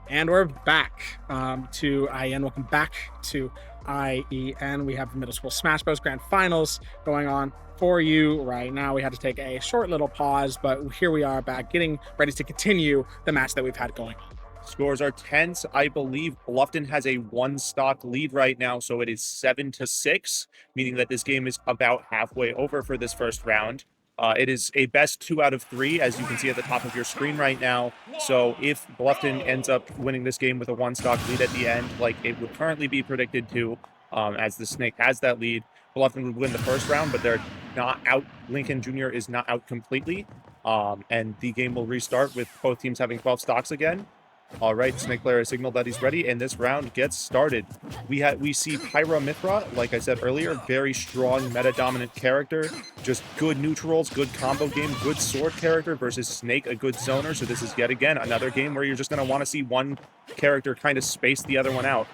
And we're back to IEN. Welcome back to IEN. We have the Middle School Smash Bros. Grand Finals going on for you right now. We had to take a short little pause, but here we are back, getting ready to continue the match that we've had going on. Scores are tense. I believe Bluffton has a one stock lead right now, so it is 7-6, meaning that this game is about halfway over for this first round. It is a best 2 out of 3, as you can see at the top of your screen right now. So if Bluffton ends up winning this game with a one stock lead at the end, like it would currently be predicted to, as the Snake has that lead, Bluffton would win the first round, but they're not out. Lincoln Jr. is not out completely, and the game will restart with both teams having 12 stocks again. All right, Snake player has signaled that he's ready, and this round gets started. We see Pyra Mithra, like I said earlier, very strong meta-dominant character, just good neutrals, good combo game, good sword character versus Snake, a good zoner. So this is yet again another game where you're just going to want to see one character kind of space the other one out.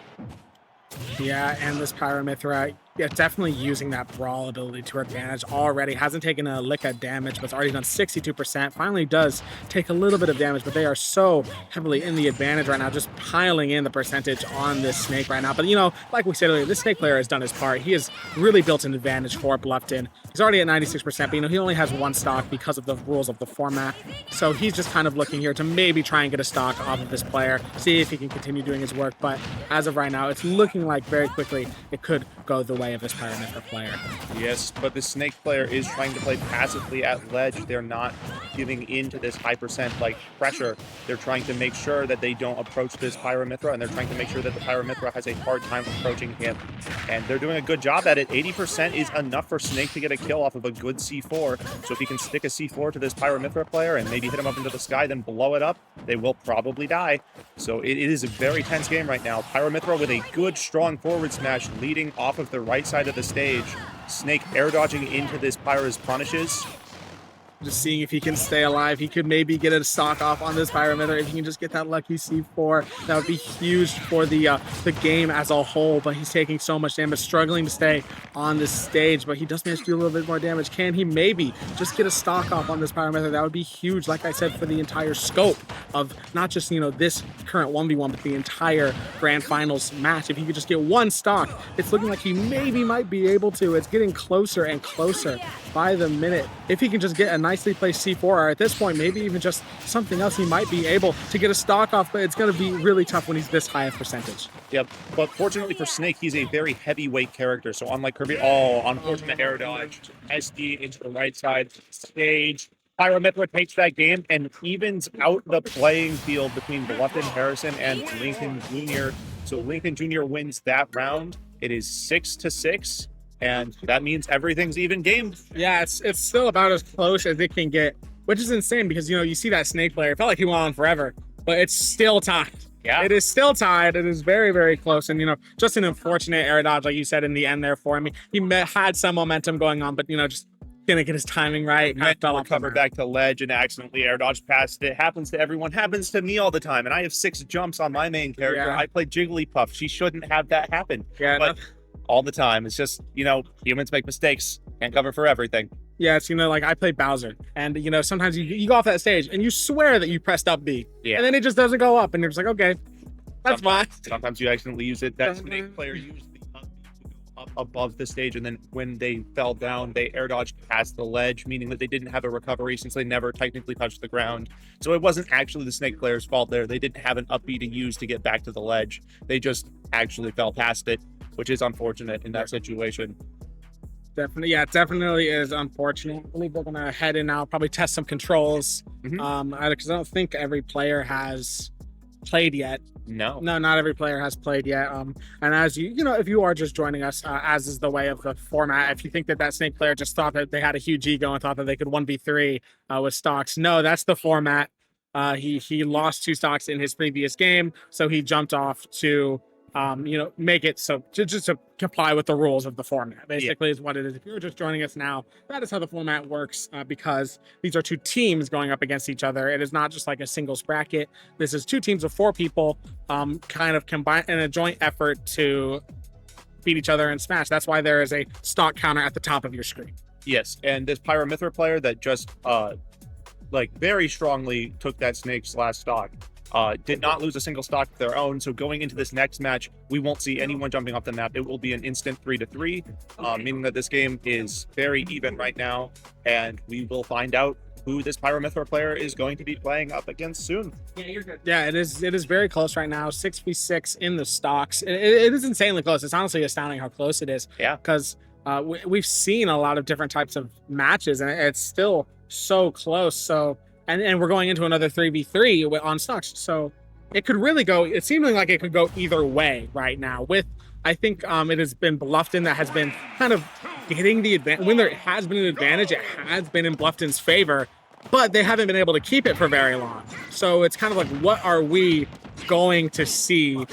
Yeah, and this Pyra Mithra, yeah, definitely using that brawl ability to her advantage already. Hasn't taken a lick of damage, but it's already done 62%. Finally does take a little bit of damage, but they are so heavily in the advantage right now, just piling in the percentage on this Snake right now. But, you know, like we said earlier, this Snake player has done his part. He has really built an advantage for Bluffton. He's already at 96%, but, you know, he only has one stock because of the rules of the format. So he's just kind of looking here to maybe try and get a stock off of this player, see if he can continue doing his work. But as of right now, it's looking like very quickly it could go the way of this Pyra Mithra player. Yes, but the Snake player is trying to play passively at ledge. They're not giving in to this high percent like pressure. They're trying to make sure that they don't approach this Pyra Mithra, and they're trying to make sure that the Pyra Mithra has a hard time approaching him. And they're doing a good job at it. 80% is enough for Snake to get a kill off of a good C4. So if he can stick a C4 to this Pyra Mithra player and maybe hit him up into the sky, then blow it up, they will probably die. So it is a very tense game right now. Pyra Mithra with a good, strong forward smash leading off of the right side of the stage. Snake air dodging into this Pyra's punishes. Just seeing if he can stay alive. He could maybe get a stock off on this Pyra Mithra. If he can just get that lucky C4, that would be huge for the game as a whole. But he's taking so much damage, struggling to stay on this stage. But he does manage to do a little bit more damage. Can he maybe just get a stock off on this Pyra Mithra? That would be huge, like I said, for the entire scope of not just, you know, this current 1v1, but the entire Grand Finals match. If he could just get one stock, it's looking like he maybe might be able to. It's getting closer and closer by the minute. If he can just get a nicely placed C4, or at this point maybe even just something else, he might be able to get a stock off, but it's going to be really tough when he's this high of percentage. Yep, but fortunately for Snake, he's a very heavyweight character, so unlike Kirby, unfortunate air dodge, SD into the right side stage. Pyra Mithra takes that game and evens out the playing field between Bluffton Harrison and Lincoln Jr. So Lincoln Jr. wins that round. It is 6-6. And that means everything's even game. Yeah, it's still about as close as it can get, which is insane because, you know, you see that Snake player, it felt like he went on forever, but it's still tied. Yeah. It is still tied. It is very, very close. And, you know, just an unfortunate air dodge, like you said, in the end there for him. He had some momentum going on, but, you know, just didn't get his timing right. Recovered back to ledge and accidentally air dodged past it. Happens to everyone. Happens to me all the time. And I have 6 jumps on my main character. Yeah. I play Jigglypuff. She shouldn't have that happen. Yeah, but all the time. It's just, you know, humans make mistakes. Can't cover for everything. Yeah, it's, you know, like I play Bowser, and, you know, sometimes you go off that stage and you swear that you pressed up B. Yeah. And then it just doesn't go up, and you're just like, okay, that's fine. Sometimes you accidentally use it. That Snake player used the up to go up above the stage, and then when they fell down, they air dodged past the ledge, meaning that they didn't have a recovery since they never technically touched the ground. So it wasn't actually the Snake player's fault there. They didn't have an up B to use to get back to the ledge. They just actually fell past it, which is unfortunate in that situation. Definitely, yeah, it definitely is unfortunate. I believe they're gonna head in now, probably test some controls. Mm-hmm. Because I don't think every player has played yet. No, not every player has played yet. And as you know, if you are just joining us, as is the way of the format, if you think that Snake player just thought that they had a huge ego and thought that they could 1v3 with stocks, no, that's the format. He lost 2 stocks in his previous game, so he jumped off to you know, make it so just to comply with the rules of the format, basically, is what it is. If you're just joining us now, that is how the format works, because these are 2 teams going up against each other. It is not just like a singles bracket. This is 2 teams of 4 people, kind of combined in a joint effort to beat each other in Smash. That's why there is a stock counter at the top of your screen. Yes, and this Pyra Mithra player that just like very strongly took that snake's last stock. Did not lose a single stock of their own. So going into this next match, we won't see anyone jumping off the map. It will be an instant 3-3, meaning that this game is very even right now, and we will find out who this Pyramithra player is going to be playing up against soon. Yeah, you're good. Yeah, it is very close right now. 6v6 in the stocks. It is insanely close. It's honestly astounding how close it is. Yeah. Because we've seen a lot of different types of matches, and it's still so close. So, and we're going into another 3v3 on stocks. So it could really go, it's seeming like it could go either way right now. With, I think it has been Bluffton that has been kind of getting the advantage. When there has been an advantage, it has been in Bluffton's favor, but they haven't been able to keep it for very long. So it's kind of like, what are we going to see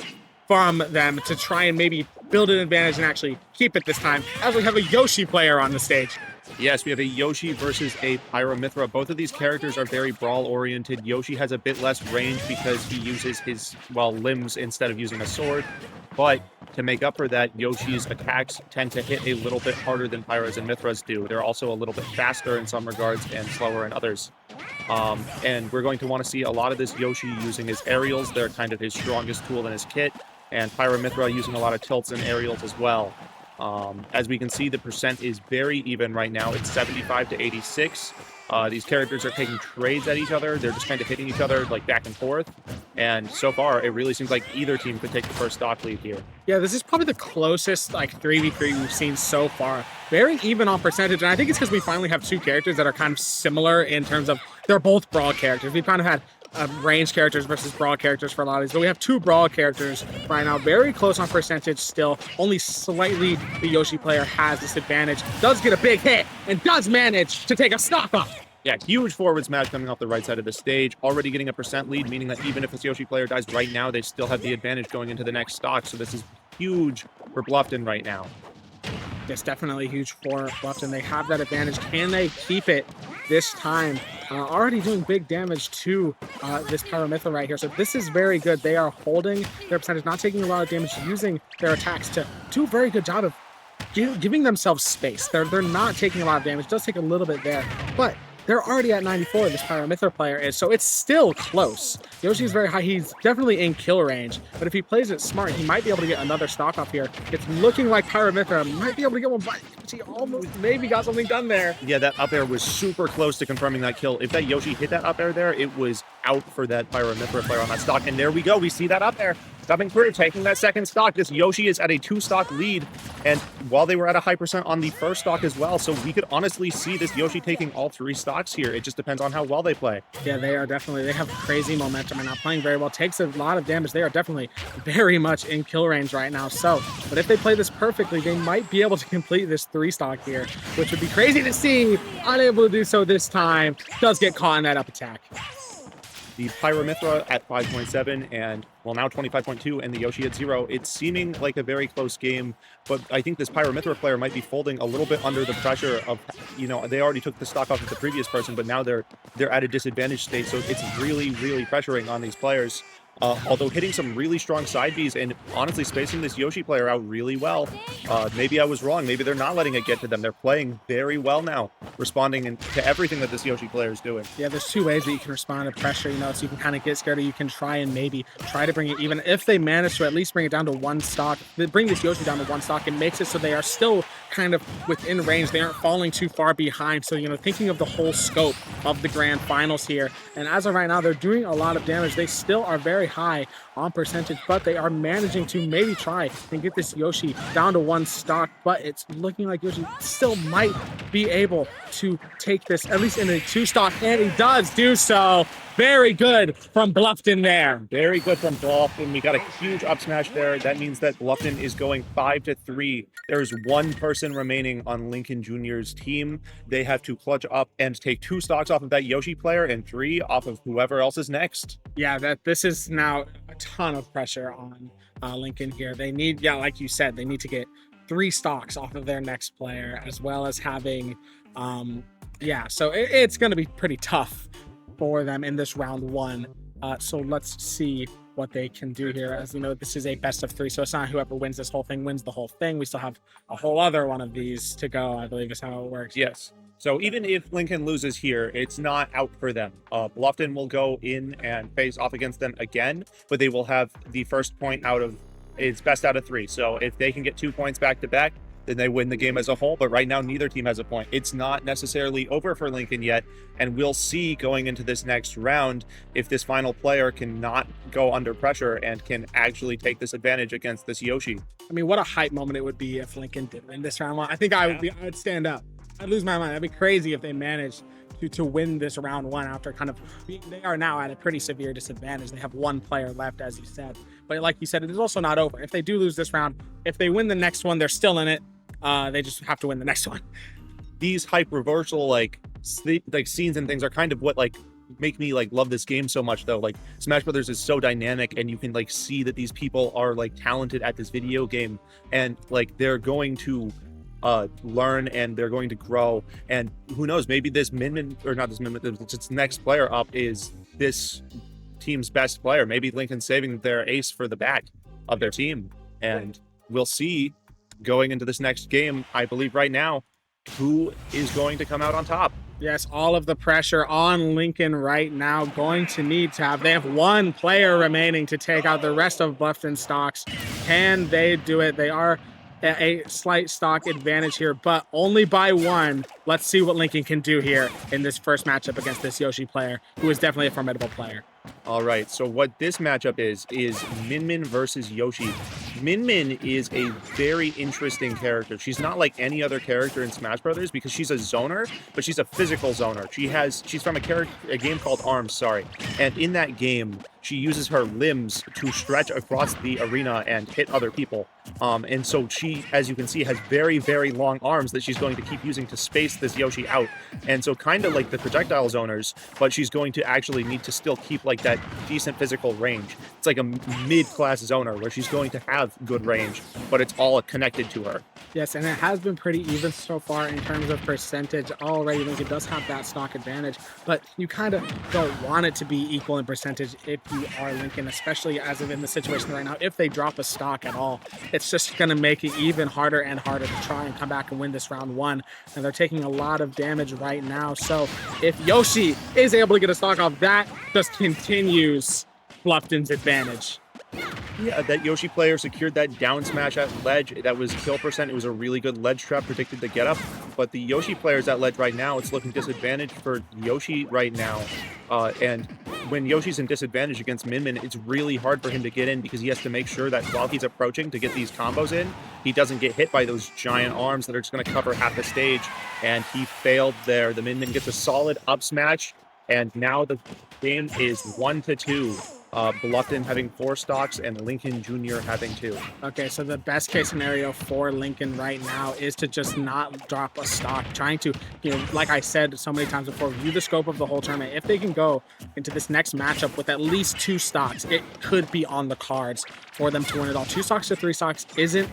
from them to try and maybe build an advantage and actually keep it this time, as we have a Yoshi player on the stage? Yes, we have a Yoshi versus a Pyramithra. Both of these characters are very brawl-oriented. Yoshi has a bit less range because he uses his, well, limbs instead of using a sword. But to make up for that, Yoshi's attacks tend to hit a little bit harder than Pyras and Mithras do. They're also a little bit faster in some regards and slower in others. And we're going to want to see a lot of this Yoshi using his aerials. They're kind of his strongest tool in his kit. And Pyramithra using a lot of tilts and aerials as well. As we can see, the percent is very even right now. It's 75 to 86. These characters are taking trades at each other. They're just kind of hitting each other like back and forth. And so far, it really seems like either team could take the first stock lead here. Yeah, this is probably the closest like 3v3 we've seen so far. Very even on percentage, and I think it's because we finally have two characters that are kind of similar in terms of they're both brawl characters. We've kind of had range characters versus brawl characters for a lot of these, but we have two brawl characters right now. Very close on percentage still. Only slightly the Yoshi player has this advantage. Does get a big hit and does manage to take a stock off. Yeah, huge forward smash coming off the right side of the stage. Already getting a percent lead, meaning that even if this Yoshi player dies right now, they still have the advantage going into the next stock. So this is huge for Bluffton right now. It's definitely huge for Bluffton. They have that advantage. Can they keep it this time? Already doing big damage to this Pyramithra right here. So this is very good. They are holding their percentage, not taking a lot of damage, using their attacks to do a very good job of giving themselves space. They're not taking a lot of damage. It does take a little bit there, but they're already at 94, this Pyramithra player is, so it's still close. Yoshi is very high. He's definitely in kill range, but if he plays it smart, he might be able to get another stock off here. It's looking like Pyramithra might be able to get one, but he almost maybe got something done there. Yeah, that up air was super close to confirming that kill. If that Yoshi hit that up air there, it was out for that Pyramithra player on that stock. And there we go. We see that up air. Coming through, taking that second stock. This Yoshi is at a 2-stock lead, and while they were at a high percent on the first stock as well, so we could honestly see this Yoshi taking all 3 stocks here. It just depends on how well they play. Yeah, they have crazy momentum and not playing very well. Takes a lot of damage. They are definitely very much in kill range right now. So, but if they play this perfectly, they might be able to complete this 3-stock here, which would be crazy to see. Unable to do so this time. Does get caught in that up attack. The Pyramithra at 5.7 and, well, now 25.2 and the Yoshi at 0. It's seeming like a very close game, but I think this Pyramithra player might be folding a little bit under the pressure of, you know, they already took the stock off of the previous person, but now they're at a disadvantaged state, so it's really, really pressuring on these players. Although hitting some really strong side Bs and honestly spacing this Yoshi player out really well. Maybe I was wrong. Maybe they're not letting it get to them. They're playing very well now, responding to everything that this Yoshi player is doing. Yeah, there's 2 ways that you can respond to pressure, you know, so you can kind of get scared, or you can try and maybe try to bring it even. If they manage to at least bring it down to 1 stock, they bring this Yoshi down to 1 stock, it makes it so they are still kind of within range. They aren't falling too far behind. So, you know, thinking of the whole scope of the grand finals here. And as of right now, they're doing a lot of damage. They still are very high on percentage, but they are managing to maybe try and get this Yoshi down to 1 stock, but it's looking like Yoshi still might be able to take this at least in a 2 stock, and he does do so. Very good from Bluffton there. Very good from Bluffton. We got a huge up smash there. That means that Bluffton is going 5-3. There's 1 person remaining on Lincoln Jr.'s team. They have to clutch up and take 2 stocks off of that Yoshi player and 3 off of whoever else is next. Yeah, this is now a ton of pressure on Lincoln here. They need, yeah, like you said, they need to get 3 stocks off of their next player, as well as having, so it's going to be pretty tough for them in this round 1. So let's see what they can do here. As you know, this is a best of 3, so it's not whoever wins this whole thing wins the whole thing. We still have a whole other one of these to go, I believe is how it works. Yes. So even if Lincoln loses here, it's not out for them. Bluffton will go in and face off against them again, but they will have the first point out of it's best out of 3. So if they can get 2 points back to back, then they win the game as a whole. But right now, neither team has a point. It's not necessarily over for Lincoln yet, and we'll see going into this next round if this final player cannot go under pressure and can actually take this advantage against this Yoshi. I mean, what a hype moment it would be if Lincoln did win this round one. I think I'd stand up. I'd lose my mind. That'd be crazy if they managed to win this round one after kind of they are now at a pretty severe disadvantage. They have one player left, as you said. But like you said, it is also not over. If they do lose this round, if they win the next one, they're still in it. They just have to win the next one. These hype reversal scenes and things are kind of what make me love this game so much, though. Smash Brothers is so dynamic, and you can see that these people are talented at this video game, and they're going to learn and they're going to grow. And who knows, maybe this its next player up is this team's best player. Maybe Lincoln's saving their ace for the back of their team, and we'll see going into this next game. I believe right now who is going to come out on top. Yes, all of the pressure on Lincoln right now. Going to need to have, they have one player remaining to take out the rest of Bluffton stocks. Can they do it? They are at a slight stock advantage here, but only by 1. Let's see what Lincoln can do here in this first matchup against this Yoshi player, who is definitely a formidable player. All right, so what this matchup is Min Min versus Yoshi. Min Min is a very interesting character. She's not like any other character in Smash Brothers because she's a zoner, but she's a physical zoner. She's from a game called ARMS, sorry. And in that game, she uses her limbs to stretch across the arena and hit other people. And so she, as you can see, has very, very long arms that she's going to keep using to space this Yoshi out. And so kind of like the projectile zoners, but she's going to actually need to still keep that decent physical range. It's like a mid-class zoner where she's going to have good range, but it's all connected to her. Yes, and it has been pretty even so far in terms of percentage already. Lincoln does have that stock advantage, but you kind of don't want it to be equal in percentage if you are Lincoln, especially as of in the situation right now. If they drop a stock at all, it's just going to make it even harder and harder to try and come back and win this round one. And they're taking a lot of damage right now. So if Yoshi is able to get a stock off, that just continues Bluffton's advantage. Yeah, that Yoshi player secured that down smash at ledge. That was kill percent. It was a really good ledge trap, predicted the get up. But the Yoshi player's at ledge right now. It's looking disadvantaged for Yoshi right now. And when Yoshi's in disadvantage against Min Min, it's really hard for him to get in because he has to make sure that while he's approaching to get these combos in, he doesn't get hit by those giant arms that are just going to cover half the stage. And he failed there. The Min Min gets a solid up smash. And now the game is 1-2. Bluffton having 4 stocks and Lincoln Jr. having 2. Okay, so the best case scenario for Lincoln right now is to just not drop a stock, trying to, like I said so many times before, view the scope of the whole tournament. If they can go into this next matchup with at least 2 stocks, it could be on the cards for them to win it all. 2 stocks to 3 stocks isn't,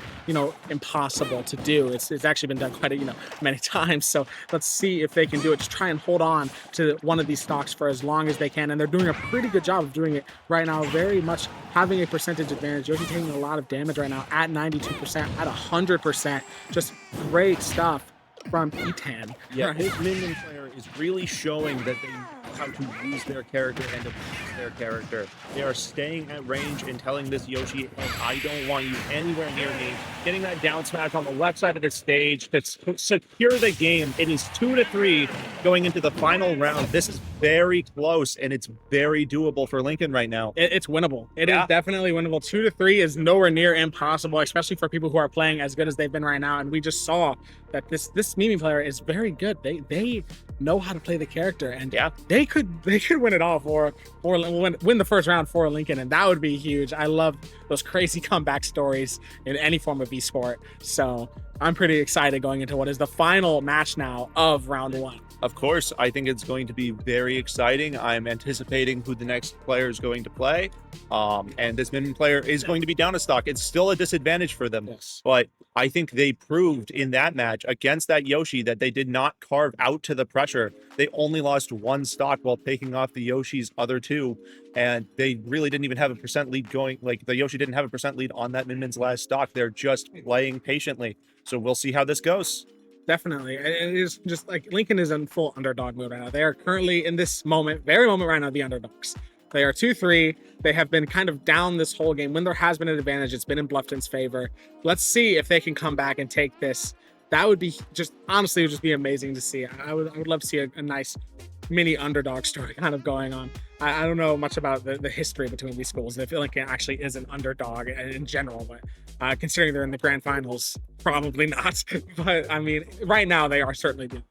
impossible to do. It's actually been done quite many times. So let's see if they can do it. Just try and hold on to one of these stocks for as long as they can. And they're doing a pretty good job of doing it right now, very much having a percentage advantage. Yoshi taking a lot of damage right now at 92%, at 100%. Just great stuff from E10. Yeah, right? His Min Min player is really showing that they know how to use their character and abuse their character. They are staying at range and telling this Yoshi, hey, I don't want you anywhere near me. Getting that down smash on the left side of the stage to secure the game. It is 2-3 going into the final round. This is very close, and it's very doable for Lincoln right now. It's winnable. It is definitely winnable. 2-3 is nowhere near impossible, especially for people who are playing as good as they've been right now. And we just saw that this Mimi player is very good. They know how to play the character, and they could win it all for win the first round for Lincoln, and that would be huge. I love those crazy comeback stories in any form of esport. So I'm pretty excited going into what is the final match now of round one. Of course, I think it's going to be very exciting. I'm anticipating who the next player is going to play. And this Min Min player is going to be down a stock. It's still a disadvantage for them. Yes. But I think they proved in that match against that Yoshi that they did not carve out to the pressure. They only lost 1 stock while taking off the Yoshi's other 2. And they really didn't even have a percent lead going. The Yoshi didn't have a percent lead on that Min Min's last stock. They're just playing patiently. So we'll see how this goes. Definitely. And it is just like Lincoln is in full underdog mode right now. They are currently in this moment, very moment right now, the underdogs. They are 2-3. They have been kind of down this whole game. When there has been an advantage, it's been in Bluffton's favor. Let's see if they can come back and take this. That would be just, honestly, it would just be amazing to see. I would love to see a nice mini underdog story kind of going on. I don't know much about the history between these schools. I feel like it actually is an underdog in general, but considering they're in the grand finals, probably not. But I mean, right now they are certainly doing.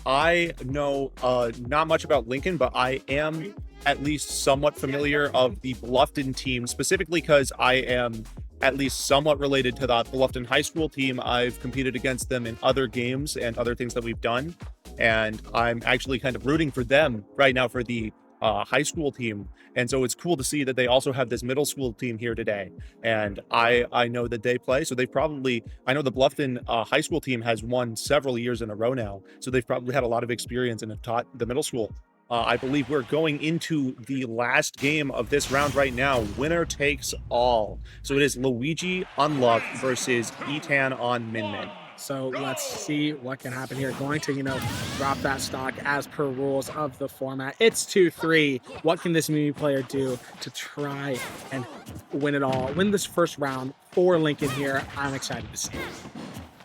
I know not much about Lincoln, but I am at least somewhat familiar of the Bluffton team, specifically because I am at least somewhat related to the Bluffton high school team. I've competed against them in other games and other things that we've done, and I'm actually kind of rooting for them right now for the high school team. And so it's cool to see that they also have this middle school team here today. And I know that they play, so they probably, I know the Bluffton high school team has won several years in a row now, so they've probably had a lot of experience and have taught the middle school. I believe we're going into the last game of this round right now. Winner takes all. So it is Luigi on Luck versus Etan on Min Min. So let's see what can happen here. Going to, drop that stock as per rules of the format. It's 2-3. What can this Mimi player do to try and win it all? Win this first round for Lincoln here. I'm excited to see.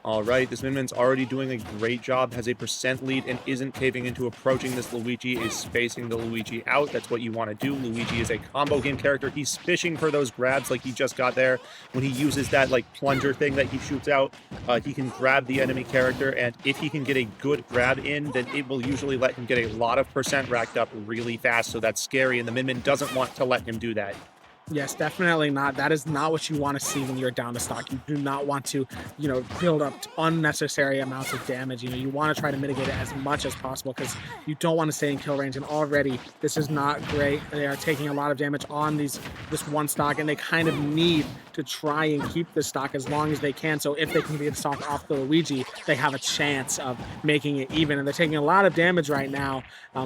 All right, this Min Min's already doing a great job, has a % lead and isn't caving into approaching this Luigi, is spacing the Luigi out. That's what you want to do. Luigi is a combo game character. He's fishing for those grabs like he just got there. When he uses that like plunger thing that he shoots out, he can grab the enemy character, and if he can get a good grab in, then it will usually let him get a lot of % racked up really fast, so that's scary, and the Min Min doesn't want to let him do that. Yes, definitely not. That is not what you want to see when you're down to stock. You do not want to, build up unnecessary amounts of damage. You want to try to mitigate it as much as possible because you don't want to stay in kill range. And already, this is not great. They are taking a lot of damage on this one stock, and they kind of need to try and keep this stock as long as they can. So if they can get the stock off the Luigi, they have a chance of making it even. And they're taking a lot of damage right now,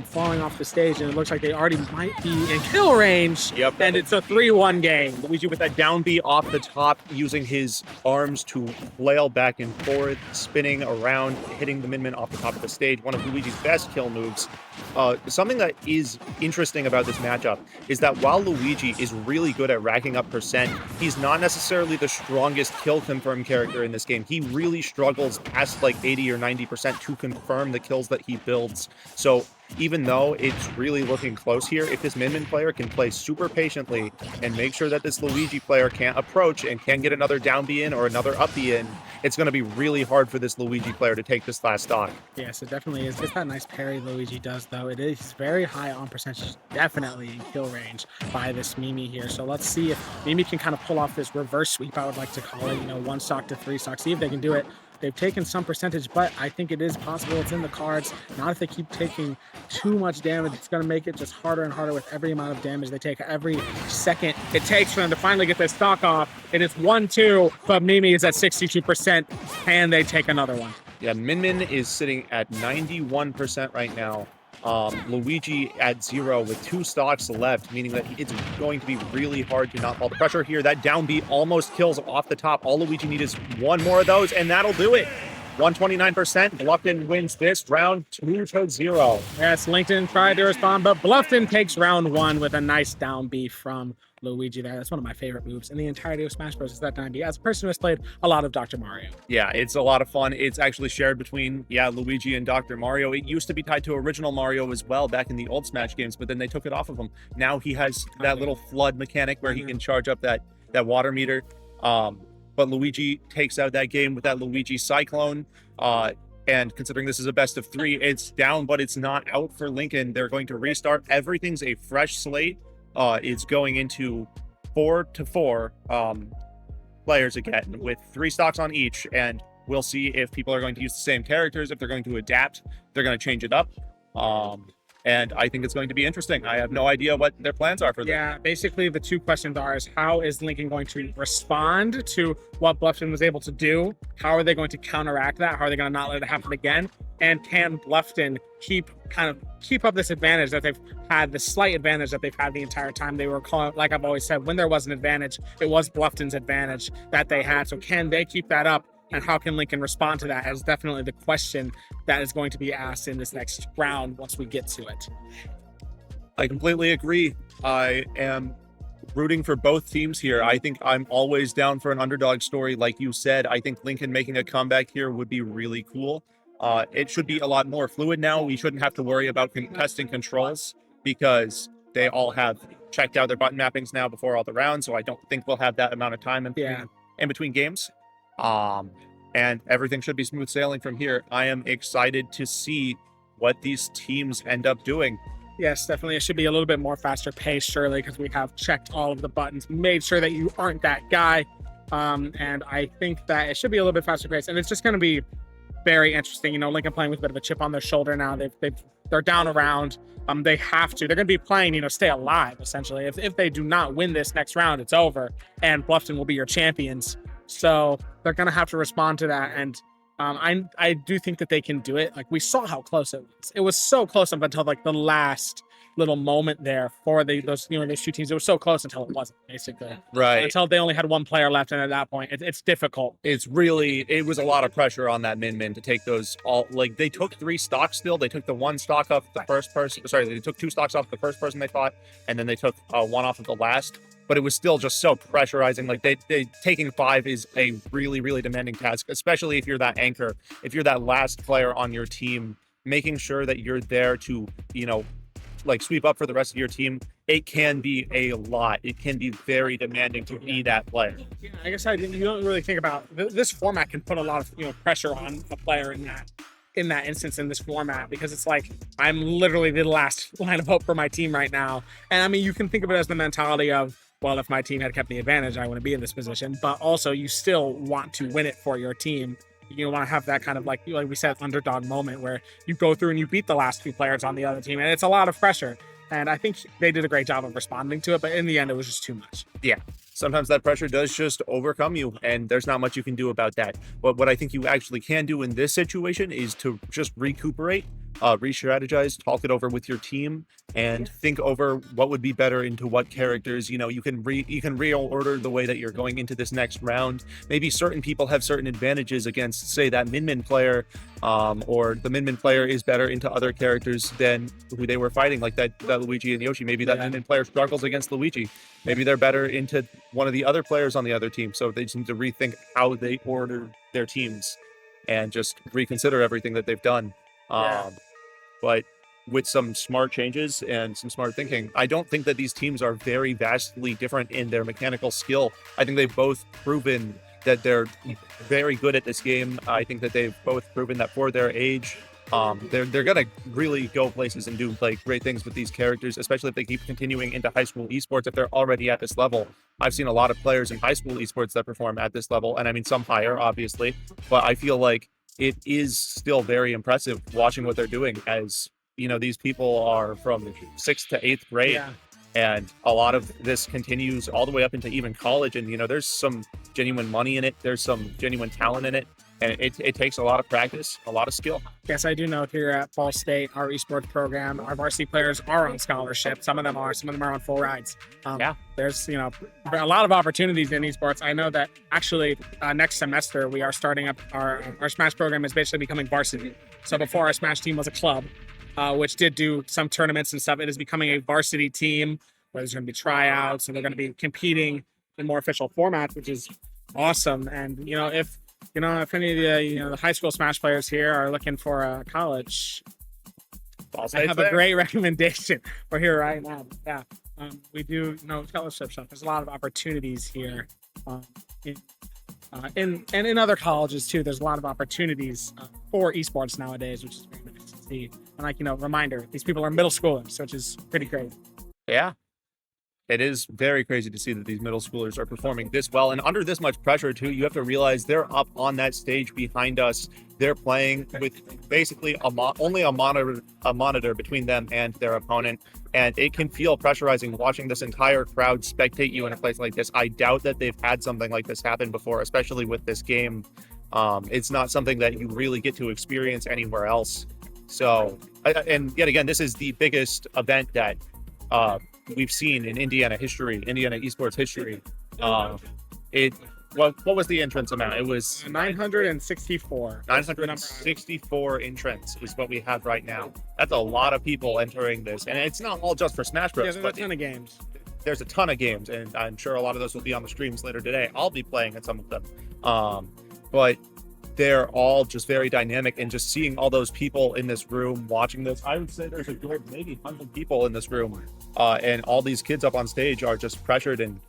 falling off the stage, and it looks like they already might be in kill range. Yep. And it's a 3-1 game. Luigi with that down B off the top, using his arms to flail back and forth, spinning around, hitting the Min Min off the top of the stage. One of Luigi's best kill moves. Something that is interesting about this matchup is that while Luigi is really good at racking up %, he's not necessarily the strongest kill confirm character in this game. He really struggles past like 80 or 90% to confirm the kills that he builds. So even though it's really looking close here, if this Min Min player can play super patiently and make sure that this Luigi player can't approach and can get another down B in or another up B in, it's going to be really hard for this Luigi player to take this last stock. Yes, it definitely is. It's that nice parry Luigi does, though. It is very high on percentage, definitely in kill range by this Mimi here. So let's see if Mimi can kind of pull off this reverse sweep, I would like to call it, 1 stock to 3 stock. See if they can do it. They've taken some percentage, but I think it is possible. It's in the cards. Not if they keep taking too much damage. It's going to make it just harder and harder with every amount of damage they take. Every second it takes for them to finally get this stock off. And it's 1-2, but Mimi is at 62%. Can they take another one? Yeah, Min Min is sitting at 91% right now. Luigi at 0 with 2 stocks left, meaning that it's going to be really hard to not fall the pressure here. That down B almost kills off the top. All Luigi needs is 1 more of those, and that'll do it. 129%. Bluffton wins this round 2-0. Yes, Lincoln tried to respond, but Bluffton takes round 1 with a nice down B from Luigi there. That's one of my favorite moves in the entirety of Smash Bros. Is that 90. As a person who has played a lot of Dr. Mario. Yeah, it's a lot of fun. It's actually shared between, Luigi and Dr. Mario. It used to be tied to original Mario as well back in the old Smash games, but then they took it off of him. Now he has that little flood mechanic where he can charge up that water meter. But Luigi takes out that game with that Luigi Cyclone. And considering this is a best of 3, it's down, but it's not out for Lincoln. They're going to restart. Everything's a fresh slate. It's going into 4-4 players again with 3 stocks on each. And we'll see if people are going to use the same characters, if they're going to adapt, they're going to change it up. And I think it's going to be interesting. I have no idea what their plans are for this. Yeah, basically the 2 questions are how is Lincoln going to respond to what Bluffton was able to do? How are they going to counteract that? How are they going to not let it happen again? And can Bluffton keep up this advantage that they've had, the slight advantage that they've had the entire time? They were calling, like I've always said, when there was an advantage, it was Bluffton's advantage that they had. So can they keep that up? And how can Lincoln respond to that is definitely the question that is going to be asked in this next round once we get to it. I completely agree. I am rooting for both teams here. I think I'm always down for an underdog story. Like you said, I think Lincoln making a comeback here would be really cool. It should be a lot more fluid now. We shouldn't have to worry about contesting controls because they all have checked out their button mappings now before all the rounds. So I don't think we'll have that amount of time in between games. And everything should be smooth sailing from here. I am excited to see what these teams end up doing. Yes, definitely. It should be a little bit more faster paced, surely, because we have checked all of the buttons, made sure that you aren't that guy. And I think that it should be a little bit faster paced. And it's just going to be very interesting. You know, Lincoln playing with a bit of a chip on their shoulder now. They're down around. They have to. They're going to be playing, you know, stay alive, essentially. If they do not win this next round, it's over. And Bluffton will be your champions. So they're going to have to respond to that. And I do think that they can do it. Like, we saw how close it was. It was so close up until like the last little moment there for those two teams. It was so close until it wasn't, basically. Right. Until they only had one player left, and at that point, it's difficult. It was a lot of pressure on that min to take those all. Like, they took 3 stocks still. They took the 1 stock off the first person. Sorry, they took 2 stocks off the first person they fought, and then they took 1 off of the last. But it was still just so pressurizing. Like, they taking 5 is a really, really demanding task, especially if you're that anchor, if you're that last player on your team, making sure that you're there to, you know, like, sweep up for the rest of your team. It can be a lot. It can be very demanding to be that player. Yeah, I guess you don't really think about this format can put a lot of, you know, pressure on a player in that instance, in this format, because it's like, I'm literally the last line of hope for my team right now. And I mean, you can think of it as the mentality of, well, if my team had kept the advantage, I wouldn't be in this position. But also, you still want to win it for your team. You want to have that kind of, like we said, underdog moment where you go through and you beat the last 2 players on the other team, and it's a lot of pressure. And I think they did a great job of responding to it, but in the end, it was just too much. Yeah. Sometimes that pressure does just overcome you, and there's not much you can do about that. But what I think you actually can do in this situation is to just recuperate, re-strategize, talk it over with your team, and think over what would be better into what characters. You know, you can reorder the way that you're going into this next round. Maybe certain people have certain advantages against, say, that Min player, or the Min player is better into other characters than who they were fighting, like that Luigi and Yoshi. Maybe that Min player struggles against Luigi. Maybe they're better into one of the other players on the other team. So they just need to rethink how they order their teams and just reconsider everything that they've done. But with some smart changes and some smart thinking, I don't think that these teams are very vastly different in their mechanical skill. I think they've both proven that they're very good at this game. I think that they've both proven that for their age, they're gonna really go places and do, like, great things with these characters, especially if they keep continuing into high school esports. If they're already at this level, I've seen a lot of players in high school esports that perform at this level, and I mean, some higher, obviously, but I feel like it is still very impressive watching what they're doing, as, you know, these people are from 6th to 8th grade. Yeah. And a lot of this continues all the way up into even college. And, you know, there's some genuine money in it. There's some genuine talent in it. And it takes a lot of practice, a lot of skill. Yes, I do know here at Ball State, our esports program, our varsity players are on scholarship. Some of them are on full rides. There's, you know, a lot of opportunities in esports. I know that actually next semester we are starting up our Smash program is basically becoming varsity. So before, our Smash team was a club, which did do some tournaments and stuff. It is becoming a varsity team where there's going to be tryouts, and they're going to be competing in more official formats, which is awesome. And, if any of the, the high school Smash players here are looking for a college, I have a great recommendation. We're here right now. Yeah. We do scholarship stuff. There's a lot of opportunities here. In other colleges too, there's a lot of opportunities for esports nowadays, which is very nice to see. And reminder, these people are middle schoolers, which is pretty crazy. Yeah. It is very crazy to see that these middle schoolers are performing this well and under this much pressure too. You have to realize they're up on that stage behind us. They're playing with basically only a monitor between them and their opponent. And it can feel pressurizing watching this entire crowd spectate you in a place like this. I doubt that they've had something like this happen before, especially with this game. It's not something that you really get to experience anywhere else. So, and yet again, this is the biggest event that we've seen in Indiana esports history. what was the entrance amount? It was 964. 964 entrants is what we have right now. That's a lot of people entering this, and it's not all just for Smash Bros. Yeah, there's a ton of games. There's a ton of games, and I'm sure a lot of those will be on the streams later today. I'll be playing at some of them, but they're all just very dynamic, and just seeing all those people in this room watching this, I would say there's a good maybe 100 people in this room, and all these kids up on stage are just pressured, and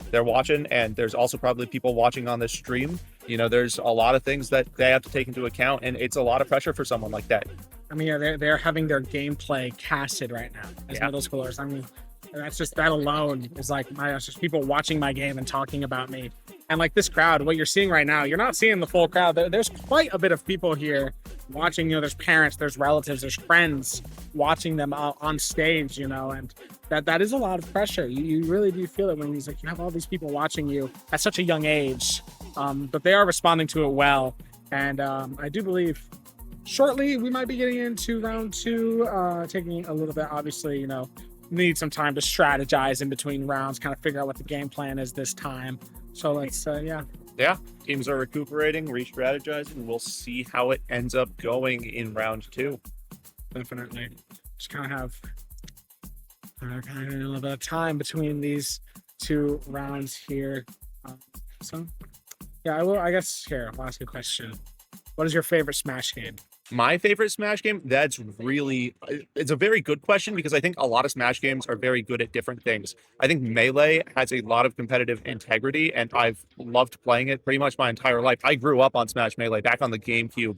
they're watching, and there's also probably people watching on this stream. There's a lot of things that they have to take into account, and it's a lot of pressure for someone like that. I mean, yeah, they're having their gameplay casted right now as middle schoolers. I mean, that alone is like it's just people watching my game and talking about me. And like this crowd, what you're seeing right now, you're not seeing the full crowd. There's quite a bit of people here watching. There's parents, there's relatives, there's friends watching them on stage. And that is a lot of pressure. You really do feel it when you have all these people watching you at such a young age. But they are responding to it well, and I do believe shortly we might be getting into round 2, taking a little bit. Obviously, need some time to strategize in between rounds, kind of figure out what the game plan is this time. So let's Teams are recuperating, re-strategizing. We'll see how it ends up going in round 2. Definitely just kind of have a little bit of time between these 2 rounds here. I'll ask you a question. What is your favorite Smash game? My favorite Smash game? It's a very good question, because I think a lot of Smash games are very good at different things. I think Melee has a lot of competitive integrity, and I've loved playing it pretty much my entire life. I grew up on Smash Melee back on the GameCube.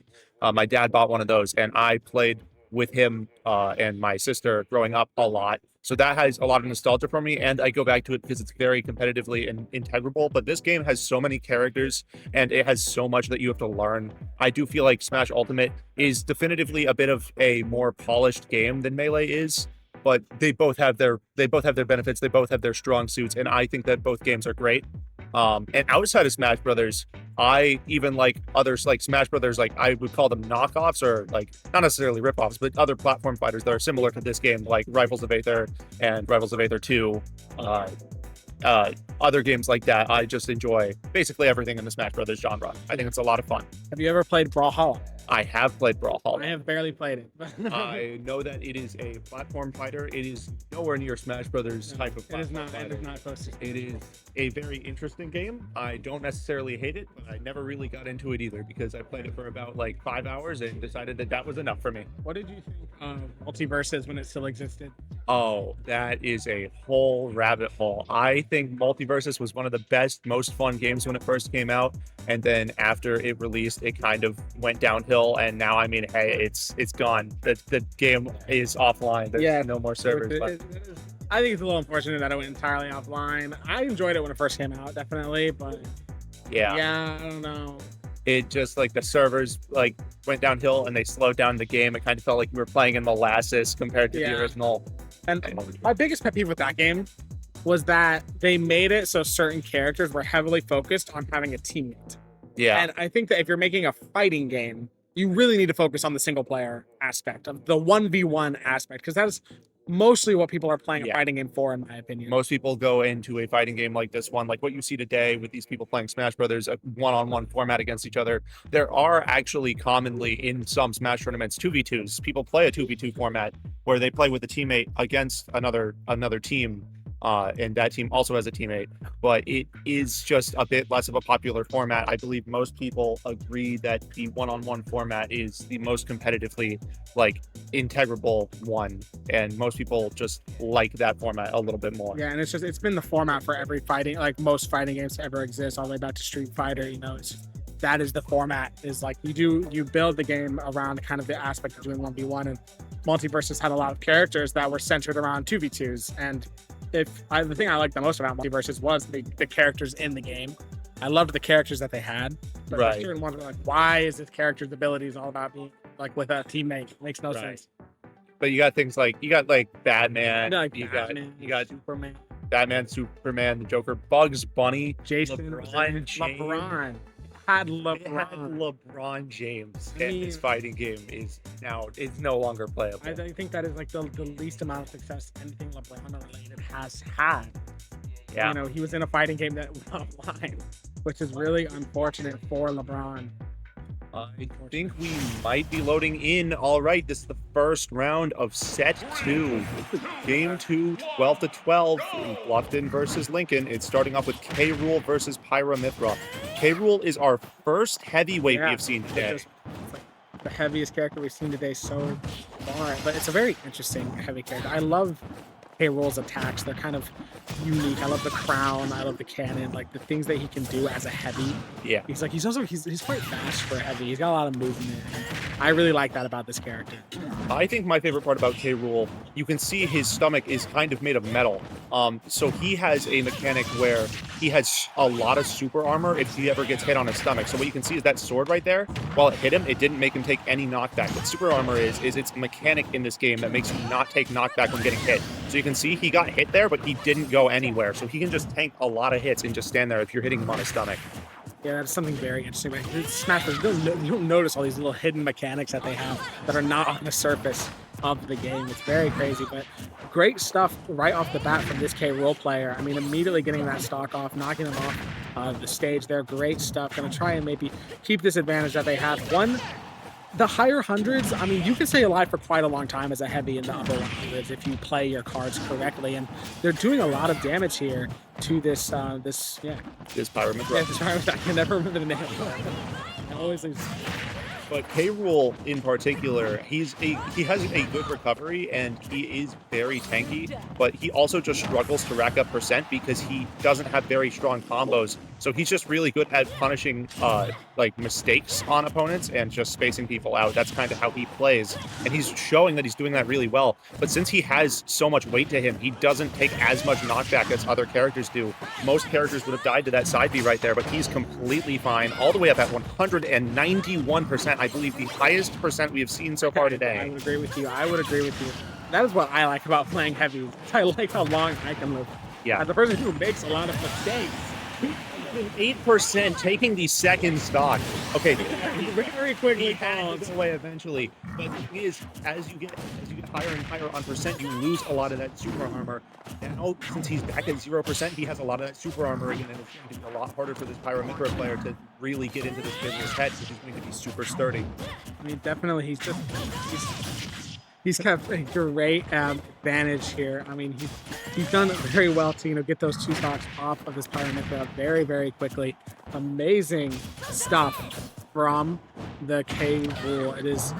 My dad bought one of those, and I played with him and my sister growing up a lot. So that has a lot of nostalgia for me, and I go back to it because it's very competitively and integrable. But this game has so many characters, and it has so much that you have to learn. I do feel like Smash Ultimate is definitively a bit of a more polished game than Melee is, but they both have their benefits. They both have their strong suits, and I think that both games are great. And outside of Smash Brothers, I even like others like Smash Brothers, like I would call them knockoffs, or like not necessarily ripoffs, but other platform fighters that are similar to this game, like Rivals of Aether and Rivals of Aether 2. Other games like that, I just enjoy basically everything in the Smash Brothers genre. I think it's a lot of fun. Have you ever played Brawlhalla? I have played Brawlhalla. I have barely played it. I know that it is a platform fighter. It is nowhere near Smash Brothers type of platform fighter. It is not close to. It is a very interesting game. I don't necessarily hate it, but I never really got into it either, because I played it for about 5 hours and decided that was enough for me. What did you think of Multiverses when it still existed? Oh, that is a whole rabbit hole. I think Multiverses was one of the best, most fun games when it first came out, and then after it released, it kind of went downhill. And now, hey, it's gone. The game is offline. There's no more servers. I think it's a little unfortunate that it went entirely offline. I enjoyed it when it first came out, definitely, but I don't know. It just the servers went downhill, and they slowed down the game. It kind of felt like we were playing in molasses compared to the original. And my biggest pet peeve with that game was that they made it so certain characters were heavily focused on having a teammate. Yeah. And I think that if you're making a fighting game, you really need to focus on the single player aspect of the 1v1 aspect, because that is mostly what people are playing a fighting game for, in my opinion. Most people go into a fighting game like this one, like what you see today with these people playing Smash Brothers, a one-on-one format against each other. There are actually commonly in some Smash tournaments 2v2s. People play a 2v2 format where they play with a teammate against another team. And that team also has a teammate, but it is just a bit less of a popular format. I believe most people agree that the one-on-one format is the most competitively integrable one, and most people just like that format a little bit more. Yeah, and it's been the format for every fighting, most fighting games to ever exist, all the way back to Street Fighter. That is the format. Is you build the game around kind of the aspect of doing 1v1, and Multiverses had a lot of characters that were centered around 2v2s, and the thing I liked the most about Multiverses was the characters in the game. I loved the characters that they had. But right. Certain ones were why is this character's abilities all about being with a teammate? It makes no sense. But you got things you got Batman. You got Superman. Batman, Superman, the Joker, Bugs Bunny, Jason, LeBron James. LeBron. LeBron James, and this fighting game is no longer playable. I think that is the least amount of success anything LeBron related has had. Yeah, he was in a fighting game that went offline. which is really unfortunate for LeBron. I think we might be loading in. All right, this is the first round of set 2. Game 2, 12 to 12, Bluffton versus Lincoln. It's starting off with K. Rool versus Pyra Mythra. K. Rool is our first heavyweight we have seen today. It's like the heaviest character we've seen today so far, but it's a very interesting heavy character. I love K. Rool's attacks. They're kind of unique. I love the crown. I love the cannon. Like the things that he can do as a heavy. Yeah. He's quite fast for a heavy. He's got a lot of movement. I really like that about this character. I think my favorite part about K. Rool, you can see his stomach is kind of made of metal. So he has a mechanic where he has a lot of super armor if he ever gets hit on his stomach. So what you can see is that sword right there. While it hit him, it didn't make him take any knockback. What super armor is it's a mechanic in this game that makes you not take knockback when getting hit. So you can see he got hit there, but he didn't go anywhere. So he can just tank a lot of hits and just stand there if you're hitting him on his stomach. Yeah, that's something very interesting. Like, Smash Bros. You don't notice all these little hidden mechanics that they have that are not on the surface of the game. It's very crazy, but great stuff right off the bat from this K. Rool player. I mean, immediately getting that stock off, knocking them off the stage there. Great stuff. Going to try and maybe keep this advantage that they have. The higher hundreds, I mean, you can stay alive for quite a long time as a heavy in the upper 100s if you play your cards correctly, and they're doing a lot of damage here to this Pyra Mythra. Yeah, this Pyra Mythra. I can never remember the name. I always lose. But K. Rool in particular, he has a good recovery and he is very tanky, but he also just struggles to rack up percent because he doesn't have very strong combos. So he's just really good at punishing like mistakes on opponents and just spacing people out. That's kind of how he plays. And he's showing that he's doing that really well. But since he has so much weight to him, he doesn't take as much knockback as other characters do. Most characters would have died to that side B right there, but he's completely fine, all the way up at 191%. I believe the highest percent we have seen so far today. I would agree with you. That is what I like about playing heavy. I like how long I can live. Yeah. As a person who makes a lot of mistakes. 8% taking the second stock. Okay, very quickly falls away eventually. But the thing is, as you get higher and higher on percent, you lose a lot of that super armor. Now, since he's back at 0%, he has a lot of that super armor again, and it's going to be a lot harder for this Pyra Mythra player to really get into this business head, which is going to be super sturdy. I mean, definitely, he's kept a great advantage here. I mean, he's done very well to get those 2 stocks off of this Pyra Mythra very, very quickly. Amazing stuff from the K. Rool. It is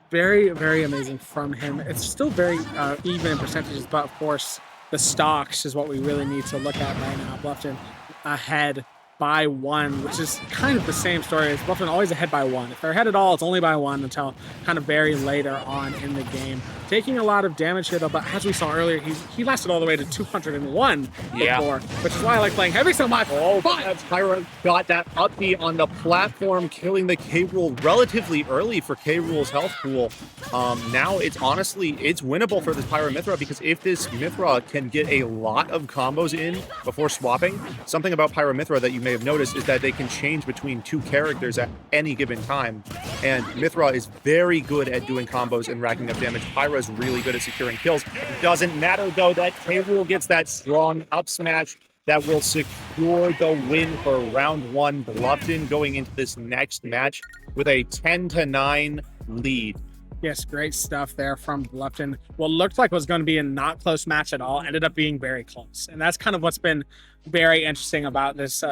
very, very amazing from him. It's still very even in percentages, but of course, the stocks is what we really need to look at right now. Bluffton ahead by 1, which is kind of the same story as Bluffton, always ahead by 1. If they're ahead at all, it's only by 1 until kind of very later on in the game. Taking a lot of damage here, though, but as we saw earlier, he lasted all the way to 201 before, which is why I like playing heavy so much. Oh, but Pyra got that up B on the platform, killing the K. Rool relatively early for K. Rool's health pool. Now it's winnable for this Pyra Mythra, because if this Mythra can get a lot of combos in before swapping, something about Pyra Mythra that you may have noticed is that they can change between 2 characters at any given time. And Mythra is very good at doing combos and racking up damage. Pyra is really good at securing kills. It doesn't matter, though, that K. Rool gets that strong up smash that will secure the win for round 1. Bluffton going into this next match with a 10-9 lead. Yes, great stuff there from Bluffton. What looked like was going to be a not close match at all ended up being very close. And that's kind of what's been very interesting about this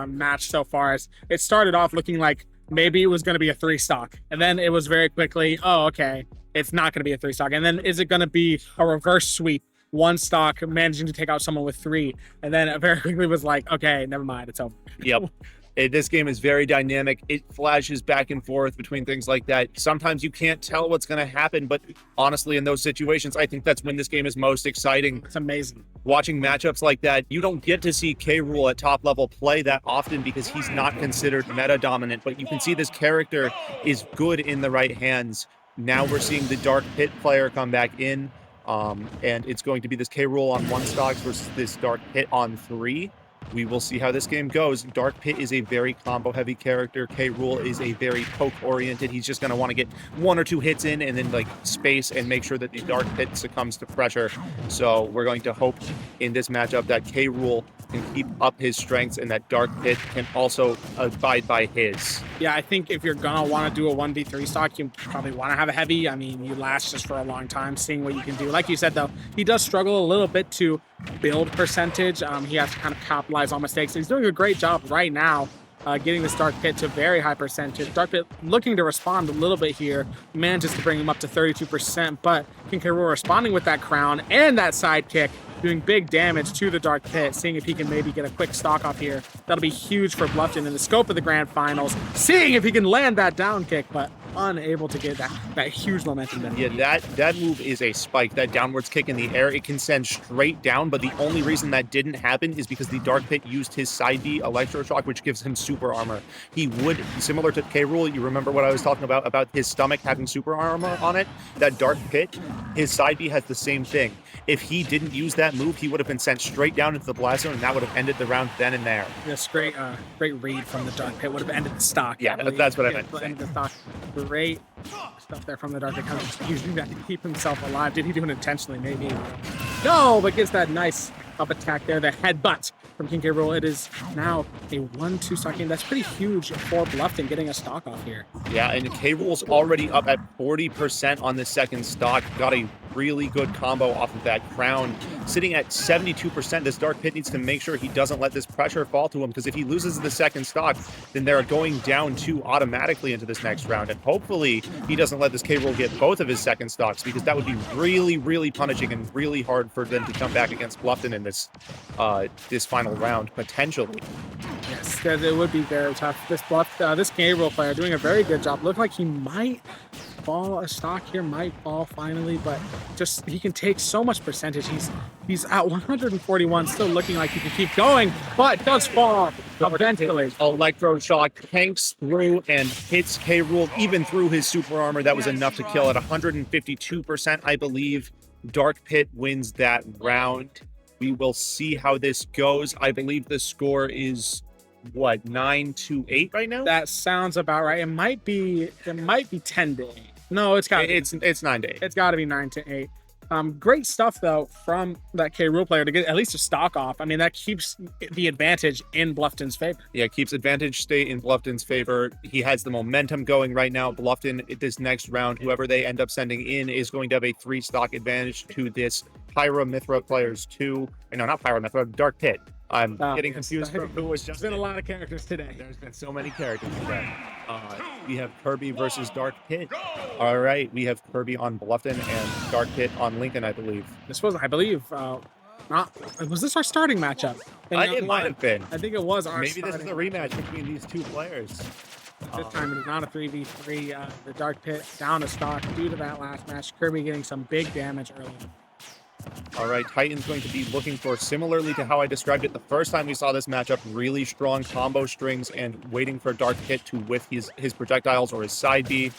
match so far. Is it started off looking like maybe it was going to be a 3 stock. And then it was very quickly, oh, okay, it's not going to be a 3 stock. And then is it going to be a reverse sweep? 1 stock managing to take out someone with 3. And then it very quickly was like, okay, never mind, it's over. Yep. This game is very dynamic. It flashes back and forth between things like that. Sometimes you can't tell what's going to happen, but honestly, in those situations, I think that's when this game is most exciting. It's amazing. Watching matchups like that, you don't get to see K. Rool at top level play that often because he's not considered meta dominant, but you can see this character is good in the right hands. Now we're seeing the Dark Pit player come back in, and it's going to be this K. Rool on 1 stocks versus this Dark Pit on 3. We will see how this game goes. Dark Pit is a very combo-heavy character. K. Rool is a very poke-oriented. He's just going to want to get 1 or 2 hits in and then like space and make sure that the Dark Pit succumbs to pressure. So we're going to hope in this matchup that K. Rool can keep up his strengths and that Dark Pit can also abide by his. Yeah, I think if you're gonna want to do a 1v3 stock, you probably want to have a heavy. I mean, you last just for a long time, seeing what you can do. Like you said, though, he does struggle a little bit to build percentage. He has to kind of capitalize on mistakes. He's doing a great job right now, getting this Dark Pit to very high percentage. Dark Pit looking to respond a little bit here, manages to bring him up to 32%, but King K. Rool responding with that crown and that sidekick, doing big damage to the Dark Pit, seeing if he can maybe get a quick stock off here. That'll be huge for Bluffton in the scope of the grand finals, seeing if he can land that down kick, but unable to get that huge momentum. Yeah, that move is a spike. That downwards kick in the air, it can send straight down, but the only reason that didn't happen is because the Dark Pit used his side B electroshock, which gives him super armor. He would, similar to K. Rool, you remember what I was talking about his stomach having super armor on it? That Dark Pit, his side B has the same thing. If he didn't use that move, he would have been sent straight down into the blast zone, and that would have ended the round then and there. This great read from the Dark Pit would have ended the stock. Yeah, that's what I meant. Ended the stock. Great stuff there from the Dark Pit, kind of just using that to keep himself alive. Did he do it intentionally? Maybe. No, but gets that nice up attack there, the headbutt from King K. Rool. It is now a 1-2 stock game. That's pretty huge for Bluffton getting a stock off here. Yeah, and K. Rool's already up at 40% on the second stock. Got a really good combo off of that crown. Sitting at 72%, this Dark Pit needs to make sure he doesn't let this pressure fall to him, because if he loses the second stock, then they're going down 2 automatically into this next round. And hopefully he doesn't let this K. Rool get both of his second stocks, because that would be really, really punishing and really hard for them to come back against Bluffton in this this final round, potentially. Yes, it would be very tough. This K. Rool player doing a very good job. Looked like he might fall a stock here, might fall finally, but just he can take so much percentage. He's at 141, still looking like he can keep going, but does fall eventually. Electroshock tanks through and hits K. Rool even through his super armor. That was enough to kill at 152%, I believe. Dark Pit wins that round. We will see how this goes. I believe the score is what, 9-8 right now? That sounds about right. It might be 10-8. No, it's 9-8. It's got to be 9-8. Great stuff though from that K. Rool player to get at least a stock off. I mean, that keeps the advantage in Bluffton's favor. Yeah, keeps advantage state in Bluffton's favor. He has the momentum going right now. Bluffton, this next round, whoever they end up sending in is going to have a 3 stock advantage to this Pyra Mithra players 2. No, not Pyra Mithra, Dark Pit. I'm getting confused from who was just. There's been a lot of characters today. There's been so many characters today. We have Kirby versus Dark Pit. All right, we have Kirby on Bluffton and Dark Pit on Lincoln, I believe. This was, I believe, was this our starting matchup? It might have been. I think it was our. Maybe this is a rematch between these two players. This time it is not a 3v3. The Dark Pit down a stock due to that last match. Kirby getting some big damage early. All right, Titan's going to be looking for, similarly to how I described it the first time we saw this matchup, really strong combo strings and waiting for Dark Pit to whiff his projectiles or his side B,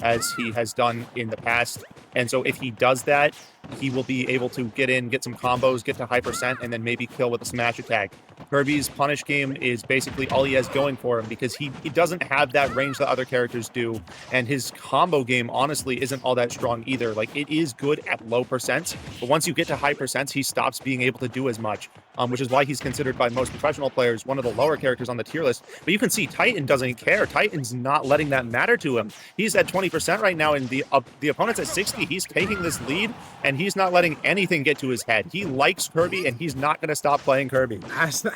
as he has done in the past. And so if he does that, he will be able to get in, get some combos, get to high percent, and then maybe kill with a smash attack. Kirby's punish game is basically all he has going for him, because he doesn't have that range that other characters do, and his combo game honestly isn't all that strong either. Like, it is good at low percents, but once you get to high percents, he stops being able to do as much, which is why he's considered by most professional players one of the lower characters on the tier list. But you can see Titan doesn't care. Titan's not letting that matter to him. He's at 20% right now, and the opponent's at 60. He's taking this lead, and he's not letting anything get to his head. He likes Kirby, and he's not going to stop playing Kirby.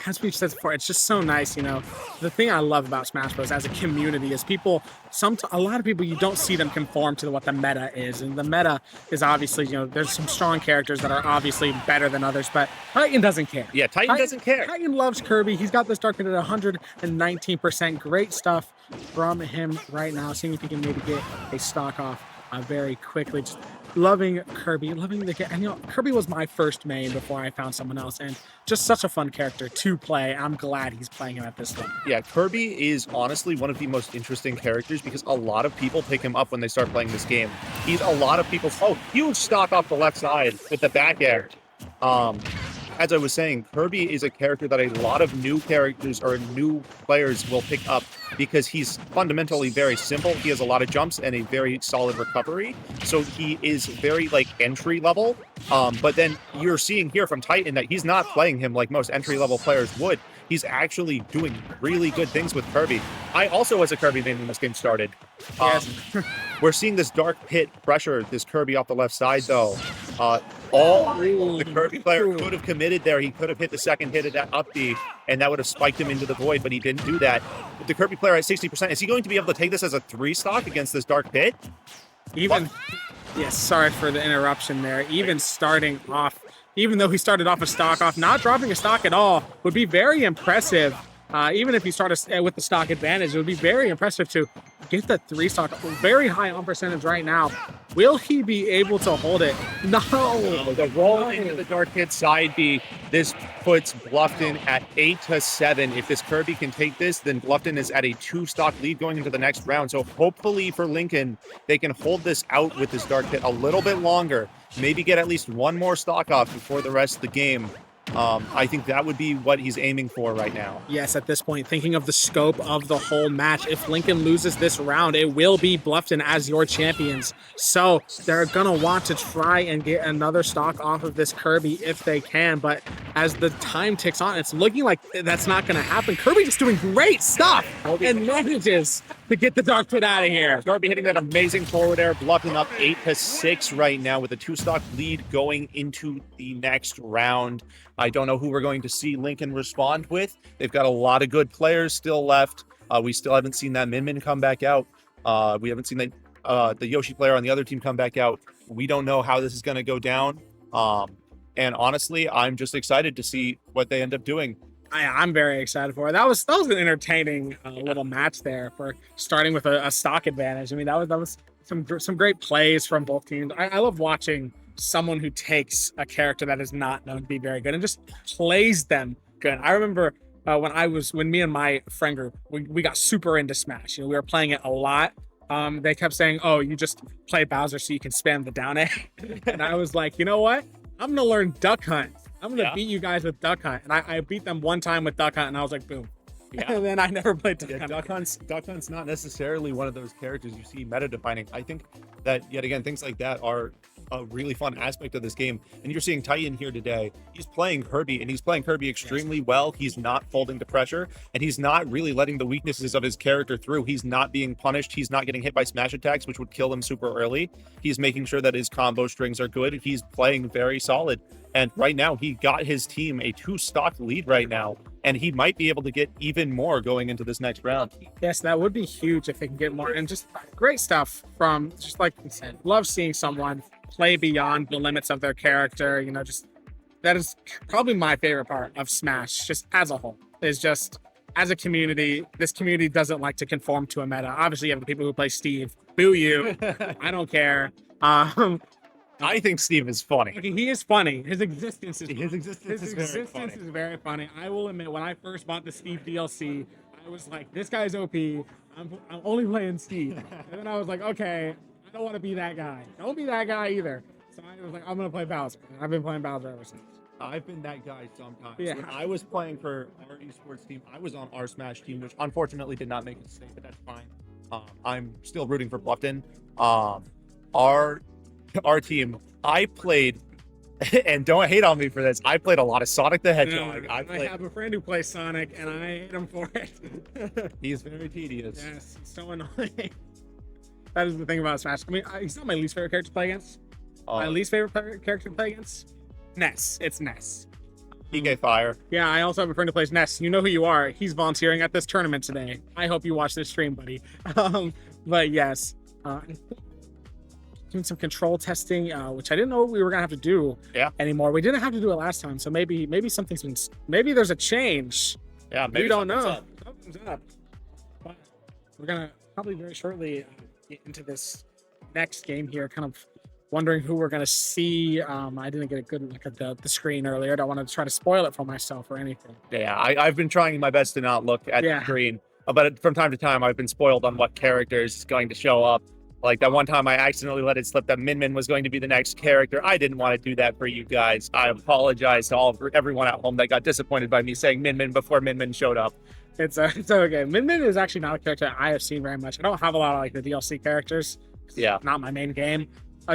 As we've said before, it's just so nice, you know. The thing I love about Smash Bros. As a community is a lot of people, you don't see them conform to what the meta is. And the meta is obviously, you know, there's some strong characters that are obviously better than others, but Titan doesn't care. Yeah, Titan doesn't care. Titan loves Kirby. He's got this Dark Pit at 119%. Great stuff from him right now. Seeing if he can maybe get a stock off very quickly. Just loving Kirby, loving the game. And you know, Kirby was my first main before I found someone else, and just such a fun character to play. I'm glad he's playing him at this level. Yeah, Kirby is honestly one of the most interesting characters, because a lot of people pick him up when they start playing this game. He's a lot of people's huge stock off the left side with the back air. as I was saying, Kirby is a character that a lot of new characters or new players will pick up because he's fundamentally very simple. He has a lot of jumps and a very solid recovery. So he is very like entry level. But then you're seeing here from Titan that he's not playing him like most entry level players would. He's actually doing really good things with Kirby. I also was a Kirby main when this game started. We're seeing this dark pit pressure this Kirby off the left side though. The Kirby player could have committed there. He could have hit the second hit of that up B, and that would have spiked him into the void, but he didn't do that. With the Kirby player at 60%, is he going to be able to take this as a 3 stock against this dark pit? Yes, sorry for the interruption there. Even starting off, even though he started off a stock off, not dropping a stock at all would be very impressive. Even if you start with the stock advantage, it would be very impressive to get the 3 stock, very high on percentage right now. Will he be able to hold it? No. The roll into the dark pit side B. This puts Bluffton at 8-7. If this Kirby can take this, then Bluffton is at a 2 stock lead going into the next round. So hopefully for Lincoln, they can hold this out with this dark pit a little bit longer. Maybe get at least 1 more stock off before the rest of the game. I think that would be what he's aiming for right now. Yes, at this point, thinking of the scope of the whole match, if Lincoln loses this round, it will be Bluffton as your champions. So they're going to want to try and get another stock off of this Kirby if they can. But as the time ticks on, it's looking like that's not going to happen. Kirby just doing great stuff and manages to get the dark pit out of here. Kirby hitting that amazing forward air, Bluffton up 8-6 right now with a 2 stock lead going into the next round. I don't know who we're going to see Lincoln respond with. They've got a lot of good players still left. We still haven't seen that Min come back out. We haven't seen the Yoshi player on the other team come back out. We don't know how this is going to go down. And honestly, I'm just excited to see what they end up doing. I'm very excited for it. That was an entertaining little match there for starting with a stock advantage. I mean, that was some great plays from both teams. I love watching someone who takes a character that is not known to be very good and just plays them good. I remember when me and my friend group, we got super into Smash. You know, we were playing it a lot. They kept saying, "Oh, you just play Bowser so you can spam the down A," and I was like, you know what? I'm gonna learn Duck Hunt. I'm gonna beat you guys with Duck Hunt, and I beat them one time with Duck Hunt, and I was like, boom. Yeah. And then I never played Duck Hunt. Duck Hunt's not necessarily one of those characters you see meta defining. I think that yet again things like that are a really fun aspect of this game. And you're seeing Titan here today. He's playing Kirby, and he's playing Kirby extremely well. He's not folding to pressure, and he's not really letting the weaknesses of his character through. He's not being punished. He's not getting hit by smash attacks, which would kill him super early. He's making sure that his combo strings are good. He's playing very solid. And right now, he got his team a 2 stock lead right now, and he might be able to get even more going into this next round. Yes, that would be huge if they can get more. And just great stuff from, just like you said, love seeing someone play beyond the limits of their character. You know, just that is probably my favorite part of Smash, just as a whole, is just as a community. This community doesn't like to conform to a meta. Obviously, you have the people who play Steve. Boo you. I don't care. I think Steve is funny. Okay, he is funny. His existence is very very funny. I will admit, when I first bought the Steve DLC, I was like, this guy's OP. I'm only playing Steve. And then I was like, okay, I don't want to be that guy. Don't be that guy either. So I was like, I'm going to play Bowser. And I've been playing Bowser ever since. I've been that guy sometimes. Yeah. When I was playing for our esports team, I was on our Smash team, which unfortunately did not make it to state, but that's fine. I'm still rooting for Bluffton. Our team, I played, and don't hate on me for this, I played a lot of Sonic the Hedgehog. I have a friend who plays Sonic, and I hate him for it. He's very tedious. Yes, it's so annoying. That is the thing about Smash. I mean, he's not my least favorite character to play against. My least favorite character to play against? Ness. It's Ness. PK Fire. Yeah, I also have a friend who plays Ness. You know who you are. He's volunteering at this tournament today. I hope you watch this stream, buddy. But yes. Doing some control testing, which I didn't know we were gonna have to do anymore. We didn't have to do it last time, so maybe something's been, maybe there's a change. Yeah, maybe we don't know. Something's up. But we're gonna probably very shortly get into this next game here, kind of wondering who we're gonna see. I didn't get a good look at the screen earlier. I don't want to try to spoil it for myself or anything. Yeah, I've been trying my best to not look at the screen, but from time to time I've been spoiled on what character is going to show up. Like that one time I accidentally let it slip that Min Min was going to be the next character. I didn't want to do that for you guys. I apologize to everyone at home that got disappointed by me saying Min Min before Min Min showed up. It's okay. Min Min is actually not a character I have seen very much. I don't have a lot of like the DLC characters. Yeah. Not my main game.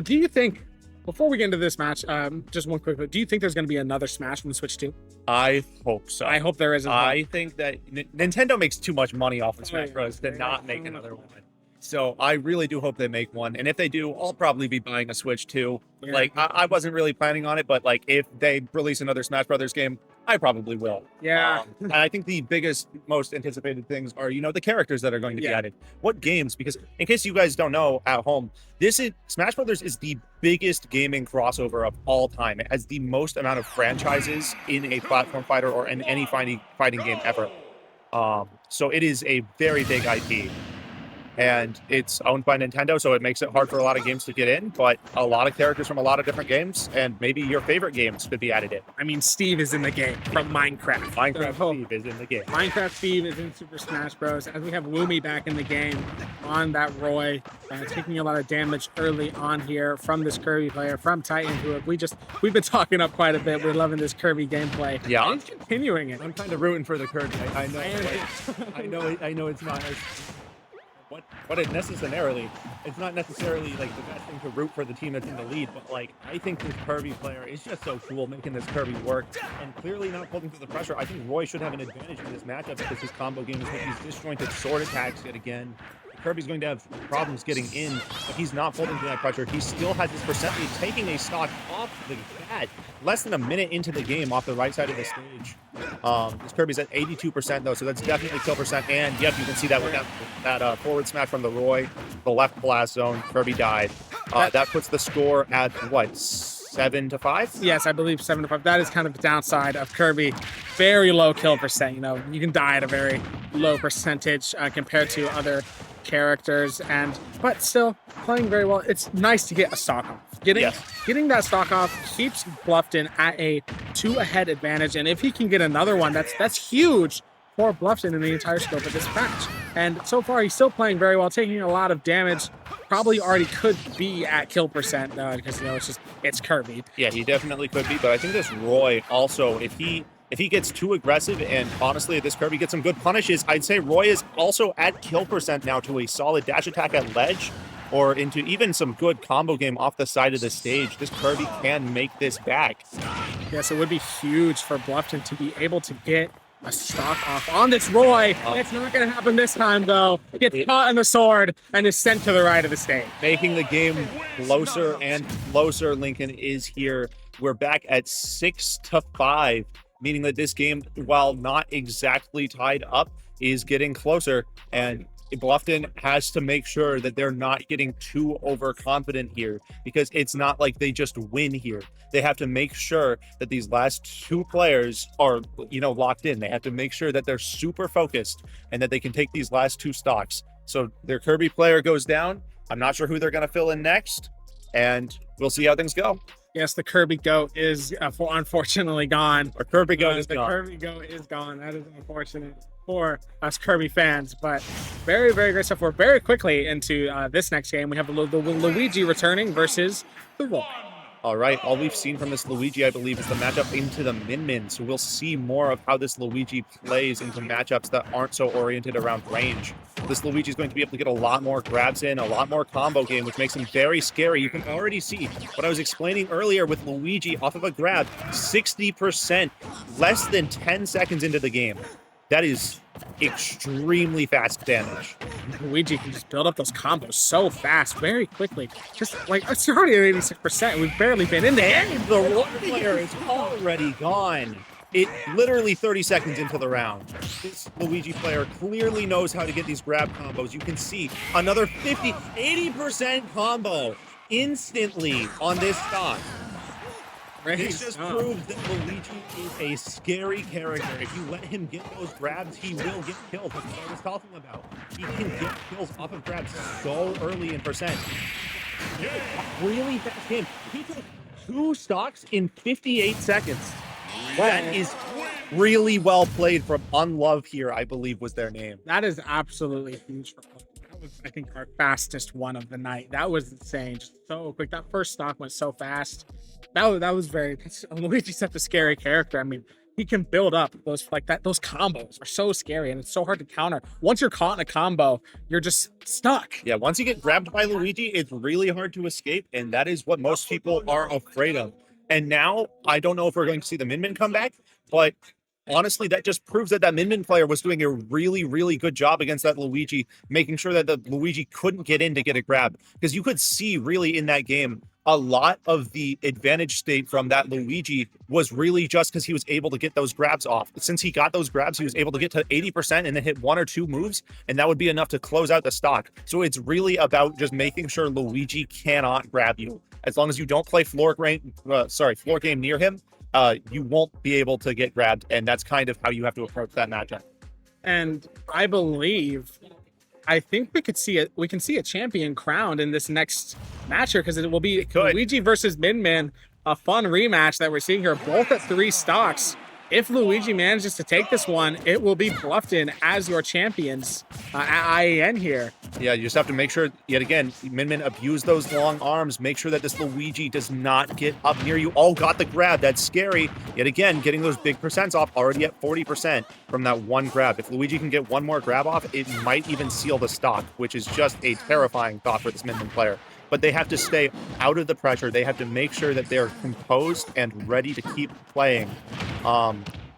Do you think, before we get into this match, just one quick, do you think there's going to be another Smash from the Switch 2? I hope so. I hope there is as well. I think that Nintendo makes too much money off of Smash Bros. To not make another one. So I really do hope they make one. And if they do, I'll probably be buying a Switch too. Yeah. Like, I wasn't really planning on it, but like if they release another Smash Brothers game, I probably will. Yeah. And I think the biggest, most anticipated things are, the characters that are going to be added. What games? Because in case you guys don't know at home, Smash Brothers is the biggest gaming crossover of all time. It has the most amount of franchises in a platform fighter or in any fighting game ever. So it is a very big IP. And it's owned by Nintendo, so it makes it hard for a lot of games to get in, but a lot of characters from a lot of different games, and maybe your favorite games could be added in. I mean, Steve is in the game from Minecraft. Steve is in the game. Minecraft Steve is in Super Smash Bros. As we have Woomy back in the game on that Roy, taking a lot of damage early on here from this Kirby player, from Titan, who we've been talking up quite a bit. We're loving this Kirby gameplay. Yeah. And continuing it. I'm kind of rooting for the Kirby. I know it's not it's not necessarily like the best thing to root for the team that's in the lead, but like I think this Kirby player is just so cool making this Kirby work and clearly not pulling through the pressure. I think Roy should have an advantage in this matchup because his combo game is with these disjointed sword attacks yet again. Kirby's going to have problems getting in, but he's not folding to that pressure. He still has his percent lead, taking a stock off the bat. Less than a minute into the game off the right side of the stage. This Kirby's at 82% though, so that's definitely kill percent. And yep, you can see that with that forward smash from the Roy, the left blast zone. Kirby died. That puts the score at what? 7-5? Yes, I believe 7-5. That is kind of the downside of Kirby. Very low kill percent. You can die at a very low percentage compared to other characters, but still playing very well. It's nice to get a stock off. Getting that stock off keeps Bluffton at a 2-ahead advantage, and if he can get another one, that's huge for Bluffton in the entire scope of this match. And so far, he's still playing very well, taking a lot of damage. Probably already could be at kill percent because it's Kirby. Yeah, he definitely could be, but I think this Roy also, if he gets too aggressive, and honestly, if this Kirby gets some good punishes, I'd say Roy is also at kill percent now to a solid dash attack at ledge, or into even some good combo game off the side of the stage. This Kirby can make this back. Yes, it would be huge for Bluffton to be able to get a stock off on this Roy. It's not going to happen this time, though. Gets caught in the sword and is sent to the right of the stage. Making the game closer and closer. Lincoln is here. We're back at 6-5. Meaning that this game, while not exactly tied up, is getting closer. And Bluffton has to make sure that they're not getting too overconfident here, because it's not like they just win here. They have to make sure that these last two players are, locked in. They have to make sure that they're super focused and that they can take these last two stocks. So their Kirby player goes down. I'm not sure who they're going to fill in next, and we'll see how things go. Yes, the Kirby goat is unfortunately gone. Our Kirby goat is the gone. Kirby goat is gone. That is unfortunate for us Kirby fans, but very, very great stuff. We're very quickly into this next game. We have the Luigi returning versus the Roy. All right, all we've seen from this Luigi, I believe, is the matchup into the Min Min. So we'll see more of how this Luigi plays into matchups that aren't so oriented around range. This Luigi is going to be able to get a lot more grabs in, a lot more combo game, which makes him very scary. You can already see what I was explaining earlier with Luigi off of a grab, 60%, less than 10 seconds into the game. That is extremely fast damage. Luigi can just build up those combos so fast, very quickly. Just like, it's already at 86%. We've barely been in there. And the Roy player is already gone. It literally 30 seconds into the round. This Luigi player clearly knows how to get these grab combos. You can see another 80% combo instantly on this stock. This just proves that Luigi is a scary character. If you let him get those grabs, he will get kills. That's what I was talking about. He can get kills off of grabs so early in percent. Really fast game. He took 2 stocks in 58 seconds. That is really well played from Unlove here, I believe was their name. That is absolutely huge for Bluffton. I think our fastest one of the night. That was insane. Just so quick. That first stock went so fast. That was very Luigi's such a scary character. I mean, he can build up those like that. Those combos are so scary and it's so hard to counter. Once you're caught in a combo, you're just stuck. Yeah, once you get grabbed by Luigi, it's really hard to escape, and that is what most people are afraid of. And now I don't know if we're going to see the Min Min come back, but honestly, that just proves that that Min Min player was doing a really, really good job against that Luigi, making sure that the Luigi couldn't get in to get a grab. Because you could see really in that game, a lot of the advantage state from that Luigi was really just because he was able to get those grabs off. Since he got those grabs, he was able to get to 80% and then hit 1 or 2 moves, and that would be enough to close out the stock. So it's really about just making sure Luigi cannot grab you. As long as you don't play floor game near him, you won't be able to get grabbed, and that's kind of how you have to approach that matchup. And I think we can see a champion crowned in this next match here because it will be Luigi versus Min Min, a fun rematch that we're seeing here, both at 3 stocks. If Luigi manages to take this one, it will be Bluffton as your champions at IEN here. Yeah, you just have to make sure, yet again, Min Min abuse those long arms. Make sure that this Luigi does not get up near you. Oh, got the grab. That's scary. Yet again, getting those big percents off, already at 40% from that one grab. If Luigi can get one more grab off, it might even seal the stock, which is just a terrifying thought for this Min Min player. But they have to stay out of the pressure. They have to make sure that they're composed and ready to keep playing.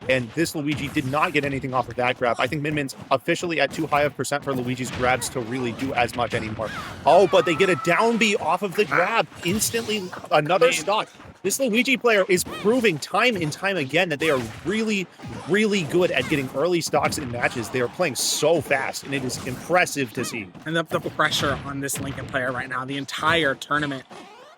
And this Luigi did not get anything off of that grab. I think Min Min's officially at too high of percent for Luigi's grabs to really do as much anymore. Oh, but they get a down B off of the grab. Instantly, another stock. This Luigi player is proving time and time again that they are really, really good at getting early stocks in matches. They are playing so fast, and it is impressive to see. And the pressure on this Lincoln player right now, the entire tournament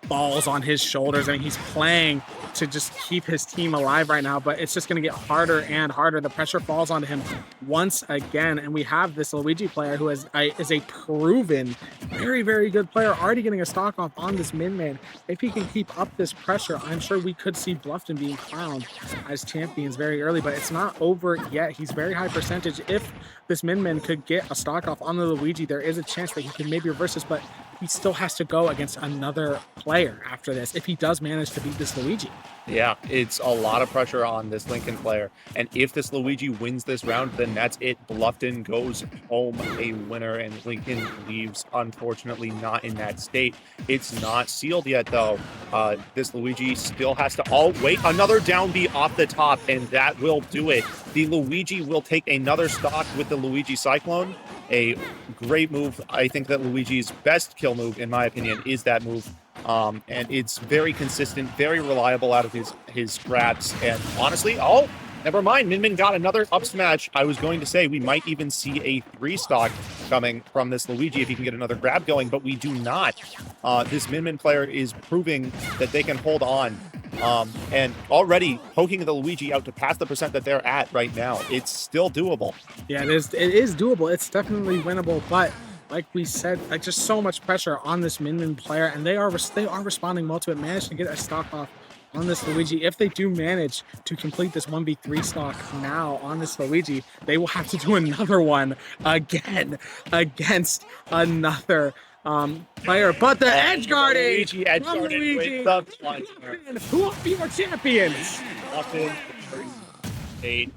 falls on his shoulders. I mean, he's playing to just keep his team alive right now, but it's just going to get harder and harder. The pressure falls onto him once again, and we have this Luigi player who is a proven, very, very good player, already getting a stock off on this Min Min. If he can keep up this pressure, I'm sure we could see Bluffton being crowned as champions very early, but it's not over yet. He's very high percentage. If this Min Min could get a stock off on the Luigi, there is a chance that he can maybe reverse this, but he still has to go against another player after this if he does manage to beat this Luigi. Yeah, it's a lot of pressure on this Lincoln player. And if this Luigi wins this round, then that's it. Bluffton goes home a winner, and Lincoln leaves, unfortunately, not in that state. It's not sealed yet, though. This Luigi still has to... Oh, wait, another down B off the top, and that will do it. The Luigi will take another stock with the Luigi Cyclone. A great move. I think that Luigi's best kill move, in my opinion, is that move. And it's very consistent, very reliable out of his grabs. And honestly, oh, never mind. Min Min got another up smash. I was going to say we might even see a 3 stock coming from this Luigi if he can get another grab going, but we do not. This Min Min player is proving that they can hold on. And already poking the Luigi out to pass the percent that they're at right now. It's still doable. Yeah, it is doable. It's definitely winnable, but like we said, like just so much pressure on this Min Min player, and they are responding well to it. Managed to get a stock off on this Luigi. If they do manage to complete this 1v3 stock now on this Luigi, they will have to do another one again against another player. But the edge guarding Luigi edge guarding with the puncher. Who will be our champions? 8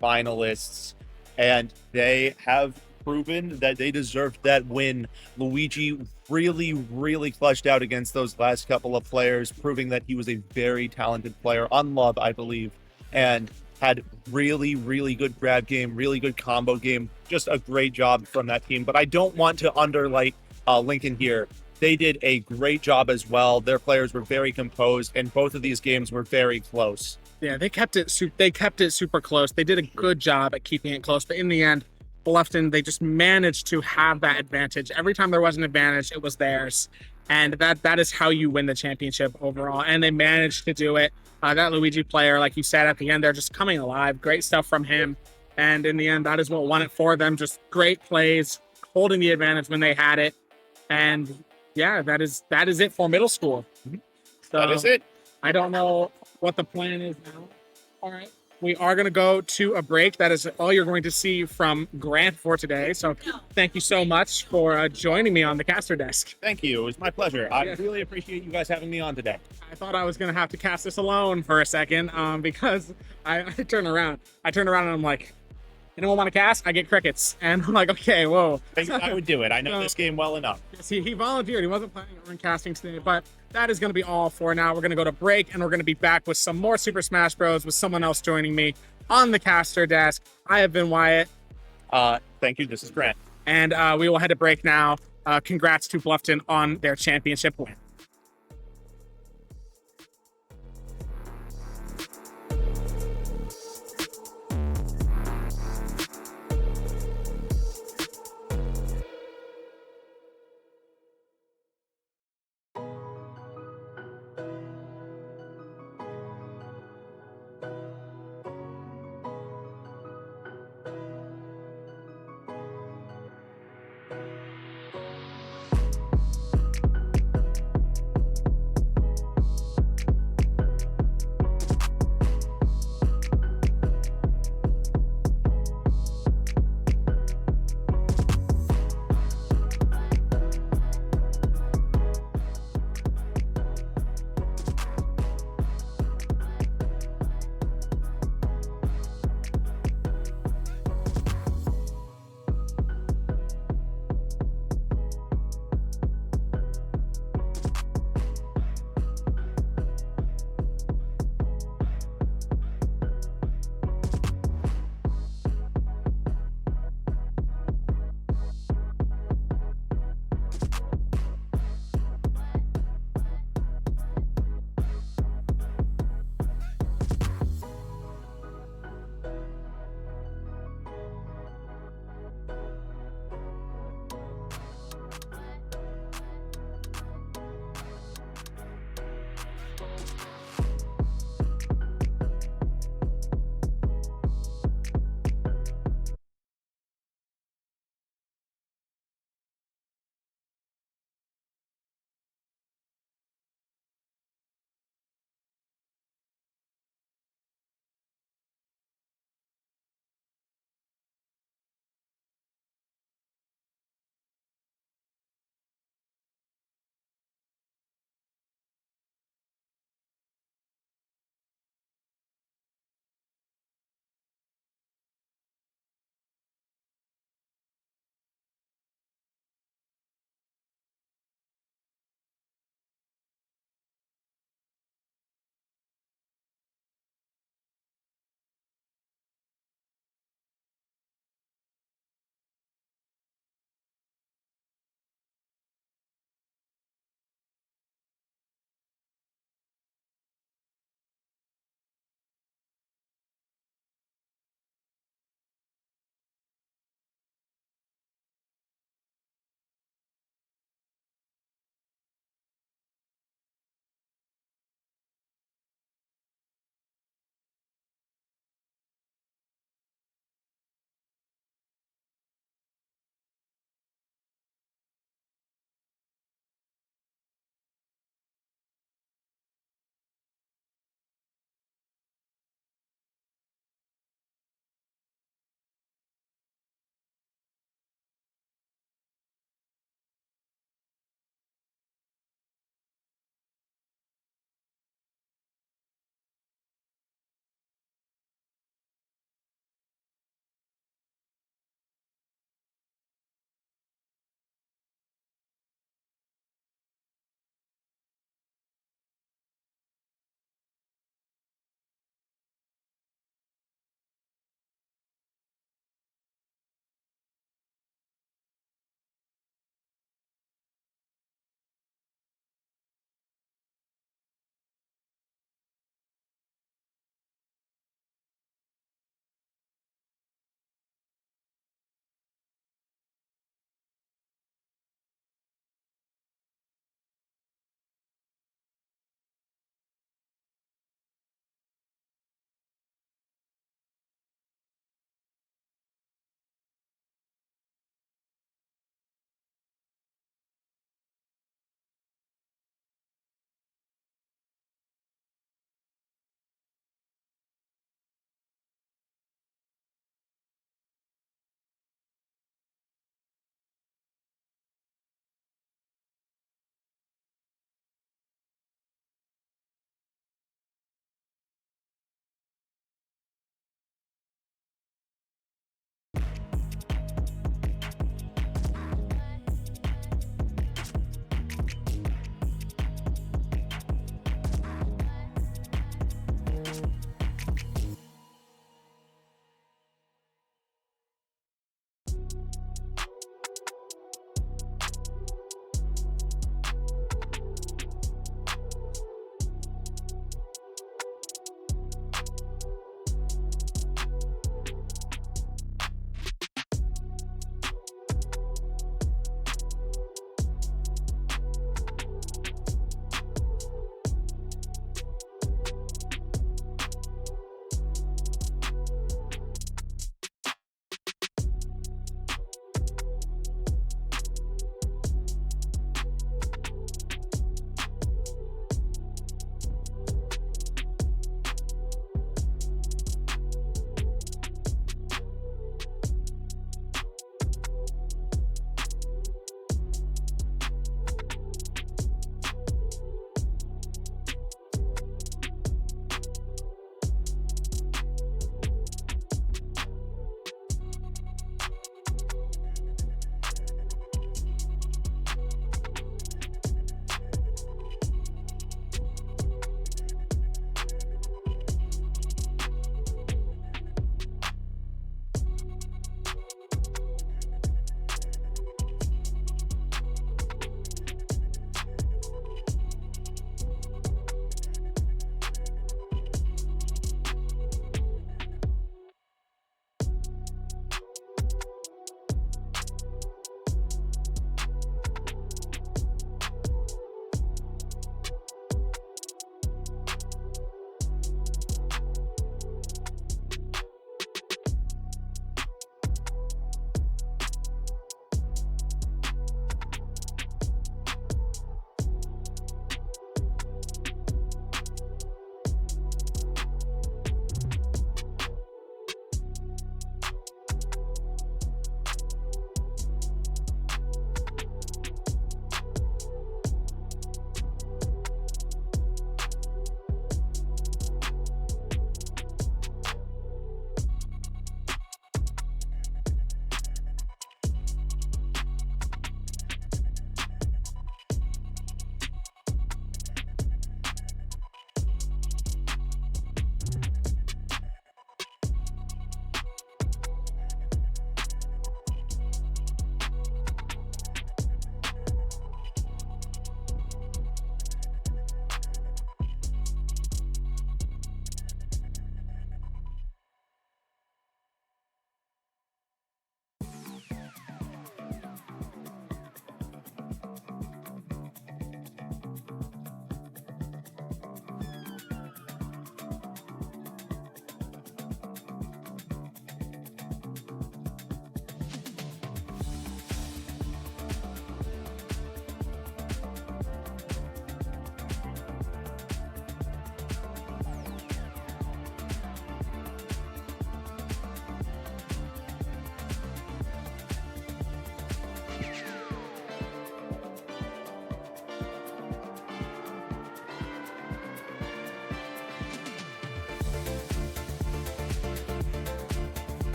finalists, and they have proven that they deserved that win. Luigi really, really clutched out against those last couple of players, proving that he was a very talented player on Love, I believe, and had really, really good grab game, really good combo game. Just a great job from that team. But I don't want to underlight Lincoln here. They did a great job as well. Their players were very composed, and both of these games were very close. Yeah, they kept it super close. They did a good job at keeping it close, but in the end, Bluffton, they just managed to have that advantage. Every time there was an advantage, it was theirs. And that is how you win the championship overall. And they managed to do it. That Luigi player, like you said at the end, they're just coming alive. Great stuff from him. And in the end, that is what won it for them. Just great plays, holding the advantage when they had it. And yeah, that is it for middle school. So That is it. I don't know what the plan is now. All right. we are going to go to a break. That is all you're going to see from Grant for today. So thank you so much for joining me on the caster desk. Thank you. It was my pleasure. I Yeah. really appreciate you guys having me on today. I thought I was going to have to cast this alone for a second because I turned around. And I'm like, anyone want to cast? I get crickets. And I'm like, okay, whoa. I think I would do it. I know this game well enough. Yes, he volunteered. He wasn't planning on casting today, but that is going to be all for now. We're going to go to break, and we're going to be back with some more Super Smash Bros. With someone else joining me on the caster desk. I have been Wyatt. Thank you. This is Grant. And we will head to break now. Congrats to Bluffton on their championship win.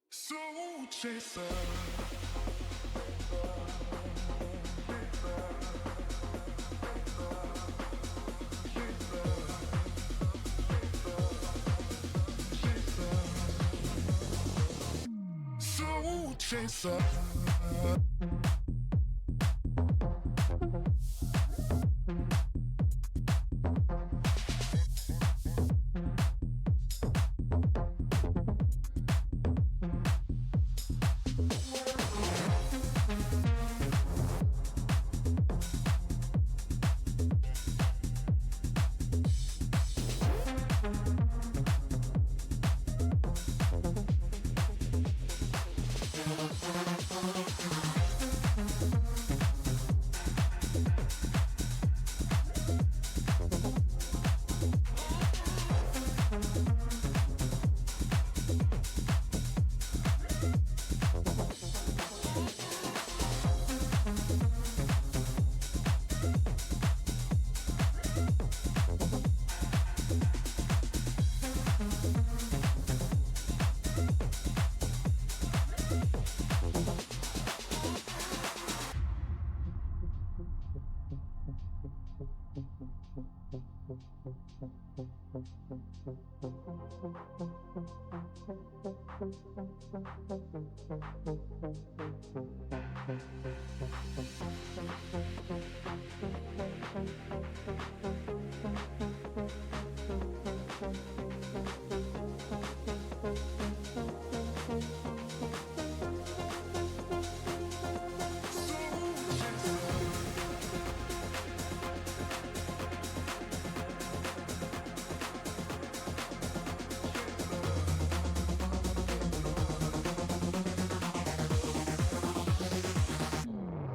Soul chaser. Soul chaser.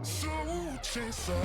Soul chaser.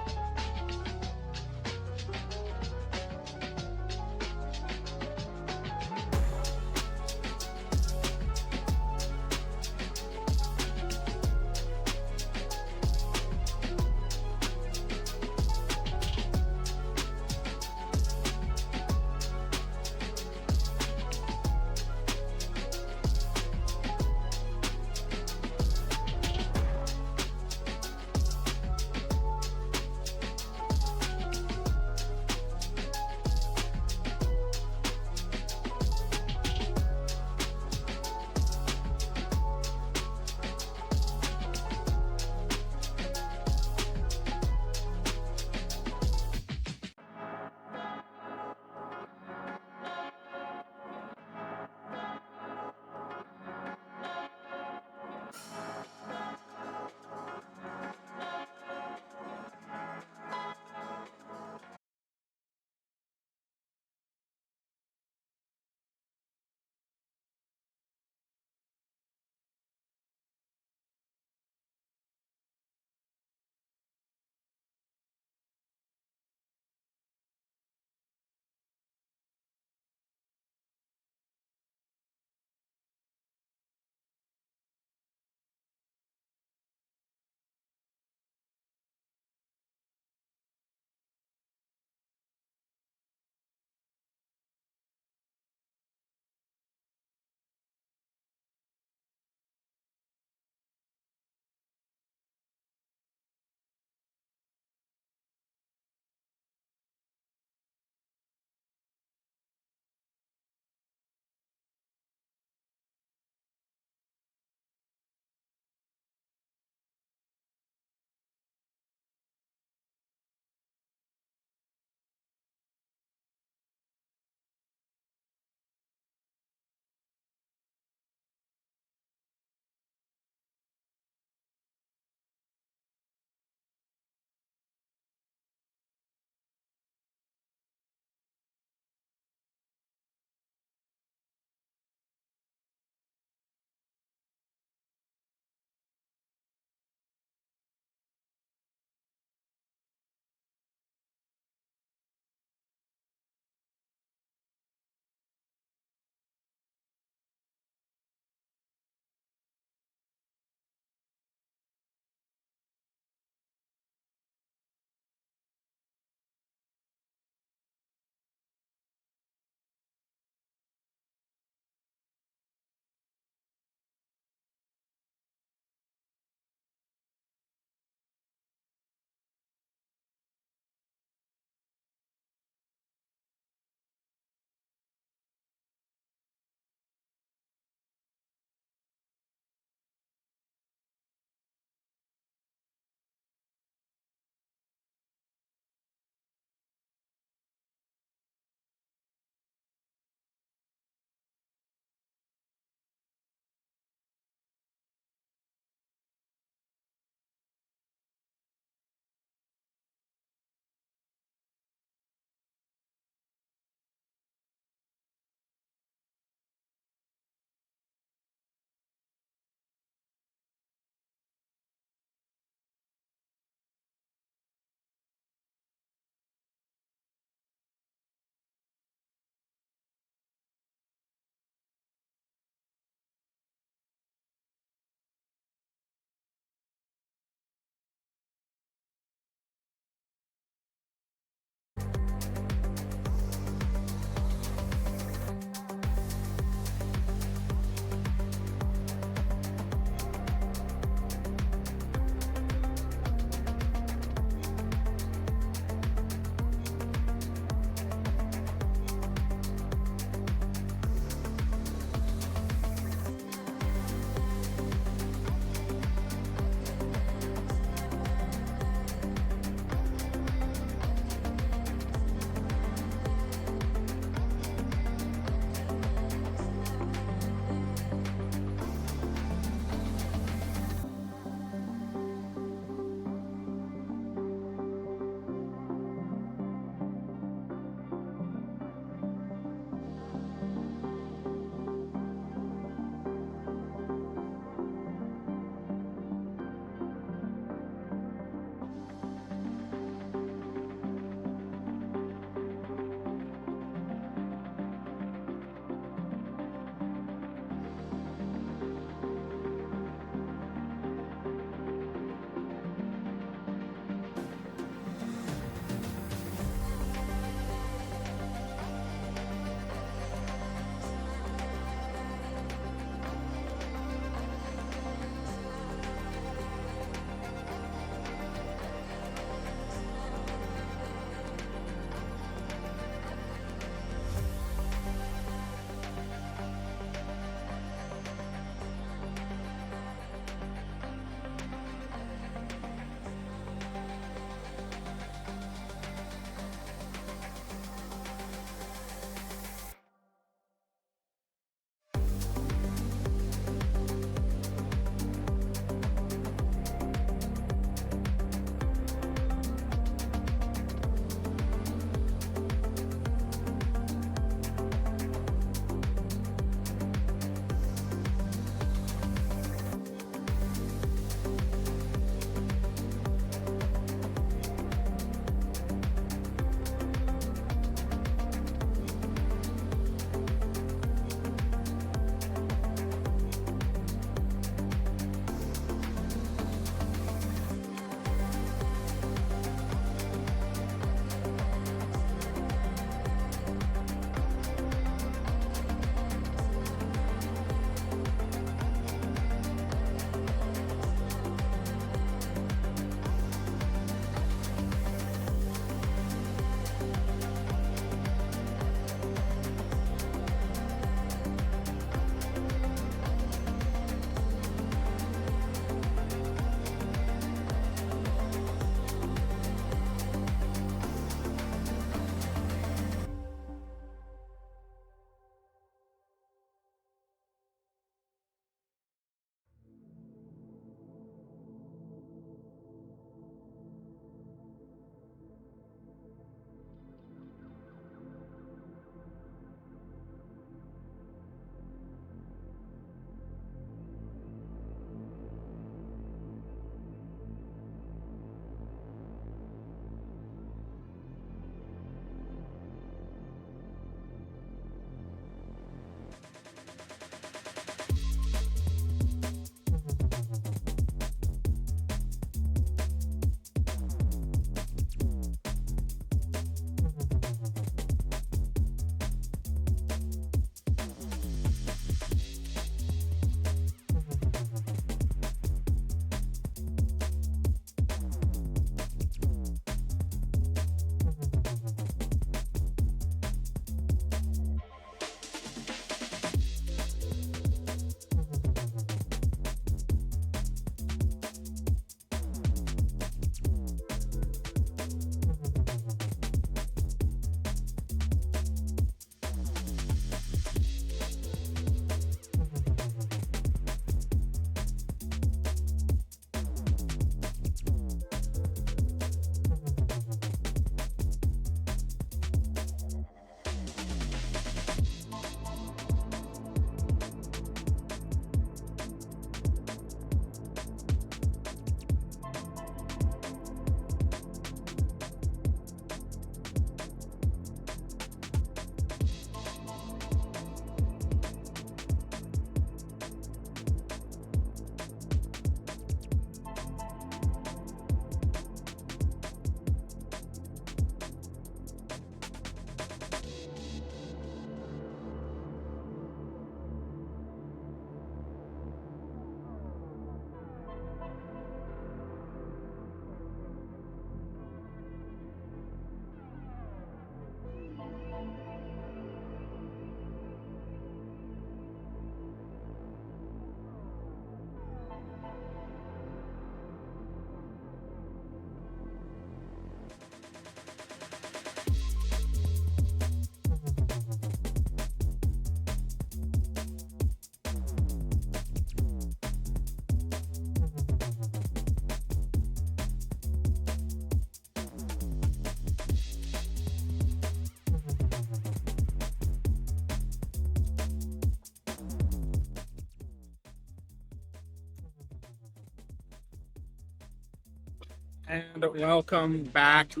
And welcome back to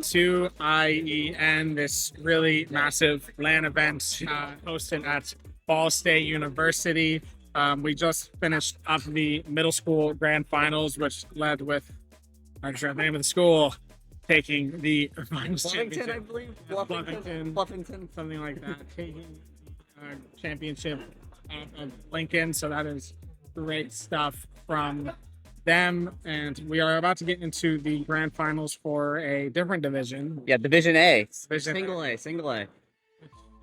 IEN, this really massive LAN event hosted at Ball State University. We just finished up the middle school grand finals, which led with, I'm sure the name of the school, taking the finals Bluffington, I championship. believe. Bluffington, something like that, taking championship of Lincoln. So that is great stuff from them, and we are about to get into the grand finals for a different division. Yeah, Division A. Division Single A.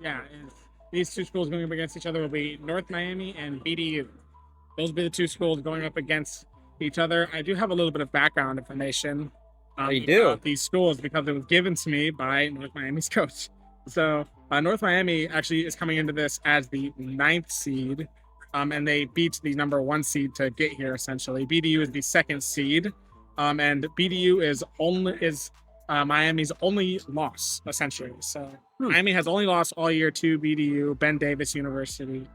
Yeah, and these two schools going up against each other will be North Miami and BDU. Those will be the two schools going up against each other. I do have a little bit of background information You do? about these schools because it was given to me by North Miami's coach. So North Miami actually is coming into this as the 9th seed. And they beat the number 1 seed to get here. Essentially, BDU is the 2nd seed, and BDU is Miami's only loss, essentially. So Miami has only lost all year to BDU, Ben Davis University,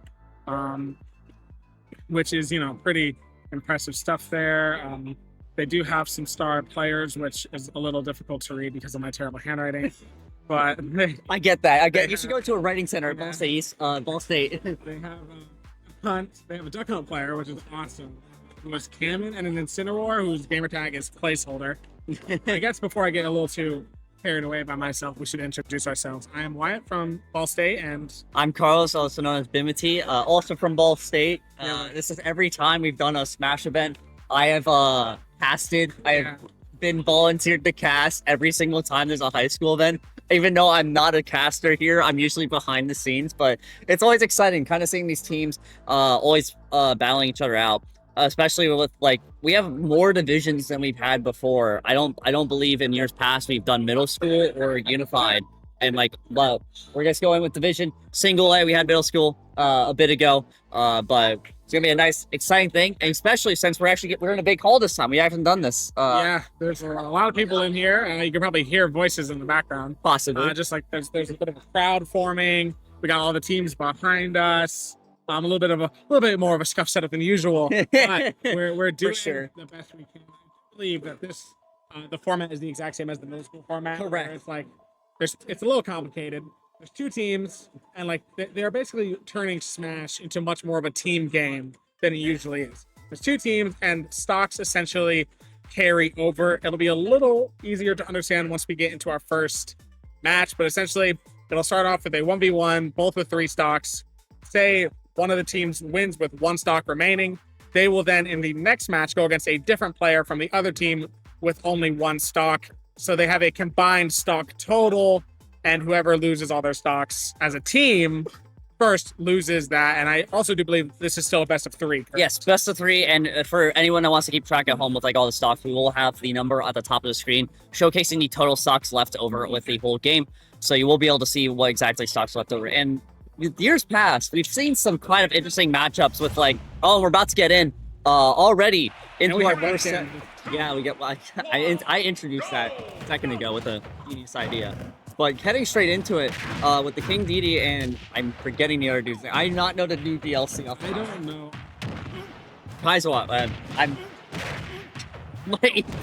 which is pretty impressive stuff there. They do have some star players, which is a little difficult to read because of my terrible handwriting. But I get that. You should go to a writing center at Ball State. Ball State. They have Hunt. They have a Duck Hunt player, which is awesome. Who was Cannon, and an Incineroar, whose gamer tag is placeholder. I guess before I get a little too carried away by myself, we should introduce ourselves. I am Wyatt from Ball State, and I'm Carlos, also known as Bimity, also from Ball State. Yeah. This is every time we've done a Smash event. I have casted. I have been volunteered to cast every single time there's a high school event. Even though I'm not a caster here, I'm usually behind the scenes, but it's always exciting kind of seeing these teams always battling each other out, especially with we have more divisions than we've had before. I don't believe in years past we've done middle school or unified. And well, we're just going with division single A. We had middle school a bit ago, but it's gonna be a nice, exciting thing, and especially since we're in a big hall this time. We haven't done this. yeah, there's a lot of people in here. You can probably hear voices in the background. Possibly. Just like there's a bit of a crowd forming. We got all the teams behind us. A little bit more of a scuff setup than usual, but we're doing the best we can. I believe that this the format is the exact same as the middle school format. Correct. Where it's a little complicated. There's 2 teams, and they're basically turning Smash into much more of a team game than it usually is. There's 2 teams, and stocks essentially carry over. It'll be a little easier to understand once we get into our first match, but essentially it'll start off with a 1v1, both with 3 stocks. Say one of the teams wins with 1 stock remaining. They will then, in the next match, go against a different player from the other team with only 1 stock. So they have a combined stock total, and whoever loses all their stocks as a team first loses that. And I also do believe this is still a best of 3. Correct? Yes, best of 3. And for anyone that wants to keep track at home with all the stocks, we will have the number at the top of the screen showcasing the total stocks left over with the whole game. So you will be able to see what exactly stocks left over. And with years past, we've seen some kind of interesting matchups with we're about to get in already into our first set. Yeah, we get. I introduced that a second ago with a genius idea, but heading straight into it with the King Dedede, and I'm forgetting the other dude's name. I do not know the new DLC. I don't know. Kaiserwa.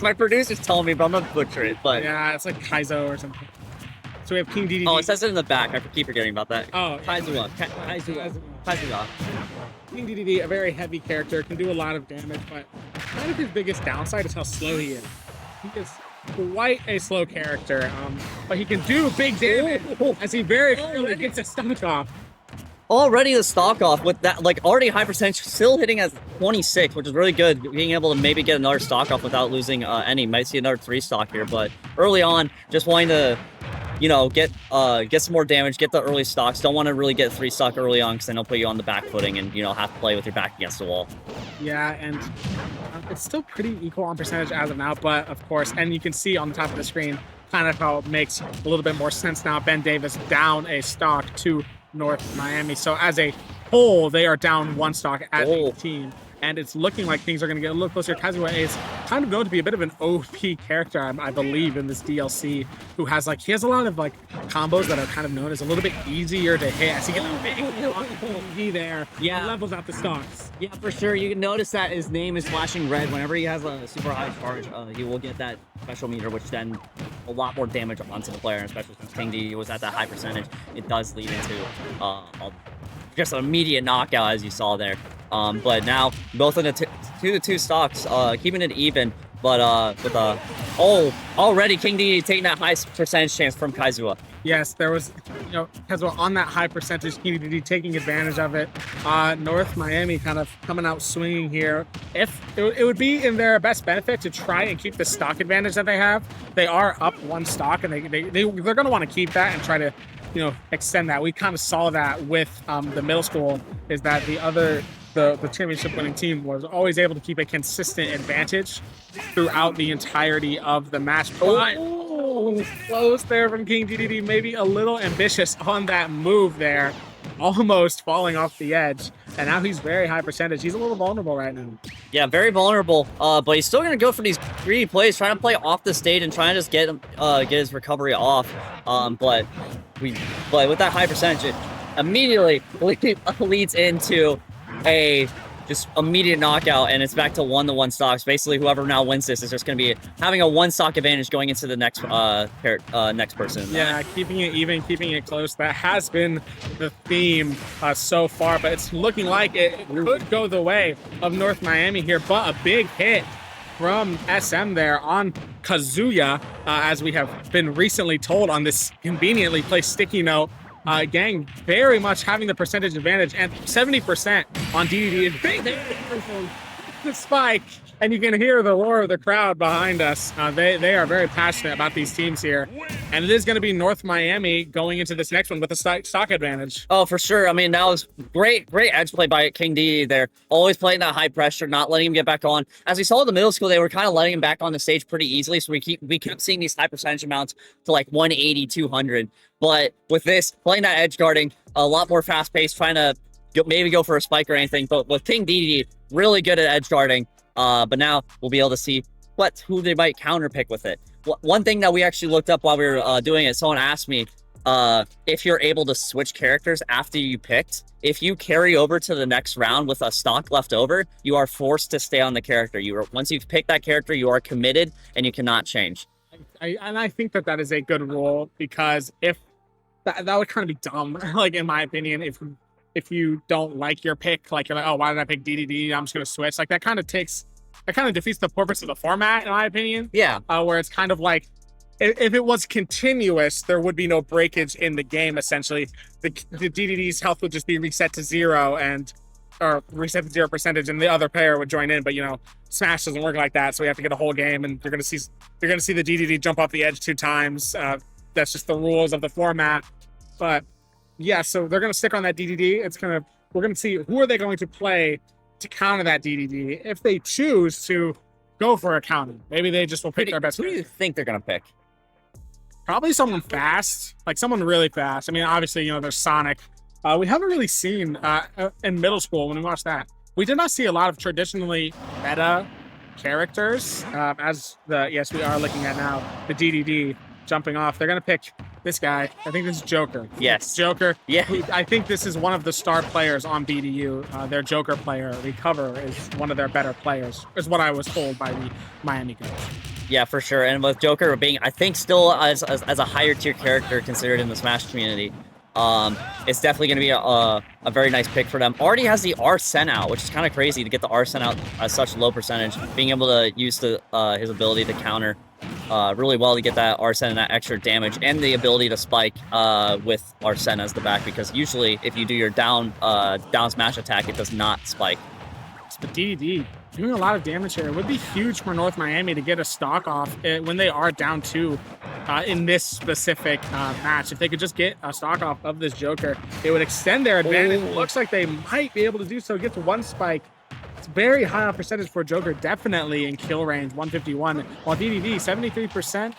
My producer's telling me, but I'm gonna butcher it. But Yeah, it's like Kaizo or something. So we have King Dedede. oh, it says it in the back. I keep forgetting about that. Oh, Kaiserwa. King Dedede, a very heavy character, can do a lot of damage, but kind of his biggest downside is how slow he is. He is quite a slow character, but he can do big damage as he very clearly gets a stomach off. Already the stock off with that, already high percentage, still hitting at 26, which is really good. Being able to maybe get another stock off without losing any. Might see another 3 stock here, but early on, just wanting to get some more damage, get the early stocks. Don't want to really get 3 stock early on because then it'll put you on the back footing and have to play with your back against the wall. Yeah, and it's still pretty equal on percentage as of now, but of course, and you can see on the top of the screen kind of how it makes a little bit more sense now. Ben Davis down a stock to North Miami. So as a whole, they are down 1 stock as a team. And it's looking like things are going to get a little closer. Kaiserwa is kind of known to be a bit of an OP character, I believe, in this DLC, who has he has a lot of combos that are kind of known as a little bit easier to hit. As he gets a big there, Yeah. levels out the stocks. Yeah, for sure. You can notice that his name is flashing red whenever he has a super high charge. He will get that special meter, which then a lot more damage onto the player, especially since King D was at that high percentage. It does lead into just an immediate knockout, as you saw there. But now both of the two stocks, keeping it even. But with already King D taking that high percentage chance from Kaizua. Yes, there was, because we're on that high percentage, KDD taking advantage of it. North Miami kind of coming out swinging here. If it would be in their best benefit to try and keep the stock advantage that they have. They are up one stock, and they're going to want to keep that and try to, extend that. We kind of saw that with the middle school, is that the championship winning team was always able to keep a consistent advantage throughout the entirety of the match. Oh, close there from King DDD, maybe a little ambitious on that move there, almost falling off the edge. And now he's very high percentage. He's a little vulnerable right now. Yeah, very vulnerable. But he's still gonna go for these greedy plays, trying to play off the stage and trying to just get his recovery off. But with that high percentage, it immediately leads into a just immediate knockout, and it's back to 1-1 stocks. Basically, whoever now wins this is just going to be having a 1 stock advantage going into the next next person. Yeah, keeping it even, keeping it close. That has been the theme so far, but it's looking like it could go the way of North Miami here. But a big hit from SM there on Kazuya, as we have been recently told on this conveniently placed sticky note. Gang very much having the percentage advantage, and 70% on DDD is big. The spike, and you can hear the roar of the crowd behind us. They are very passionate about these teams here, and it is going to be North Miami going into this next one with a stock advantage. Oh, for sure. I mean, that was great edge play by King D there. Always playing that high pressure, not letting him get back on. As we saw in the middle school, they were kind of letting him back on the stage pretty easily, so we kept seeing these high percentage amounts to like 180, 200. But with this, playing that edge guarding, a lot more fast paced, trying to maybe go for a spike or anything. But with King DD, really good at edge guarding. But now we'll be able to see who they might counter pick with it. One thing that we actually looked up while we were doing it, someone asked me if you're able to switch characters after you picked. If you carry over to the next round with a stock left over, you are forced to stay on the character. Once you've picked that character, you are committed and you cannot change. I think that is a good rule, because if that would kind of be dumb, like in my opinion, if you don't like your pick, like you're like, oh, why did I pick DDD? I'm just gonna switch. Like that kind of defeats the purpose of the format, in my opinion. Yeah. Where it's kind of like, if it was continuous, there would be no breakage in the game. Essentially, the DDD's health would just be reset to 0 or reset to 0 percentage, and the other player would join in. But Smash doesn't work like that, so we have to get a whole game, and you're gonna see the DDD jump off the edge 2 times. That's just the rules of the format. But yeah, so they're gonna stick on that DDD. We're gonna see who are they going to play to counter that DDD. If they choose to go for a counter, maybe they just will pick their best. Who do you think they're gonna pick? Probably someone fast, like someone really fast. I mean, obviously, there's Sonic. We haven't really seen in middle school when we watched that. We did not see a lot of traditionally meta characters. Yes, we are looking at now the DDD jumping off. They're gonna pick this guy. I think this is Joker. Yes. Joker. Yeah. I think this is one of the star players on BDU. Their Joker player, Recover, is one of their better players, is what I was told by the Miami coach. Yeah, for sure. And with Joker being, I think, still as a higher tier character considered in the Smash community, it's definitely going to be a very nice pick for them. Already has the Arsene out, which is kind of crazy to get the Arsene out at such low percentage. Being able to use his ability to counter really well to get that Arsene and that extra damage, and the ability to spike with Arsene as the back, because usually if you do your down smash attack, it does not spike. But DDD doing a lot of damage here. It would be huge for North Miami to get a stock off when they are down 2 in this specific match. If they could just get a stock off of this Joker, it would extend their advantage. It looks like they might be able to do so. Gets 1 spike. It's very high on percentage for Joker, definitely in kill range, 151. While DDD, 73%,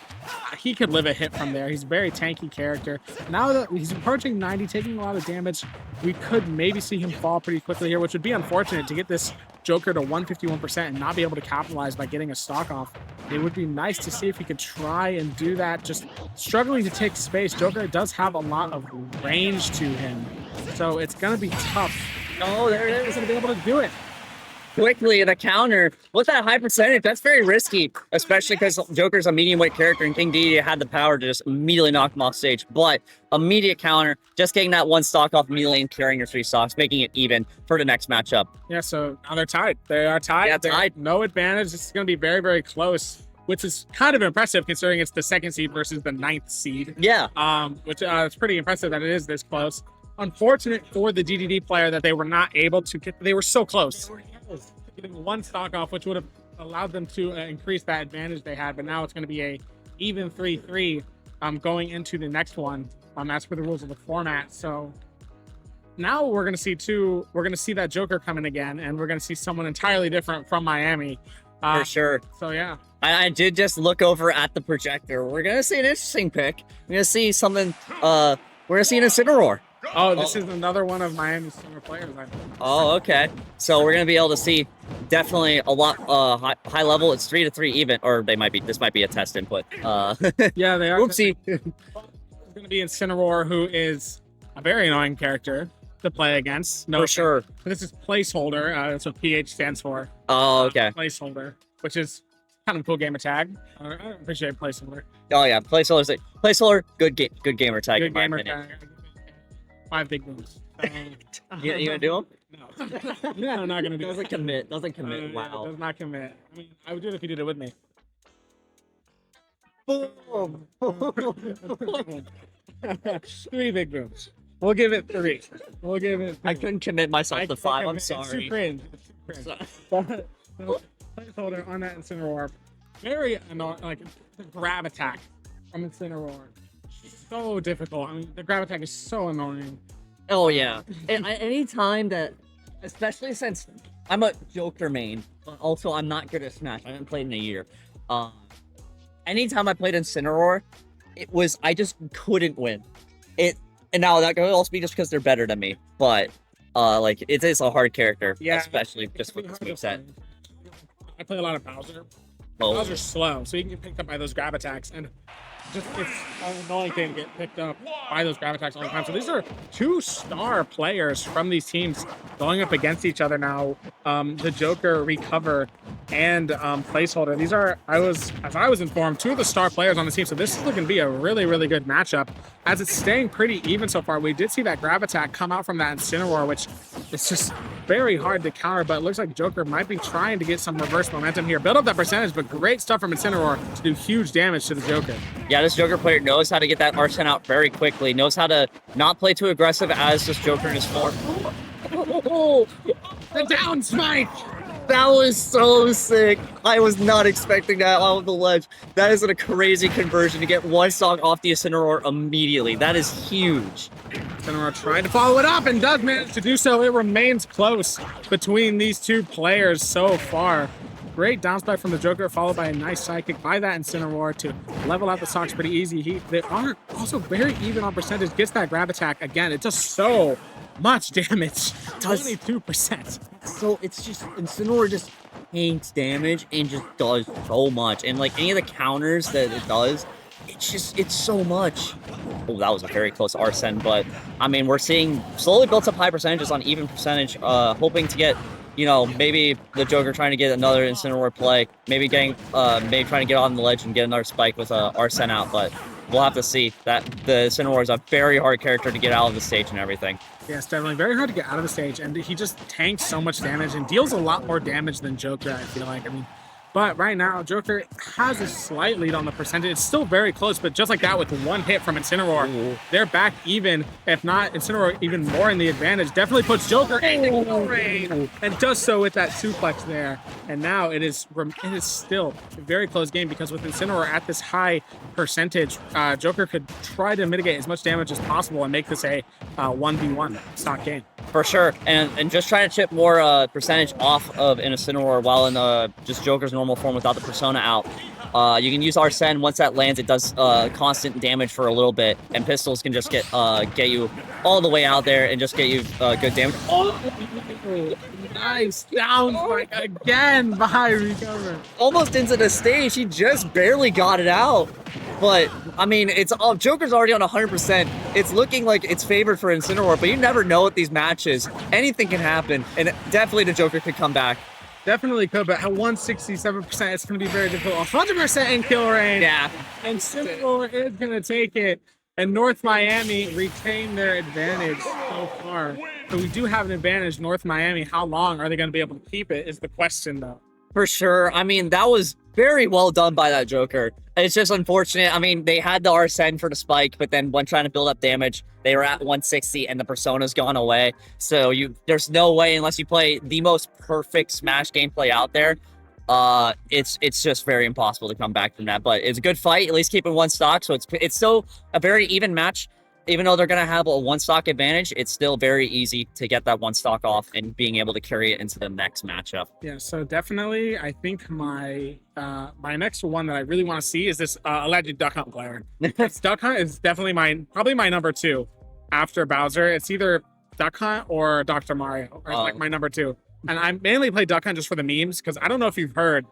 he could live a hit from there. He's a very tanky character. Now that he's approaching 90, taking a lot of damage, we could maybe see him fall pretty quickly here, which would be unfortunate to get this Joker to 151% and not be able to capitalize by getting a stock off. It would be nice to see if he could try and do that, just struggling to take space. Joker does have a lot of range to him, so it's going to be tough. Oh, there it is. He's going to be able to do it. quickly in a counter with that high percentage. That's very risky, especially because Joker's a medium weight character and King Dedede had the power to just immediately knock him off stage. But immediate counter, just getting that one stock off immediately and carrying your 3 stocks, making it even for the next matchup. Yeah, so now they're tied. They are tied. Yeah, They're tied. no advantage. This is going to be very, very close, which is kind of impressive considering it's the 2nd seed versus the 9th seed. Yeah. Which it's pretty impressive that it is this close. Unfortunate for the DDD player that they were not able to get. They were so close. Getting 1 stock off, which would have allowed them to increase that advantage they had. But now it's going to be a even 3-3 going into the next one. That's for the rules of the format. So now we're going to see we're going to see that Joker coming again, and we're going to see someone entirely different from Miami. For sure. So yeah. I did just look over at the projector. We're gonna see an interesting pick. We're gonna see something. We're gonna see an Incineroar. Oh, this is another one of Miami's summer players, I think. Oh, okay. So we're gonna be able to see definitely a lot high level. It's 3-3 even, or they might be. This might be a test input. Yeah, they are. Oopsie. It's going to be Incineroar, who is a very annoying character to play against. No, For sure. This is placeholder. That's what PH stands for. Oh, okay. Placeholder, which is kind of a cool gamer tag. I appreciate placeholder. Oh yeah, placeholder. Good gamer tag. Good in my gamer opinion. tag. 5 big moves. You gonna do them? No. No, I'm not gonna do Doesn't it. commit. Doesn't commit. Yeah, Wow. does not commit. I mean, I would do it if you did it with me. Boom. 3 big moves. We'll give it 3. We'll give it 3. I couldn't commit myself to can't 5. I'm commit. It's too sorry. cringe. It's too cringe. So, placeholder on that Incineroar. Very annoying, like the grab attack from Incineroar. So difficult. I mean, the grab attack is so annoying. Oh yeah. And any time that, especially since I'm a Joker main, but also I'm not good at Smash. I haven't played in a year. Anytime I played Incineroar, I just couldn't win. And now that could also be just because they're better than me. But like it is a hard character, Yeah, especially just with this moveset. I play a lot of Bowser. Oh. Bowser's slow, so you can get picked up by those grab attacks, and just it's an annoying thing to get picked up by those grab attacks all the time. So these are 2 star players from these teams going up against each other now. The Joker, Recover, and Placeholder. These are, as I was informed, 2 of the star players on the team. So this is looking to be a really, really good matchup. As it's staying pretty even so far, we did see that grab attack come out from that Incineroar, which is just very hard to counter, but it looks like Joker might be trying to get some reverse momentum here. Build up that percentage, but great stuff from Incineroar to do huge damage to the Joker. Yeah, this Joker player knows how to get that Arsene out very quickly, knows how to not play too aggressive as this Joker is for. The down smite! That was so sick. I was not expecting that off the ledge. That is a crazy conversion to get 1 stock off the Incineroar immediately. That is huge. Incineroar trying to follow it up and does manage to do so. It remains close between these 2 players so far. Great down spike from the Joker, followed by a nice sidekick by that Incineroar to level out the stocks pretty easy. They are also very even on percentage. Gets that grab attack again. It does so much damage. 22%. So it's just Incineroar just tanks damage and just does so much. And like any of the counters that it does, it's so much. Oh, that was a very close Arsene, but I mean we're seeing slowly built up high percentages on even percentage, hoping to get, you know, maybe the Joker trying to get another Incineroar play, maybe trying to get on the ledge and get another spike with Arsene out, but we'll have to see. That the Incineroar is a very hard character to get out of the stage and everything. Yes, definitely very hard to get out of the stage, and he just tanks so much damage and deals a lot more damage than Joker, I feel like. I mean, but right now, Joker has a slight lead on the percentage. It's still very close, but just like that, with 1 hit from Incineroar, they're back even. If not, Incineroar even more in the advantage. Definitely puts Joker into the rain, and does so with that suplex there. And now it is still a very close game, because with Incineroar at this high percentage, Joker could try to mitigate as much damage as possible and make this a 1v1 stock game. For sure, and just trying to chip more percentage off of an Incineroar while in just Joker's normal form without the Persona out. You can use Arsene. Once that lands, it does constant damage for a little bit, and pistols can just get you all the way out there and just get you good damage. Oh, nice down spike again by Recover. Almost into the stage. He just barely got it out. But I mean, Joker's already on 100%. It's looking like it's favored for Incineroar, but you never know with these matches. Anything can happen, and definitely the Joker could come back. Definitely could, but at 167%, it's going to be very difficult. 100% in kill range. Yeah. And Cineroar is going to take it. And North Miami retain their advantage so far. So we do have an advantage, North Miami. How long are they going to be able to keep it is the question, though. For sure. I mean, that was very well done by that Joker. It's just unfortunate. I mean, they had the Arsene for the spike, but then when trying to build up damage, they were at 160 and the Persona's gone away. So there's no way, unless you play the most perfect Smash gameplay out there, it's just very impossible to come back from that. But it's a good fight, at least keeping one stock. So it's still a very even match. Even though they're going to have a one stock advantage, it's still very easy to get that one stock off and being able to carry it into the next matchup. Yeah, so definitely, I think my next one that I really want to see is this alleged Duck Hunt player. Duck Hunt is definitely probably my number 2 after Bowser. It's either Duck Hunt or Dr. Mario, or like my number 2. And I mainly play Duck Hunt just for the memes, because I don't know if you've heard,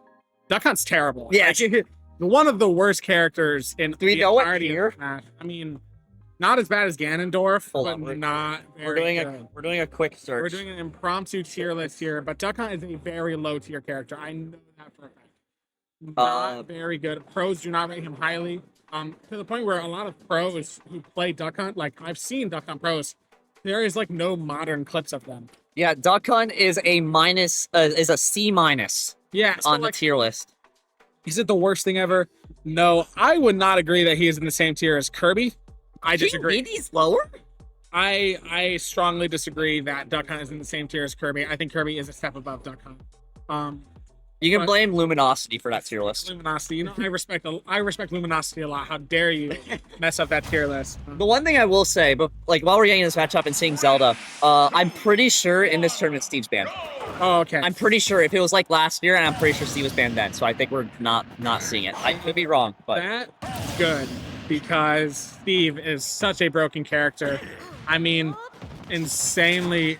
Duck Hunt's terrible. Yeah, like, one of the worst characters in do we the know what entirety year? of Smash. I mean, not as bad as Ganondorf, Hold but on, not We're very doing good. we're doing a quick search. We're doing an impromptu tier list here, but Duck Hunt is a very low tier character. I know that for a fact. Not very good. Pros do not rate him highly. To the point where a lot of pros who play Duck Hunt, like I've seen Duck Hunt pros, there is like no modern clips of them. Yeah, Duck Hunt is a C minus Yeah, so on like, the tier list. is it the worst thing ever? No, I would not agree that he is in the same tier as Kirby. I disagree. He's lower? I strongly disagree that Duck Hunt is in the same tier as Kirby. I think Kirby is a step above Duck Hunt. You can But- blame Luminosity for that tier list. Luminosity, you know, I respect Luminosity a lot. How dare you mess up that tier list? The one thing I will say, but like while we're getting this matchup and seeing Zelda, I'm pretty sure in this tournament Steve's banned. Oh, okay. I'm pretty sure if it was like last year, and I'm pretty sure Steve was banned then. So I think we're not seeing it. I could be wrong, but That's good, because Steve is such a broken character. I mean, he's insanely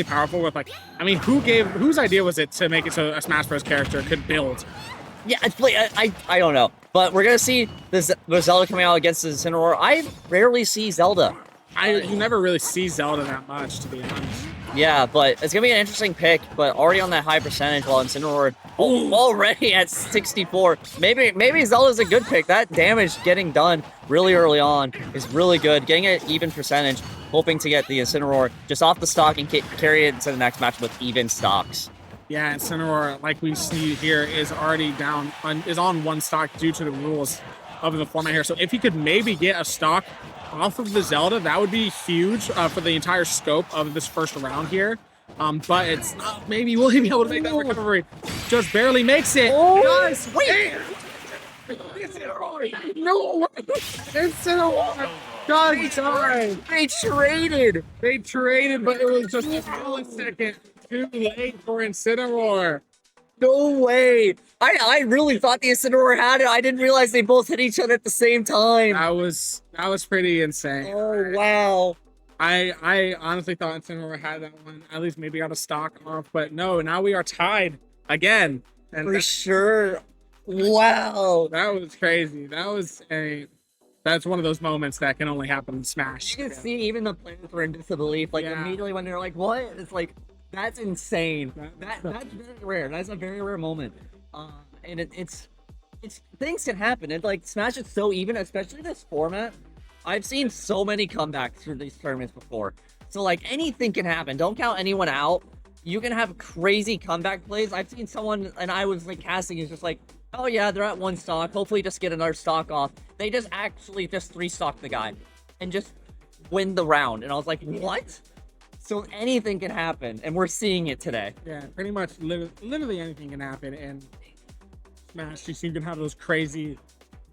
powerful with like, I mean, whose idea was it to make it so a Smash Bros character could build? yeah, I don't know. But we're gonna see the Zelda coming out against the Incineroar. I rarely see Zelda. You never really see Zelda that much, to be honest. Yeah, but it's gonna be an interesting pick. But already on that high percentage, while Incineroar already at 64. Maybe Zelda's a good pick. That damage getting done really early on is really good. Getting an even percentage, hoping to get the Incineroar just off the stock and carry it into the next match with even stocks. Yeah, and Cineroar, like we see here, is already is on one stock due to the rules of the format here. So if he could maybe get a stock off of the Zelda, that would be huge for the entire scope of this first round here. But it's not. Maybe will he be able to make that recovery? Just barely makes it. Guys, wait! No! It's Cineroar! God, sorry. They traded. They traded, but it was just a millisecond too late for Incineroar. No way. I really thought the Incineroar had it. I didn't realize they both hit each other at the same time. That was pretty insane. Oh wow. I honestly thought Incineroar had that one. At least maybe got a stock off, but no. Now we are tied again. And For sure. Wow. that was crazy. That's one of those moments that can only happen in Smash. You can see even the players were in disbelief. Like Yeah. immediately when they're like, "What?" It's like that's insane. That's very rare. That's a very rare moment. And it's things can happen. And like Smash is so even, especially this format. I've seen so many comebacks through these tournaments before. So like anything can happen. Don't count anyone out. You can have crazy comeback plays. I've seen someone, and I was like casting is just like, oh yeah, they're at one stock. Hopefully just get another stock off. They just actually just 3-stock the guy and just win the round. And I was like, what? So anything can happen, and we're seeing it today. Yeah, pretty much literally anything can happen. And Smash, you can have those crazy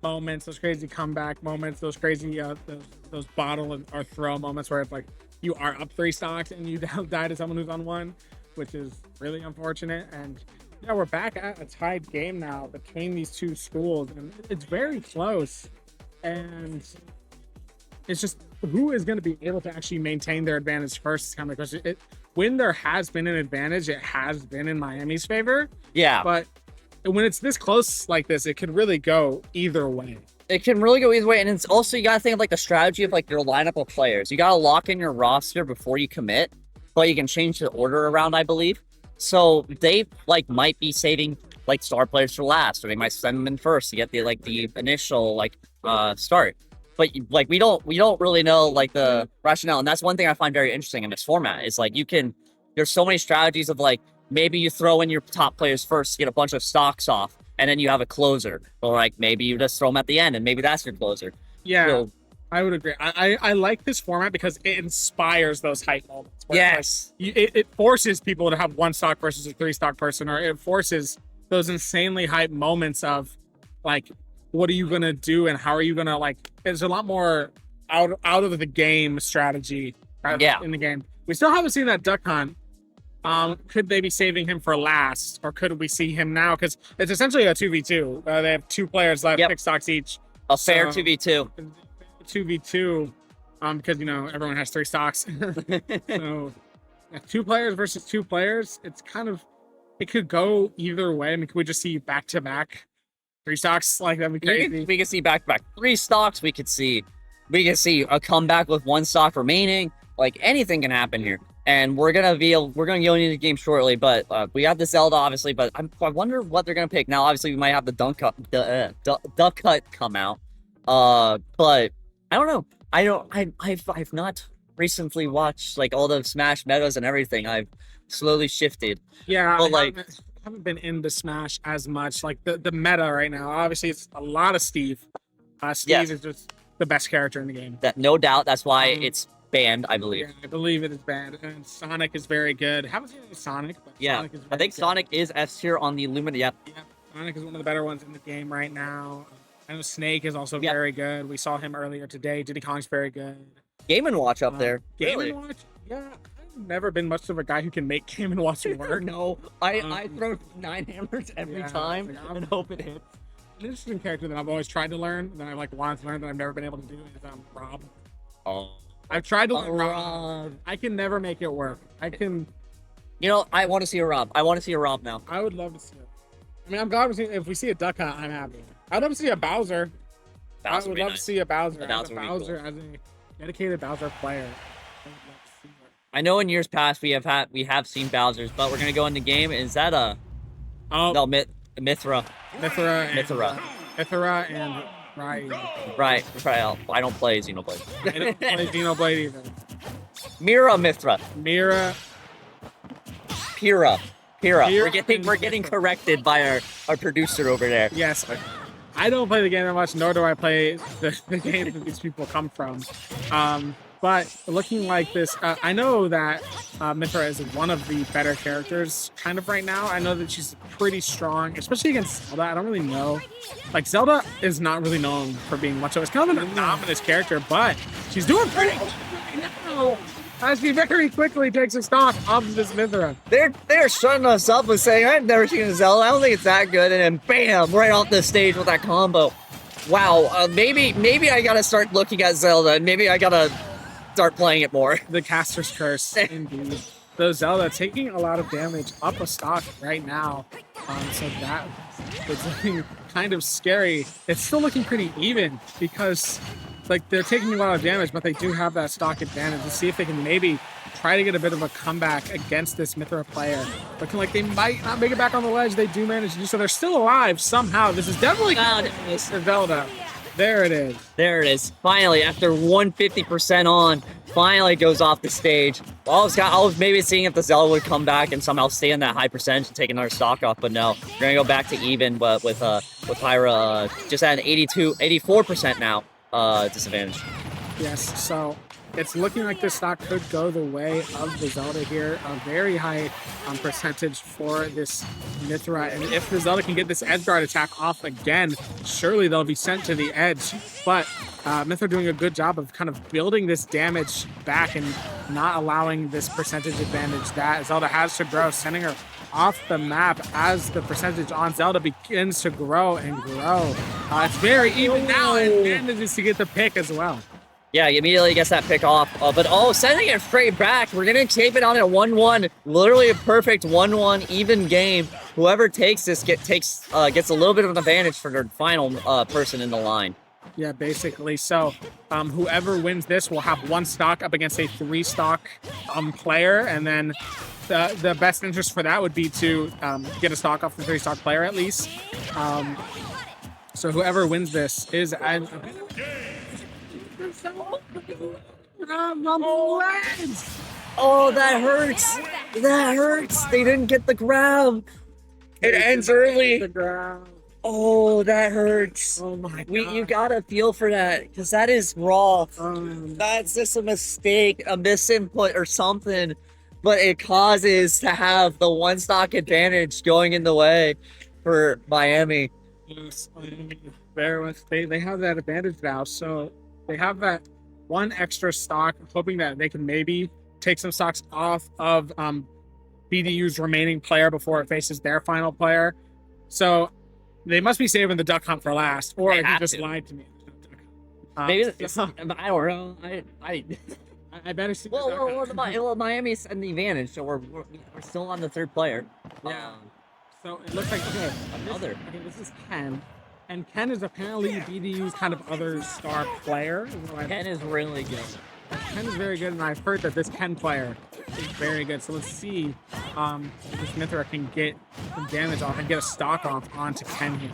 moments, those crazy comeback moments, those crazy those bottle or throw moments where it's like you are up 3 stocks and you die to someone who's on 1, which is really unfortunate. And yeah, we're back at a tied game now between these two schools, and it's very close. And it's just who is going to be able to actually maintain their advantage first is kind of the question. When there has been an advantage, it has been in Miami's favor. Yeah. But when it's this close like this, it could really go either way. It can really go either way. And it's also, you got to think of like the strategy of like your lineup of players. You got to lock in your roster before you commit, but you can change the order around, I believe. So they like might be saving like star players for last, or they might send them in first to get the initial like start. But like we don't really know like the rationale, and that's one thing I find very interesting in this format is like there's so many strategies of like maybe you throw in your top players first to get a bunch of stocks off, and then you have a closer, or like maybe you just throw them at the end and maybe that's your closer. Yeah, So, I would agree. I like this format because it inspires those hype moments. where, like, yes. it forces people to have one stock versus a 3-stock person, or it forces those insanely hype moments of like, what are you gonna do and how are you gonna like? There's a lot more out of the game strategy. Yeah. In the game, we still haven't seen that duck hunt. Could they be saving him for last, or could we see him now? Because it's essentially a 2v2. They have 2 players left, Yep. 6 stocks each. A fair So- 2v2. 2v2, because everyone has 3 stocks. So 2 players versus 2 players, it could go either way. I mean, could we just see back to back 3 stocks? Like, that'd be crazy. We can see back to back 3 stocks. We could see a comeback with 1 stock remaining. Like anything can happen here. And we're gonna go into the game shortly, but we have the Zelda obviously. But I wonder what they're gonna pick. Now, obviously, we might have the duck cut come out. But I don't know. I've not recently watched like all the Smash metas and everything. I've slowly shifted. Yeah, But, like- haven't been into Smash as much. Like the meta right now, obviously, it's a lot of Steve. Steve Yes. is just the best character in the game. That no doubt. That's why Um, it's banned, I believe. Yeah, I believe it is bad. And Sonic is very good. Haven't seen any Sonic, but Yeah, Sonic is I very think good. Sonic is S tier on the Lumina. Yep. Yeah, Sonic is one of the better ones in the game right now. I know Snake is also Yeah. very good. We saw him earlier today. Diddy Kong's very good. Game and Watch up there. Game Really? and Watch? Yeah, I've never been much of a guy who can make Game and Watch work. No, I Um, throw 9 hammers every yeah, time like, I'm- and hope it hits. An interesting character that I've always tried to learn, that I like wanted to learn, that I've never been able to do is Rob. Oh, I've tried to learn Rob. Rob. I can never make it work. I I want to see a Rob. I want to see a Rob now. I would love to see it. I mean, I'm glad if we see a Duck Hunt, I'm happy. I'd love to see a Bowser. Bowser I would would be love nice. to see a Bowser. A Bowser would be Bowser as a dedicated Bowser player. I would love to see it. I know in years past we have seen Bowser's, but we're gonna go in the game. Is that a Oh, no Mithra? Mithra and Ryan. Right. I don't play Xenoblade. I don't play Xenoblade either. Mira Mithra. Mira. Pira. We're Pira getting corrected by our producer over there. Yes. I don't play the game that much, nor do I play the games that these people come from. But looking like this, I know that Mithra is one of the better characters kind of right now. I know that she's pretty strong, especially against Zelda. I don't really know. Like, Zelda is not really known for being much of. It's kind of an anomalous character, but she's doing pretty good right now. As she very quickly takes a stock of this Mithra. They're shutting us up and saying I've never seen a Zelda. I don't think it's that good, and then bam, right off the stage with that combo. Wow. Maybe I gotta start looking at Zelda, and maybe I gotta start playing it more. The caster's curse, indeed. So Zelda taking a lot of damage up a stock right now. So that is looking kind of scary. It's still looking pretty even because like they're taking a lot of damage, but they do have that stock advantage. Let's see if they can maybe try to get a bit of a comeback against this Mithra player. Looking like they might not make it back on the ledge. They do manage to do so. They're still alive somehow. This is definitely for Zelda. There it is. There it is. Finally, after 150% on, finally goes off the stage. I was maybe seeing if the Zelda would come back and somehow stay in that high percentage and take another stock off, but no. We're gonna go back to even, but with Pyra just at an 84% now disadvantage. Yes, so it's looking like this stock could go the way of the Zelda here. A very high percentage for this Mithra. And if the Zelda can get this edge guard attack off again, surely they'll be sent to the edge. But Mithra doing a good job of kind of building this damage back and not allowing this percentage advantage that Zelda has to grow, sending her off the map as the percentage on Zelda begins to grow and grow. It's very even now and manages to get the pick as well. Yeah, he immediately gets that pick off. But sending it straight back. We're going to tape it on at 1-1. Literally a perfect 1-1 even game. Whoever takes this gets a little bit of an advantage for their final person in the line. Yeah, basically. So whoever wins this will have 1 stock up against a 3-stock player. And then the best interest for that would be to get a stock off the 3-stock player at least. So whoever wins this is Oh, that hurts. That hurts. They didn't get the grab. It ends early. Oh, that hurts. Oh my god. You gotta feel for that, because that is raw. That's just a mistake, a misinput or something, but it causes to have the 1-stock advantage going in the way for Miami. Yes, bear with they have that advantage now, so they have that one extra stock, hoping that they can maybe take some stocks off of BDU's remaining player before it faces their final player. So they must be saving the duck hunt for last, or he just lied to me. Maybe I don't know. I better see. Well, Miami's in the advantage, so we're still on the 3rd player. Yeah. So it looks like Another. This is Ken, and Ken is apparently BDU's kind of other star player. Ken is really good. Ken is very good, and I've heard that this Ken player is very good. So let's see if this Mithra can get some damage off and get a stock off onto Ken here.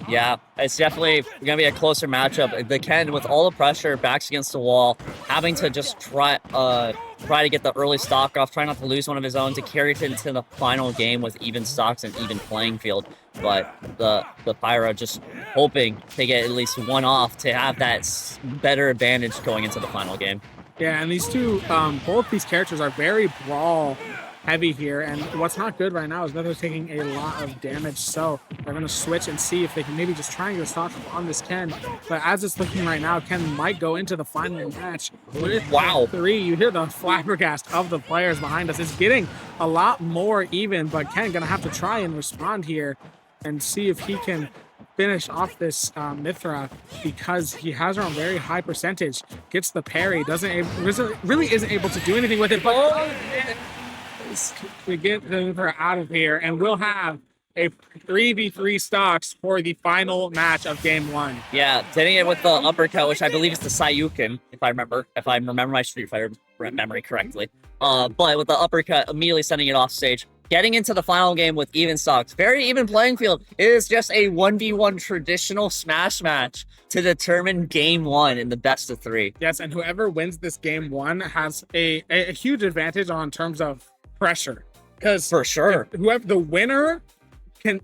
Yeah, it's definitely gonna be a closer matchup. The Ken, with all the pressure, backs against the wall, having to just try to get the early stock off, try not to lose one of his own to carry it into the final game with even stocks and even playing field. But the Pyro just hoping to get at least one off to have that better advantage going into the final game. Yeah, and these two, both these characters are very brawl heavy here, and what's not good right now is Mithra's taking a lot of damage, so they're going to switch and see if they can maybe just try and get a stock on this Ken. But as it's looking right now, Ken might go into the final match with 3. You hear the flabbergast of the players behind us. It's getting a lot more even, but Ken going to have to try and respond here and see if he can finish off this Mithra, because he has her on very high percentage. Gets the parry, really isn't able to do anything with it, but to get the Mithra out of here, and we'll have a 3v3 stocks for the final match of game 1. Yeah, hitting it with the uppercut, which I believe is the Sayukin, if I remember my Street Fighter memory correctly. But with the uppercut, immediately sending it off stage. Getting into the final game with even stocks. Very even playing field. It is just a 1v1 traditional Smash match to determine game 1 in the best of 3. Yes, and whoever wins this game 1 has a huge advantage on terms of pressure. Because for sure, whoever the winner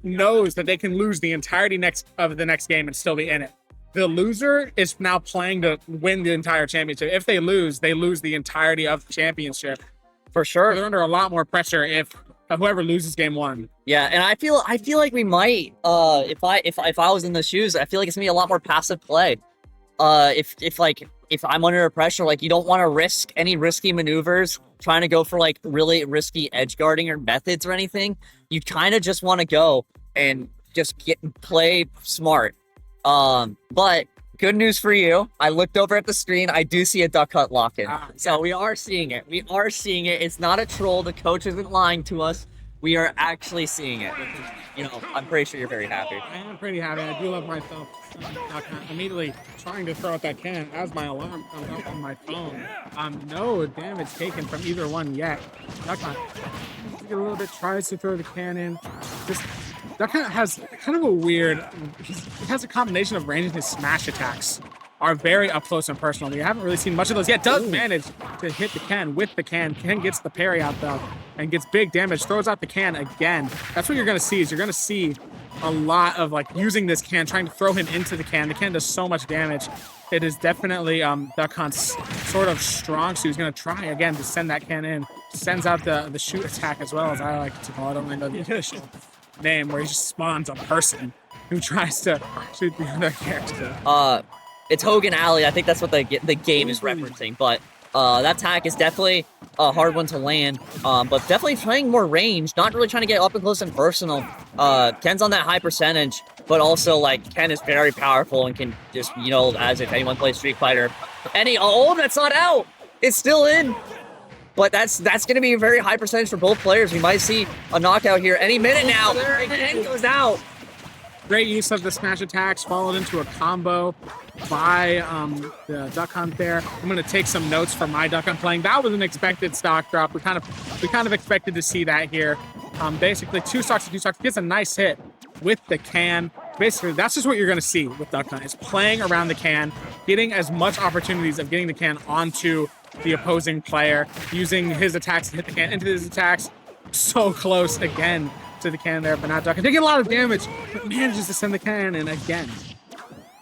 knows that they can lose the entirety of the next game and still be in it. The loser is now playing to win the entire championship. If they lose the entirety of the championship. For sure. They're under a lot more pressure if whoever loses game 1. Yeah, and I feel like we might if I was in the shoes, I feel like it's gonna be a lot more passive play. If I'm under pressure, like, you don't want to risk any risky maneuvers, trying to go for like really risky edge guarding or methods or anything. You kind of just want to go and just play smart. But good news for you. I looked over at the screen. I do see a duck hunt lock-in. So we are seeing it. It's not a troll. The coach isn't lying to us. We are actually seeing it. I'm pretty sure you're very happy. I am pretty happy. I do love myself. Immediately trying to throw out that can as my alarm comes up on my phone. No damage taken from either one yet. Duck Hunt a little bit, tries to throw the can in. Duck Hunt has kind of a weird, he has a combination of range, and his smash attacks are very up close and personal. We haven't really seen much of those yet. Does manage to hit the can with the can. Ken gets the parry out though and gets big damage, throws out the can again. That's what you're going to see, is you're going to see a lot of like using this can, trying to throw him into the can. The can does so much damage. It is definitely Duck Hunt's sort of strong suit. He's going to try again to send that can in. Sends out the shoot attack, as well, as I like to call it. I don't really know the official name, where he just spawns a person who tries to shoot the other character. It's Hogan Alley. I think that's what the game is referencing. But that attack is definitely a hard one to land. But definitely playing more range, not really trying to get up and close and personal. Ken's on that high percentage, but also like Ken is very powerful and can just, as if anyone plays Street Fighter. That's not out. It's still in. But that's going to be a very high percentage for both players. We might see a knockout here any minute now. Ken goes out. Great use of the smash attacks, followed into a combo. by the Duck Hunt there. I'm gonna take some notes from my Duck Hunt playing. That was an expected stock drop. We kind of expected to see that here. Basically 2 stocks to 2 stocks, gets a nice hit with the can. Basically, that's just what you're gonna see with Duck Hunt, is playing around the can, getting as much opportunities of getting the can onto the opposing player, using his attacks to hit the can into his attacks. So close again to the can there, but not Duck Hunt. Taking a lot of damage, but manages to send the can in again.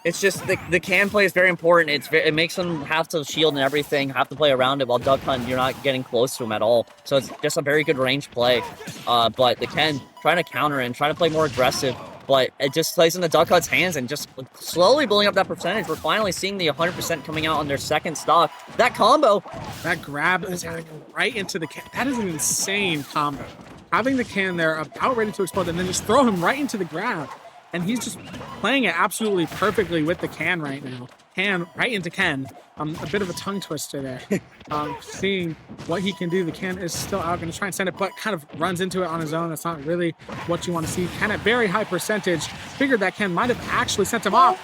It's just the can play is very important. It makes them have to shield and everything, have to play around it, while Duck Hunt, you're not getting close to him at all. So it's just a very good range play. But the can trying to counter and trying to play more aggressive, but it just plays in the Duck Hunt's hands and just slowly building up that percentage. We're finally seeing the 100% coming out on their second stock. That combo. That grab attack right into the can. That is an insane combo. Having the can there about ready to explode and then just throw him right into the grab. And he's just playing it absolutely perfectly with the can right now. Can right into Ken. A bit of a tongue twister there. Seeing what he can do. The can is still out, going to try and send it, but kind of runs into it on his own. That's not really what you want to see. Ken at very high percentage. Figured that Ken might have actually sent him off.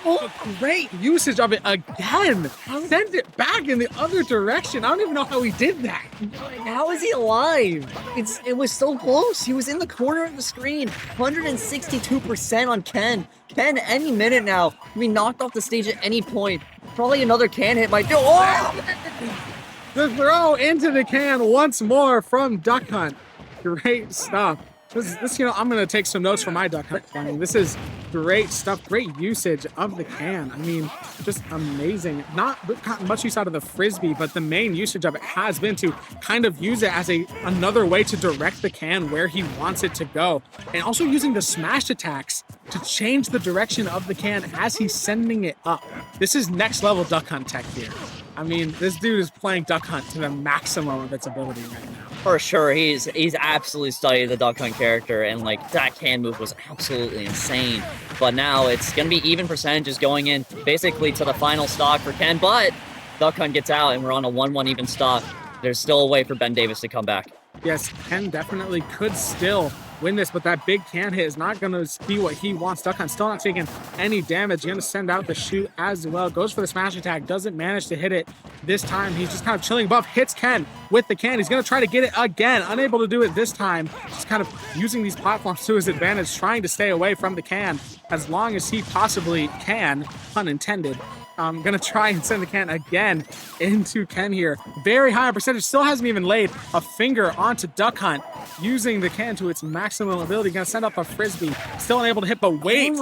Great usage of it again. Sent it back in the other direction. I don't even know how he did that. How is he alive? It was so close. He was in the corner of the screen. 162% on Ken. Ken, any minute now, can be knocked off the stage at any point. Probably another can hit might do. Oh! The throw into the can once more from Duck Hunt. Great stuff. This, I'm going to take some notes from my Duck Hunt playing. This is great stuff. Great usage of the can. I mean, just amazing. Not gotten much use out of the Frisbee, but the main usage of it has been to kind of use it as another way to direct the can where he wants it to go. And also using the smash attacks to change the direction of the can as he's sending it up. This is next level Duck Hunt tech here. I mean, this dude is playing Duck Hunt to the maximum of its ability right now. For sure, he's absolutely studied the Duck Hunt character, and like that can move was absolutely insane. But now it's gonna be even percentages going in basically to the final stock for Ken, but Duck Hunt gets out and we're on a 1-1 even stock. There's still a way for Ben Davis to come back. Yes, Ken definitely could still win this, but that big can hit is not going to be what he wants. Duck Hunt still not taking any damage. Going to send out the shoot as well. Goes for the smash attack. Doesn't manage to hit it this time. He's just kind of chilling above. Hits Ken with the can. He's going to try to get it again. Unable to do it this time. Just kind of using these platforms to his advantage. Trying to stay away from the can as long as he possibly can. Pun intended. Gonna try and send the can again into Ken here. Very high percentage. Still hasn't even laid a finger onto Duck Hunt. Using the can to its maximum ability. Gonna send up a Frisbee. Still unable to hit, but waits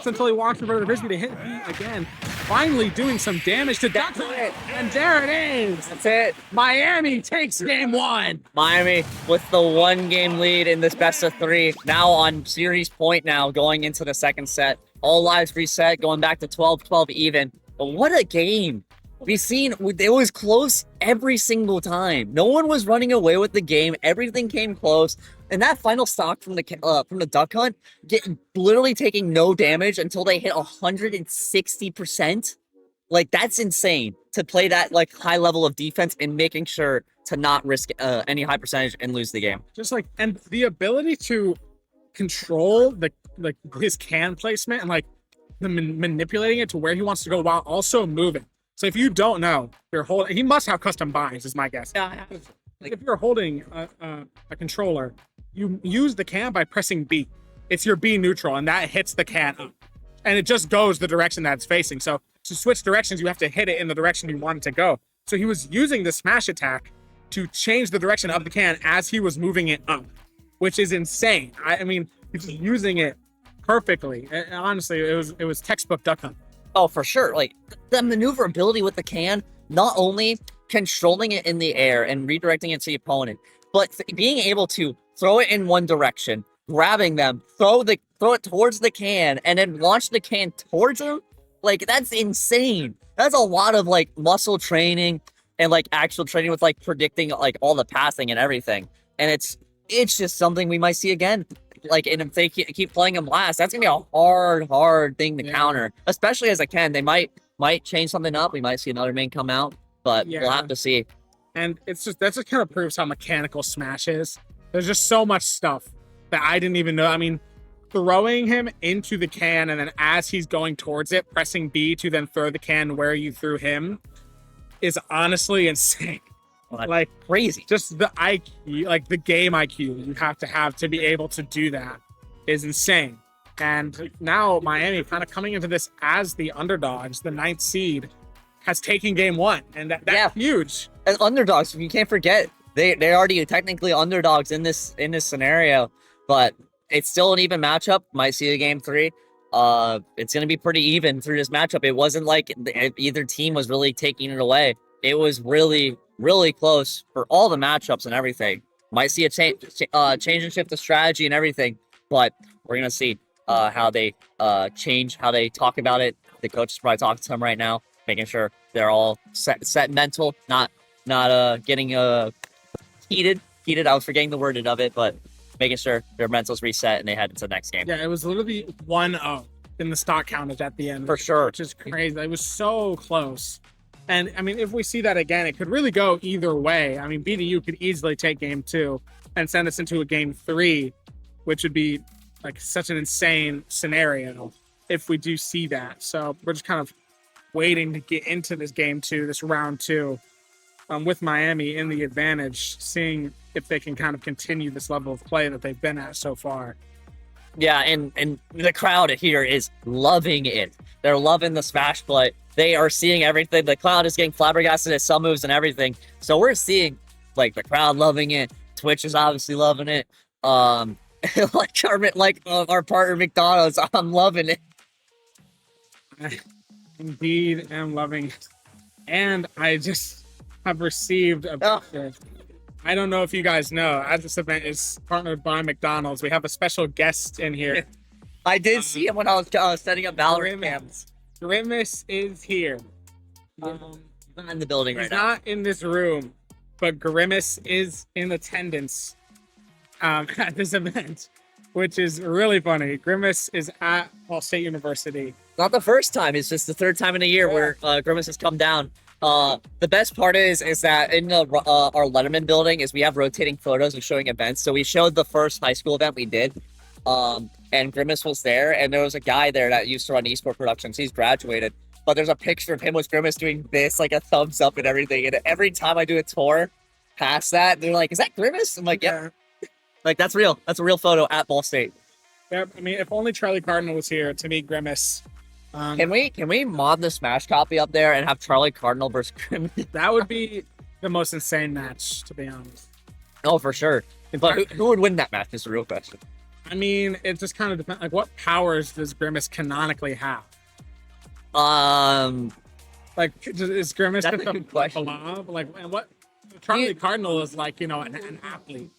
until he walks in front of the Frisbee to hit me again. Finally doing some damage to Duck Hunt. And there it is. That's it. Miami takes game 1. Miami with the 1-game lead in this best of 3. Now on series point now going into the second set. All lives reset, going back to 12-12 even. But what a game. We've seen, it was close every single time. No one was running away with the game. Everything came close. And that final stock from the Duck Hunt, literally taking no damage until they hit 160%. Like, that's insane to play that like high level of defense and making sure to not risk any high percentage and lose the game. Just like, and the ability to control his can placement and like manipulating it to where he wants to go while also moving. So if you don't know, you're holding. He must have custom binds, is my guess. Yeah. If you're holding a controller, you use the can by pressing B. It's your B neutral, and that hits the can up, and it just goes the direction that it's facing. So to switch directions, you have to hit it in the direction you want it to go. So he was using the smash attack to change the direction of the can as he was moving it up, which is insane. I mean, he's just using it perfectly. And honestly, it was textbook Duck Hunt. Oh, for sure. Like, the maneuverability with the can, not only controlling it in the air and redirecting it to the opponent, but being able to throw it in one direction, grabbing them, throw it towards the can, and then launch the can towards them. Like, that's insane. That's a lot of like muscle training and like actual training with like predicting like all the passing and everything. And it's just something we might see again. Like, and if they keep playing him last, that's gonna be a hard thing to counter, especially as a Ken. They might change something up. We might see another main come out, but we'll have to see. And that just kind of proves how mechanical Smash is. There's just so much stuff that I didn't even know. I mean, throwing him into the can, and then as he's going towards it, pressing B to then throw the can where you threw him is honestly insane. Like Crazy. just the IQ, like the game IQ you have to be able to do that is insane. And now Miami kind of coming into this as the underdogs, the 9th seed, has taken game 1, and that's huge. And underdogs, you can't forget, they're already technically underdogs in this scenario, but it's still an even matchup. Might see a game 3. It's gonna be pretty even through this matchup. It wasn't like either team was really taking it away. It was really, really close for all the matchups and everything. Might see a change and shift of strategy and everything, but we're gonna see how they change, how they talk about it. The coach is probably talking to them right now, making sure they're all set mental, not getting heated. I was forgetting the wording of it, but making sure their mental's reset and they head into the next game. Yeah, it was literally 1-0 in the stock countage at the end. For sure. Which is crazy. It was so close. And I mean, if we see that again, it could really go either way. I mean, BDU could easily take game 2 and send us into a game 3, which would be like such an insane scenario if we do see that. So we're just kind of waiting to get into this game 2, this round 2, with Miami in the advantage, seeing if they can kind of continue this level of play that they've been at so far. Yeah, and the crowd here is loving it. They're loving the smash play. They are seeing everything. The crowd is getting flabbergasted at some moves and everything. So we're seeing like the crowd loving it. Twitch is obviously loving it. Our partner McDonald's, I'm loving it. Indeed, am loving it. And I just have received a picture. I don't know if you guys know, as this event is partnered by McDonald's, we have a special guest in here. I did see him when I was setting up Valorant cams. Grimace is here. Not in the building He's right now. not in this room, but Grimace is in attendance at this event, which is really funny. Grimace is at Ball State University. Not the first time. It's just the 3rd time in a year where Grimace has come down. The best part is that in our Letterman building is we have rotating photos of showing events. So we showed the first high school event we did, and Grimace was there, and there was a guy there that used to run esports productions. He's graduated, but there's a picture of him with Grimace doing this, like a thumbs up and everything. And every time I do a tour past that, they're like, "Is that Grimace?" I'm like, "Yep." Like that's real. That's a real photo at Ball State. Yep. I mean, if only Charlie Cardinal was here to meet Grimace. Can we mod the Smash copy up there and have Charlie Cardinal versus Grimace? That would be the most insane match, to be honest. Oh, for sure. But who would win that match is the real question. I mean, it just kind of depends. Like, what powers does Grimace canonically have? Like, is Grimace That's just a good question. blob? Like, and what? Charlie Cardinal is like, an athlete,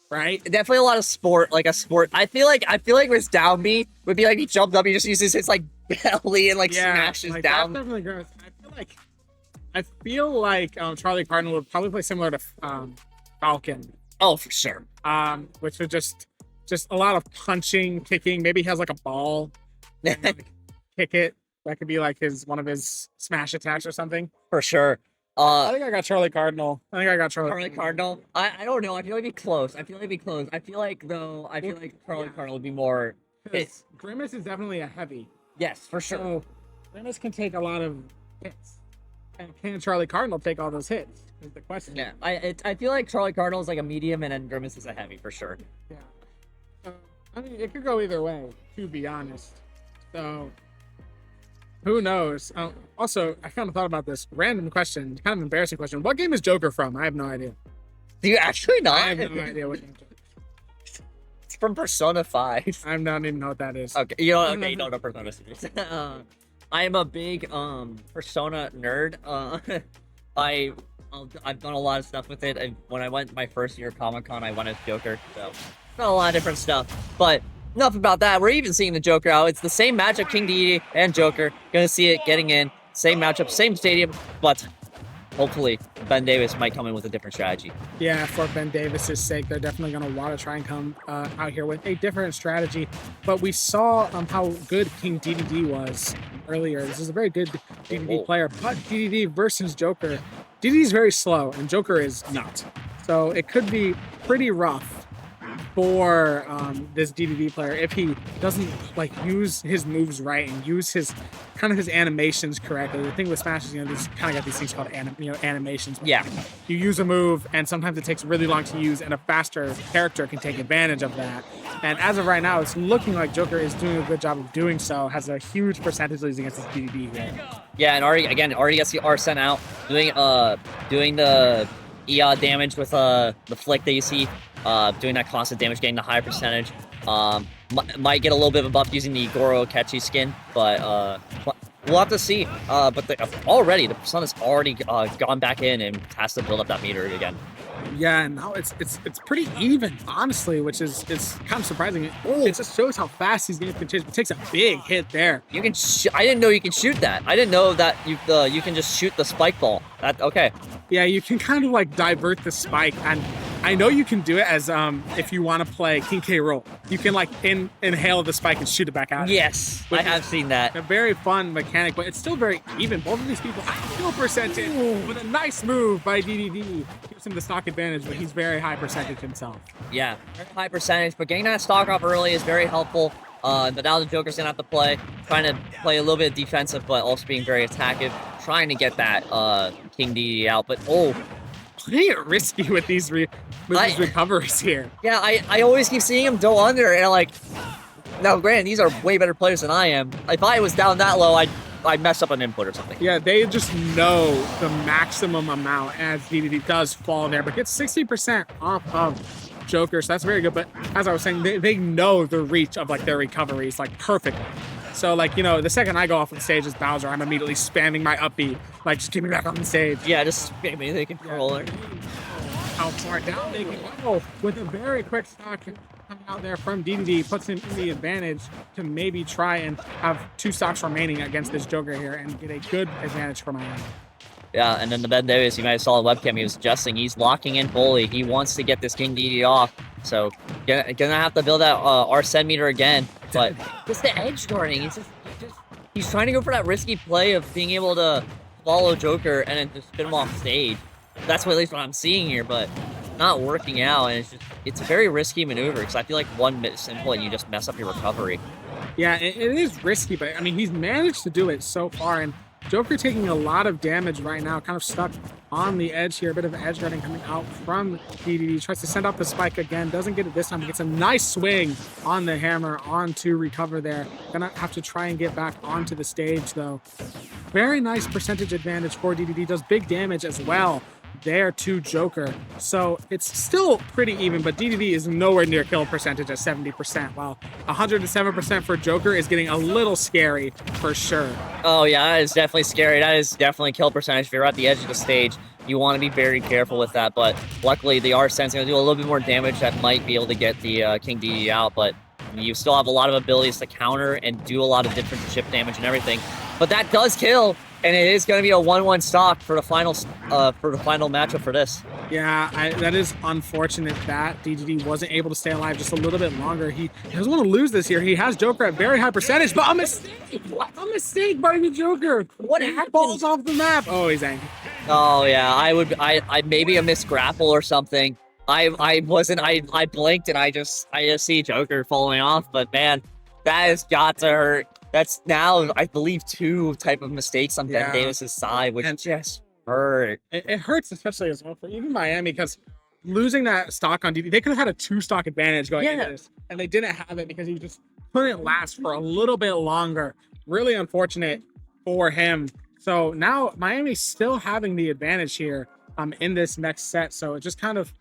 right? Definitely a lot of sport, like a sport. I feel like his down B would be like he jumped up, he just uses his like belly and smashes like, down. That's definitely Grimace. I feel like Charlie Cardinal would probably play similar to Falcon. Oh, for sure. Which would just a lot of punching, kicking. Maybe he has like a ball, and, like, kick it. That could be like one of his smash attacks or something. For sure. I think I got Charlie Cardinal. Charlie Cardinal. I don't know. I feel like it'd be close. I feel like Charlie Cardinal would be more. Grimace is definitely a heavy. Yes, for sure. So Grimace can take a lot of hits. And can Charlie Cardinal take all those hits? Is the question. Yeah, I feel like Charlie Cardinal is like a medium, and then Grimace is a heavy for sure. Yeah. I mean, it could go either way, to be honest. So, who knows? Also, I kind of thought about this random question, kind of embarrassing question. What game is Joker from? I have no idea. Do you actually not? I have no idea what game. It's from Persona 5. I don't even know what that is. Okay, you don't know Persona series. I am a big Persona nerd. I've done a lot of stuff with it. When I went my first year Comic-Con, I went as Joker, so done a lot of different stuff. But enough about that. We're even seeing the Joker out. It's the same matchup, King Dedede and Joker. Gonna see it getting in. Same matchup, same stadium, but hopefully Ben Davis might come in with a different strategy. Yeah, for Ben Davis's sake, they're definitely going to want to try and come out here with a different strategy. But we saw how good King Dedede was earlier. This is a very good Dedede player, but Dedede versus Joker. Dedede is very slow, and Joker is not. So it could be pretty rough for this DDD player if he doesn't like use his moves right and use his his animations correctly. The thing with Smash is, there's kind of got these things called animations. Yeah. You use a move and sometimes it takes really long to use, and a faster character can take advantage of that. And as of right now, it's looking like Joker is doing a good job of doing so. Has a huge percentage leads against this DDD here. Yeah, and already gets the R sent out, doing the damage with the flick that you see, doing that constant damage, getting the high percentage. Might get a little bit of a buff using the Goro Akechi skin, but we'll have to see. But already the Persona has already gone back in and has to build up that meter again. Yeah, and now it's pretty even, honestly, which is kind of surprising. It just shows how fast these games can change. It takes a big hit there. You can. I didn't know you can shoot that. I didn't know that you can just shoot the spike ball. Okay. Yeah, you can kind of like divert the spike, and I know you can do it as if you want to play King K. Roll. You can like inhale the spike and shoot it back out. Yes, I have seen that. A very fun mechanic, but it's still very even. Both of these people have kill percentage with a nice move by DDD. Gives him the stock advantage, but he's very high percentage himself. Yeah, very high percentage, but getting that stock off early is very helpful. But now the Joker's gonna have to trying to play a little bit defensive, but also being very attackive, trying to get that King DDD out. But Pretty risky with these recoveries here. Yeah, I always keep seeing him go under, and now granted, these are way better players than I am. If I was down that low, I'd mess up an input or something. Yeah, they just know the maximum amount as DDD does fall there, but gets 60% off of Joker, so that's very good. But as I was saying, they know the reach of like their recoveries like perfectly. So like, the second I go off the stage as Bowser, I'm immediately spamming my up B, like just keep me back on the stage. Yeah, just spamming the controller. How far down they can go with a very quick stock coming out there from DDD, puts him in the advantage to maybe try and have 2 stocks remaining against this Joker here and get a good advantage for Miami. Yeah, and then the Ben Davis, you might have saw the webcam, he was adjusting. He's locking in fully. He wants to get this King DD off. So, gonna have to build that Arsene meter again. But just the edge guarding. He's trying to go for that risky play of being able to follow Joker and then just spin him off stage. That's at least what I'm seeing here, but not working out. And it's a very risky maneuver because I feel like one misinput and you just mess up your recovery. Yeah, it is risky, but I mean, he's managed to do it so far. And Joker taking a lot of damage right now, kind of stuck on the edge here. A bit of edge guarding coming out from DDD. Tries to send off the spike again. Doesn't get it this time. Gets a nice swing on the hammer onto recover there. Gonna have to try and get back onto the stage though. Very nice percentage advantage for DDD. Does big damage as well there to Joker. So it's still pretty even, but DDD is nowhere near kill percentage at 70%, while 107% for Joker is getting a little scary for sure. Oh yeah, that is definitely scary. That is definitely kill percentage. If you're at the edge of the stage, you want to be very careful with that, but luckily the Arsene's going to do a little bit more damage that might be able to get the King DD out, but you still have a lot of abilities to counter and do a lot of different chip damage and everything. But that does kill, and it is going to be a 1-1 stock for the final matchup for this. Yeah, that is unfortunate that DDD wasn't able to stay alive just a little bit longer. He doesn't want to lose this here. He has Joker at very high percentage, but a mistake! A mistake by the Joker! What happened? Falls off the map! Oh, he's angry. Oh yeah, I maybe a missed grapple or something. I blinked and I just see Joker falling off, but man, that has got to hurt. That's now, I believe, 2 type of mistakes on Ben Davis's side, which just hurt. It hurts, especially as well for even Miami, because losing that stock on DD, they could have had a 2-stock advantage going into this, and they didn't have it because he just couldn't last for a little bit longer. Really unfortunate for him. So now Miami's still having the advantage here in this next set. So it just kind of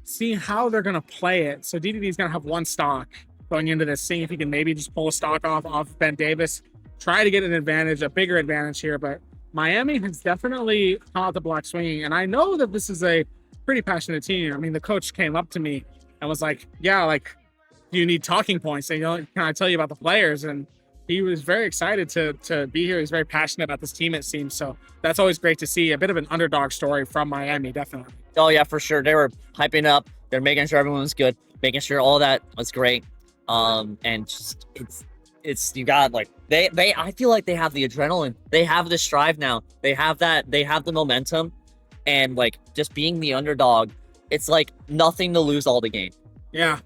seeing how they're going to play it. So DDD's going to have 1 stock going into this, seeing if he can maybe just pull a stock off Ben Davis, try to get an advantage, a bigger advantage here. But Miami has definitely come out the block swinging. And I know that this is a pretty passionate team. I mean, the coach came up to me and was like, yeah, like, do you need talking points? And, can I tell you about the players? And he was very excited to be here. He's very passionate about this team, it seems. So that's always great to see. A bit of an underdog story from Miami, definitely. Oh yeah, for sure. They were hyping up. They're making sure everyone was good, making sure all that was great. And just it's you got like they I feel like they have the adrenaline. They have the strive now. They have the momentum, and like just being the underdog, it's like nothing to lose all the game. Yeah.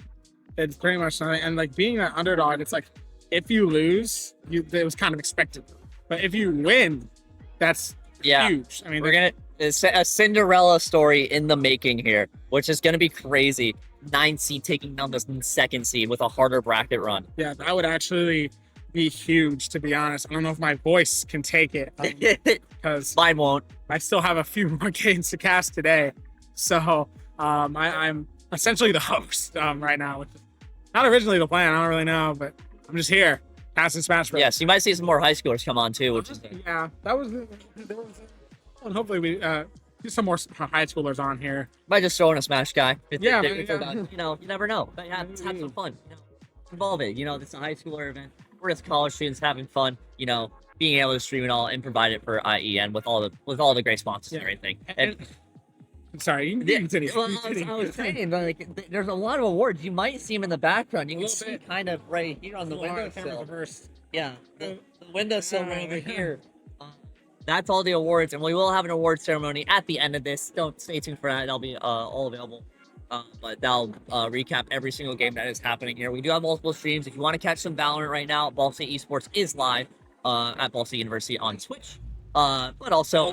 It's pretty much nothing. And like being an underdog, it's like if you lose, it was kind of expected. But if you win, that's huge. I mean, it's a Cinderella story in the making here, which is gonna be crazy. 9 seed taking down the 2nd seed with a harder bracket run. Yeah, that would actually be huge, to be honest. I don't know if my voice can take it because Mine won't. I still have a few more games to cast today. So I'm essentially the host right now. Which is not originally the plan. I don't really know, but I'm just here casting Smash Bros. Yes, you might see some more high schoolers come on too, which is Yeah, that was. And hopefully we get some more high schoolers on here. might just throw in a Smash guy. Yeah, If they're yeah. done. You know, you never know. But yeah, let's have some fun. You know, involve it. You know, it's a high schooler event. We're just college students having fun. You know, being able to stream it all and provide it for IEN with all the great sponsors and everything. And Sorry, you can yeah, continue. well, I was saying, like, there's a lot of awards. You might see them in the background. You can little see bit. kind of right here on the windowsill. Yeah, the windowsill right over here. That's all the awards, and we will have an award ceremony at the end of this. Don't stay tuned for that; that'll be all available. But that'll recap every single game that is happening here. We do have multiple streams. If you want to catch some Valorant right now, Ball State Esports is live at Ball State University on Twitch. But also,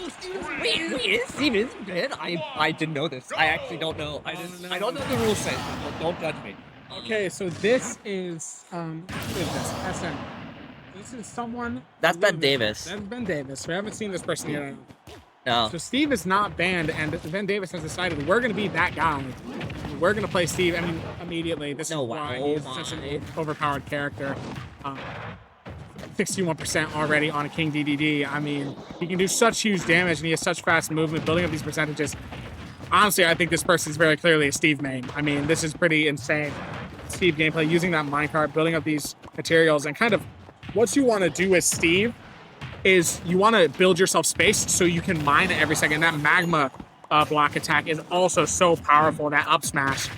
wait, Steven, good. I didn't know this. I actually don't know. I don't know the rule set. Don't judge me. Okay, so this is who is this? SM. This is someone. That's Ben Davis. That's Ben Davis. We haven't seen this person yet. No. So Steve is not banned, and Ben Davis has decided we're going to be that guy. We're going to play Steve. I mean, immediately. This is why he's such an overpowered character. 61% already on a King DDD. I mean, he can do such huge damage, and he has such fast movement, building up these percentages. Honestly, I think this person is very clearly a Steve main. I mean, this is pretty insane. Steve gameplay, using that minecart, building up these materials, and kind of what you want to do as Steve is you want to build yourself space so you can mine it every second. That magma block attack is also so powerful. That up smash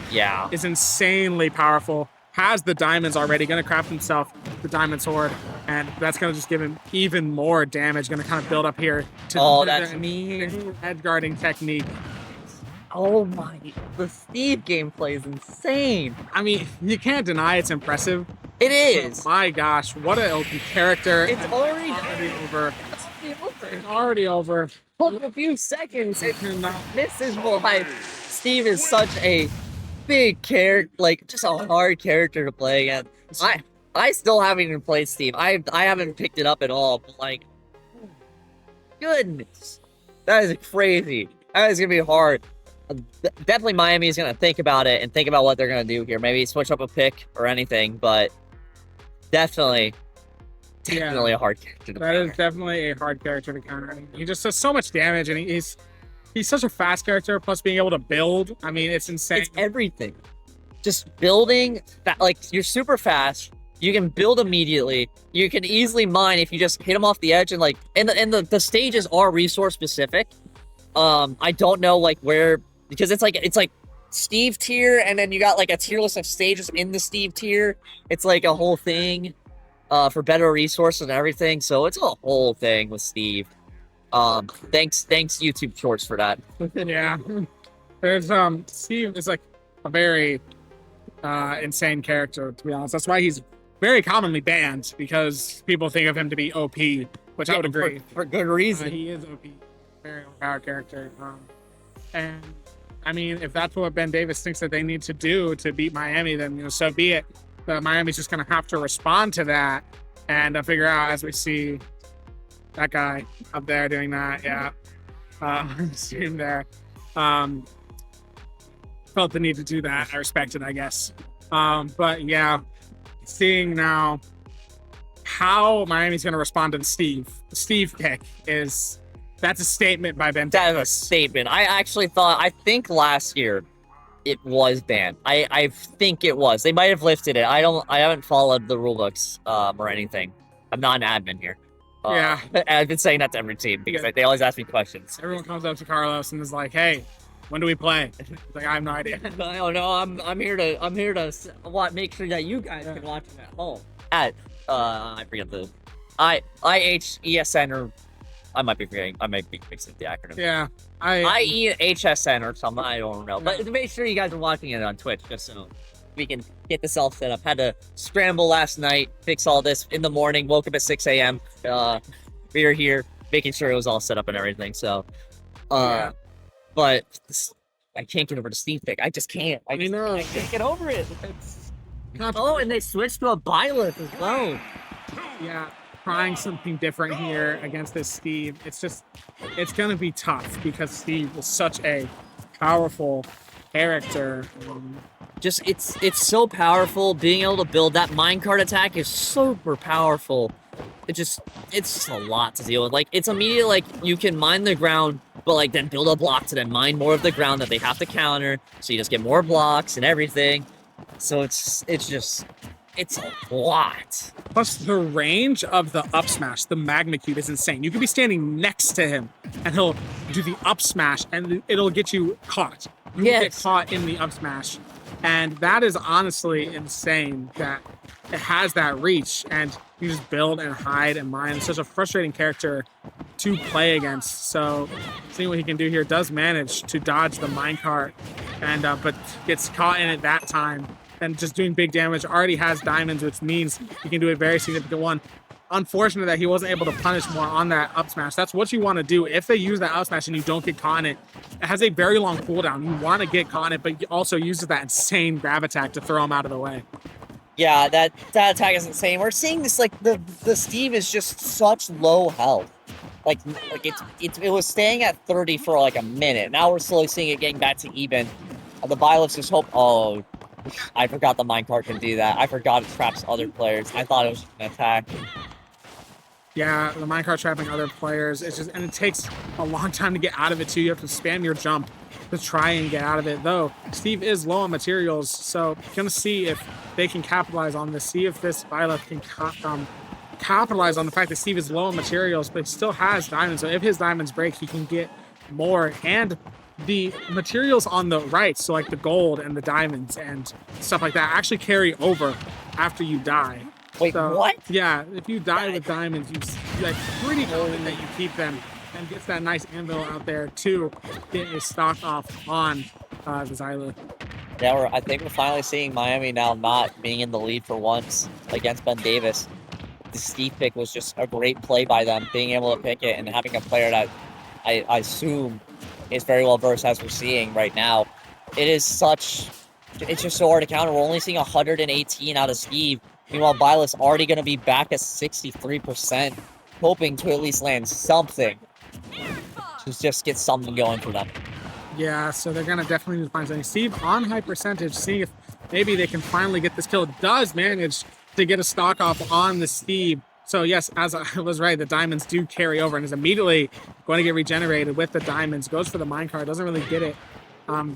is insanely powerful. Has the diamonds already, going to craft himself the diamond sword, and that's going to just give him even more damage. Going to kind of build up here to that's mean. edge guarding technique. Oh my, the Steve gameplay is insane. I mean, you can't deny it's impressive. It is. My gosh, what an OP character. It's already over. It's already over. Hold a few seconds. This is why Steve is such a big character, like just a hard character to play against. I still haven't even played Steve. I haven't picked it up at all. But like, goodness, that is crazy. That is gonna be hard. Definitely Miami is gonna think about it and think about what they're gonna do here. Maybe switch up a pick or anything, but definitely a hard character to That play. is definitely a hard character to counter. He just does so much damage, and he's such a fast character. Plus, being able to build, I mean, it's insane. It's everything. Just building, like you're super fast. You can build immediately. You can easily mine if you just hit them off the edge, and like, and the stages are resource specific. I don't know like where, because it's like Steve tier, and then you got like a tier list of stages in the Steve tier. It's like a whole thing, for better resources and everything. So it's a whole thing with Steve. Thanks YouTube Shorts for that. Yeah. There's Steve is like a very insane character, to be honest. That's why he's very commonly banned, because people think of him to be OP, which I would agree. For good reason. He is OP, very overpowered character. And I mean, if that's what Ben Davis thinks that they need to do to beat Miami, then so be it. But Miami's just gonna have to respond to that and figure out, as we see that guy up there doing that. Yeah, stream there. Felt the need to do that. I respect it, I guess. But yeah, seeing now how Miami's going to respond to the Steve pick that's a statement by Ben That is a Davis. statement. I think last year it was banned. I think it was. They might have lifted it. I haven't followed the rule books or anything. I'm not an admin here. Yeah. I've been saying that to every team because they always ask me questions. Everyone comes up to Carlos and is like, "Hey, when do we play?" He's like, "I have no idea." I don't know. I'm here to make sure that you guys can watch it at home. At I forget the IHESN, or I might be forgetting. I might be mixing the acronym. Yeah, IEHSN or something. I don't know. But make sure you guys are watching it on Twitch, just so we can get this all set up. Had to scramble last night, fix all this in the morning. Woke up at 6 a.m. We were here making sure it was all set up and everything. So, Yeah. but I can't get over the Steve pick. I just can't. I can't get over it. Oh, and they switched to a Byleth as well. Yeah, trying something different here against this Steve. It's going to be tough because Steve is such a powerful character. Just it's so powerful. Being able to build that minecart attack is super powerful. It's just a lot to deal with. Like, it's immediate, like, you can mine the ground, but like then build a block to then mine more of the ground that they have to counter. So you just get more blocks and everything. So it's a lot. Plus, the range of the up smash, the magma cube, is insane. You could be standing next to him, and he'll do the up smash, and it'll get you caught. You get caught in the up smash, and that is honestly insane that it has that reach, and you just build and hide and mine. It's such a frustrating character to play against. So, seeing what he can do here, does manage to dodge the minecart, and but gets caught in it that time. And just doing big damage, already has diamonds, which means he can do a very significant one. Unfortunate that he wasn't able to punish more on that up smash. That's what you want to do. If they use that up smash and you don't get caught in it, it has a very long cooldown. You want to get caught in it, but also uses that insane grab attack to throw him out of the way. Yeah, that attack is insane. We're seeing this, like, the Steve is just such low health. Like it was staying at 30 for like a minute. Now we're slowly seeing it getting back to even. The Byleths just hope. Oh, I forgot the minecart can do that. I forgot it traps other players. I thought it was just an attack. Yeah, the minecart trapping other players. And it takes a long time to get out of it too. You have to spam your jump to try and get out of it. Though Steve is low on materials, so gonna see if they can capitalize on this. See if this Byleth can capitalize on the fact that Steve is low on materials, but he still has diamonds. So if his diamonds break, he can get more. And the materials on the right, so like the gold and the diamonds and stuff like that, actually carry over after you die. Wait, so, what? Yeah, if you die with diamonds, you like pretty confident that you keep them, and gets that nice anvil out there to get a stock off on the Xyla. Yeah, I think we're finally seeing Miami now not being in the lead for once against Ben Davis. The Steve pick was just a great play by them, being able to pick it and having a player that I assume is very well versed, as we're seeing right now. It's just so hard to counter. We're only seeing 118 out of Steve. Meanwhile, Byleth's already going to be back at 63%, hoping to at least land something. Just get something going for them. Yeah, so they're going to definitely need to find something. Steve on high percentage, seeing if maybe they can finally get this kill. Does manage to get a stock off on the Steve. So yes, as I was right, the diamonds do carry over and is immediately going to get regenerated with the diamonds. Goes for the minecart, doesn't really get it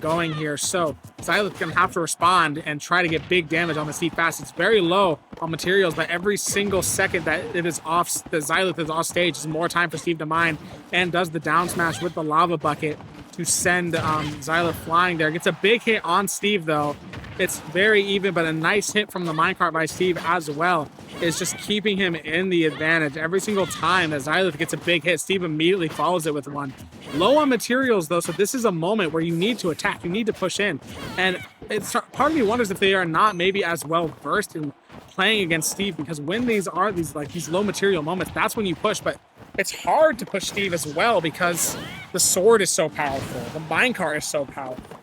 going here. So Xyla's going to have to respond and try to get big damage on the Steve fast. It's very low on materials, but every single second that it is off, the Xylath is off stage, is more time for Steve to mine, and does the down smash with the lava bucket to send Xylath flying there. Gets a big hit on Steve though. It's very even, but a nice hit from the minecart by Steve as well is just keeping him in the advantage. Every single time that Xylath gets a big hit, Steve immediately follows it with one. Low on materials though, so this is a moment where you need to attack, you need to push in. And it's part of me wonders if they are not maybe as well versed in playing against Steve, because when these are these low material moments, that's when you push. But it's hard to push Steve as well because the sword is so powerful, the minecart is so powerful.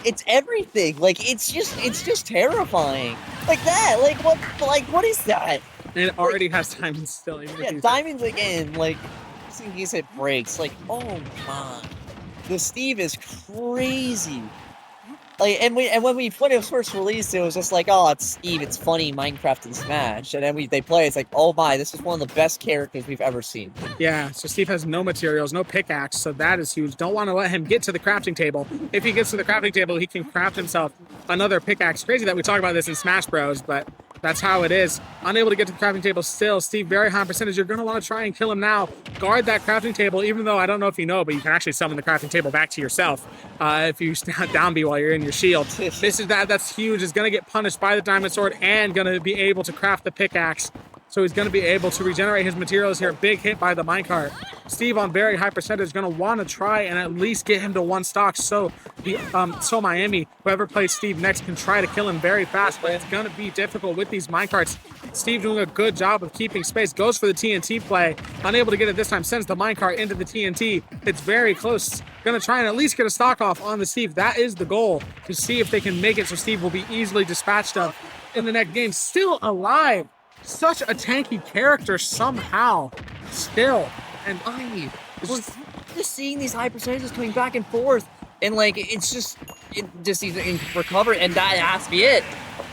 It's everything. Like, it's just terrifying. Like that. What is that? And it already has diamonds still. Yeah, diamonds again. Like, just in case it breaks. Like, oh my. The Steve is crazy. Like, when it was first released, it was just like, oh, it's Steve, it's funny, Minecraft and Smash. And then they play, it's like, oh my, this is one of the best characters we've ever seen. Yeah, so Steve has no materials, no pickaxe, so that is huge. Don't want to let him get to the crafting table. If he gets to the crafting table, he can craft himself another pickaxe. Crazy that we talk about this in Smash Bros, but that's how it is. Unable to get to the crafting table still. Steve, very high percentage. You're going to want to try and kill him now. Guard that crafting table, even though I don't know if you know, but you can actually summon the crafting table back to yourself if you down B while you're in your shield. That's huge. Is going to get punished by the diamond sword and going to be able to craft the pickaxe. so he's going to be able to regenerate his materials here. Big hit by the minecart. Steve on very high percentage is going to want to try and at least get him to 1 stock, so Miami, whoever plays Steve next, can try to kill him very fast, but it's going to be difficult with these minecarts. Steve doing a good job of keeping space, goes for the TNT play, unable to get it this time, sends the minecart into the TNT. It's very close. Going to try and at least get a stock off on the Steve. That is the goal, to see if they can make it so Steve will be easily dispatched of in the next game. Still alive. Such a tanky character somehow. Still. And I was just seeing these high percentages coming back and forth, and like it's just he's recover, and that has to be it.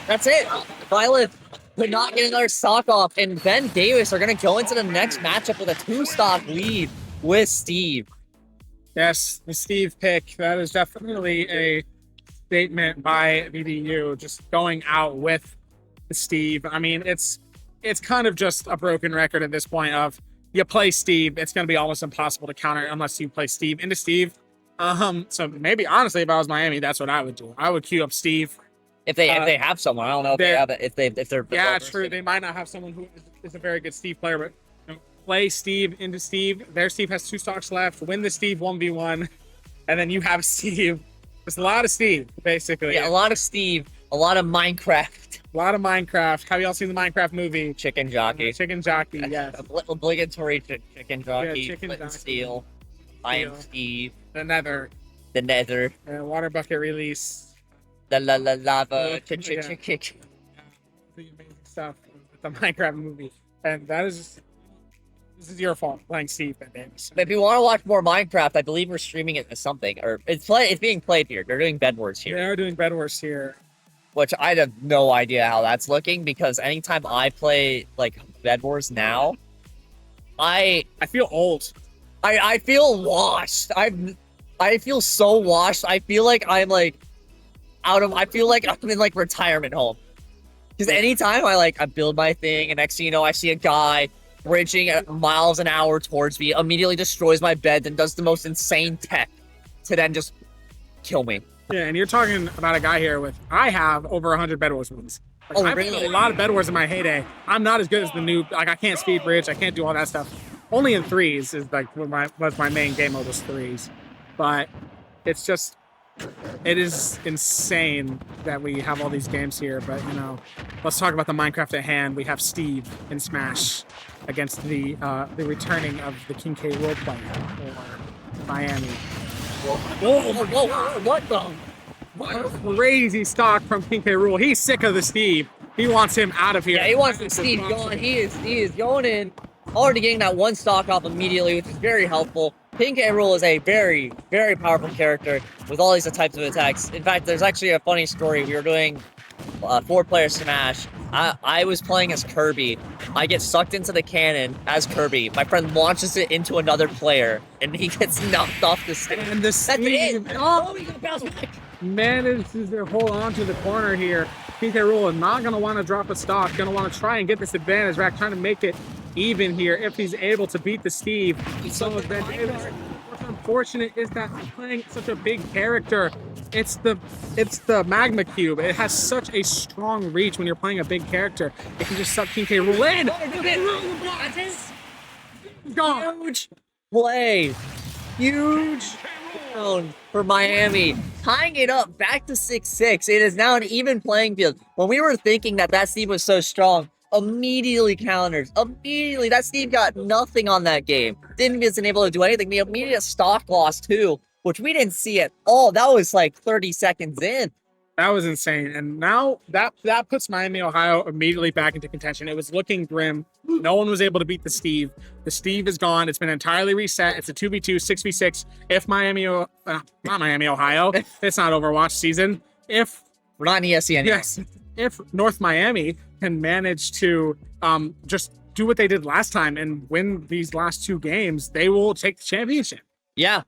That's it. Violet could not get another stock off, and Ben Davis are gonna go into the next matchup with a 2-stock lead with Steve. yes, the Steve pick. That is definitely a statement by VDU, just going out with the Steve. I mean, it's kind of just a broken record at this point of, you play Steve, it's going to be almost impossible to counter unless you play Steve into Steve. So maybe, honestly, if I was Miami, that's what I would do. I would queue up Steve. If they have someone, I don't know if they have it. If they're yeah, true. They might not have someone who is a very good Steve player, but play Steve into Steve. Their Steve has 2 stocks left. Win the Steve 1v1, and then you have Steve. There's a lot of Steve, basically. Yeah, a lot of Steve, a lot of Minecraft. A lot of Minecraft. Have y'all seen the Minecraft movie? Chicken Jockey. Chicken Jockey, yes. Obligatory chicken jockey. Yeah, chicken Flint and jockey. Steel. I am Steve. The Nether. The Nether. Water bucket release. The lava. Yeah. Chick. The amazing stuff with the Minecraft movie. And that is, this is your fault playing Steve and Davis. If you want to watch more Minecraft, I believe we're streaming it as something, or it's being played here. They're doing Bed Wars here, They are doing Bed Wars here. which I have no idea how that's looking, because anytime I play like Bed Wars now, I feel old. I feel washed. I feel so washed. I feel like I'm like I feel like I'm in like retirement home. Because anytime I build my thing, and next thing you know, I see a guy bridging at miles an hour towards me, immediately destroys my bed, and does the most insane tech to then just kill me. Yeah, and you're talking about a guy here with, I have over 100 Bed Wars wins. Like, Oh, I've really? played a lot of Bed Wars in my heyday. I'm not as good as the noob. Like, I can't speed bridge. I can't do all that stuff. Only in 3s is like was my main game mode was 3s. But it's just, it is insane that we have all these games here. But, you know, let's talk about the Minecraft at hand. We have Steve in Smash against the returning of the King K role player for Miami. Whoa, what the? What a crazy stock from King K. Rool. He's sick of the Steve. He wants him out of here. Yeah, he wants Steve going. He is going in, already getting that 1 stock off immediately, which is very helpful. Pink K. Rool is a very, very powerful character with all these types of attacks. In fact, there's actually a funny story. We were doing 4-player Smash. I was playing as Kirby. I get sucked into the cannon as Kirby. My friend launches it into another player, and he gets knocked off the stage. And the That's it. Steve Oh, he's gonna bounce back. manages to hold on to the corner here. King K. Rool is not going to want to drop a stock. Going to want to try and get this advantage back, trying to make it even here if he's able to beat the Steve. So Ben Davis. What's unfortunate is that playing such a big character, it's the magma cube. It has such a strong reach when you're playing a big character. It can just suck King K. Rool in. Gone. Huge play. Huge down for Miami. Tying it up back to 6-6. It is now an even playing field. When we were thinking that Steve was so strong, immediately counters. Immediately. That Steve got nothing on that game. Wasn't able to do anything. The immediate stock loss too, which we didn't see at all. That was like 30 seconds in. That was insane. And now that puts Miami, Ohio immediately back into contention. It was looking grim. No one was able to beat the Steve. The Steve is gone. It's been entirely reset. It's a 2v2, 6v6. If not Miami, Ohio, it's not Overwatch season. If We're not in ESC anymore. yes, if North Miami can manage to just do what they did last time and win these last 2 games, they will take the championship. Yeah,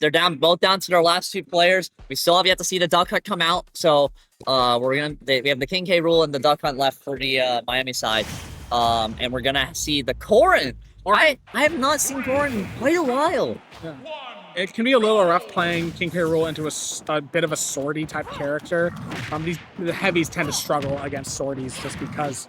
they're both down to their last 2 players. We still have yet to see the Duck Hunt come out, so we have the King K. Rool and the Duck Hunt left for the Miami side, and we're gonna see the Corrin. I have not seen Corrin in quite a while. Yeah. It can be a little rough playing King K. Rool into a bit of a swordy type character. The heavies tend to struggle against swordies just because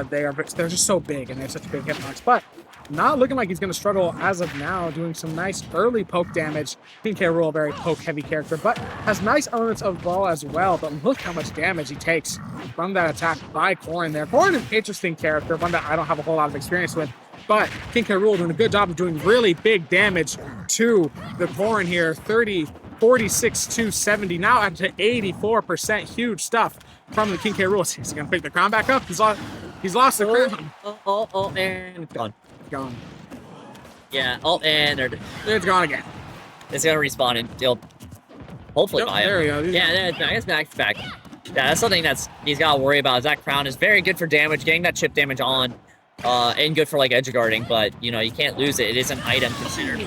they're just so big and they have such a big hitbox. But not looking like he's going to struggle as of now, doing some nice early poke damage. King K. Rool, a very poke heavy character, but has nice elements of ball as well. But look how much damage he takes from that attack by Corrin there. Corrin is an interesting character, one that I don't have a whole lot of experience with. But King K. Rool doing a good job of doing really big damage to the Corrin here. 30, 46 to 70, now up to 84%. Huge stuff from the King K. Rool. He's going to pick the crown back up. He's lost the crown. And gone. Gone. Yeah, and It's gone again. it's gonna respawn and he'll hopefully buy it. There we go. Yeah, I guess back. Yeah, that's something he's gotta worry about. Is that crown is very good for damage, getting that chip damage on, and good for like edge guarding, but you know, you can't lose it. It is an item considered.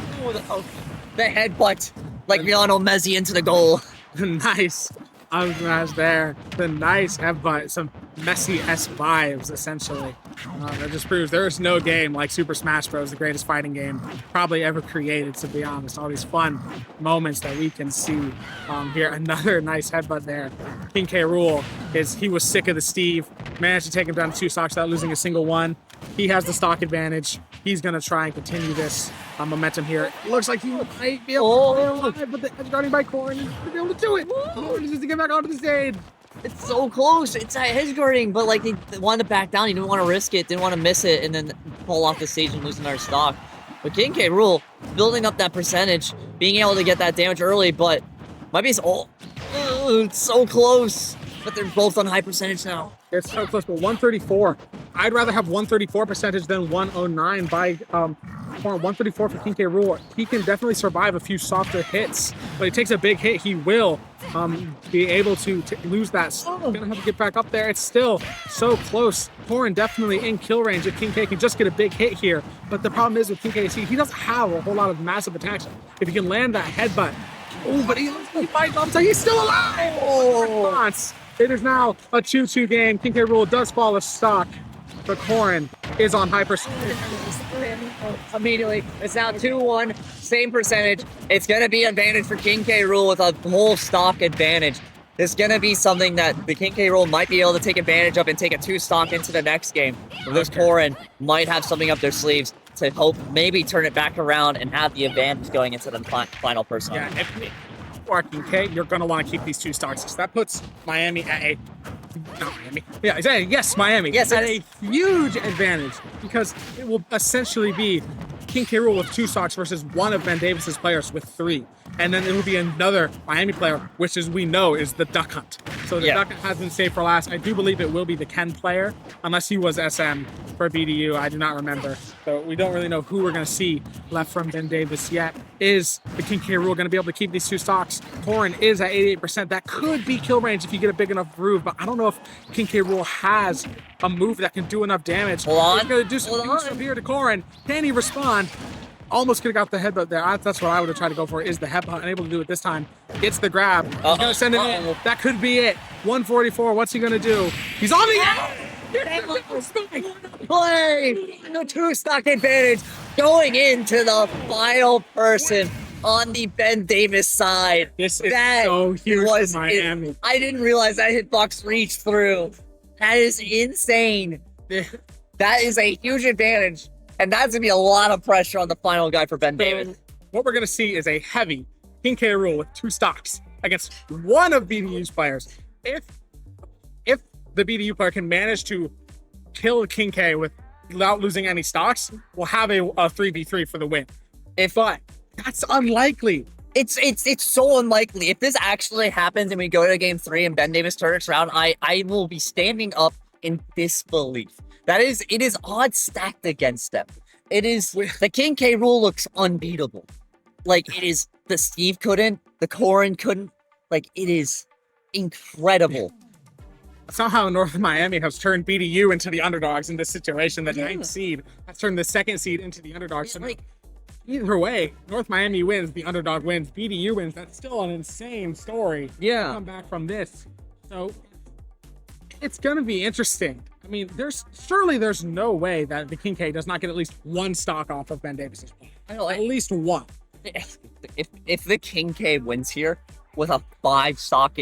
The headbutt, like Lionel Messi into the goal. Nice up smash there. The nice headbutt. Some Messi-esque vibes, essentially. That just proves there is no game like Super Smash Bros., the greatest fighting game probably ever created, to be honest. All these fun moments that we can see here. Another nice headbutt there. King K. Rool, he was sick of the Steve. Managed to take him down to 2 stocks without losing a single one. He has the stock advantage. He's going to try and continue this momentum here. Looks like he might be able to but the edge guarding by Corrin is going to be able to do it. Corrin is just to get back onto the stage. It's so close. It's a hedge guarding, but like he wanted to back down. He didn't want to risk it, didn't want to miss it, and then fall off the stage and lose another stock. But King K. Rool building up that percentage, being able to get that damage early, but might be it's so close. But they're both on high percentage now. It's so close, but 134. I'd rather have 134 percentage than 109 by 134 for King K. Rool. He can definitely survive a few softer hits, but he takes a big hit, he will be able to lose that. So gonna have to get back up there. It's still so close. Corrin definitely in kill range if King K can just get a big hit here. But the problem is with King K, he doesn't have a whole lot of massive attacks. If he can land that headbutt, but he fights up, so he's still alive. Response. It is now a 2-2 game. King K. Rool does fall a stock, but Corrin is on high percentage. Immediately, it's now 2-1, same percentage. It's gonna be advantage for King K. Rool with a whole stock advantage. It's gonna be something that the King K. Rool might be able to take advantage of and take a 2 stock into the next game. This Corrin might have something up their sleeves to hope maybe turn it back around and have the advantage going into the final person. Yeah, if you are King K, you're gonna want to keep these 2 stocks. So that puts Miami at a not Miami. Yeah, exactly. Yes, Miami. Yes, at a huge advantage because it will essentially be King K. Rool with 2 stocks versus one of Ben Davis's players with 3. And then it will be another Miami player, which is we know is the Duck Hunt. So the Duck Hunt has been saved for last. I do believe it will be the Ken player, unless he was SM for BDU. I do not remember. So we don't really know who we're going to see left from Ben Davis yet. Is the King K. Rool going to be able to keep these 2 stocks? Corrin is at 88%. That could be kill range if you get a big enough groove, but I don't know if King K. Rool has a move that can do enough damage. Hold on. He's going to do some here to Corrin. Can he respond? Almost could have got the headbutt there. That's what I would have tried to go for, is the headbutt. Unable to do it this time. Gets the grab. He's going to send it in. That could be it. 144. What's he going to do? He's on the Play! No 2 stock advantage going into the final person on the Ben Davis side. This is so huge for Miami. I didn't realize that hitbox reached through. That is insane. That is a huge advantage. And that's going to be a lot of pressure on the final guy for Ben Davis. What we're going to see is a heavy King K. Rool with 2 stocks against one of BDU's players. If the BDU player can manage to kill King K without losing any stocks, we'll have a 3v3 for the win. But that's unlikely. It's so unlikely. If this actually happens and we go to game 3 and Ben Davis turns around, I will be standing up in disbelief. It is odds stacked against them. The King K. Rool looks unbeatable. Like, it is, the Steve couldn't, the Corrin couldn't. Like, it is incredible. Somehow North Miami has turned BDU into the underdogs in this situation. The 9th seed has turned the 2nd seed into the underdogs. So either way, North Miami wins, the underdog wins, BDU wins. That's still an insane story. Yeah. Come back from this. So it's going to be interesting. I mean, there's no way that the King K does not get at least 1 stock off of Ben Davis's play. At least 1. if the King K wins here with a 5 stock,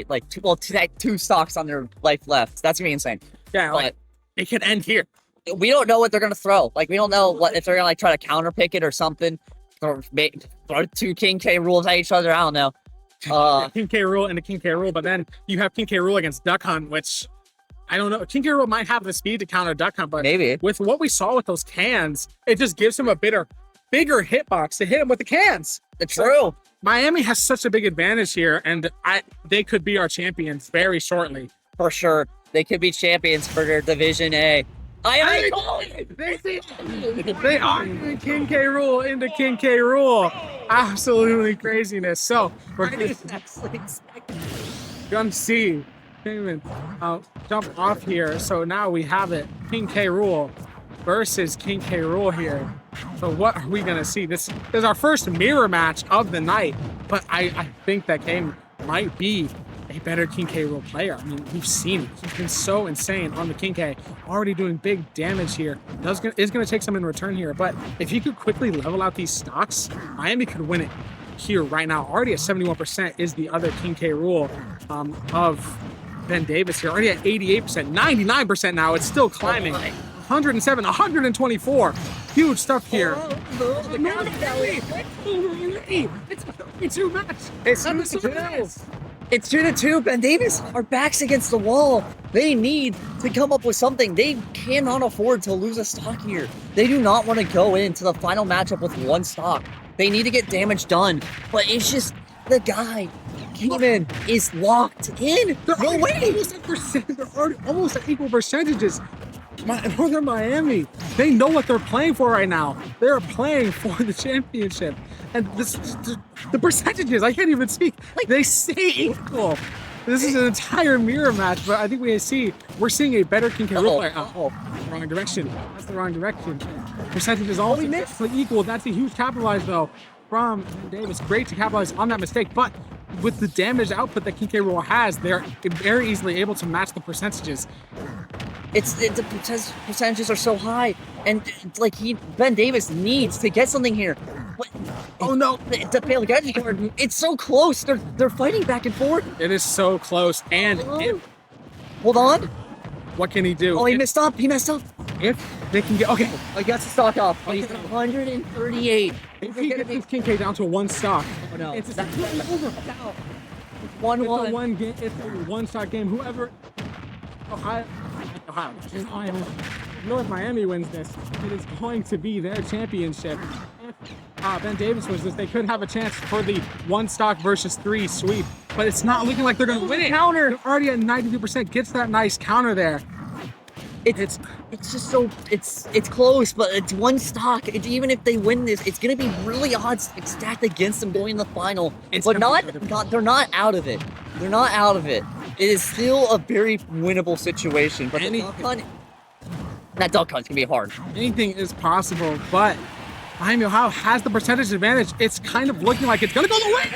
two stocks on their life left, that's gonna be insane. Yeah, like, it could end here. We don't know what they're gonna throw. Like, we don't know what if they're gonna try to counter pick it or something. Throw 2 King K rules at each other. I don't know. King K rule and the King K rule, but then you have King K rule against Duck Hunt, which I don't know. King K rule might have the speed to counter Duck Hunt, but maybe with what we saw with those cans, it just gives him a bigger hitbox to hit him with the cans. It's true. Miami has such a big advantage here, and they could be our champions very shortly. For sure. They could be champions for their Division A. They are in King K rule into King K rule. Absolutely craziness. So we're gonna see Kingman jump off here. So now we have it. King K rule versus King K rule here. So what are we gonna see? This is our first mirror match of the night, but I think that game might be a better King K rule player. I mean, we've seen it. He's been so insane on the King K, already doing big damage here. Is going to take some in return here, but if he could quickly level out these stocks, Miami could win it here right now. Already at 71% is the other King K rule of Ben Davis here. Already at 88%, 99% now. It's still climbing. 107, 124. Huge stuff here. It's a 32 match. It's 2-2. It's 2-2. Ben Davis are backs against the wall. They need to come up with something. They cannot afford to lose a stock here. They do not want to go into the final matchup with 1 stock. They need to get damage done. But it's just the guy, Kingman, is locked in. No way. They're already almost at equal percentages. Northern Miami, they know what they're playing for right now. They're playing for the championship. And the percentages, I can't even speak. Like, they stay equal. This is an entire mirror match, but I think we're seeing a better King K rule player. Wrong direction. That's the wrong direction. Percentages all equal. That's a huge capitalize, though, from Davis. Great to capitalize on that mistake, but with the damage output that King K rule has, they're very easily able to match the percentages. The percentages are so high, and like Ben Davis needs to get something here. But, oh no! The Pelagani card, it's so close. They're fighting back and forth. It is so close. And hold on. What can he do? Oh, he messed up. If they can get I got to stock off. Oh, he's at 138. If he gets his King K down to 1 stock, oh no, it's over. It's a 1 game. It's a 1 stock game. Whoever Ohio, North Miami wins this, it is going to be their championship. If Ben Davis wins this, they could have a chance for the 1 stock versus 3 sweep, but it's not looking like they're going to win it. Counter. They're already at 92%. Gets that nice counter there. It's just so it's close, but it's 1 stock. Even if they win this, it's gonna be really odds stacked against them going in the final. But they're not out of it. They're not out of it. It is still a very winnable situation. But that duck hunt's gonna be hard. Anything is possible, but Miami Ohio has the percentage advantage. It's kind of looking like it's gonna go the way.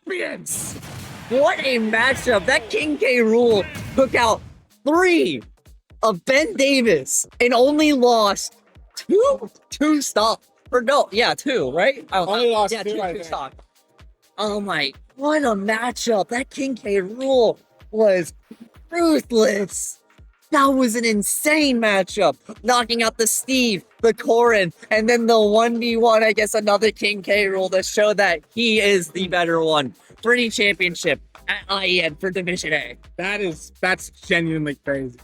Champions. What a matchup. That King K rule took out 3 of Ben Davis and only lost 2 stock. Or no, yeah, 2, right? Only lost 2 right stock. Oh my, what a matchup. That King K rule was ruthless. That was an insane matchup. Knocking out the Steve, the Corin, and then the 1v1, I guess another King K rule to show that he is the better one. Pretty championship at IEN for Division A. That's genuinely crazy.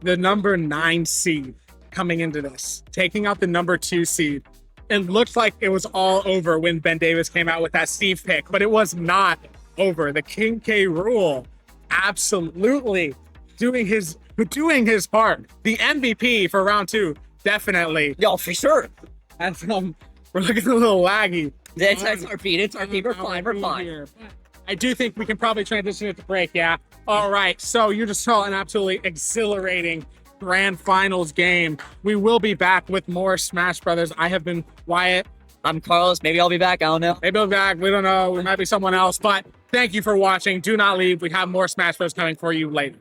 The number 9 seed coming into this, taking out the number 2 seed. It looked like it was all over when Ben Davis came out with that Steve pick, but it was not over. The King K rule absolutely doing his part. The MVP for round 2, definitely. Yo, for sure. That's we're looking a little laggy. It's our feed. It's our feed. We're fine. Here. I do think we can probably transition it to break. Yeah. All right. So you just saw an absolutely exhilarating grand finals game. We will be back with more Smash Brothers. I have been Wyatt. I'm Carlos. Maybe I'll be back. I don't know. Maybe I'll be back. We don't know. We might be someone else. But thank you for watching. Do not leave. We have more Smash Bros coming for you later.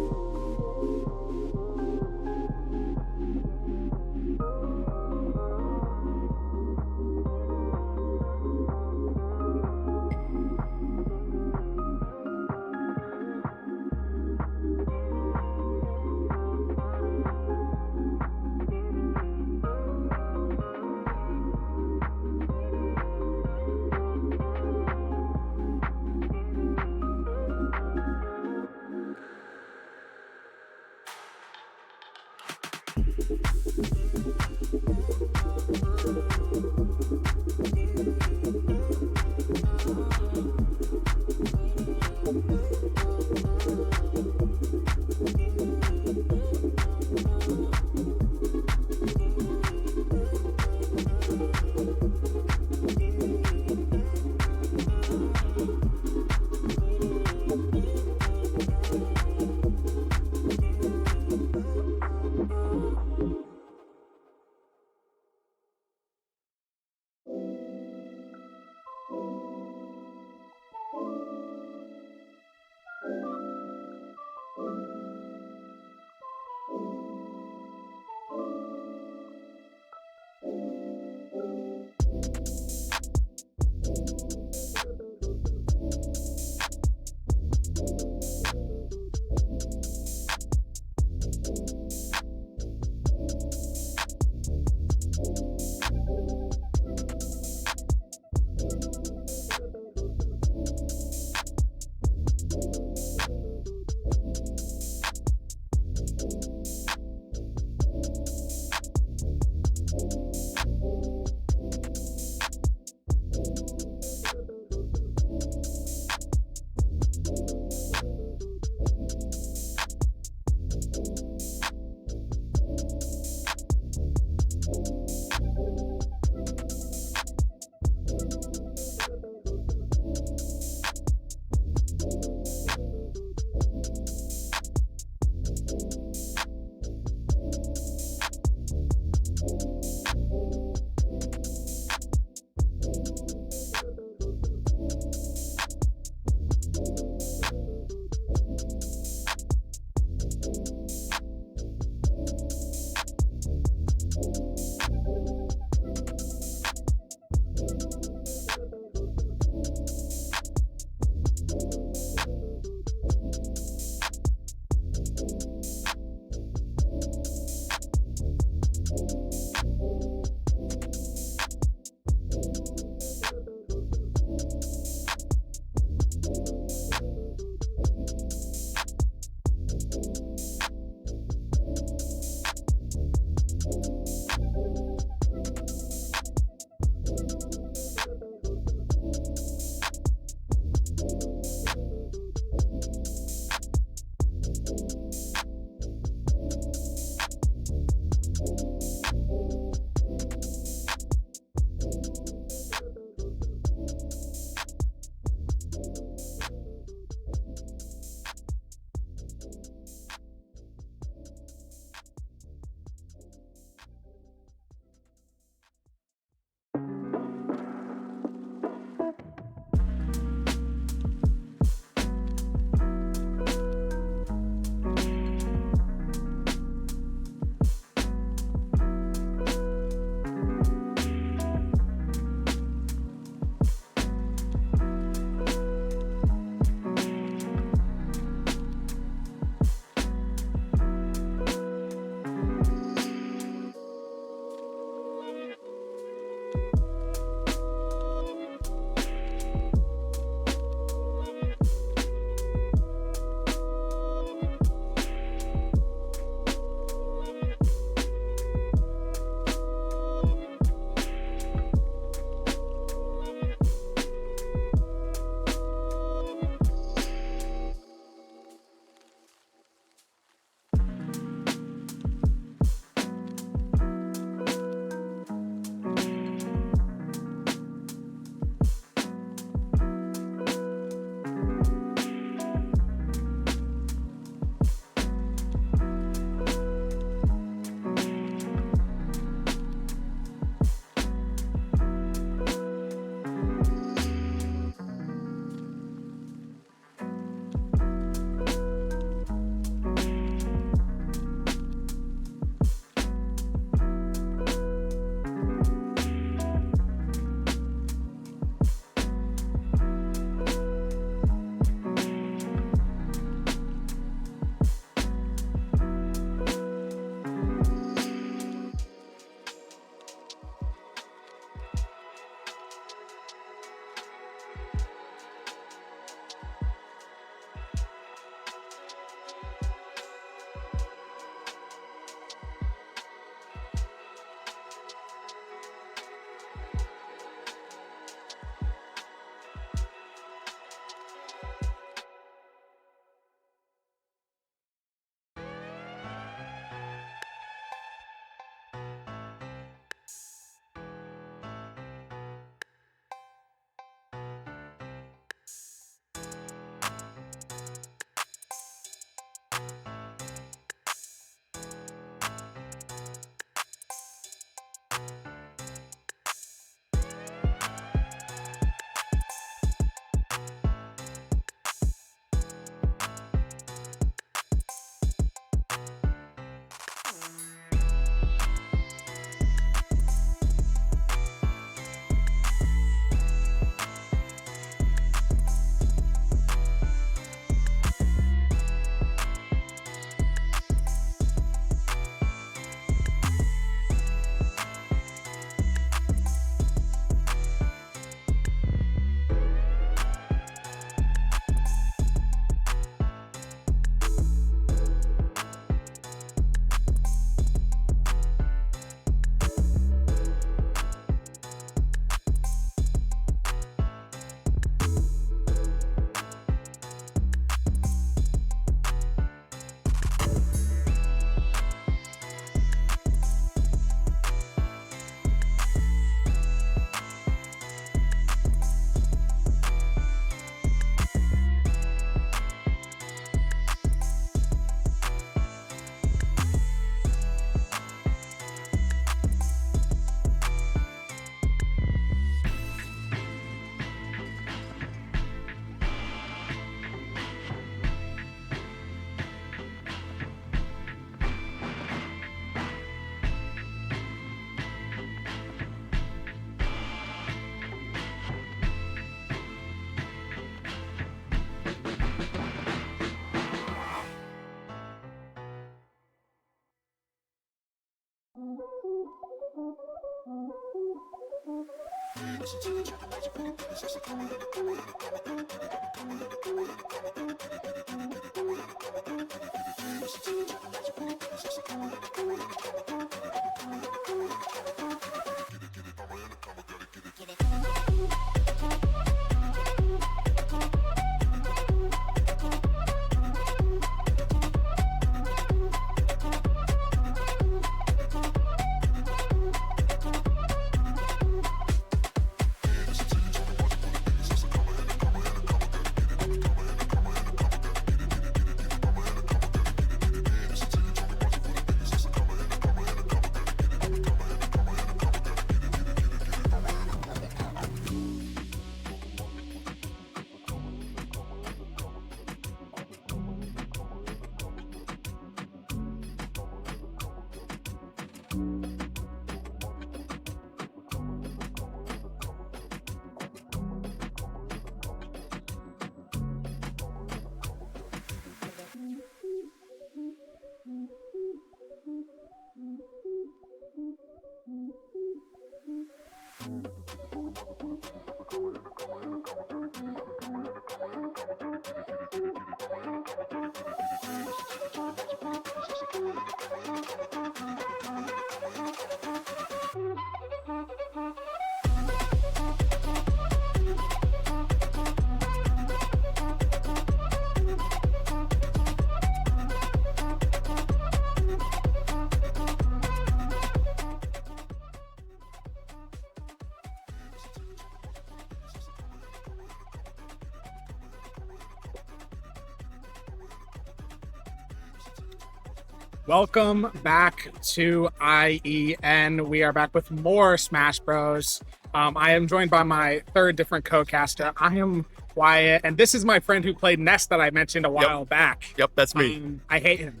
Welcome back to IEN. We are back with more Smash Bros. I am joined by my third different co-caster. I am Wyatt, and this is my friend who played Ness that I mentioned a while back. Yep, that's me. I hate him.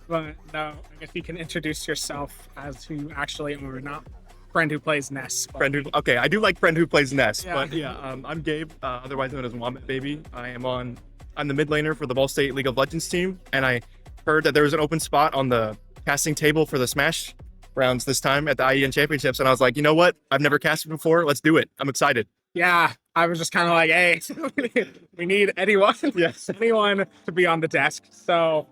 But no, I guess you can introduce yourself as who actually are not friend who plays Ness. Okay, I do like friend who plays Ness, Yeah. but yeah, I'm Gabe, otherwise known as Wombat Baby. I'm the mid laner for the Ball State League of Legends team, and I heard that there was an open spot on the casting table for the Smash rounds this time at the IEN Championships, and I was like, you know what? I've never casted before. Let's do it. I'm excited. Yeah, I was just kind of like, hey, we need anyone, Yes. anyone to be on the desk. So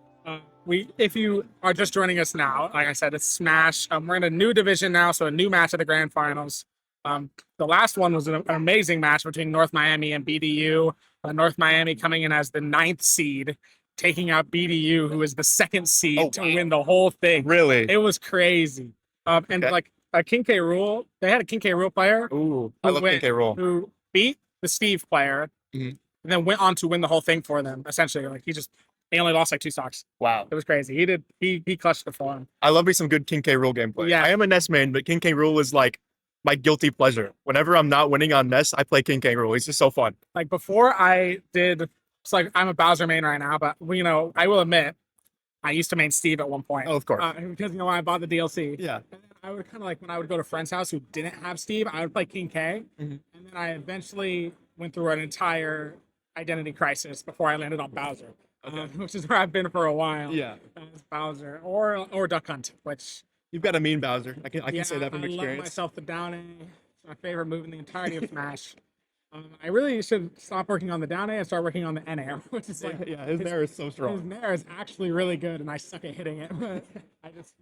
if you are just joining us now, like I said, it's Smash. We're in a new division now, so a new match at the grand finals. The last one was an amazing match between North Miami and BDU. North Miami coming in as the 9th seed, taking out BDU, who is the 2nd seed, to win the whole thing. Really? It was crazy. And Okay. like a King K. Rool, they had a King K. Rool player Ooh, I love PK Roll. who beat the Steve player, Mhm. and then went on to win the whole thing for them. Essentially, like he only lost like 2 stocks. Wow. It was crazy. He clutched it for him. I love me some good King K. Rool gameplay. Yeah. I am a Ness main, but King K. Rool is like my guilty pleasure. Whenever I'm not winning on Ness, I play King K. Rool. He's just so fun. Like before I did, it's like I'm a Bowser main right now, but I will admit, I used to main Steve at one point. Oh, of course. Because when I bought the DLC. Yeah. And then I would kind of like when I would go to friends' house who didn't have Steve, I would play King K, Mhm. and then I eventually went through an entire identity crisis before I landed on Bowser, which is where I've been for a while. Yeah. As Bowser or Duck Hunt, which You've got a mean Bowser. I can say that from I love experience. myself the down A. It's my favorite move in the entirety of Smash. I really should stop working on the down A and start working on the N A, which is like Yeah, his Nair is so his strong. Nair is actually really good, and I suck at hitting it. But I just,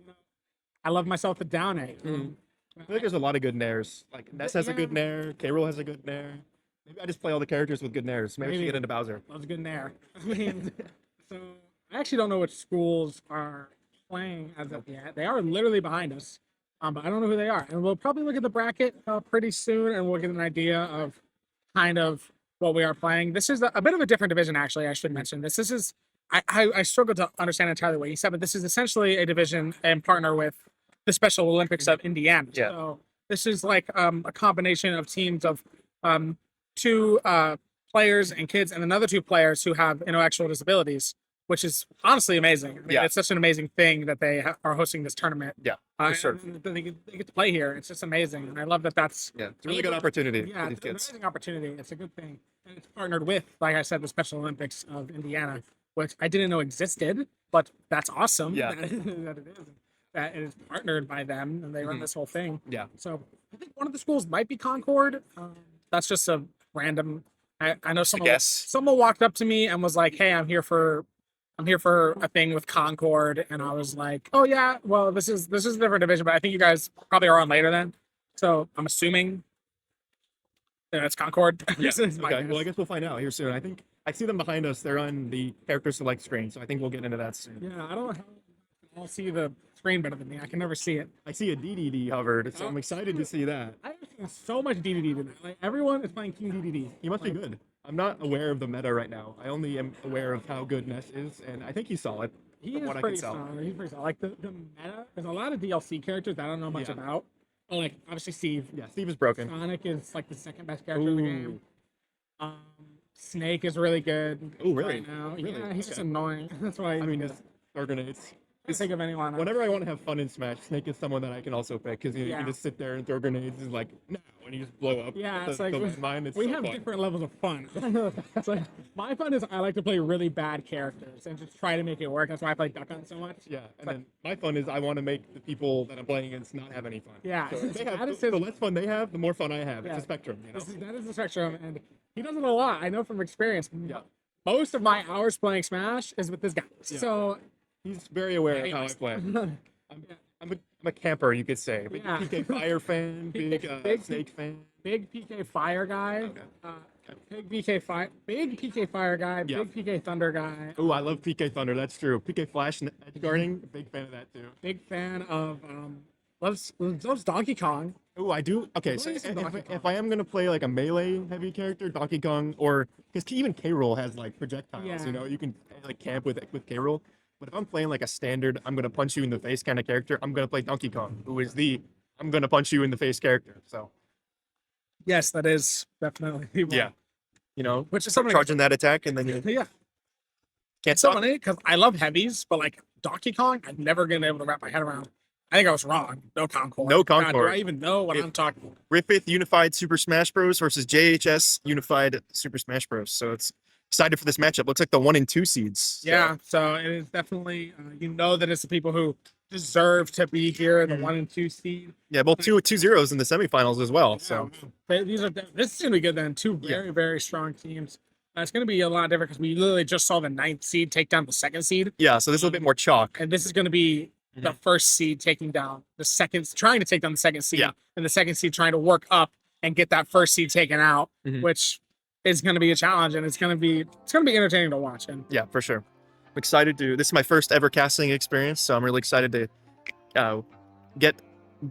I love myself the down A. I feel like there's a lot of good Nairs. Like Ness has a good Nair, K. Rool has a good Nair. Maybe I just play all the characters with good Nairs. Maybe I should Maybe. get into Bowser. Loves a good Nair. I mean, so I actually don't know which schools are playing as of yet. They are literally behind us, but I don't know who they are. And we'll probably look at the bracket pretty soon, and we'll get an idea of kind of what we are playing. This is a bit of a different division, actually. I should mention this. This is I struggle to understand entirely what you said, but this is essentially a division and partner with the Special Olympics of Indiana. Yeah. So this is like a combination of teams of 2 players and kids, and another 2 players who have intellectual disabilities, which is honestly amazing. I mean, Yeah. it's such an amazing thing that they are hosting this tournament. Yeah, for sure. and they get to play here. It's just amazing, and I love that. That's Yeah, it's a really good opportunity yeah, for these it's an kids. amazing opportunity. It's a good thing, and it's partnered with, like I said, the Special Olympics of Indiana, which I didn't know existed, but that's awesome. Yeah. that it is. that it is partnered by them and they run this whole thing. Yeah. So I think one of the schools might be Concord. That's just a random. I know someone. guess. Someone walked up to me and was like, "Hey, I'm here for a thing with Concord," and I was like, "Oh yeah, well this is a different division, but I think you guys probably are on later then." So I'm assuming that it's Concord. Yeah. This is my Okay. Well, I guess. guess we'll find out here soon. I think I see them behind us. They're on the character select screen, so I think we'll get into that soon. Yeah, I don't know how I'll see the screen better than me. I can never see it. I see a DDD hovered, so I'm excited to see that. I've seen so much DDD today. Like everyone is playing King DDD. He must be good. I'm not aware of the meta right now. I only am aware of how good Ness is, and I think he's solid. He from is what I pretty can tell. solid. He's pretty solid. Like the meta, there's a lot of DLC characters that I don't know much Yeah. about. But like obviously Steve. Yeah, Steve is broken. Sonic is like the second best character in the game. Ooh. Snake is really good. Oh, really? Right now. Really? Yeah, he's just Okay. annoying. That's why. I mean, or grenades. can't think of anyone. Whenever I want to have fun in Smash, Snake is someone that I can also pick because you Yeah. can just sit there and throw grenades and like no, and you just blow up. Yeah, the, it's like the mine. It's we so have fun. different levels of fun. It's like my fun is I like to play really bad characters and just try to make it work. That's why I play Duck Hunt so much. Yeah, and then my fun is I want to make the people that I'm playing against not have any fun. Yeah, So if they have, that is the his- less fun they have, the more fun I have. Yeah. It's a spectrum, you know. That is the spectrum, and he does it a lot. I know from experience. Yeah. Most of my hours playing Smash is with this guy. Yeah. So He's very aware of how I play. I'm a camper, you could say. Big Yeah. PK Fire fan, big Big- Snake fan. big PK Fire guy. Okay. Big PK Fire guy. Yeah. Big PK Thunder guy. Oh, I love PK Thunder. That's true. PK Flash and edge guarding, big fan of that too. Big fan of loves Donkey Kong. Oh, I do. Okay, so What is Donkey Kong? if I am gonna play like a melee heavy character, Donkey Kong, or because even K. Rool has like projectiles, Yeah. you know, you can like camp with K. Rool. But if I'm playing like a standard, I'm gonna punch you in the face kind of character, I'm gonna play Donkey Kong, who is the I'm gonna punch you in the face character. So Yes, that is definitely one. yeah, you know, Which is start something. charging that attack, and then you Yeah. can't It's so stop. funny because I love heavies, but like Donkey Kong, I've never been able to wrap my head around. I think I was wrong. No Concord. No God, Concord. do I even know what If- I'm talking about? Griffith Unified Super Smash Bros. Versus JHS Unified Super Smash Bros. So it's excited for this matchup. Looks like the 1 and 2 seeds. So, Yeah, so it is definitely you know that it's the people who deserve to be here, the 1 and 2 seed. yeah, both two zeros in the semifinals as well. So Yeah, this is gonna be good then. Two very strong teams. It's gonna be a lot different because we literally just saw the 9th seed take down the 2nd seed, yeah, so this is a bit more chalk. and this is gonna be the 1st seed taking down the 2nd, trying to take down the 2nd seed, Yeah. and the 2nd seed trying to work up and get that 1st seed taken out, Mhm. which is gonna be a challenge, and it's gonna be entertaining to watch. And Yeah, for sure. I'm excited to. This is my first ever casting experience, so I'm really excited to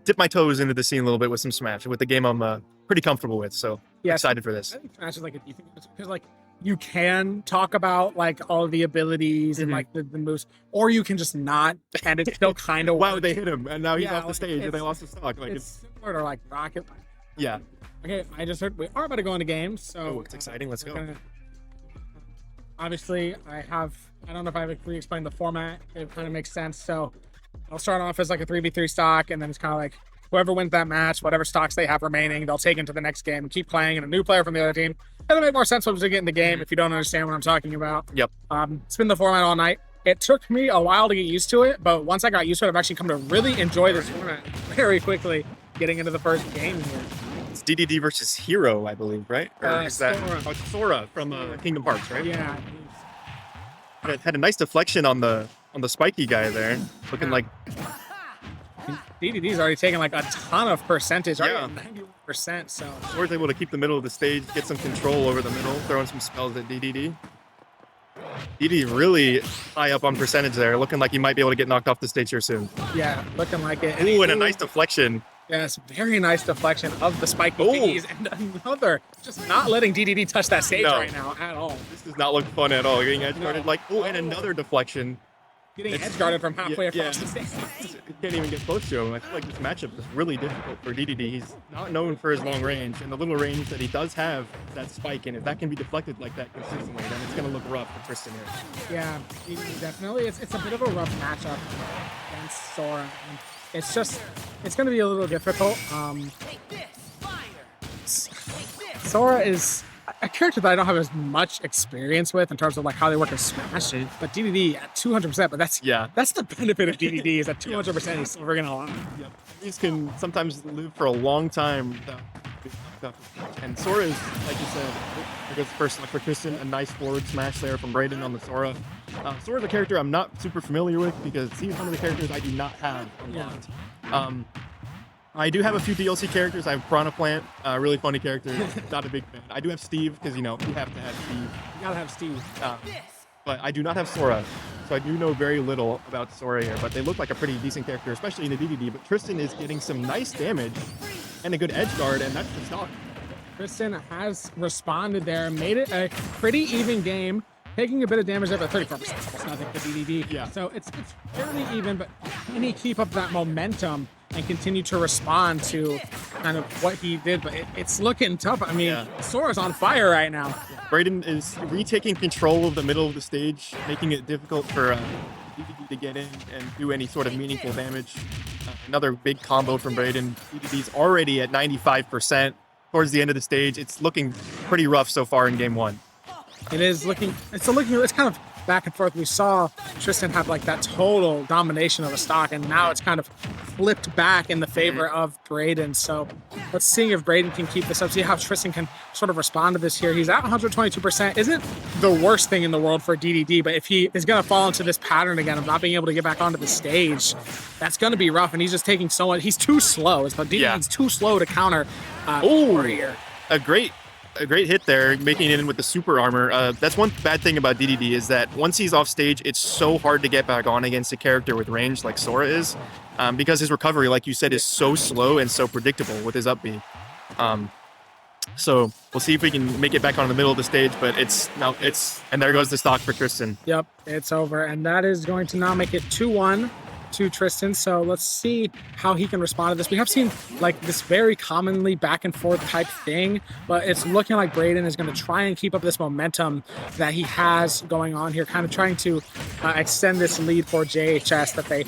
dip my toes into the scene a little bit with some Smash, with the game I'm pretty comfortable with. So yes, excited for this. I think Smash is like a decent because like you can talk about like all the abilities and Mhm. like the moves, or you can just not, and it's still kind of Wow, they hit him, and now he's Yeah, off the like, stage, and they it's- lost his stock. Like, it's similar to like Rocket. yeah. Okay, I just heard we are about to go into games, so Oh, it's exciting. Let's we're go. gonna- obviously, I don't know if I've re-explained the format. It kind of makes sense. So I'll start off as like a 3v3 stock, and then it's kind of like whoever wins that match, whatever stocks they have remaining, they'll take into the next game and keep playing, and a new player from the other team. It'll make more sense once we get in the game if you don't understand what I'm talking about. Yep. It's been the format all night. It took me a while to get used to it, but once I got used to it, I've actually come to really enjoy this format very quickly, getting into the first game here. It's DDD versus Hero, I believe, right? Or is that Sora. oh, it's Sora from Kingdom Hearts, right? Yeah. Had a nice deflection on the spiky guy there, looking Yeah. like DDD's already taken like a ton of percentage, already Yeah. at 91%. So Sora's able to keep the middle of the stage, get some control over the middle, throwing some spells at DDD. DDD really high up on percentage there, looking like he might be able to get knocked off the stage here soon. yeah, looking like it. Ooh, and a nice deflection. Yes, very nice deflection of the spike Oh. keys, and another just not letting DDD touch that stage No. right now at all. This does not look fun at all. Getting edge guarded No. like, oh, and another deflection. Getting It's- edge guarded from halfway yeah, across yeah. the stage. Can't even get close to him. I feel like this matchup is really difficult for DDD. He's not known for his long range, and the little range that he does have, that spike in it, that can be deflected like that consistently, then it's going to look rough for Tristan here. Yeah, DDD definitely. It's a bit of a rough matchup against Sora. And it's going to be a little difficult. Sora is a character that I don't have as much experience with in terms of like how they work in Smash, but DDD at 200%. But that's the benefit of DDD is at 200% he's still friggin' alive. Yep. These can sometimes live for a long time without and Sora is, like you said, I guess first select for Tristan, a nice forward smash there from Brayden on the Sora. Sora's a character I'm not super familiar with because he's one of the characters I do not have unlocked. I do have a few DLC characters. I have Piranha Plant, really funny character. Not a big fan. I do have Steve because you have to have Steve. You gotta have Steve. But I do not have Sora, so I do know very little about Sora here. But they look like a pretty decent character, especially in the DDD. But Tristan is getting some nice damage and a good edge guard, and that's the stock. Tristan has responded there, made it a pretty even game, taking a bit of damage there, but 34%. That's nothing for DDD. Yeah. So it's fairly even, but can he keep up that momentum and continue to respond to kind of what he did? But it's looking tough. I mean, Sora's on fire right now. Brayden is retaking control of the middle of the stage, making it difficult for DDD to get in and do any sort of meaningful damage. Another big combo from Brayden. DDD's already at 95% towards the end of the stage. It's looking pretty rough so far in game one. It's kind of back and forth. We saw Tristan have like that total domination of a stock, and now it's kind of flipped back in the favor of Brayden. So let's see if Brayden can keep this up, see how Tristan can sort of respond to this here. He's at 122%. Isn't the worst thing in the world for DDD, but if he is going to fall into this pattern again of not being able to get back onto the stage, that's going to be rough, and he's just taking so much. He's too slow. DDD's too slow to counter here. A great hit there, making it in with the super armor. That's one bad thing about DDD is that once he's off stage, it's so hard to get back on against a character with range like Sora is, because his recovery, like you said, is so slow and so predictable with his up B. So we'll see if we can make it back on the middle of the stage, but and there goes the stock for Tristan. Yep, it's over, and that is going to now make it 2-1 to Tristan. So let's see how he can respond to this. We have seen like this very commonly back and forth type thing, but it's looking like Brayden is going to try and keep up this momentum that he has going on here, kind of trying to extend this lead for JHS that they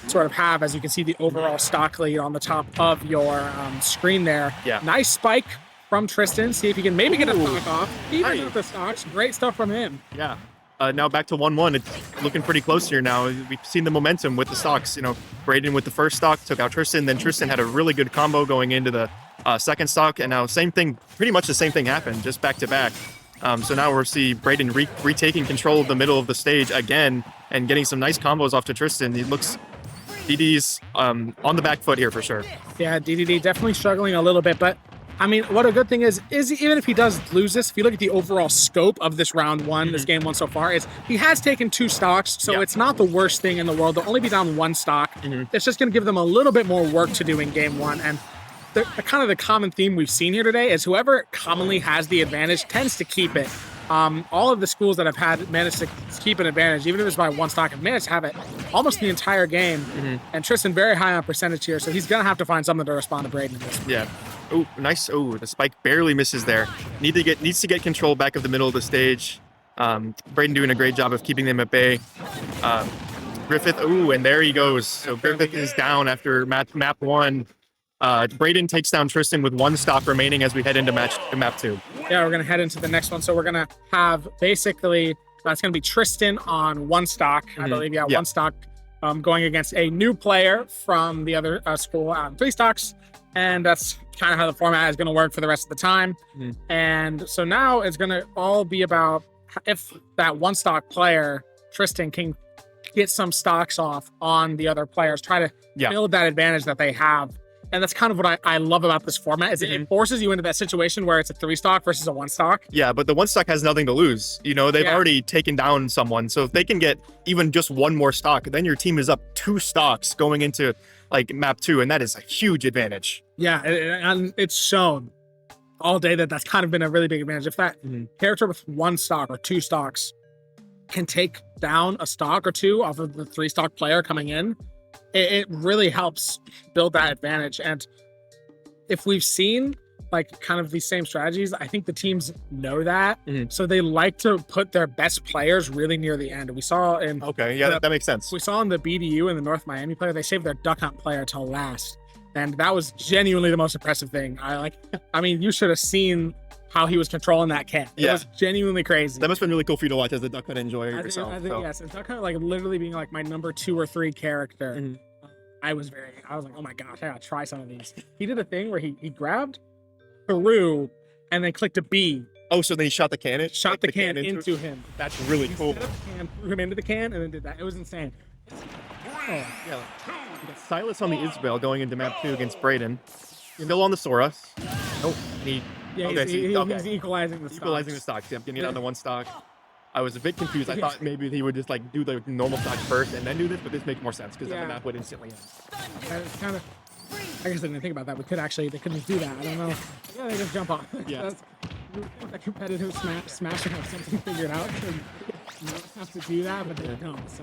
sort of have. As you can see, the overall stock lead on the top of your screen there. Yeah. Nice spike from Tristan. See if he can maybe get a stock off. Even with the stocks, great stuff from him. Yeah. Now back to 1-1. It's looking pretty close here now. We've seen the momentum with the stocks. Brayden with the first stock took out Tristan. Then Tristan had a really good combo going into the second stock. And now pretty much the same thing happened, just back to back. So now we'll see Brayden retaking control of the middle of the stage again and getting some nice combos off to Tristan. DD's on the back foot here for sure. Yeah, DDD definitely struggling a little bit, but I mean, what a good thing is even if he does lose this, if you look at the overall scope of this round one, this game one so far, is he has taken 2 stocks, so it's not the worst thing in the world. They'll only be down 1 stock. It's just going to give them a little bit more work to do in game one. And the kind of the common theme we've seen here today is whoever commonly has the advantage tends to keep it. All of the schools that have managed to keep an advantage, even if it's by 1 stock, have managed to have it almost the entire game. And Tristan very high on percentage here, so he's going to have to find something to respond to Brayden in this one. Yeah. Oh, nice. Oh, the spike barely misses there. Needs to get control back of the middle of the stage. Brayden doing a great job of keeping them at bay. Griffith, and there he goes. So Griffith is down after map 1. Brayden takes down Tristan with 1 stock remaining as we head into map 2. Yeah, we're going to head into the next one. So we're going to have basically, that's going to be Tristan on 1 stock. I believe, 1 stock going against a new player from the other school on 3 stocks. And that's kind of how the format is going to work for the rest of the time. And so now it's going to all be about if that 1 stock player, Tristan, can get some stocks off on the other players, try to build that advantage that they have. And that's kind of what I love about this format is it forces you into that situation where it's a 3 stock versus a 1 stock. Yeah, but the 1 stock has nothing to lose. They've already taken down someone. So if they can get even just 1 more stock, then your team is up 2 stocks going into like map 2, and that is a huge advantage. Yeah, and it's shown all day that that's kind of been a really big advantage. If that character with 1 stock or 2 stocks can take down a stock or 2 off of the 3 stock player coming in, it really helps build that advantage. And if we've seen like kind of these same strategies, I think the teams know that. So they like to put their best players really near the end. We saw in that makes sense. We saw in the BDU and the North Miami player, they saved their duck hunt player till last. And that was genuinely the most impressive thing. I mean, you should have seen how he was controlling that can. It Yeah. was genuinely crazy. That must have been really cool for you to watch as a Duck Hunt enjoyer I think, yourself. I think so. yes, it's not kind of like literally being like my number 2 or 3 character. Mhm. I was like, oh my gosh, I gotta try some of these. He did a thing where he grabbed, threw, and then clicked a B, Oh, so then he shot the cannon? shot the can into him. him. That's really He cool. set up the can, threw him into the can, and then did that. It was insane. Oh, Yeah. We got Silas on the Isabel going into map 2 against Brayden. Still on the Sora. Oh, he yeah, okay, he's equalizing the stocks. equalizing the stocks. Yep, getting it on the one stock. I was a bit confused. I thought maybe he would just like do the normal stock first and then do this, but this makes more sense because then Yeah. the map would instantly end. It's kind of. I guess I didn't think about that. They couldn't just do that. I don't know. Yeah, they just jump off. Yeah. You would think that competitive smash would have something figured out to not have to do that, but they don't. So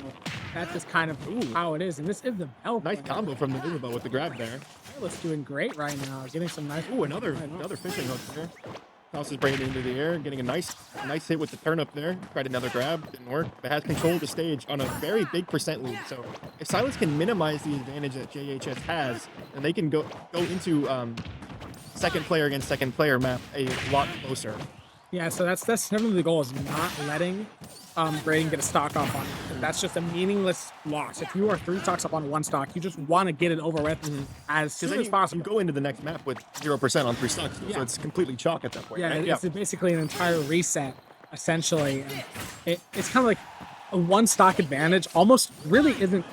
that's just kind of how it is. And this is the bell. Nice combo from the Isabel with the grab there. Silas doing great right now. Getting some nice. Ooh, another fishing hook there. Tosses Brayden into the air, getting a nice hit with the turnip there. Tried another grab, didn't work, but has control of the stage on a very big percent lead. So if Silas can minimize the advantage that JHS has, then they can go into second player against second player map a lot closer. Yeah, so that's definitely the goal, is not letting Brayden get a stock off on it. That's just a meaningless loss. If you are 3 stocks up on 1 stock, you just want to get it over with as soon Because as possible. you go into the next map with 0% on 3 stocks, Yeah. so it's completely chalk at that point. Yeah, right? it's basically an entire reset, essentially. And it's kind of like a 1 stock advantage almost really isn't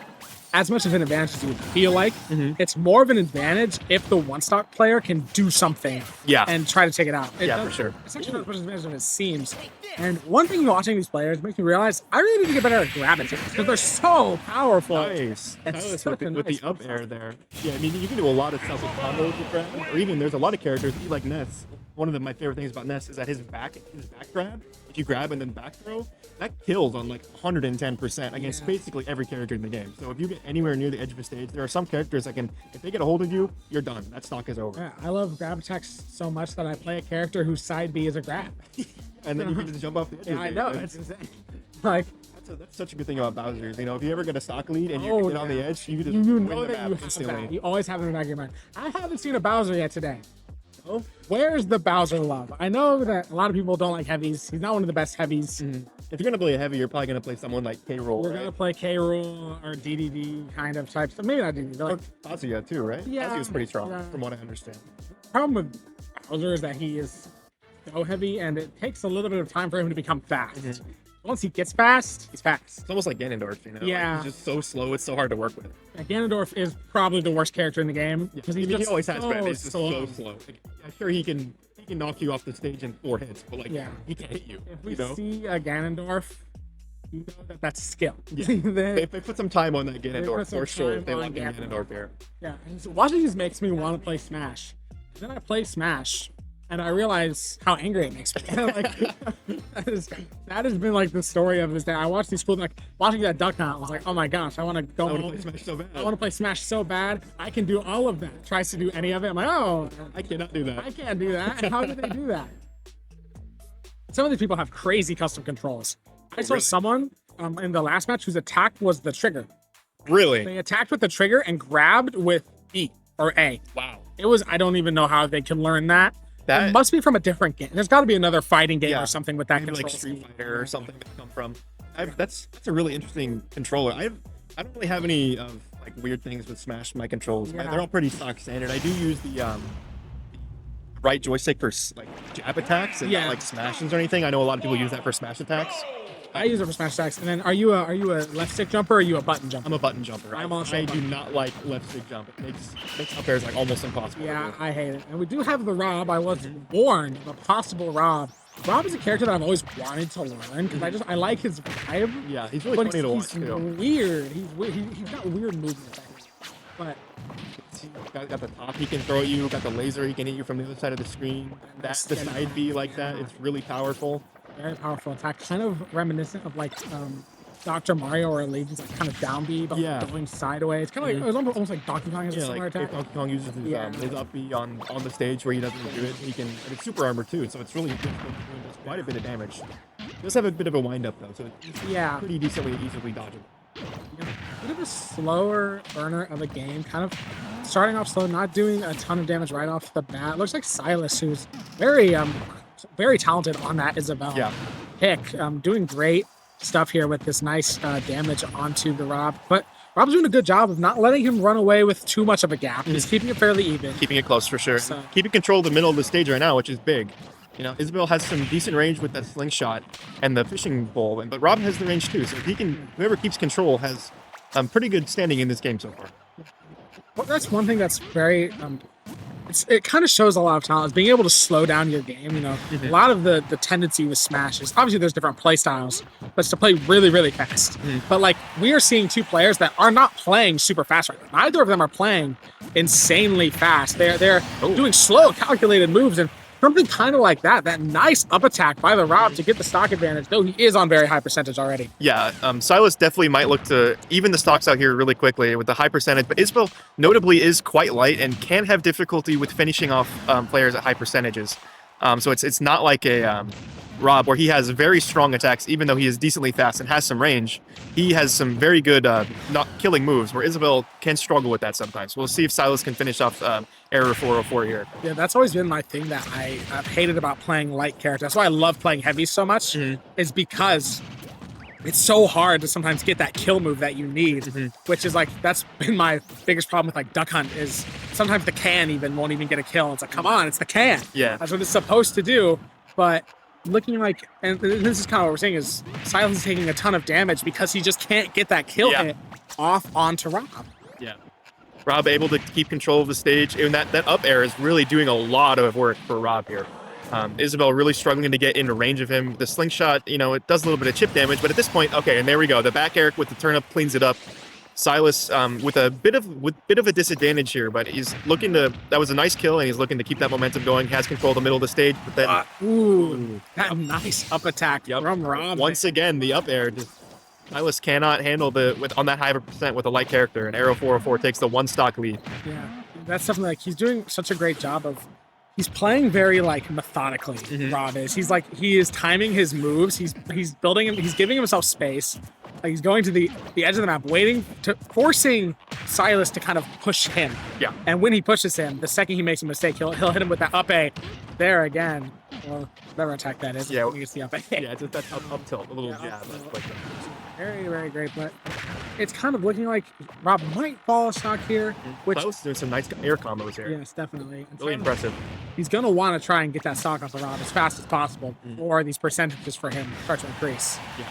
as much of an advantage as you would feel like. It's more of an advantage if the 1 stock player can do something and try to take it out. Yeah, for sure. It's actually not as much advantage as it seems. And one thing watching these players makes me realize I really need to get better at grab attacks because they're so powerful. Nice. It's Silas such with, a with nice the up air there. Yeah, I mean, you can do a lot of stuff with combos with grab, or even there's a lot of characters, like Ness. One of my favorite things about Ness is that his back grab, if you grab and then back throw, that kills on like 110% against Yeah. basically every character in the game. So if you get anywhere near the edge of a stage, there are some characters that can, if they get a hold of you, you're done. That stock is over. Yeah, I love grab attacks so much that I play a character whose side B is a grab. And then you can just jump off the edge. Yeah, I know. It's insane. Like, That's such a good thing about Bowser's. You know, if you ever get a stock lead and you Oh, can get on the yeah. edge, you can just you win know the that map you have instantly. that. You always have it in the back of your mind. I haven't seen a Bowser yet today. Oh, where's the Bowser love? I know that a lot of people don't like heavies. He's not one of the best heavies. If you're gonna play a heavy, you're probably gonna play someone like K-Roll, We're right? gonna play K. Rool or DDD kind of types. Maybe not DDD. Like, Kazuya too, right? Yeah, Kazuya's pretty strong, yeah. from what I understand. the problem with Bowser is that he is so heavy, and it takes a little bit of time for him to become fast. Once he gets fast, he's fast. It's almost like Ganondorf, you know? Like, Yeah. he's just so slow, it's so hard to work with. Ganondorf is probably the worst character in the game because I he's mean, he just always has so been. He's just slow. so slow. Like, I'm sure he can knock you off the stage in 4 hits, but like Yeah. he can't hit you. If we You know? see a Ganondorf, you know that that's skill. Yeah. They- They put some time on that Ganondorf put some for sure. time If they on want the Ganondorf. Ganondorf here. yeah. And so watching these makes me want to play Smash. Then I play Smash, and I realize how angry it makes me. Like that has been like the story of this day. I watched these schools, like watching that Duck Hunt. I was like, oh my gosh, I want to go. I want to play Smash so bad. I want to play Smash so bad. I can do all of that. Tries to do any of it. I'm like, oh, I cannot do that. I can't do that. How did they do that? Some of these people have crazy custom controls. I saw Really? someone in the last match whose attack was the trigger. Really? They attacked with the trigger and grabbed with E or A. Wow. It was, I don't even know how they can learn that. That It must be from a different game. There's got to be another fighting game Yeah. or something with that maybe control. like Street scheme. Fighter or something that come from. That's a really interesting controller. I don't really have any of like weird things with Smash in my controls. Yeah. They're all pretty stock standard. I do use the right joystick for like jab attacks and Yeah. not like smashes or anything. I know a lot of people use that for smash attacks. I use it for smash attacks. And then are you a left stick jumper or are you a button jumper? I'm a button jumper. I'm also I a do button. not like left stick jump. It makes up airs like almost impossible. to Yeah, do. I hate it. And we do have the Rob. I was warned of a possible Rob. Rob is a character that I've always wanted to learn because I like his vibe. Yeah, he's really But funny to watch he's too. weird. He's got weird movements. I think. But Got the top he can throw at you. Got the laser he can hit you from the other side of the screen. That's the side B like that. It's really powerful. very powerful attack, kind of reminiscent of like Dr. Mario or Legion's like kind of down B, but Yeah. going sideways. It's kind of like it was almost like Donkey Kong has a Yeah, similar like attack. if Donkey Kong uses Yeah. his up B on the stage where he doesn't do it, he can. And it's super armor too, so it's really difficult to do. Does quite a bit of damage. He does have a bit of a wind up though, so it's Yeah, pretty decently easily dodgeable. bit of a slower burner of a game, kind of starting off slow, not doing a ton of damage right off the bat. Looks like Silas, who's very very talented on that Isabel pick. Doing great stuff here with this nice damage onto the Rob. But Rob's doing a good job of not letting him run away with too much of a gap. He's keeping it fairly even. Keeping it close for sure. So- Keeping control of the middle of the stage right now, which is big. You know, Isabel has some decent range with that slingshot and the fishing pole, but Rob has the range too. So if he can, whoever keeps control has pretty good standing in this game so far. Well, that's one thing that's very it kind of shows a lot of talent is being able to slow down your game. You know, a lot of the tendency with Smash is obviously there's different play styles, but it's to play really, really fast. But like we are seeing two players that are not playing super fast right now. Neither of them are playing insanely fast. They're doing slow, calculated moves, and something kind of like that nice up attack by the Rob to get the stock advantage, though he is on very high percentage already. Yeah, Silas definitely might look to even the stocks out here really quickly with the high percentage, but Isabel notably is quite light and can have difficulty with finishing off players at high percentages. So it's not like a Rob where he has very strong attacks, even though he is decently fast and has some range. He has some very good not killing moves, where Isabel can struggle with that sometimes. We'll see if Silas can finish off Error 404 here. Yeah, that's always been my thing that I've hated about playing light characters. That's why I love playing heavy so much, is because it's so hard to sometimes get that kill move that you need, which is like, that's been my biggest problem with like Duck Hunt is sometimes the can won't even get a kill. It's like, come on, it's the can. Yeah. That's what it's supposed to do. But looking like, and this is kind of what we're saying is Silence is taking a ton of damage because he just can't get that kill hit off onto Rob. Yeah. Rob able to keep control of the stage, and that up air is really doing a lot of work for Rob here. Isabel really struggling to get into range of him. The slingshot, you know, it does a little bit of chip damage, but at this point, okay, and there we go. The back air with the turn up cleans it up. Silas with a bit of a disadvantage here, but he's looking to. That was a nice kill, and he's looking to keep that momentum going. Has control of the middle of the stage, but then That nice up attack from Rob. once again the up air. Silas cannot handle on that high percent with a light character, and Arrow 404 takes the one stock lead. Yeah, that's something like he's doing such a great job of. He's playing very like methodically. Rob is. He's like he is timing his moves. He's building him. He's giving himself space. Like he's going to the edge of the map, forcing Silas to kind of push him. Yeah. And when he pushes him, the second he makes a mistake, he'll hit him with that up A. There again. Well, whatever attack that is. Yeah. It's the up A. Yeah, it's that up tilt, a little jab. Very, very great, but it's kind of looking like Rob might fall a stock here, which Silas doing some nice air combos here. yes, definitely. Really impressive. He's going to want to try and get that stock off the Rob as fast as possible, or these percentages for him start to increase. Yeah.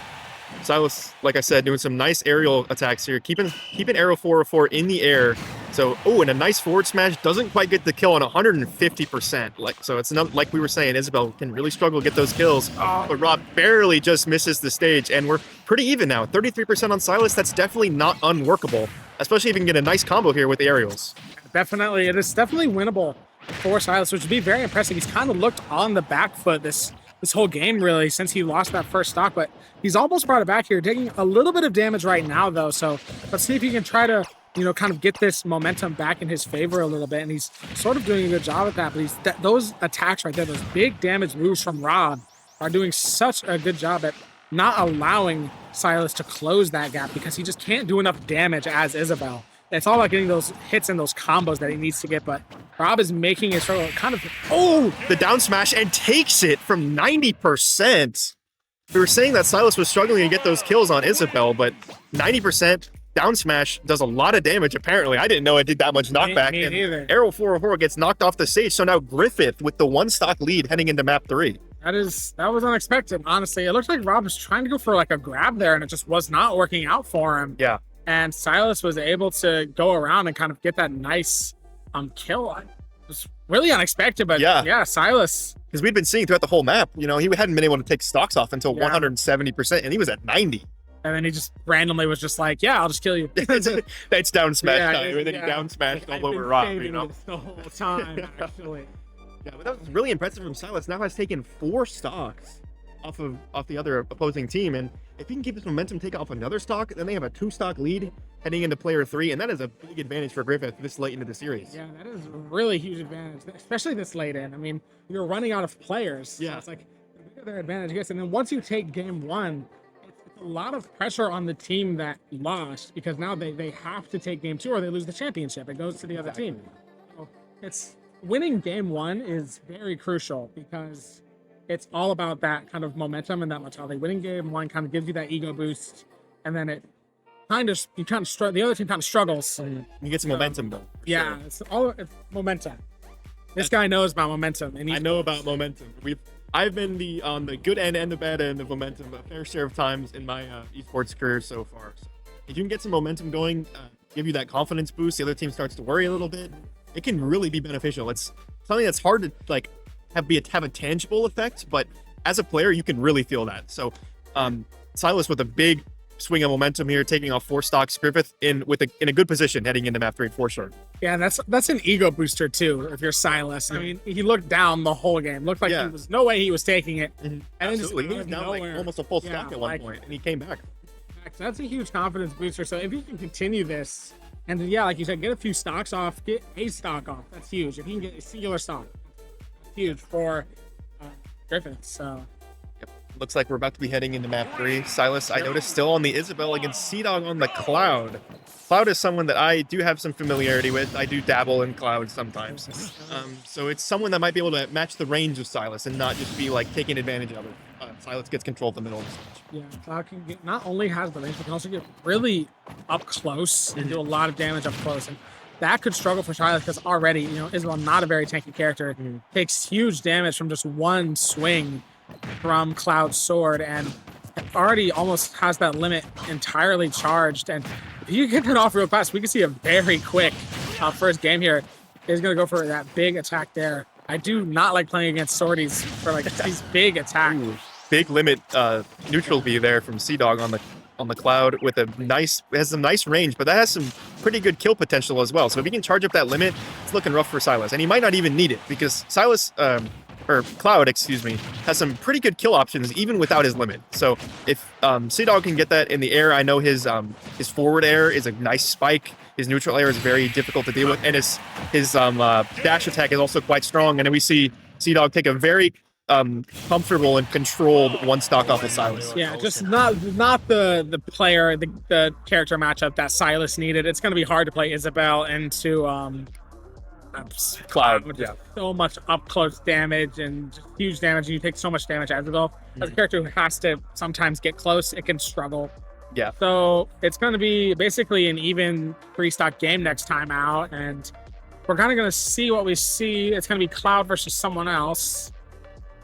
Silas, like I said, doing some nice aerial attacks here, keeping Arrow 404 in the air. So, and a nice forward smash doesn't quite get the kill on 150%. So it's not like we were saying, Isabel can really struggle to get those kills, but Rob barely just misses the stage, and we're pretty even now. 33% on Silas. That's definitely not unworkable, especially if you can get a nice combo here with the aerials. Definitely, it is definitely winnable for Silas, which would be very impressive. He's kind of looked on the back foot this whole game, really, since he lost that first stock, but he's almost brought it back here, taking a little bit of damage right now, though. So let's see if he can try to, kind of get this momentum back in his favor a little bit. And he's sort of doing a good job at that, but those attacks right there, those big damage moves from Rob are doing such a good job at not allowing Silas to close that gap because he just can't do enough damage as Isabel. It's all about getting those hits and those combos that he needs to get, but Rob is making it sort of kind of, the down smash and takes it from 90%. We were saying that Silas was struggling to get those kills on Isabel, but 90% down smash does a lot of damage, apparently. I didn't know it did that much knockback. Me neither. Arrow 404 gets knocked off the stage, so now Griffith with the one stock lead heading into map 3. That was unexpected, honestly. It looked like Rob was trying to go for like a grab there, and it just was not working out for him. Yeah. And Silas was able to go around and kind of get that nice kill. It was really unexpected, but yeah, Silas. Because we'd been seeing throughout the whole map, he hadn't been able to take stocks off until 170%, and he was at 90. And then he just randomly was just like, yeah, I'll just kill you. That's down smash Yeah, time, and then he down smashed all over Rob, This the whole time, actually. Yeah, but that was really impressive from Silas. Now has taken 4 stocks off the other opposing team, and if he can keep this momentum, take off another stock, then they have a 2-stock lead heading into player 3, and that is a big advantage for Griffith this late into the series. Yeah, that is a really huge advantage, especially this late in. I mean, you're running out of players. So it's like the bigger their advantage gets, and then once you take game 1, it's a lot of pressure on the team that lost because now they have to take game 2 or they lose the championship. It goes to the other team. So it's winning game 1 is very crucial because it's all about that kind of momentum and that mentality. Winning game one kind of gives you that ego boost, and then it you kind of struggle. The other team kind of struggles. You get some momentum though. Yeah, it's momentum. This guy knows about momentum, and I know about momentum. I've been on the good end and the bad end of momentum a fair share of times in my esports career so far. So if you can get some momentum going, give you that confidence boost, the other team starts to worry a little bit. It can really be beneficial. It's something that's hard to like have a tangible effect, but as a player, you can really feel that. So Silas with a big swing of momentum here, taking off 4 stocks. Griffith in a good position heading into map 3 for sure. Yeah, that's an ego booster too. If you're Silas, I mean, he looked down the whole game. Looked like there was no way he was taking it. And Absolutely, he was down like almost a full stock at one point, and he came back. That's a huge confidence booster. So if he can continue this, and then, like you said, get a few stocks off, get a stock off. That's huge. If he can get a singular stock, that's huge for Griffith. So. Looks like we're about to be heading into map 3. Silas, I noticed, still on the Isabel against Sea-Dog on the Cloud. Cloud is someone that I do have some familiarity with. I do dabble in Cloud sometimes. So it's someone that might be able to match the range of Silas and not just be like taking advantage of it. Silas gets control of the middle of the stage. Yeah, Cloud can not only has the range, but can also get really up close and do a lot of damage up close. And that could struggle for Silas because already, Isabel, not a very tanky character, takes huge damage from just one swing from Cloud's sword, and already almost has that limit entirely charged. And if you get that off real fast, we can see a very quick first game here. He's going to go for that big attack there. I do not like playing against swordies for like these big attacks. Big limit neutral B there from Sea-Dog on the Cloud with has some nice range, but that has some pretty good kill potential as well. So if he can charge up that limit, it's looking rough for Silas, and he might not even need it because Cloud, has some pretty good kill options even without his limit. So if Sea-Dog can get that in the air, I know his forward air is a nice spike. His neutral air is very difficult to deal with, and his dash attack is also quite strong. And then we see Sea-Dog take a very comfortable and controlled one stock off of Silas. Yeah, just not the player, the character matchup that Silas needed. It's going to be hard to play Isabel into Cloud, yeah. So much up close damage and just huge damage, and you take so much damage as Isabel. As a character who has to sometimes get close, it can struggle. Yeah. So it's going to be basically an even 3-stock game next time out, and we're kind of going to see what we see. It's going to be Cloud versus someone else.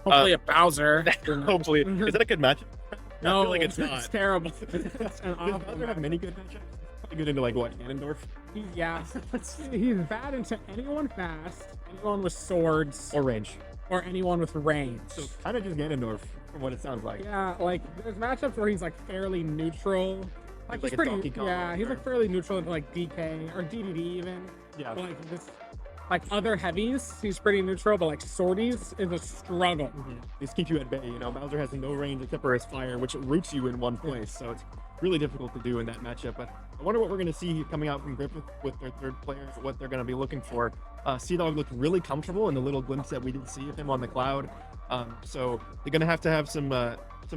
Hopefully a Bowser. Hopefully. Is that a good matchup? No, I feel like it's not. It's terrible. It's an awful Does Bowser have many good matchups? Probably good into like what, Ganondorf? He's bad into anyone fast, anyone with swords, Or range. or anyone with range. So kind of just Ganondorf from what it sounds like. Yeah, like there's matchups where he's like fairly neutral. Like he's a pretty, Donkey Kong yeah, he's or- like fairly neutral into like DK or DDD even. Yeah. But, like other heavies, he's pretty neutral, but like swordies is a struggle. These keep you at bay. Bowser has no range except for his fire, which roots you in one place. So it's really difficult to do in that matchup. But I wonder what we're going to see coming out from Griffith with their third player, what they're going to be looking for. Sea-Dog looked really comfortable in the little glimpse that we did see of him on the Cloud. So they're going to have some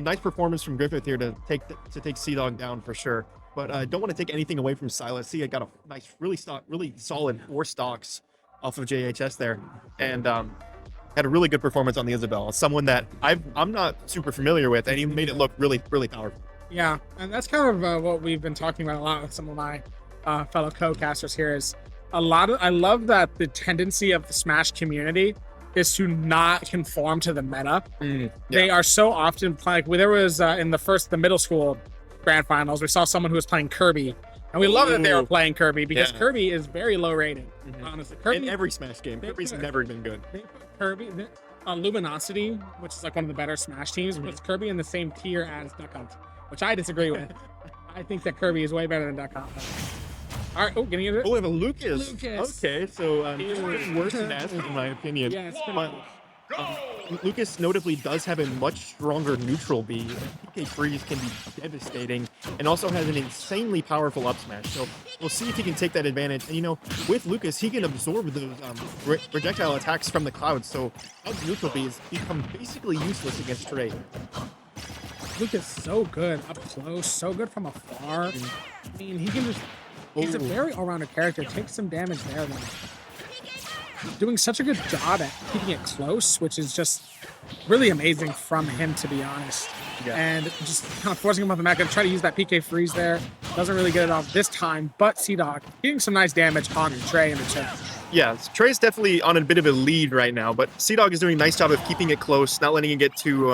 nice performance from Griffith here to take Sea-Dog down for sure. But I don't want to take anything away from Silas. He got a nice, really solid 4 stocks off of JHS there, and had a really good performance on the Isabel. Someone that I'm not super familiar with, and he made it look really, really powerful. Yeah, and that's kind of what we've been talking about a lot with some of my fellow co-casters here. Is I love that the tendency of the Smash community is to not conform to the meta. They are so often like there was in the middle school grand finals, we saw someone who was playing Kirby. And we love that they were playing Kirby because Kirby is very low rated. Honestly, Kirby In every Smash game, Kirby's never been good. They put Kirby on Luminosity, which is like one of the better Smash teams, puts Kirby in the same tier as Duck Hunt, which I disagree with. I think that Kirby is way better than Duck Hunt. All right, getting into it. Oh, we have a Lucas. Lucas. Okay, so it's getting worse than Aspen, in my opinion. Yeah, it's been- But, Lucas notably does have a much stronger neutral B. PK freeze can be devastating, and also has an insanely powerful up smash. So we'll see if he can take that advantage. And with Lucas, he can absorb those projectile attacks from the Cloud. So Cloud's neutral B has become basically useless against Trey. Lucas so good up close, so good from afar. I mean, he can just. He's a very all-rounder character. Takes some damage there, though. doing such a good job at keeping it close, which is just really amazing from him, to be honest. Yeah. And just kind of forcing him off the map. Gonna try to use that PK freeze there. Doesn't really get it off this time, but C-Dog getting some nice damage on Trey in the chat. Yeah, Trey's definitely on a bit of a lead right now, but C-Dog is doing a nice job of keeping it close, not letting it get too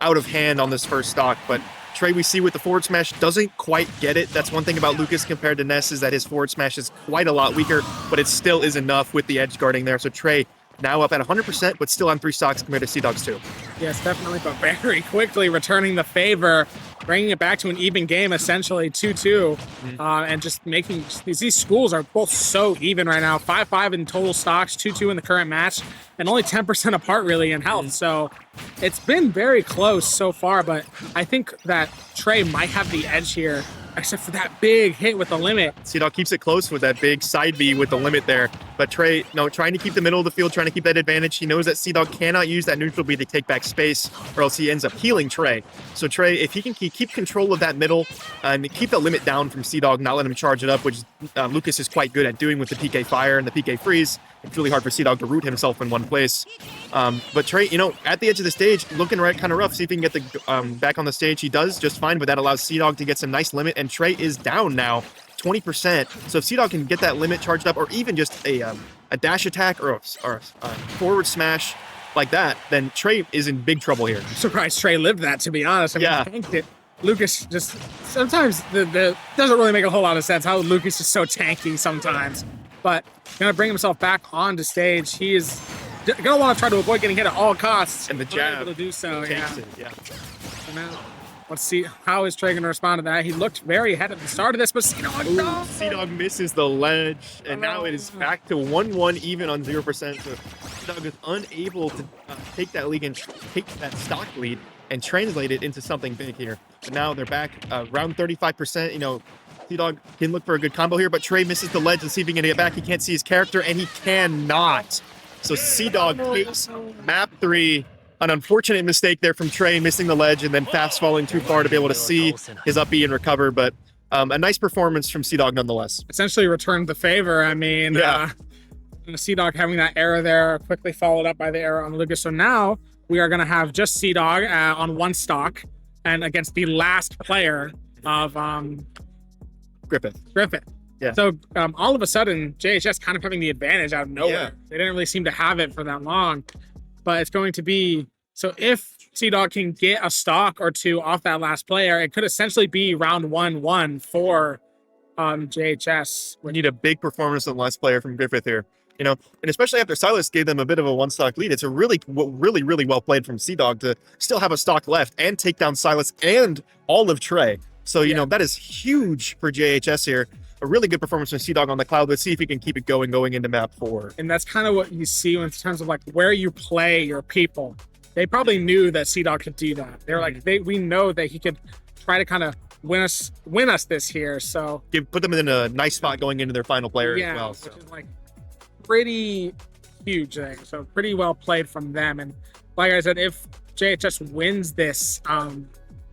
out of hand on this first stock. But Trey, we see with the forward smash, doesn't quite get it. That's one thing about Lucas compared to Ness, is that his forward smash is quite a lot weaker, but it still is enough with the edge guarding there. So Trey now up at 100%, but still on 3 stocks compared to C-Dog's 2. Yes, definitely, but very quickly returning the favor, bringing it back to an even game, essentially 2-2, and just making these schools are both so even right now. 5-5 in total stocks, 2-2 in the current match, and only 10% apart really in health. So it's been very close so far, but I think that Trey might have the edge here, except for that big hit with the limit. C-Dog keeps it close with that big side B with the limit there. But Trey, trying to keep the middle of the field, trying to keep that advantage. He knows that C-Dog cannot use that neutral B to take back space, or else he ends up healing Trey. So Trey, if he can keep control of that middle and keep the limit down from C-Dog, not let him charge it up, which Lucas is quite good at doing with the PK Fire and the PK Freeze, it's really hard for C-Dog to root himself in one place. But Trey, at the edge of the stage, looking kind of rough. See if he can get the back on the stage. He does just fine, but that allows C-Dog to get some nice limit, and Trey is down now 20%. So if C-Dog can get that limit charged up, or even just a dash attack or a forward smash like that, then Trey is in big trouble here. I'm surprised Trey lived that, to be honest. I mean, Yeah. he tanked it. Lucas just sometimes the doesn't really make a whole lot of sense how Lucas is so tanky sometimes. But gonna bring himself back onto stage. He is gonna want to try to avoid getting hit at all costs. And the jab Unable to do so. Yeah. takes it. Yeah. So now, let's see how is Trey gonna respond to that. He looked very ahead at the start of this, but no. C-Dog misses the ledge, and now it is back to 1-1 even on 0%. So C-Dog is unable to take that lead and take that stock lead and translate it into something big here. But now they're back around 35%. C-Dog can look for a good combo here, but Trey misses the ledge and see if he can get back. He can't see his character, and he cannot. So C-Dog takes map 3. An unfortunate mistake there from Trey, missing the ledge and then fast falling too far to be able to see his up B and recover. But a nice performance from C-Dog nonetheless. Essentially returned the favor. I mean, Yeah. C-Dog having that error there, quickly followed up by the error on Lucas. So now we are going to have just C-Dog on 1 stock and against the last player of Griffith. Yeah. So all of a sudden, JHS kind of having the advantage out of nowhere. Yeah. They didn't really seem to have it for that long. But it's going to be, so if C-Dog can get a stock or 2 off that last player, it could essentially be round 1-1 for JHS. We need a big performance on the last player from Griffith here. And especially after Silas gave them a bit of a 1-stock lead, it's a really well played from C-Dog to still have a stock left and take down Silas and all of Trey. So, that is huge for JHS here. A really good performance from C-Dog on the cloud. Let's see if he can keep it going into map 4. And that's kind of what you see in terms of like where you play your people. They probably knew that C-Dog could do that. They're like, we know that he could try to kind of win us this here. So Put them in a nice spot going into their final player as well. Which is like pretty huge thing. So pretty well played from them. And like I said, if JHS wins this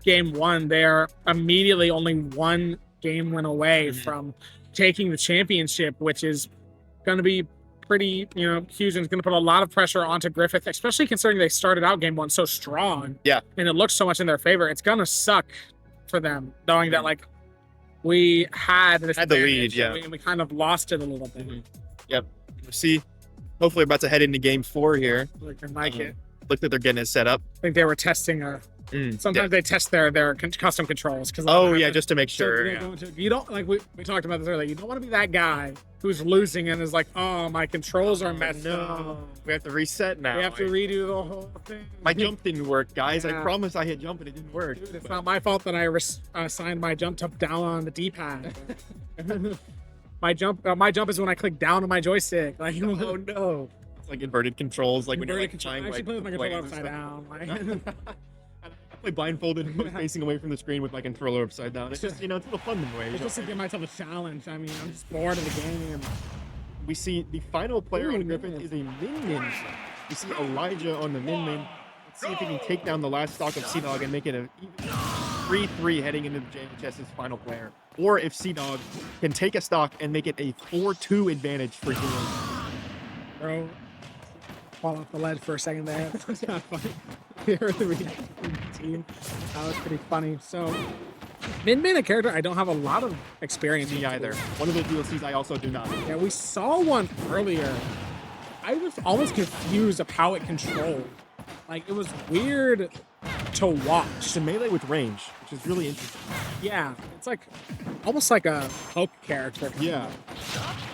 game 1, they're immediately only 1 game win away from taking the championship, which is going to be pretty, huge, and it's going to put a lot of pressure onto Griffith, especially considering they started out game 1 so strong. Yeah. And it looks so much in their favor. It's going to suck for them knowing that like we had the lead, yeah. And we kind of lost it a little bit. Yep. See, hopefully we're about to head into game 4 here. Like, I like it. Look that they're getting it set up. I think they were testing sometimes they test their custom controls because just to make sure. You don't like we talked about this earlier. You don't want to be that guy who's losing and is like, oh, my controls are messed up. We have to reset now. We have to redo the whole thing. My jump didn't work, guys. I Yeah. promise I hit jump and it didn't work. Dude, it's not my fault that I assigned my jump to down on the D-pad. my jump is when I click down on my joystick. Like, Oh no! It's like inverted controls, like when you're Inverted like control. I actually play with my controller upside down. I play blindfolded, facing away from the screen with my controller upside down. It's just, it's a little fun in a way. It's just to give myself a challenge. I mean, I'm just bored of the game. We see the final player on Griffith is a Min. We see Elijah on the Min. Let's see if he can take down the last stock of C-Dog and make it a 3-3 heading into the JHS's final player. Or if C-Dog can take a stock and make it a 4-2 advantage for Heroes. bro. Fall off the ledge for a second there. That was kind of funny. Here, the reaction from the team. That was pretty funny. So, Min Min, a character I don't have a lot of experience Me with. either. One of the DLCs I also do not. Yeah, we saw one earlier. I was almost confused of how it controlled. Like, it was weird to watch. It's a melee with range, which is really interesting. Yeah, it's like almost like a poke character. Yeah.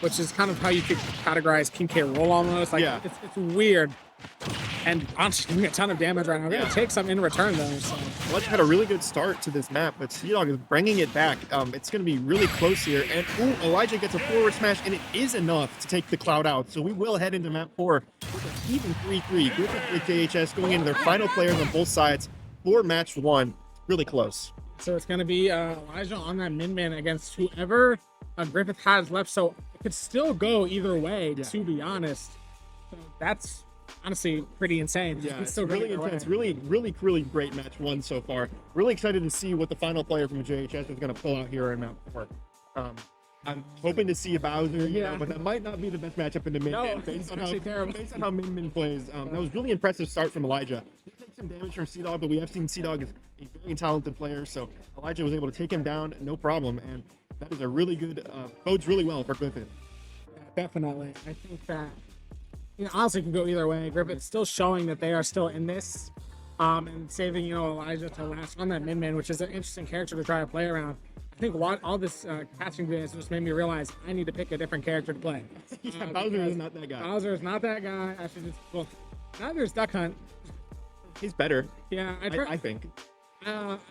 Which is kind of how you could categorize King K. Rool almost. Like, Yeah. it's weird. And honestly, doing a ton of damage right now. We're Yeah. gonna take some in return though. So Ledge had a really good start to this map, but Sea-Dog is bringing it back. It's going to be really close here. And ooh, Elijah gets a forward smash, and it is enough to take the Cloud out. So we will head into map 4 with an even 3-3. Griffith with JHS going into their final players on both sides for match 1. Really close. So it's gonna be Elijah on that Min Min against whoever Griffith has left. So it could still go either way, Yeah. to be honest. So that's honestly pretty insane. Yeah, It's it's still really either way. intense. Really great match 1 so far. Really excited to see what the final player from JHS is going to pull out here in map 4. I'm hoping to see a Bowser, Yeah. but that might not be the best matchup in the mid. No, based it's on actually terrible. Based on how Min Min plays, that was really impressive start from Elijah. He takes some damage from Sea-Dog, but we have seen Sea-Dog is a very talented player, so Elijah was able to take him down, no problem, and that is a really good, bodes really well for Griffith. Definitely. I think that, honestly, it can go either way. Griffith's still showing that they are still in this, and saving, Elijah to last on that Min Min, which is an interesting character to try to play around. I think all this casting videos just made me realize I need to pick a different character to play. Yeah, Bowser is not that guy. Bowser is not that guy. I should neither is Duck Hunt. He's better, Yeah, I think.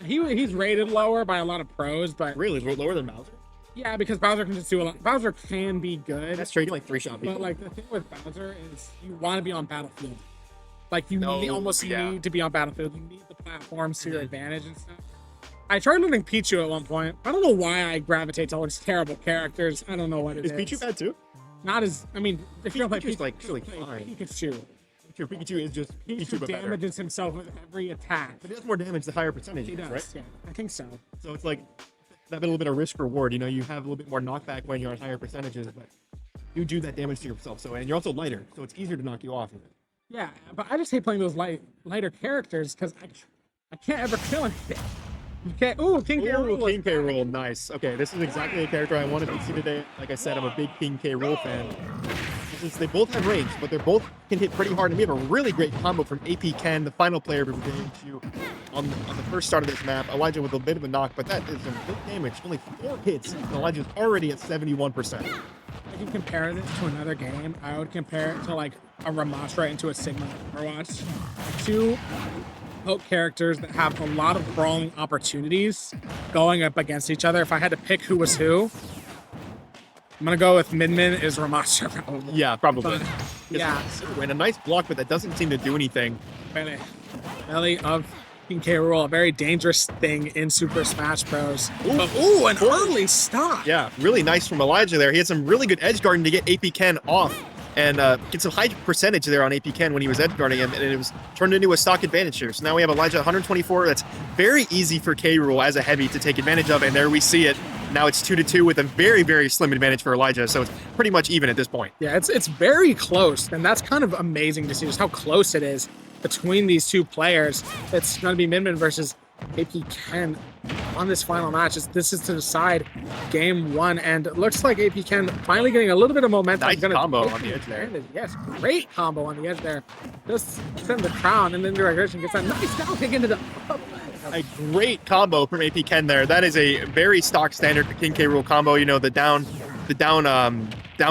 he's rated lower by a lot of pros, but Really, lower than Bowser? yeah, because Bowser can just do a lot. Bowser can be good. That's true, you can like 3-shot people. But like the thing with Bowser is you want to be on Battlefield. Like you No, need to be on Battlefield. You need the platforms to your advantage and stuff. I tried learning Pichu at one point. I don't know why I gravitate towards terrible characters. I don't know what it is. Is Pichu bad too? Not as if you don't play Pichu's Pikachu, like really play fine. Pikachu. Sure, Pikachu is just Pichu, Pichu but better. damages himself with every attack. But he does more damage the higher percentage, He does, right? yeah. I think so. So it's like that little bit of risk reward. You have a little bit more knockback when you're on higher percentages, but you do that damage to yourself. So and you're also lighter, so it's easier to knock you off. Yeah, but I just hate playing those lighter characters because I can't ever kill anything. You can't. Ooh, King K. Ooh, Rool. King K. Rool, nice. Okay, this is exactly the character I wanted to see today. Like I said, I'm a big King K. Rool fan. They both have range, but they both can hit pretty hard. And we have a really great combo from AP Ken, the final player from JHU, on the first start of this map. Elijah with a bit of a knock, but that is some big damage. Only 4 hits, and Elijah's already at 71%. If you compare this to another game, I would compare it to like a Ramastra into a Sigma Overwatch. Two poke characters that have a lot of brawling opportunities going up against each other. If I had to pick who was who, I'm gonna go with Min Min is Ramastra probably. Yeah, probably. But, yeah, And a nice block, but that doesn't seem to do anything. belly of King K. Rool, a very dangerous thing in Super Smash Bros. Ooh, an early stop. Yeah, really nice from Elijah there. He had some really good edge guarding to get AP Ken off and get some high percentage there on AP Ken when he was edge guarding him, and it was turned into a stock advantage here. So now we have Elijah 124. That's very easy for K. Rool as a heavy to take advantage of, and there we see it. Now it's 2-2 with a very slim advantage for Elijah, so it's pretty much even at this point. Yeah, it's very close, and that's kind of amazing to see just how close it is between these two players. It's going to be Min Min versus AP Ken on this final match. This is to decide game 1, and it looks like AP Ken finally getting a little bit of momentum. Nice Gonna combo take on the edge there. advantage. Yes, great combo on the edge there. Just send the crown, and then the direction gets that nice down kick into the A great combo from AP Ken there. That is a very stock standard King K. Rool combo. The down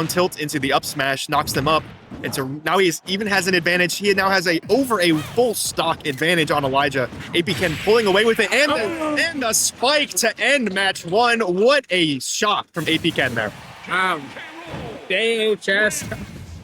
tilt into the up smash knocks them up. And so now he even has an advantage. He now has over a full stock advantage on Elijah. AP Ken pulling away with it, and the spike to end match 1. What a shot from AP Ken there. JHS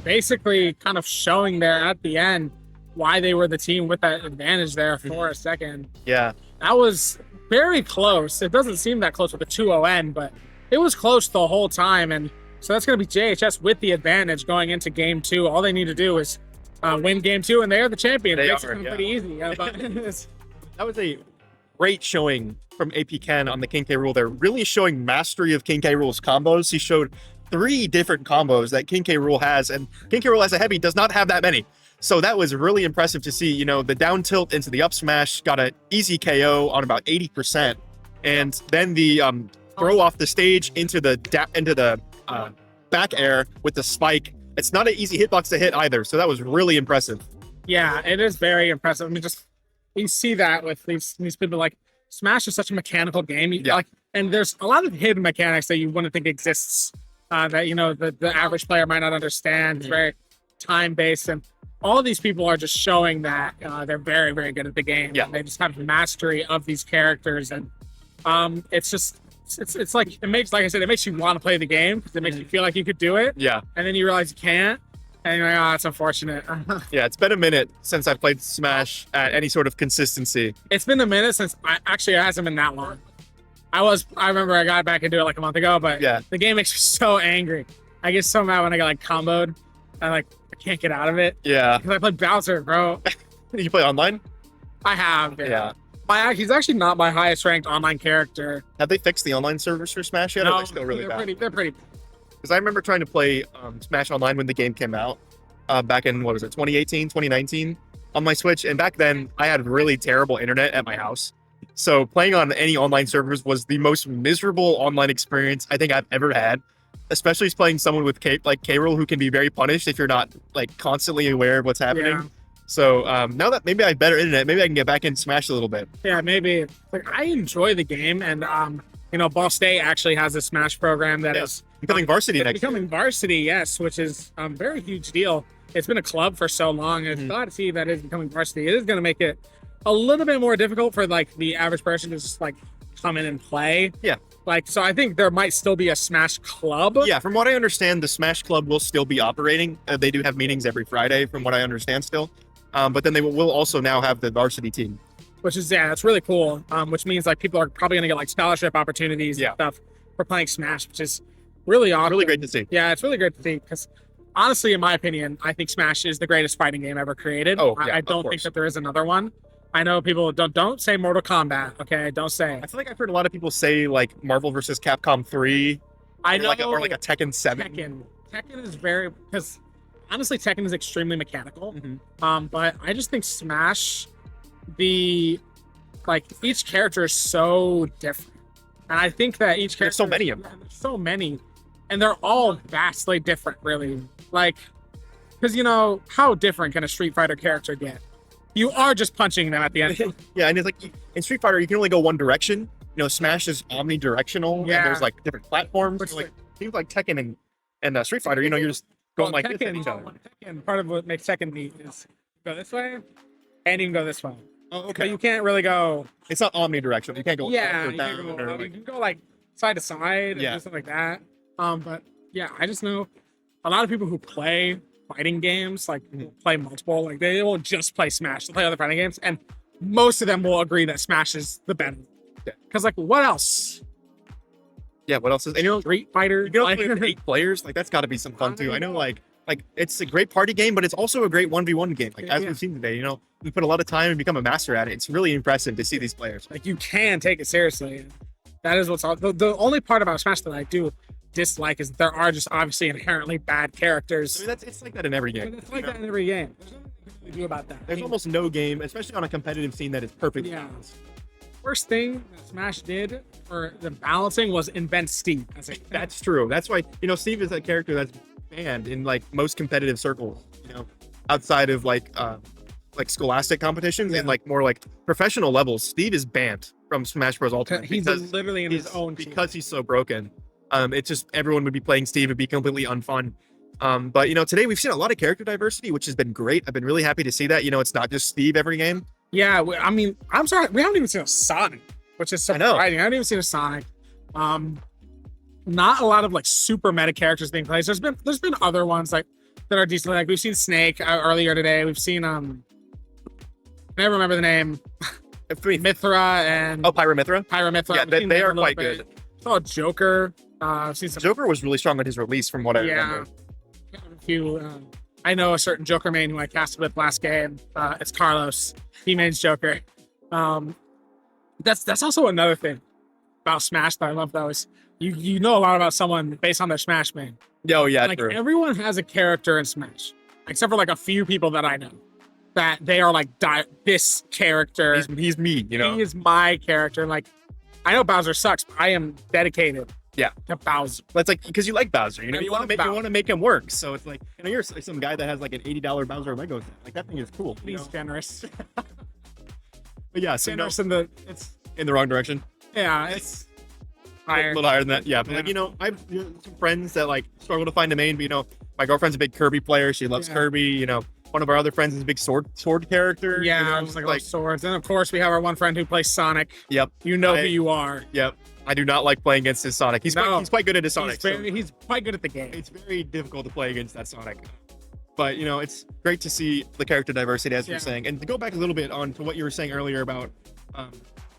basically kind of showing there at the end why they were the team with that advantage there for a second. Yeah. That was very close. It doesn't seem that close with the 2-0 end, but it was close the whole time. And so that's going to be JHS with the advantage going into game 2. All they need to do is win game 2, and they are the champion. They It makes are, it yeah. pretty easy. But That was a great showing from AP Ken on the King K. Rool there. Really showing mastery of King K. Rool's combos. He showed 3 different combos that King K. Rool has, and King K. Rool as a heavy does not have that many. So that was really impressive to see. The down tilt into the up smash got an easy KO on about 80%, and then the throw off the stage into the back air with the spike. It's not an easy hitbox to hit either, so that was really impressive. Yeah, it is very impressive. I mean, just you see that with these people. Like, Smash is such a mechanical game. And there's a lot of hidden mechanics that you wouldn't think exists. That the average player might not understand. It's very time based, and all of these people are just showing that they're very, very good at the game. Yeah, they just have mastery of these characters, and it's just it's like it makes, like I said, it makes you want to play the game because it makes you feel like you could do it. Yeah, and then you realize you can't. And you're like, oh, it's unfortunate. Yeah, it's been a minute since I played Smash at any sort of consistency. It's been a minute since it hasn't been that long. I remember I got back into it like a month ago, but yeah, the game makes me so angry. I get so mad when I get like comboed. I can't get out of it. Yeah. Because I played Bowser, bro. You play online? I have. Yeah. He's actually not my highest ranked online character. Have they fixed the online servers for Smash yet? No, or are they still really bad? They're pretty. Because I remember trying to play Smash Online when the game came out back in, 2018, 2019 on my Switch. And back then, I had really terrible internet at my house. So playing on any online servers was the most miserable online experience I think I've ever had. Especially playing someone with K Rool, who can be very punished if you're not constantly aware of what's happening. Yeah. So now that maybe I have better internet, maybe I can get back in Smash a little bit. Yeah, maybe. I enjoy the game, and Ball State actually has a Smash program that is becoming varsity next year. Becoming varsity, yes, which is a very huge deal. It's been a club for so long, and it's glad to see that it's becoming varsity. It is going to make it a little bit more difficult for the average person to just come in and play. Yeah. So I think there might still be a Smash club. Yeah, from what I understand, the Smash club will still be operating. They do have meetings every Friday, from what I understand still. But then they will also now have the varsity team. Which is, that's really cool. Which means people are probably going to get scholarship opportunities and stuff for playing Smash, which is really awesome. Really great to see. Yeah, it's really great to see because honestly, in my opinion, I think Smash is the greatest fighting game ever created. Oh, yeah, I don't think that there is another one. I know people don't say Mortal Kombat. Okay, don't say. I feel like I've heard a lot of people say Marvel vs. Capcom 3. I know, or a Tekken 7. Tekken is very, because honestly, Tekken is extremely mechanical. But I just think Smash, each character is so different, and I think that each character. There's so many of them. There's so many, and they're all vastly different, really. Because how different can a Street Fighter character get? You are just punching them at the end. Yeah, and it's in Street Fighter, you can only go one direction. Smash is omnidirectional, and there's different platforms. Things like Tekken and Street Fighter, you're just going this at each other. Tekken, part of what makes Tekken neat is go this way, and you can go this way. Oh, okay. But you can't really go. It's not omnidirectional. You can't go. Yeah, up or you down can go. or You can go side to side and do something like that. But yeah, I just know a lot of people who play fighting games, play multiple, they won't just play Smash, they'll play other fighting games, and most of them will agree that Smash is the better. Because what else? Yeah, what else is Street Fighter? You play with 8 players, that's got to be some fun too. I know, it's a great party game, but it's also a great 1v1 game. As we've seen today, you put a lot of time and become a master at it. It's really impressive to see these players. You can take it seriously. That is what's the only part about Smash that I do dislike is that there are just obviously inherently bad characters. I mean, it's like that in every game. It's like that in every game. There's nothing you can do about that. There's almost no game, especially on a competitive scene, that is perfect. Yeah. First thing that Smash did for the balancing was invent Steve. That's true. That's why Steve is a character that's banned in most competitive circles. Outside of scholastic competitions and more professional levels, Steve is banned from Smash Bros. Ultimate. He's literally in his own team. Because he's so broken. It's just everyone would be playing Steve. It'd be completely unfun. But today we've seen a lot of character diversity, which has been great. I've been really happy to see that. It's not just Steve every game. Yeah, I mean, I'm sorry, we haven't even seen a Sonic, which is surprising. I haven't even seen a Sonic. Not a lot of super meta characters being played. There's been other ones that are decent. We've seen Snake earlier today. We've seen I never remember the name. Mithra and Pyramithra. Yeah, they are quite good. Oh, Joker. Joker was really strong on his release, from what I remember. I know a certain Joker main who I casted with last game. It's Carlos. He mains Joker. That's also another thing about Smash that I love, though, is you know a lot about someone based on their Smash main. Oh yeah, Like true. everyone has a character in Smash, except for like a few people that I know that they are like this character. He's me, you know. He is my character. Like I know Bowser sucks, but I am dedicated. Yeah. To Bowser. That's like because you like Bowser, you know. I You want love to make him work. So it's like, you know, you're like some guy that has like an $80 Bowser Lego set. Like that thing is cool. You He's know? generous. But yeah, so Generous in the it's in the wrong direction. yeah it's A higher. little higher than that. Yeah, but like, Yeah. you know, I've some friends that like struggle to find a main, but you know, my girlfriend's a big Kirby player. She loves Yeah. Kirby. You know, one of our other friends is a big sword character. Yeah, you know, I was like swords, and of course we have our one friend who plays Sonic. yep, You know who you are. yep. I do not like playing against his Sonic. He's No. quite good at his Sonic. so He's quite good at the game. it's very difficult to play against that Sonic. But you know, it's great to see the character diversity, as Yeah. you're saying, and to go back a little bit on to what you were saying earlier about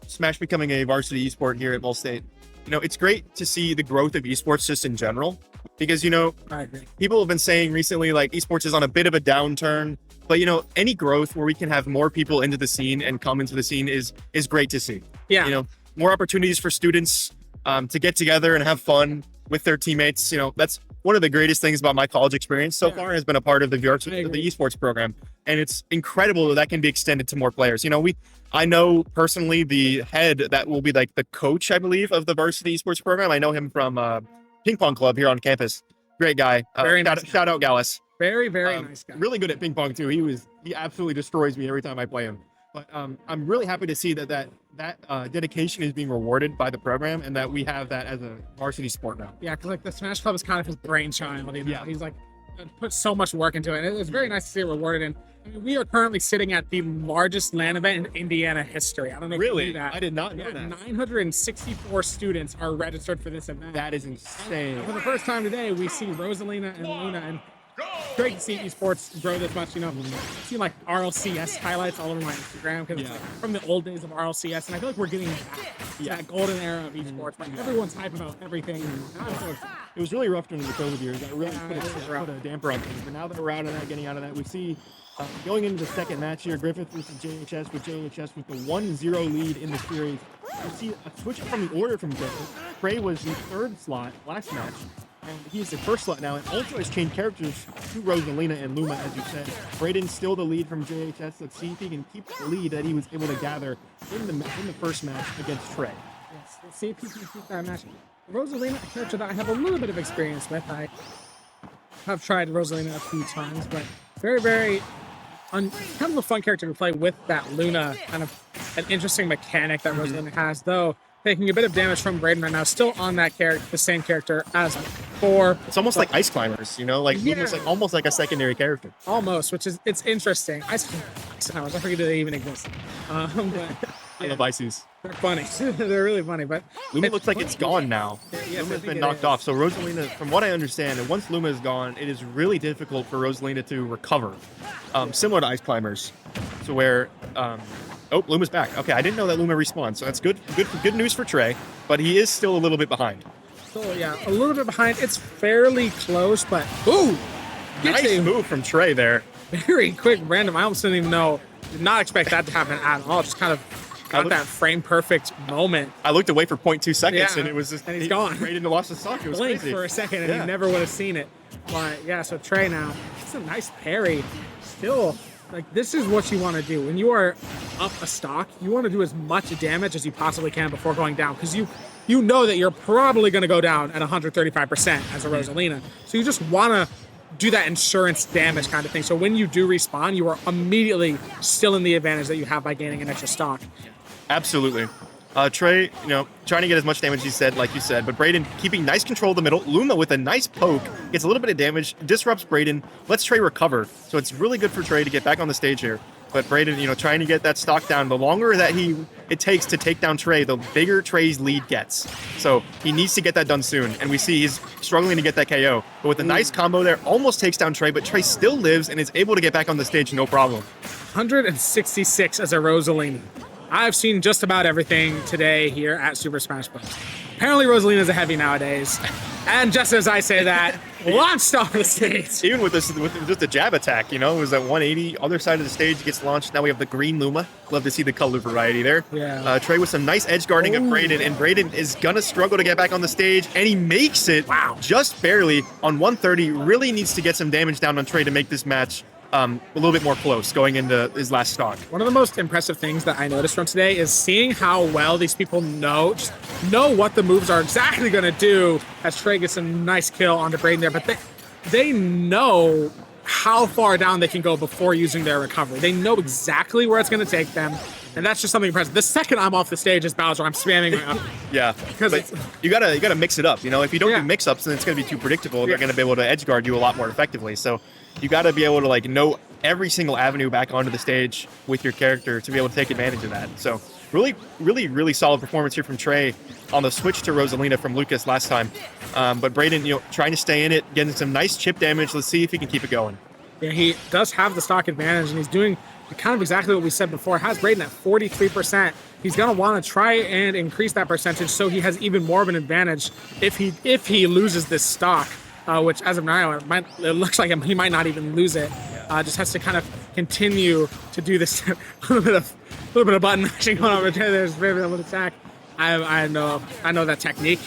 Smash becoming a varsity esport here at Ball State. You know, it's great to see the growth of esports just in general, because you know, I agree. people have been saying recently like esports is on a bit of a downturn, but you know, any growth where we can have more people into the scene and come into the scene is great to see. Yeah. You know, more opportunities for students to get together and have fun with their teammates. You know, that's one of the greatest things about my college experience so Yeah. far has been a part of the I the agree. esports program, and it's incredible that can be extended to more players. You know, I know personally the head that will be like the coach, I believe, of the varsity esports program. I know him from ping pong club here on campus. Great guy. Very nice guy. Shout out Gallus. Very nice guy. Really good at ping pong too. He absolutely destroys me every time I play him. But I'm really happy to see that dedication is being rewarded by the program, and that we have that as a varsity sport now. Yeah, because like the Smash Club is kind of his brainchild. You know? Yeah. He's like put so much work into it. And it's very nice to see it rewarded. And I mean, we are currently sitting at the largest LAN event in Indiana history. I don't know if you Really, knew that. I did not know Yeah, that. 964 students are registered for this event. That is insane. For the first time today, we see Rosalina and Luna, and it's great to see esports grow this much. You know, I've seen like RLCS highlights all over my Instagram because it's Yeah. like from the old days of RLCS, and I feel like we're getting back to that golden era of esports. Like everyone's hype about everything. And I'm so excited. It was really rough during the COVID years. That really Yeah, it was rough. put a damper on things. But now that we're out of that, getting out of that, we see going into the second match here, Griffith versus JHS, with JHS with the 1-0 lead in the series. You see a switch from the order from Griffith. Trey was the third slot last match, and he's the first slot now. And also has changed characters to Rosalina and Luma, as you said. Braden's still the lead from JHS. Let's see if he can keep the lead that he was able to gather in the first match against Trey. Yes, let's see if he can keep that match. Rosalina, a character that I have a little bit of experience with. I have tried Rosalina a few times, but very kind of a fun character to play with that Luna, kind of an interesting mechanic that Rosalina has, though taking a bit of damage from Braden right now, still on that character, the same character as before. It's almost like Ice Climbers, you know, like Yeah. Luma's like almost like a secondary character. Almost, which is it's interesting. Ice Climbers, I forget they even exist. But I love Ices. they're funny. They're really funny, but Luma it's looks like it's gone now. Yes, I Luma's think been it knocked is. off. So Rosalina, from what I understand, and once Luma is gone, it is really difficult for Rosalina to recover. Similar to Ice Climbers. So where Luma's back. Okay, I didn't know that Luma respawned, so that's good news for Trey, but he is still a little bit behind. So yeah, a little bit behind. It's fairly close, but ooh, Nice a move from Trey there. very quick random. I almost didn't even know. Did not expect that to happen at all. Just kind of got looked- that frame perfect moment. I looked away for 0.2 seconds, Yeah, and it was just and he's gone. Right into lost his stock. It was Blink crazy. for a second, and Yeah. you never would have seen it. But yeah, so Trey now, it's a nice parry. Still, like this is what you want to do when you are up a stock. You want to do as much damage as you possibly can before going down, because you know that you're probably going to go down at 135% as a Rosalina. So you just want to do that insurance damage kind of thing. So when you do respawn, you are immediately still in the advantage that you have by gaining an extra stock. Absolutely. Trey, you know, trying to get as much damage as he said, like you said, but Braden keeping nice control of the middle. Luma with a nice poke, gets a little bit of damage, disrupts Braden, lets Trey recover. So it's really good for Trey to get back on the stage here. But Braden, you know, trying to get that stock down. The longer that it takes to take down Trey, the bigger Trey's lead gets. So he needs to get that done soon. And we see he's struggling to get that KO. But with a nice combo there, almost takes down Trey, but Trey still lives and is able to get back on the stage, no problem. 166 as a Rosalina. I've seen just about everything today here at Super Smash Bros. Apparently Rosalina's a heavy nowadays. And just as I say that, launched off the stage. Even with this, with just a jab attack, you know, it was at 180. Other side of the stage gets launched. Now we have the green Luma. Love to see the color variety there. Yeah. Trey with some nice edge guarding of Braden, and Braden is gonna struggle to get back on the stage, and he makes it. Wow. Just barely on 130. Really needs to get some damage down on Trey to make this match a little bit more close going into his last stock. One of the most impressive things that I noticed from today is seeing how well these people know what the moves are exactly going to do as Trey gets a nice kill onto Braden there, but they know how far down they can go before using their recovery. They know exactly where it's going to take them, and that's just something impressive. The second I'm off the stage as Bowser, I'm spamming my up. Yeah, Because but you gotta mix it up. You know, if you don't Yeah. do mix-ups, then it's gonna be too predictable. They're Yeah. gonna be able to edge guard you a lot more effectively. So you gotta be able to like know every single avenue back onto the stage with your character to be able to take advantage of that. So really solid performance here from Trey on the switch to Rosalina from Lucas last time. But Braden, you know, trying to stay in it, getting some nice chip damage. Let's see if he can keep it going. Yeah, he does have the stock advantage, and he's doing kind of exactly what we said before. Has Braden at 43%. He's going to want to try and increase that percentage so he has even more of an advantage if he loses this stock, which as of now, it looks like he might not even lose it. Just has to kind of continue to do this a little bit of button mashing going on over there. There's maybe a little attack. I know that technique.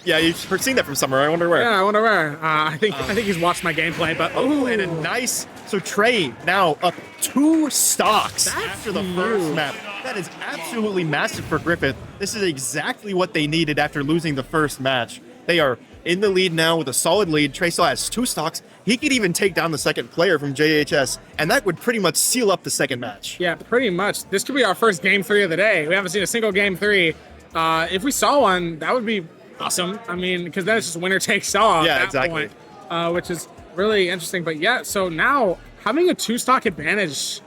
Yeah, you've seen that from somewhere. I wonder where. Yeah, I wonder where. I think he's watched my gameplay, but And a nice. So Trey now up 2 stocks after the first map. That is absolutely massive for Griffith. This is exactly what they needed after losing the first match. They are in the lead now with a solid lead. Trey still has 2 stocks. He could even take down the second player from JHS, and that would pretty much seal up the second match. Yeah, pretty much. This could be our first game 3 of the day. We haven't seen a single game 3. If we saw one, that would be awesome. I mean, because then it's just winner takes all Yeah, at that exactly. point, which is really interesting. But yeah, so now having a 2-stock advantage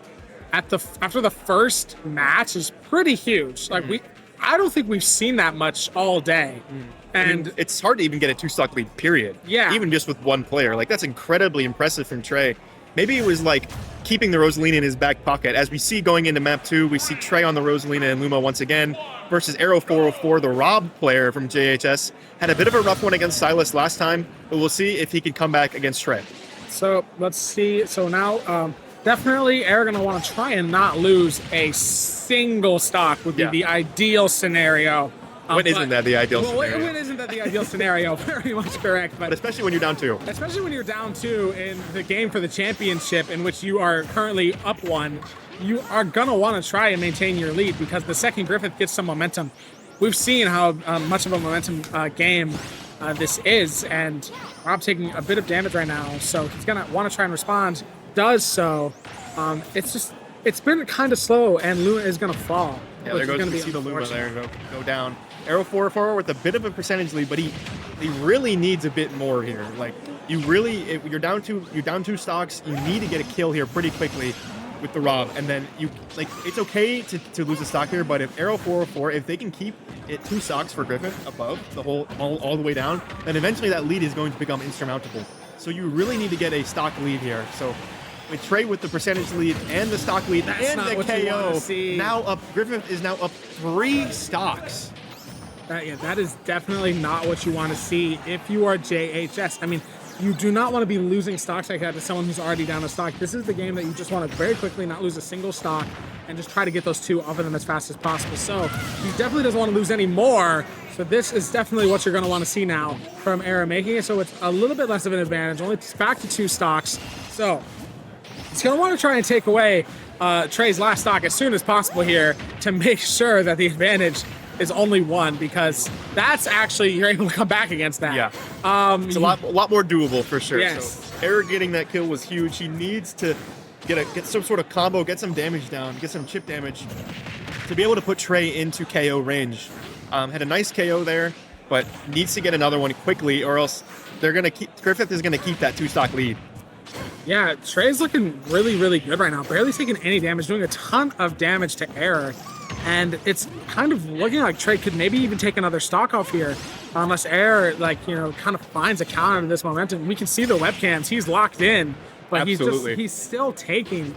after the first match is pretty huge. Like I don't think we've seen that much all day. And it's hard to even get a 2-stock lead, period. Yeah. Even just with one player. Like, that's incredibly impressive from Trey. Maybe it was like keeping the Rosalina in his back pocket. As we see going into map 2, we see Trey on the Rosalina and Luma once again versus Arrow 404, the Rob player from JHS. Had a bit of a rough one against Silas last time, but we'll see if he can come back against Trey. so let's see. So now definitely Air going to want to try and not lose a single stock would be Yeah. the ideal scenario. When isn't that the ideal Well, scenario? when isn't that the ideal scenario? Very much correct. But especially when you're down 2. Especially when you're down 2 in the game for the championship, in which you are currently up 1, you are gonna want to try and maintain your lead because the second Griffith gets some momentum. We've seen how much of a momentum game this is, and Rob taking a bit of damage right now, so he's gonna want to try and respond. Does so. It's been kind of slow, and Luna is gonna fall. Yeah, which there is goes gonna to be see the Luma unfortunate. there go down. Arrow 404 with a bit of a percentage lead, but he really needs a bit more here. Like, if you're down 2 stocks, you need to get a kill here pretty quickly with the Rob, and then it's okay to lose a stock here, but if Arrow 404, if they can keep it 2 stocks for Griffith above the whole all the way down, then eventually that lead is going to become insurmountable. So you really need to get a stock lead here. So with Trey with the percentage lead and the stock lead That's and not the what you wanna KO, see. Griffith is now up 3 stocks. That is definitely not what you want to see if you are JHS. I mean, you do not want to be losing stocks like that to someone who's already down a stock. This is the game that you just want to very quickly not lose a single stock and just try to get those 2 off of them as fast as possible. So he definitely doesn't want to lose any more. So this is definitely what you're going to want to see now from Era making it so it's a little bit less of an advantage, only back to 2 stocks. So he's going to want to try and take away Trey's last stock as soon as possible here to make sure that the advantage is only 1, because that's actually, you're able to come back against that. Yeah. It's a lot more doable for sure. Yes. So Eric getting that kill was huge. He needs to get some sort of combo, get some damage down, get some chip damage to be able to put Trey into KO range. Had a nice KO there, but needs to get another one quickly, or else Griffith is gonna keep that 2-stock lead. Yeah, Trey's looking really, really good right now. Barely taking any damage, doing a ton of damage to Air. And it's kind of looking like Trey could maybe even take another stock off here. Unless Air, kind of finds a counter to this momentum. We can see the webcams. He's locked in. But Absolutely. he's still taking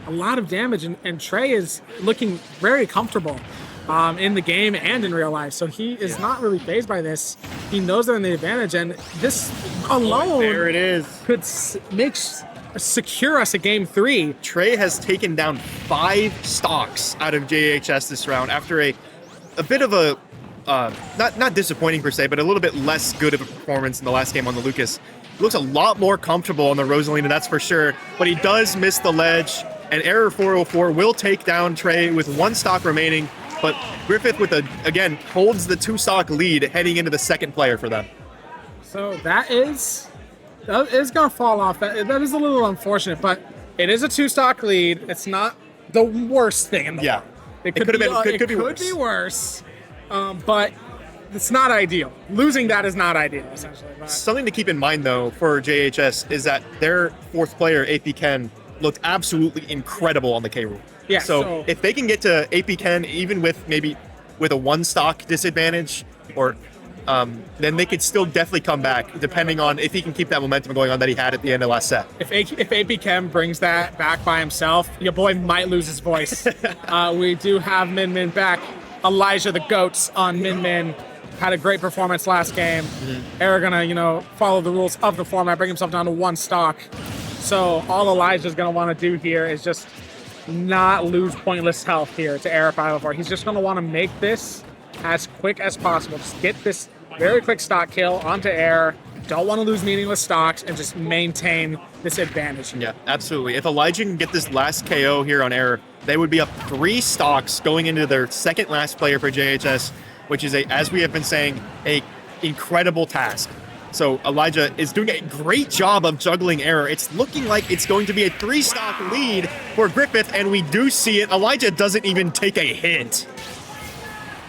a lot of damage. And Trey is looking very comfortable. in the game and in real life. So he is not really phased by this. He knows they're in the advantage, and this alone There it is. could secure us a game 3. Trey has taken down 5 stocks out of JHS this round after a bit of a not disappointing per se, but a little bit less good of a performance in the last game on the Lucas. He looks a lot more comfortable on the Rosalina, that's for sure, but he does miss the ledge, and Error 404 will take down Trey with 1 stock remaining, but Griffith again holds the 2 stock lead heading into the second player for them. So that is gonna fall off. That is a little unfortunate, but it is a 2 stock lead. It's not the worst thing in the world. It could be worse. But it's not ideal. Losing that is not ideal, essentially. But Something to keep in mind, though, for JHS is that their 4th player, AP Ken, looked absolutely incredible on the K rule. Yeah, So if they can get to AP Ken, even with a 1 stock disadvantage, or then they could still definitely come back, depending on if he can keep that momentum going on that he had at the end of last set. if AP Chem brings that back by himself, your boy might lose his voice. We do have Min Min back. Elijah the Goats on Min Min had a great performance last game. Era gonna, follow the rules of the format, bring himself down to 1 stock. So all Elijah's gonna want to do here is just not lose pointless health here to Era 504. He's just gonna want to make this as quick as possible. Just get this very quick stock kill onto Air. Don't want to lose meaningless stocks and just maintain this advantage. Yeah, absolutely. If Elijah can get this last KO here on Error, they would be up 3 stocks going into their second last player for JHS, which is, as we have been saying, a incredible task. So Elijah is doing a great job of juggling Error. It's looking like it's going to be a 3-stock lead for Griffith, and we do see it. Elijah doesn't even take a hit.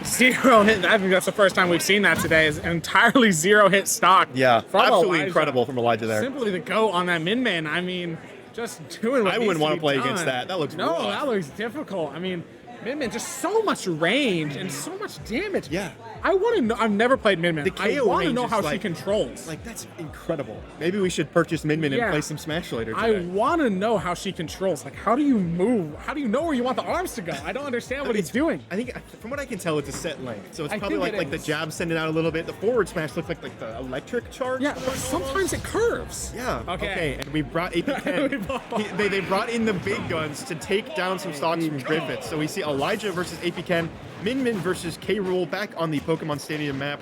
0 hit. I think that's the first time we've seen that today. Is entirely 0 hit stock. Yeah, from absolutely Elijah. incredible from Elijah there. Simply the GOAT on that Min Min. I mean, just doing what I wouldn't want to play done. against that. That looks rough. that looks difficult. I mean, Min Min just so much range and so much damage. Yeah. I want to know. I've never played Min Min. The I KO want to range know is how she like- controls. Like, that's incredible. Maybe we should purchase Min Min and Yeah. play some Smash later I today. want to know how she controls. Like, how do you move? How do you know where you want the arms to go? I don't understand what he's doing. I think, from what I can tell, it's a set length. So it's I probably think like it the is. jab send it out a little bit. The forward smash looks like the electric charge. Yeah, but sometimes it curves. Yeah. Okay. And we brought AP Ken. They brought in the big guns to take down some stocks from Griffith. So we see Elijah versus AP Ken, Min Min versus K Rule back on the Pokemon Stadium map.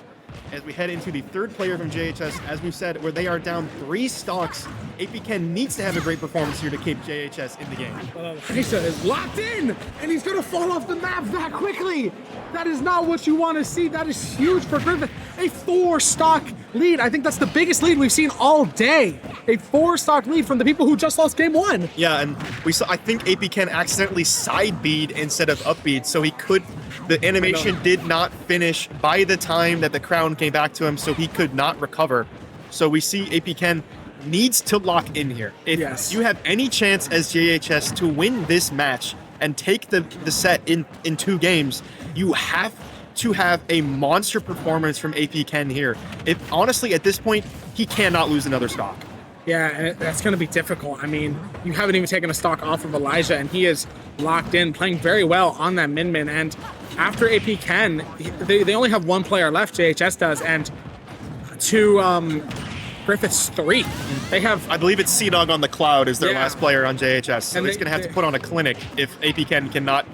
As we head into the 3rd player from JHS, as we said, where they are down 3 stocks. AP Ken needs to have a great performance here to keep JHS in the game. Elijah is locked in, and he's going to fall off the map that quickly. That is not what you want to see. That is huge for Griffith. A 4-stock lead. I think that's the biggest lead we've seen all day. A 4-stock lead from the people who just lost game 1. Yeah, and we saw. I think AP Ken accidentally side bead instead of up bead, so he could. The animation did not finish by the time that the crown came back to him, so he could not recover. So we see AP Ken needs to lock in here. If Yes. you have any chance as JHS to win this match and take the set in 2 games, you have to have a monster performance from AP Ken here. If honestly, at this point, he cannot lose another stock. Yeah, and that's going to be difficult. I mean, you haven't even taken a stock off of Elijah, and he is locked in, playing very well on that Min Min. And after AP Ken, they only have 1 player left, JHS does, and to Griffith's 3. They have... I believe it's Sea-Dog on the Cloud is their Yeah. last player on JHS, so And he's they- going to have to they- put on a clinic if AP Ken cannot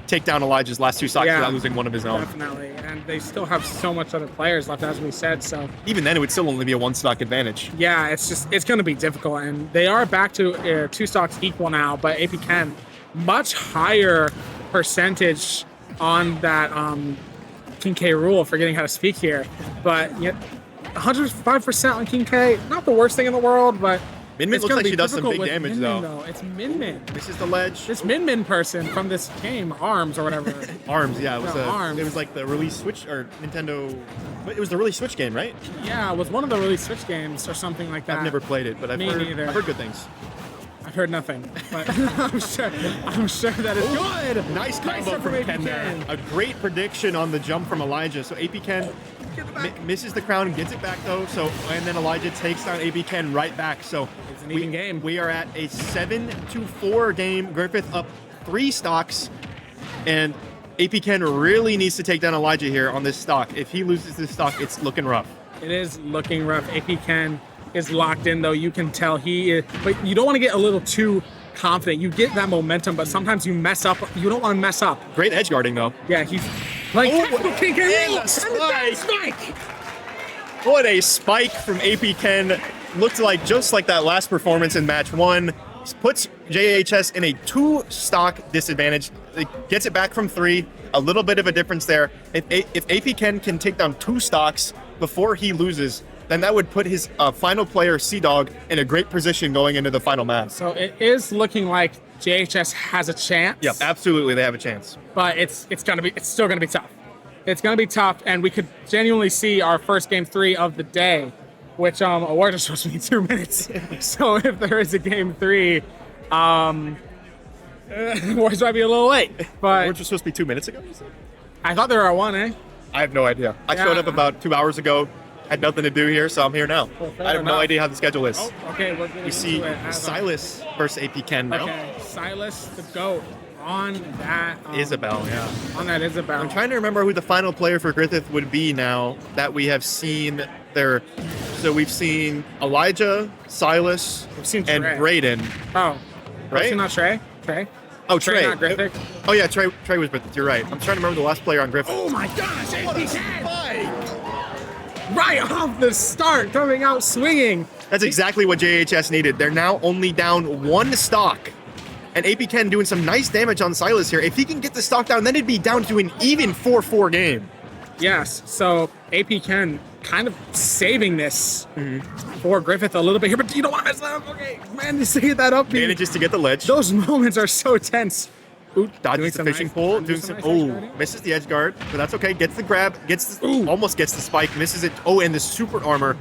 take down Elijah's last 2 stocks Yeah. without losing one of his own. Definitely, and they still have so much other players left, as we said, so... Even then, it would still only be a 1-stock advantage. Yeah, it's going to be difficult, and they are back to 2 stocks equal now, but AP Ken, much higher percentage on that King K rule, forgetting how to speak here, but yet 105% on King K, not the worst thing in the world, but Min Min it's looks gonna like be she does some difficult big with damage, Min Min, though. It's Min Min. This is the ledge. This Min Min person from this game, ARMS or whatever. Arms, yeah. It was, No, Arms. It was like the release Switch, or Nintendo... It was the release Switch game, right? Yeah, it was one of the release Switch games or something like that. I've never played it, but I've Me heard, neither. I've heard good things. I've heard nothing, but I'm sure that is good. Nice combo Nice from AP Ken there. Ken. A great prediction on the jump from Elijah. So AP Ken misses the crown, gets it back though. So and then Elijah takes down AP Ken right back. So It's an even game. We are at a 7-4 game. Griffith up 3 stocks, and AP Ken really needs to take down Elijah here on this stock. If he loses this stock, it's looking rough. It is looking rough. AP Ken is locked in, though. You can tell he is, but you don't want to get a little too confident. You get that momentum, but sometimes you mess up. You don't want to mess up. Great edge guarding, though. Yeah, he's like, spike. What a spike from AP Ken. Looked like just like that last performance in match 1. Puts JHS in a 2-stock disadvantage. It gets it back from 3. A little bit of a difference there. If AP Ken can take down 2 stocks before he loses, then that would put his final player, Sea-Dog, in a great position going into the final match. So it is looking like JHS has a chance. Yep, absolutely, they have a chance. But it's still gonna be tough. It's gonna be tough, and we could genuinely see our first game 3 of the day, which awards are supposed to be 2 minutes. So if there is a game 3, awards might be a little late. But We're just supposed to be 2 minutes ago, you said? I thought they were at 1, eh? I have no idea. I Yeah. showed up about 2 hours ago, had nothing to do here, so I'm here now. Well, fair I have no enough. idea how the schedule is. Oh, okay, we're getting We see into it as Silas versus AP Ken now. Okay, Silas the GOAT on that Isabel, yeah. On that Isabel. I'm trying to remember who the final player for Griffith would be now that we have seen there. So we've seen Elijah, Silas, We've seen and Trey. Braden. Oh, Right? Not Trey. Trey. Oh, Trey, Trey. not Griffith. Oh, yeah, Trey was Griffith. You're right. I'm trying to remember the last player on Griffith. Oh my gosh, AP Ken! Right off the start, coming out swinging. That's exactly what JHS needed. They're now only down 1 stock. And AP Ken doing some nice damage on Silas here. If he can get the stock down, then it'd be down to an even 4-4 game. Yes, so AP Ken kind of saving this for Griffith a little bit here, but you don't want to mess that up. Okay, man, you see that up. Manages to get the ledge. Those moments are so tense. Ooh, doing Dodges the some fishing nice- pole. doing Doing some some. nice edge Oh, guarding. misses the edge guard, but that's okay. Gets the grab. Ooh. Almost gets the spike. Misses it. Oh, and the super armor.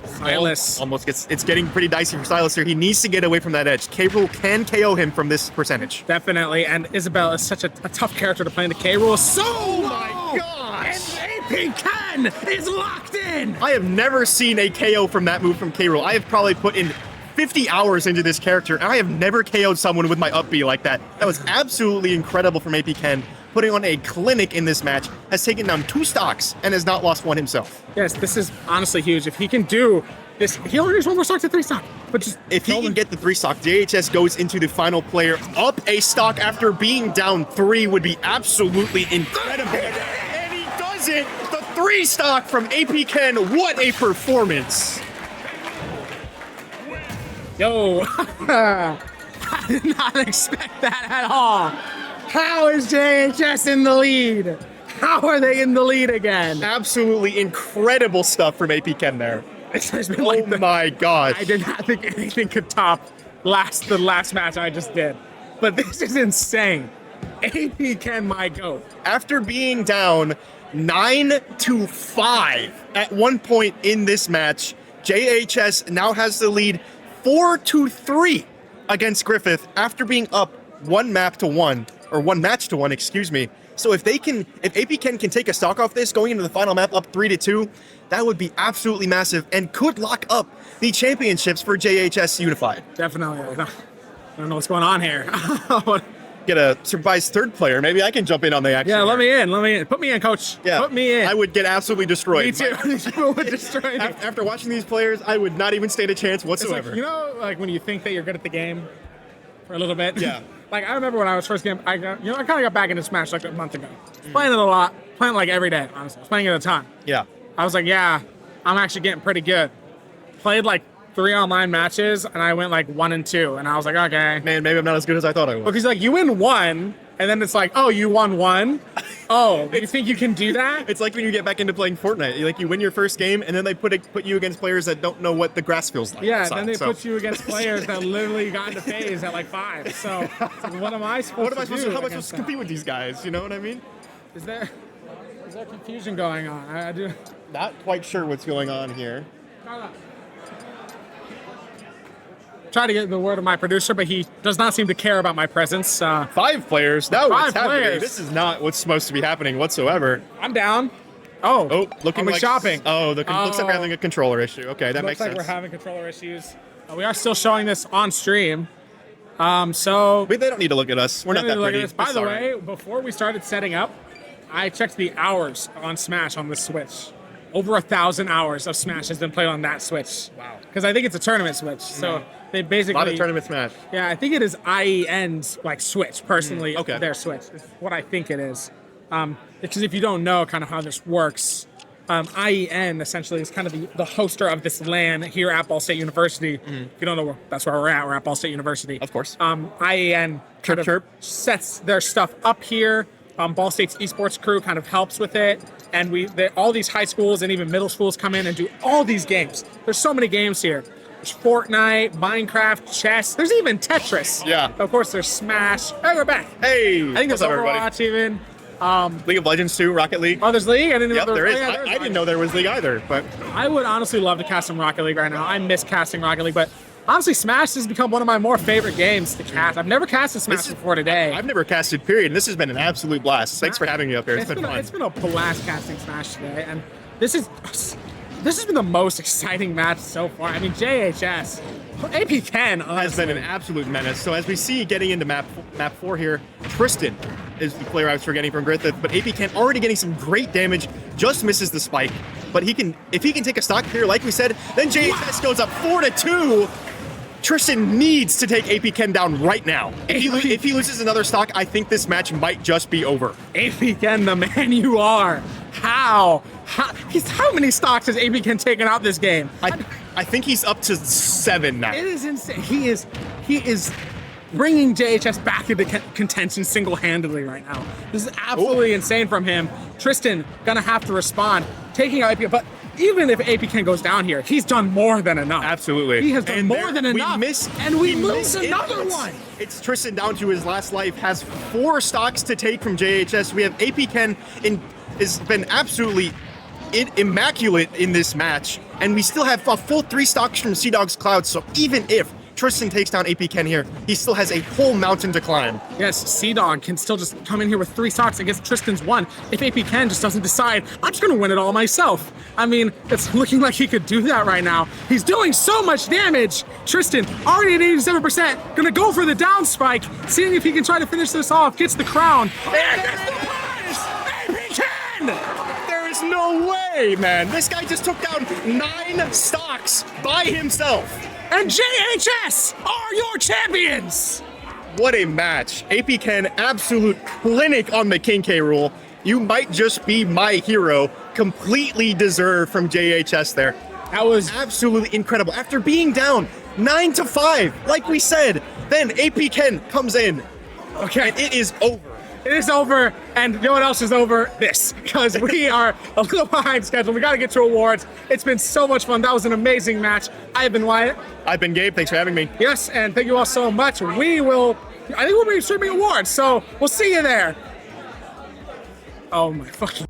Silas. Almost gets. It's getting pretty dicey for Silas here. He needs to get away from that edge. K-Rule can KO him from this percentage. Definitely, and Isabel is such a tough character to play in the K rule. So my gosh! And AP Ken is locked in. I have never seen a KO from that move from K-Rule. I have probably put in 50 hours into this character, and I have never KO'd someone with my up B like that. That was absolutely incredible from AP Ken. Putting on a clinic in this match, has taken down 2 stocks, and has not lost 1 himself. Yes, this is honestly huge. If he can do this, he only needs 1 more stock to 3 stock. But just If he can get the 3 stock, JHS goes into the final player up a stock after being down 3 would be absolutely incredible. And he does it! The 3 stock from AP Ken. What a performance! yo, I did not expect that at all. How is JHS in the lead? How are they in the lead again? Absolutely incredible stuff from AP Ken there. It's just been Oh like my gosh. I did not think anything could top the last match I just did. But this is insane. AP Ken, my GOAT. After being down 9-5 at one point in this match, JHS now has the lead 4-3 against Griffith after being up 1 match to 1, excuse me. So if AP Ken can take a stock off this going into the final map up 3-2, that would be absolutely massive and could lock up the championships for JHS Unified. Definitely. I don't know what's going on here. Get a surprise 3rd player. Maybe I can jump in on the action. Yeah, let here. me in. Put me in, coach. Yeah, Put me in. I would get absolutely destroyed. Me too. These people would destroy me. After watching these players, I would not even stand a chance It's like, whatsoever. you know, like when you think that you're good at the game for a little bit. Yeah. Like I remember when I was first game, I kind of got back into Smash like a month ago. I was playing it a lot, playing it like every day. Honestly, I was playing it a ton. Yeah. I was like, yeah, I'm actually getting pretty good. Played like 3 online matches, and I went like 1-2, and I was like, okay. Man, maybe I'm not as good as I thought I was. Because like you win 1, and then it's like, oh, you won 1. Oh, you think you can do that? It's like when you get back into playing Fortnite. You win your first game, and then they put you against players that don't know what the grass feels like. Yeah, outside. then they So, put you against players that literally got into phase at like 5. So what am I supposed What am I to supposed do? to? How am I supposed against to that? compete with these guys? You know what I mean? Is there confusion going on? I do. Not quite sure what's going on here. Try to get the word of my producer, but he does not seem to care about my presence. 5 players. Now what's 5 happening? players. This is not what's supposed to be happening whatsoever. I'm down. Oh, Looking are we like shopping? Oh, looks like we're having a controller issue. Okay, that Looks makes like sense. we're having controller issues. We are still showing this on stream. So But they don't need to look at us. We're not that look at pretty. this. By It's the all right. way, before we started setting up, I checked the hours on Smash on the Switch. Over 1,000 hours of Smash has been played on that Switch. Wow. Because I think it's a tournament Switch. So they A lot basically. of tournament Smash. Yeah, I think it is IEN's like Switch personally. okay. Their Switch is what I think it is. Because if you don't know kind of how this works, IEN essentially is kind of the hoster of this LAN here at Ball State University. If you don't know, that's where we're at. We're at Ball State University. Of course. IEN kind of chirp. sets their stuff up here. Ball State's esports crew kind of helps with it. And all these high schools and even middle schools come in and do all these games. There's so many games here. There's Fortnite, Minecraft, chess. There's even Tetris. Yeah. Of course, there's Smash. Hey, we're back. Hey, I think what's there's up, everybody? Overwatch even. League of Legends too, Rocket League. Oh, there's League? I didn't know Yep, there is. yeah, I didn't know there was League either, but I would honestly love to cast some Rocket League right now. I miss casting Rocket League, but honestly, Smash has become one of my more favorite games to cast. I've never casted Smash before today. I've never casted, period, and this has been an absolute blast. Thanks for having me up here. It's been fun. It's been a blast casting Smash today, and this has been the most exciting match so far. I mean, JHS, AP Ken Has been an absolute menace. So as we see getting into map 4 here, Tristan is the player I was forgetting from Griffith, but AP Ken already getting some great damage, just misses the spike. But if he can take a stock here, like we said, then JHS goes up 4-2. Tristan needs to take AP Ken down right now. If he loses another stock, I think this match might just be over. AP Ken, the man you are. How many stocks has AP Ken taken out this game? I think he's up to 7 now. It is insane. He is bringing JHS back into contention single-handedly right now. This is absolutely insane from him. Tristan gonna have to respond, taking out AP, but even if AP Ken goes down here, he's done more than enough. Absolutely. He has done more than enough. And we lose another one. It's Tristan down to his last life, has 4 stocks to take from JHS. We have AP Ken has been absolutely immaculate in this match, and we still have a full 3 stocks from Sea Dog's Cloud, so even if Tristan takes down AP Ken here, he still has a whole mountain to climb. Yes, Sea Dog can still just come in here with 3 stocks against Tristan's 1. If AP Ken just doesn't decide, I'm just gonna win it all myself. I mean, it's looking like he could do that right now. He's doing so much damage. Tristan, already at 87%, gonna go for the down spike, seeing if he can try to finish this off, gets the crown. And gets the prize! AP Ken! There is no way, man. This guy just took down 9 stocks by himself. And JHS are your champions! What a match. AP Ken, absolute clinic on the King K rule. You might just be my hero. Completely deserved from JHS there. That was Absolutely incredible. After being down 9-5, like we said, then AP Ken comes in. okay. And it is over. It is over, and you know what else is over? This, because we are a little behind schedule. We got to get to awards. It's been so much fun. That was an amazing match. I've been Wyatt. I've been Gabe. Thanks for having me. Yes, and thank you all so much. I think we'll be streaming awards, so we'll see you there. Oh my fucking.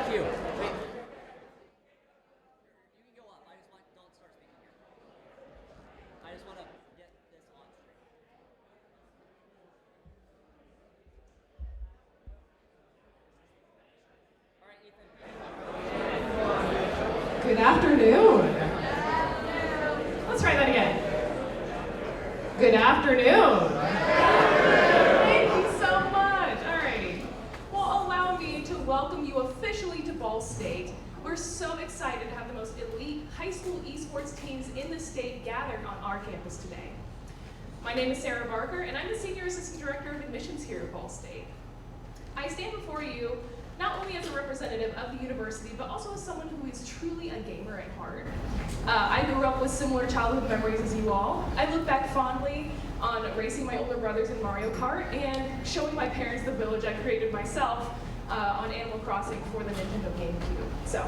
Thank you. Wait. You can go up. I just want don't start speaking here. I just want to get this on stream. All right, Ethan. Good afternoon. Let's try that again. Good afternoon. Thank you so much. Alrighty. Well, allow me to welcome you officially to Ball State. We're so excited to have the most elite high school esports teams in the state gathered on our campus today. My name is Sarah Barker, and I'm the Senior Assistant Director of Admissions here at Ball State. I stand before you not only as a representative of the university, but also as someone who is truly a gamer at heart. I grew up with similar childhood memories as you all. I look back fondly on racing my older brothers in Mario Kart and showing my parents the village I created myself on Animal Crossing for the Nintendo GameCube. So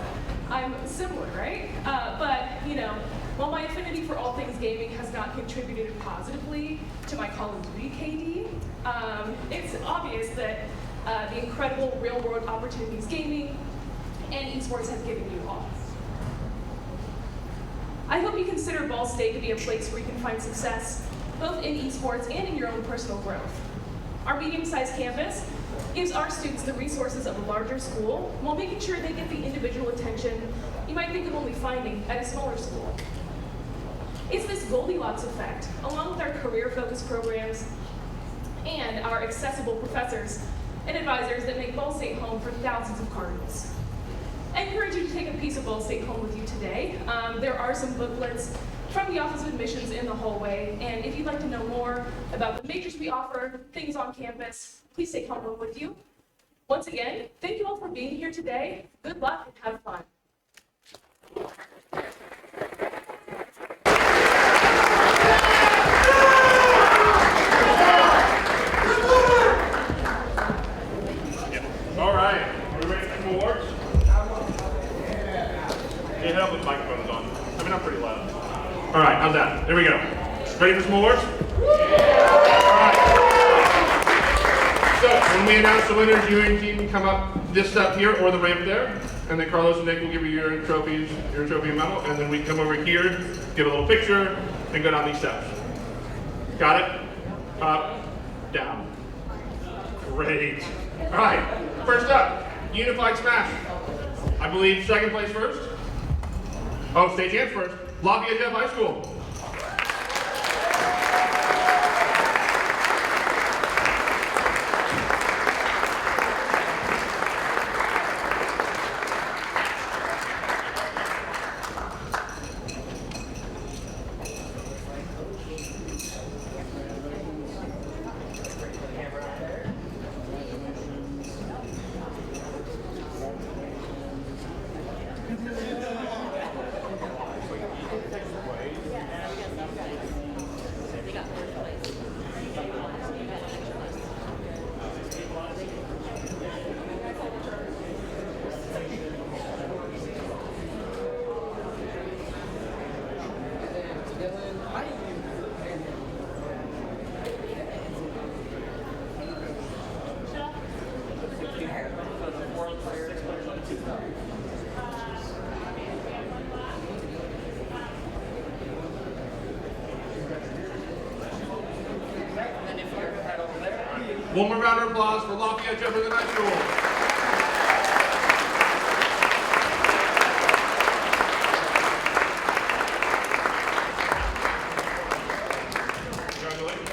I'm similar, right? But you know, while my affinity for all things gaming has not contributed positively to my Call of Duty KD, it's obvious that the incredible real-world opportunities gaming and esports have given you all. I hope you consider Ball State to be a place where you can find success, both in esports and in your own personal growth. Our medium-sized campus gives our students the resources of a larger school while making sure they get the individual attention you might think of only finding at a smaller school. It's this Goldilocks effect, along with our career-focused programs and our accessible professors and advisors that make Ball State home for thousands of Cardinals. I encourage you to take a piece of Ball State home with you today. There are some booklets from the Office of Admissions in the hallway, and if you'd like to know more about the majors we offer, things on campus, please take home with you. Once again, thank you all for being here today. Good luck and have fun. All right, are we ready for some awards? Yeah, help with microphones on. I mean, I'm pretty loud. All right, how's that? There we go. Ready for some awards? All right. So, when we announce the winners, you and your team can come up this step here or the ramp there, and then Carlos and Nick will give you your trophies, your trophy and medal, and then we come over here, get a little picture, and go down these steps. Got it? Up, down. Great. All right, first up, Unified Smash. I believe second place first. Oh, state champs first. Lafayette Jeff High School. One more round of applause for Lafayette Jefferson High School. Congratulations.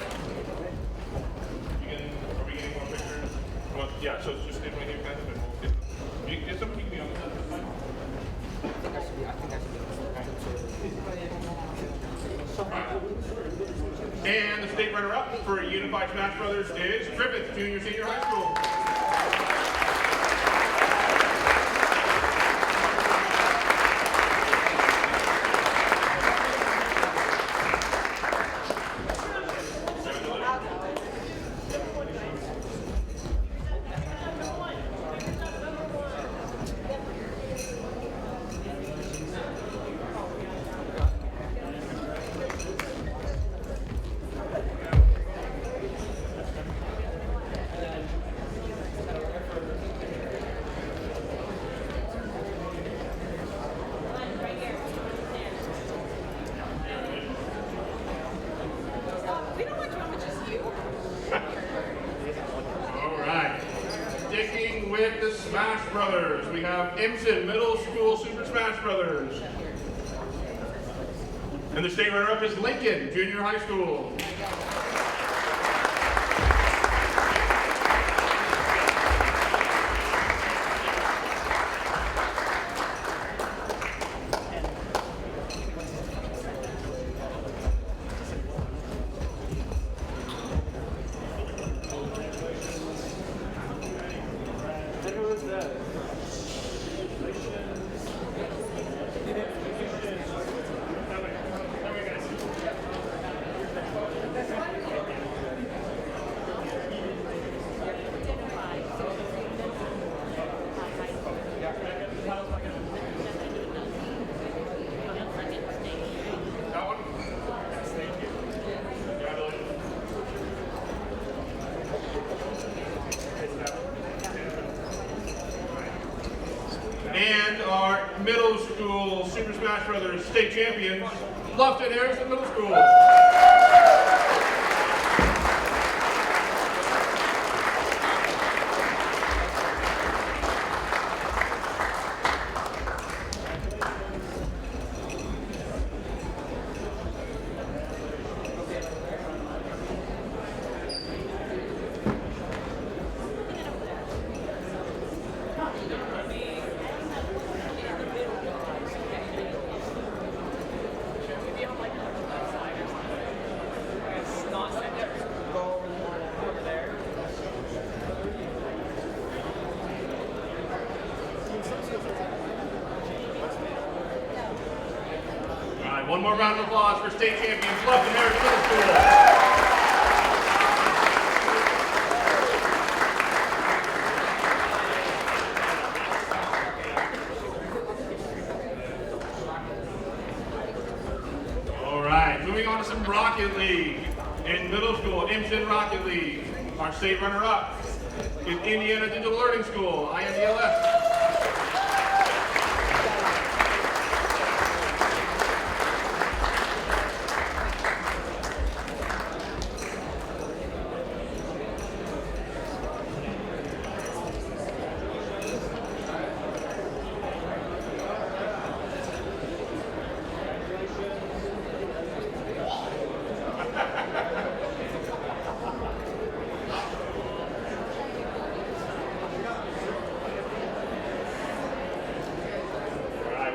Are we getting more pictures? Well, yeah, so it's just in right here, kind of, and we'll get some keep me on the side. And the state runner-up for Unified Smash Brothers is Griffith Junior Senior High School. Brothers. We have Imson Middle School Super Smash Brothers. And the state runner-up is Lincoln Junior High School. That one? And our middle school Super Smash Brothers state champions, Bluffton Harrison Middle School. All right, one more round of applause for state champions, Bluffton Harrison Middle School. All right, moving on to some Rocket League. In middle school, Imson Rocket League. Our state runner-up is Indiana Digital Learning School, INDLS.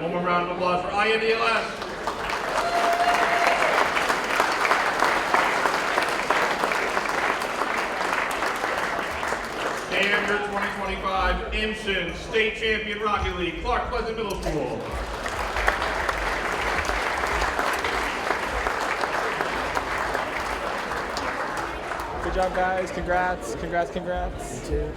One more round of applause for INDLS. And your 2025 Imson State Champion Rocket League, Clark Pleasant Middle School. Good job, guys. Congrats. Congrats, congrats. You too.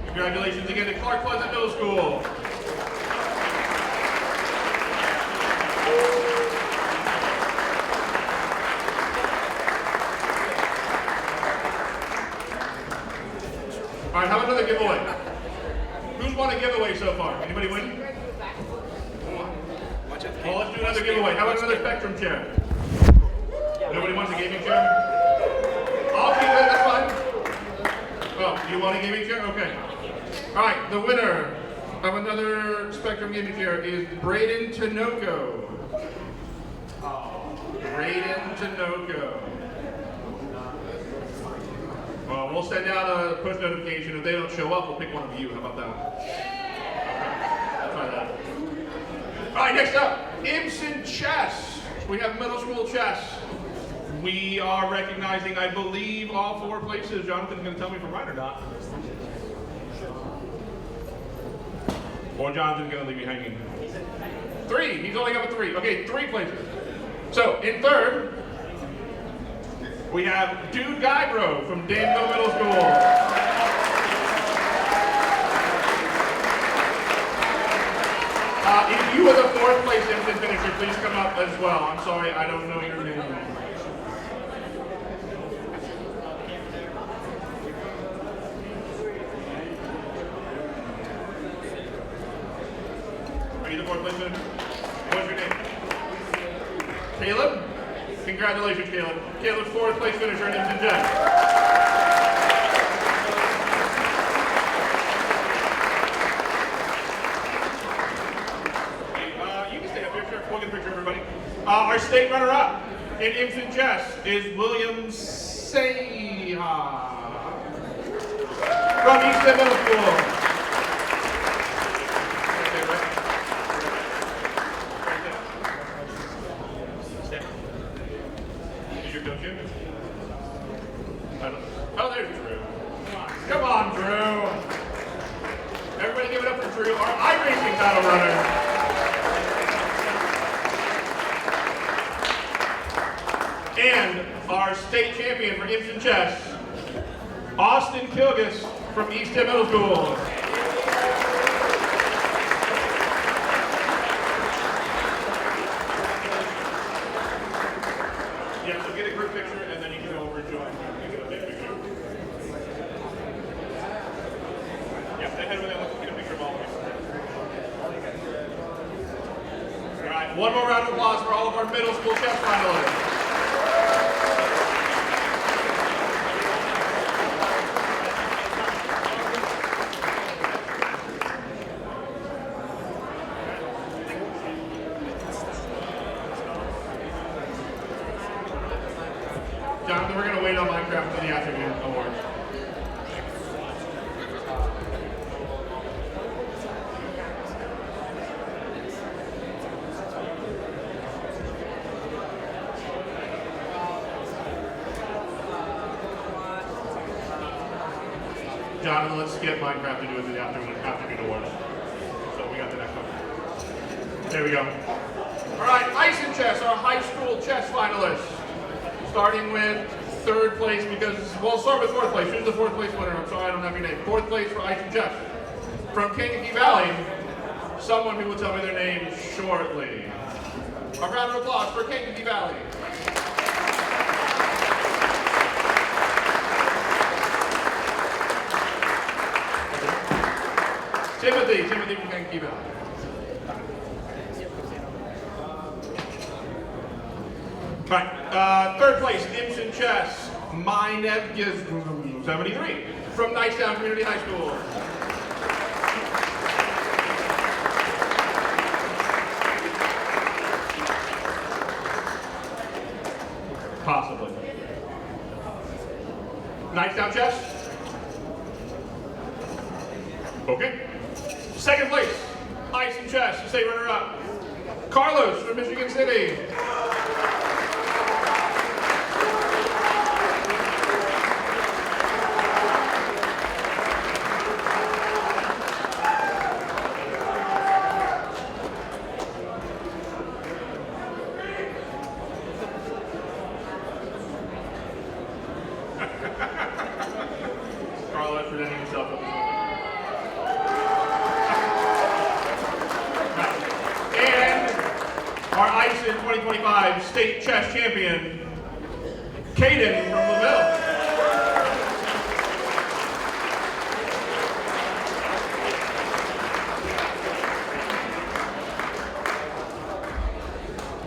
Congratulations again to Clark Pleasant Middle School. All right, how about another giveaway? Who's won a giveaway so far? Anybody win? Well, let's do another giveaway. How about another Spectrum chair? Nobody wants a gaming chair? I'll keep it, that's fine. Oh, you want a gaming chair? Okay. All right, the winner of another Spectrum gaming chair is Braden Tinoco. Braden Tinoco. Well, we'll send out a push notification. If they don't show up, we'll pick one of you. How about that? Okay. Try that. All right, next up, Imson Chess. We have middle school chess. We are recognizing, I believe, all 4 places. Jonathan's going to tell me if I'm right or not. Or Jonathan's going to leave you hanging. 3. He's only got a 3. Okay, 3 places. So, in third, we have Dude Guybro from Danville Middle School. If you were the fourth place instant finisher, please come up as well. I'm sorry, I don't know your name. Are you the fourth place finisher? What's your name? Caleb? Congratulations, Caleb. Caleb's fourth place finisher in instant jet. We'll get a picture, everybody. Our state runner-up in instant chess is William Seha from East End Middle School. Okay, right there. Is your coach here? Oh, there's Drew. Come on, Drew. Everybody give it up for Drew, our iRacing battle runner. And our state champion for instant chess, Austin Kilgus from East End Middle School. Yeah, so get a group picture and then you can go over and join. Get a big picture. Yeah, stay ahead with that. Let's get a picture of all of you. All right, one more round of applause for all of our middle school chess finalists. Jonathan, we're going to wait on Minecraft for the afternoon awards. Jonathan, let's skip Minecraft and do it in the afternoon awards. So we got the next one. There we go. All right, ice and chess, our high school chess finalists. Starting with third place because, well, I'll start with fourth place. Who's the fourth place winner? I'm sorry, I don't have your name. Fourth place for ice and chess. From Kankakee Valley, someone who will tell me their name shortly. A round of applause for Kankakee Valley. Timothy from Kankakee Valley. Right, third place, instant chess, Minevgiz 73 from Nicetown Community High School. Possibly. Nicetown chess? Okay. Second place, ice and chess, state runner-up, Carlos from Michigan City. Carlos presenting himself at this moment. And our ICE in 2025 state chess champion, Caden from LaVille.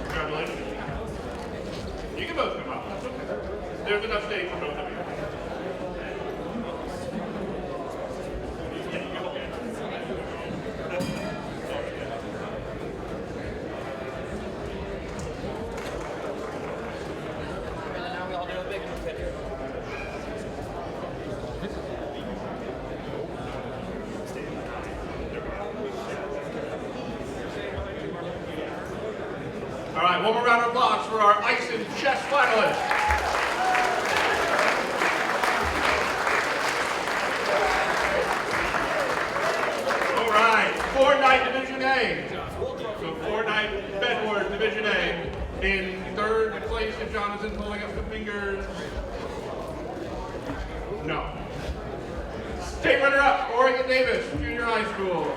Congratulations. You can both come up. That's okay. There's enough stage for both of you. All right, one more round of applause for our ice and chess finalists. All right, Fortnite Division A. So Fortnite Bedwars Division A. In third place, if Jonathan's holding up the fingers. No. State runner-up, Oregon Davis Junior High School.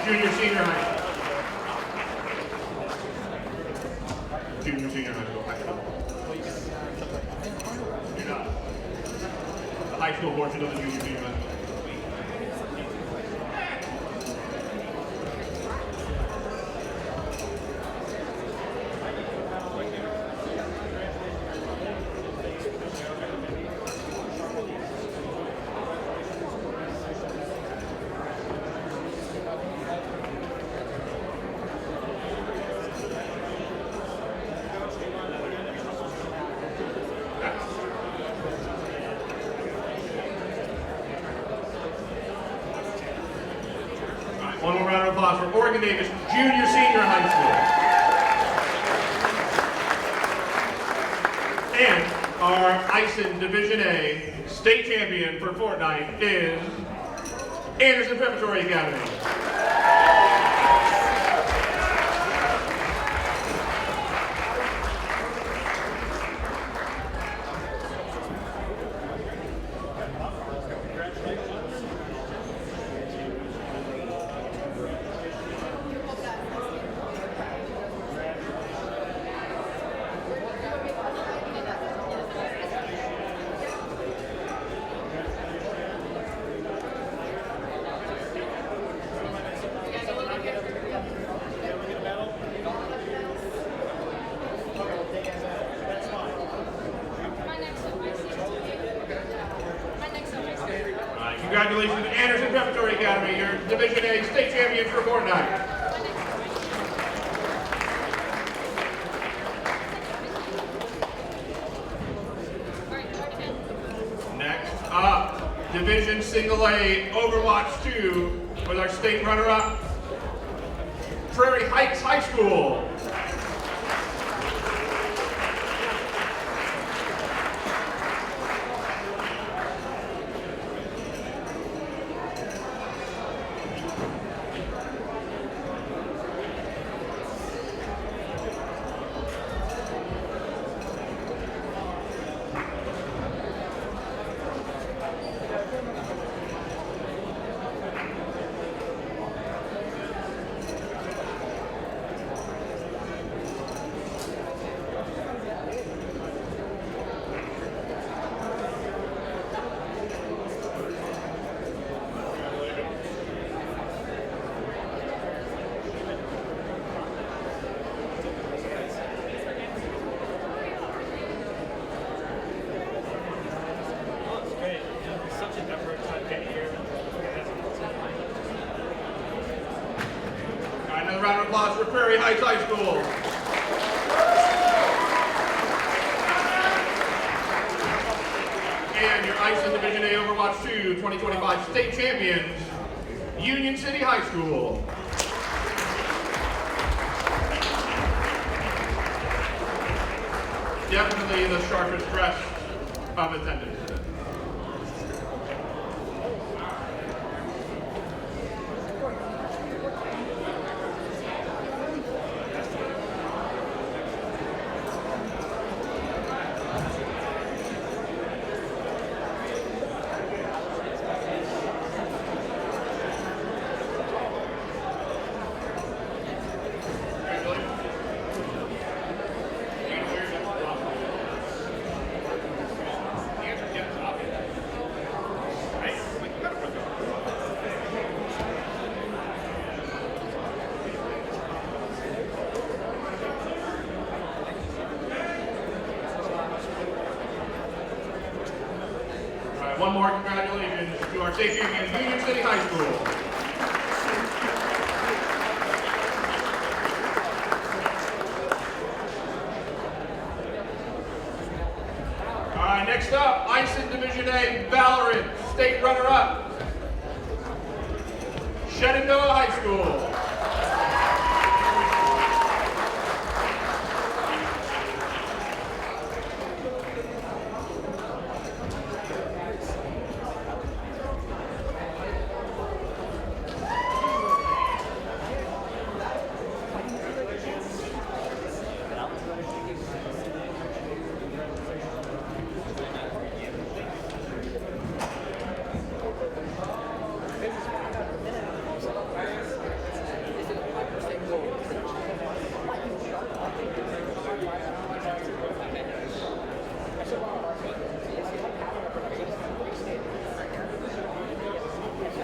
Junior, senior high school. Junior, senior high school. You're not. The high school portion of the junior, senior high school. One more round of applause for Oregon Davis Junior Senior High School. And our ISIN Division A state champion for Fortnite is Anderson Preparatory Academy. Congratulations to Anderson Preparatory Academy, your Division A state champion for Fortnite. Next up, Division Single A Overwatch 2 with our state runner-up, Prairie Heights High School. Another round of applause for Prairie Heights High School. And your ISIN Division A Overwatch 2 2025 state champions, Union City High School. Definitely the sharpest dress of attendance. One more congratulations to our state champions, Union City High School. All right, next up, ISIN Division A Valorant state runner-up, Shenandoah High School.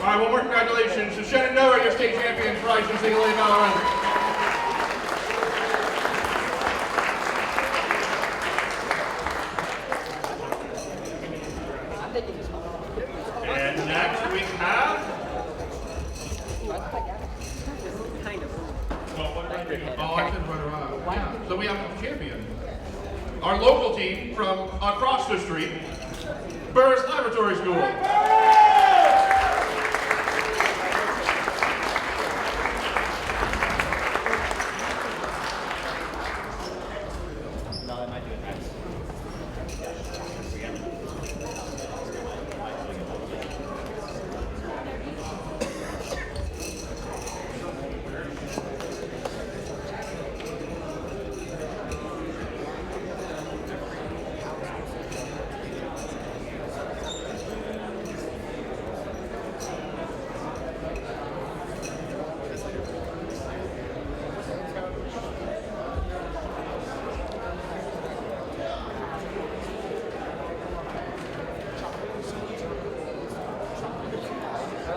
All right, one more congratulations to Shenandoah, your state champions for Ice and Single A Valorant. And next we have. Oh, I said right around. Yeah. So we have a champion. Our local team from across the street, Burris Laboratory School.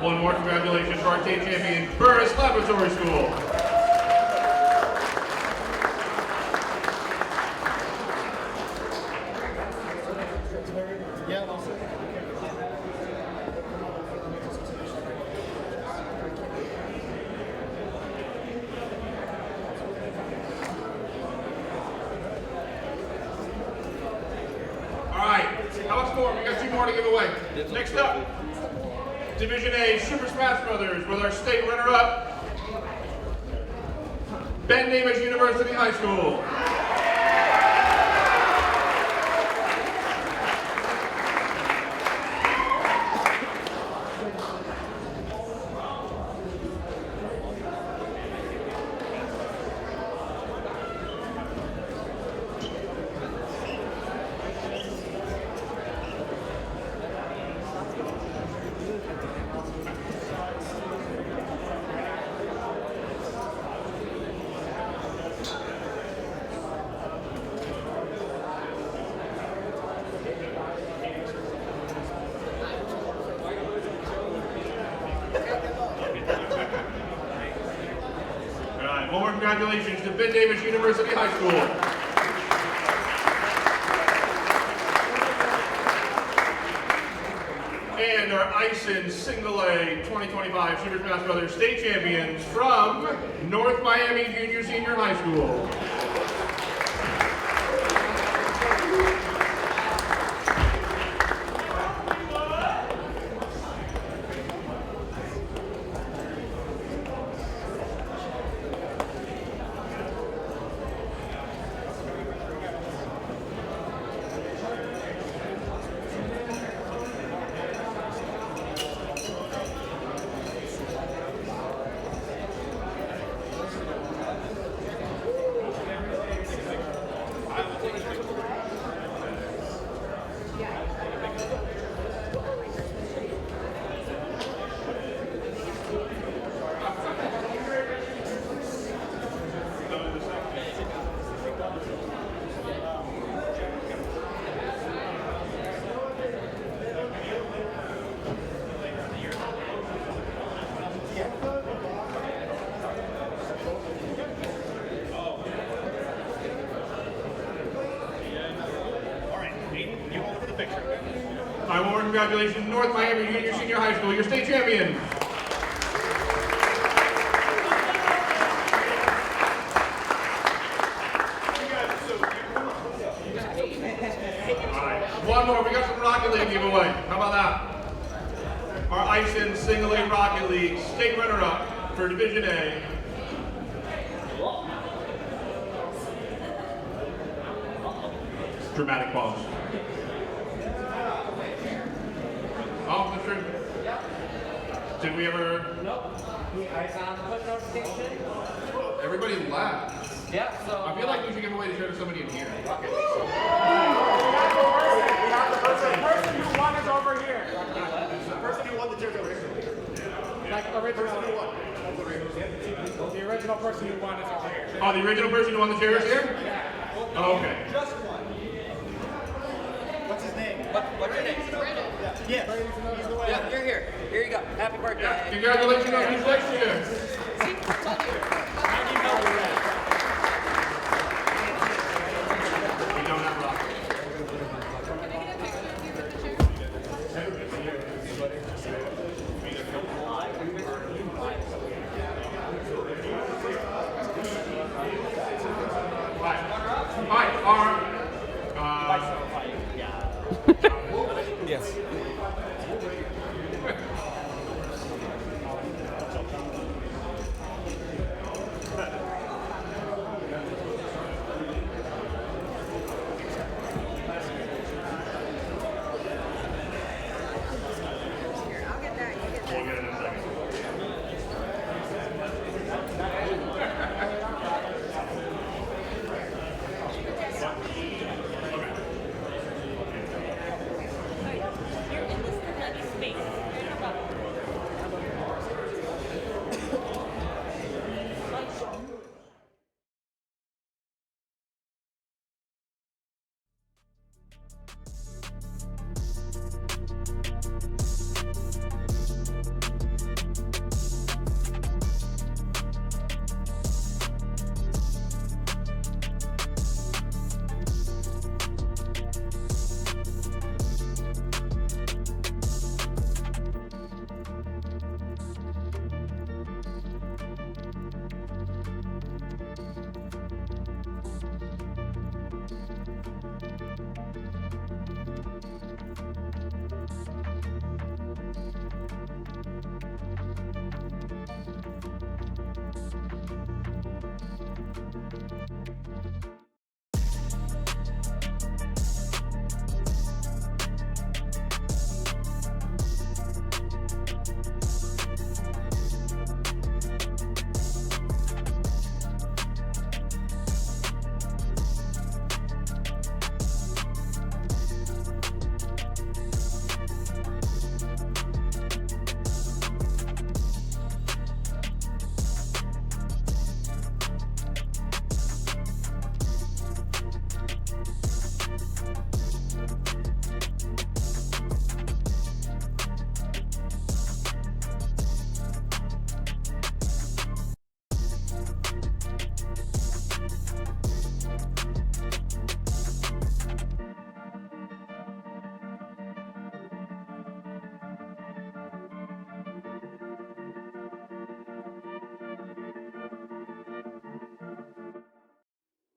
One more congratulations to our state champion, Burris Laboratory School. All right, how much more? We got 2 more to give away. Next up, Division A Super Smash Brothers with our state runner-up, Ben Davis University High School. One more congratulations to Ben Davis University High School. And our IEN Single A 2025 Super Smash Brothers state champions from North Miami Junior Senior High School. One more congratulations, North Miami Junior Senior High School, your state champion. Alright, one more, we got some Rocket League giveaway. How about that? Our IEN Single A Rocket League state runner-up for Division A. Dramatic pause. Oh, that's true. Did we ever? Nope. I found the push notification. Everybody laughed. Yeah, so. I feel like we should give away the shirt to somebody in here. We have the person who won is over here. The person who won the jersey over here. Like the original one. The original person who won is over here. Oh, the original person who won the chair is here? Yeah. Oh, okay. Just one. What's his name? What's your name? Yeah. Yeah, you're here. Here you go. Happy birthday. Congratulations on his next year. We don't have rock. Yes.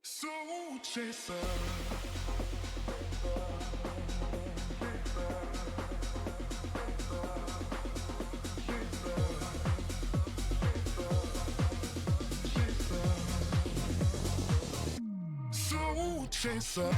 Soul chaser. Soul chaser.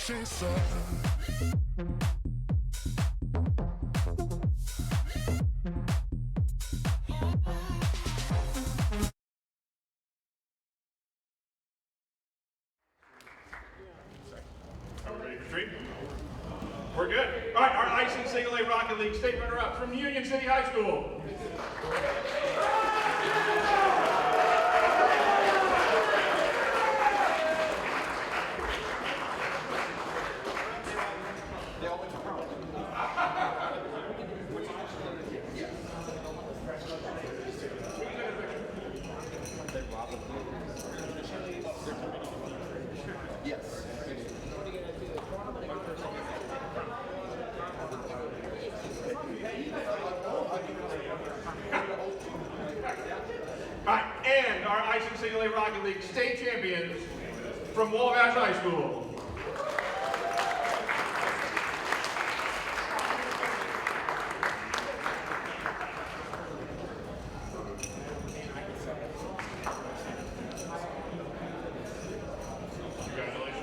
chaser. Are we ready for three? We're good. All right, our IEN Single A Rocket League state runner-up from Union City High School. All right, and our IEN Single A Rocket League state champions from Wabash High School. Congratulations.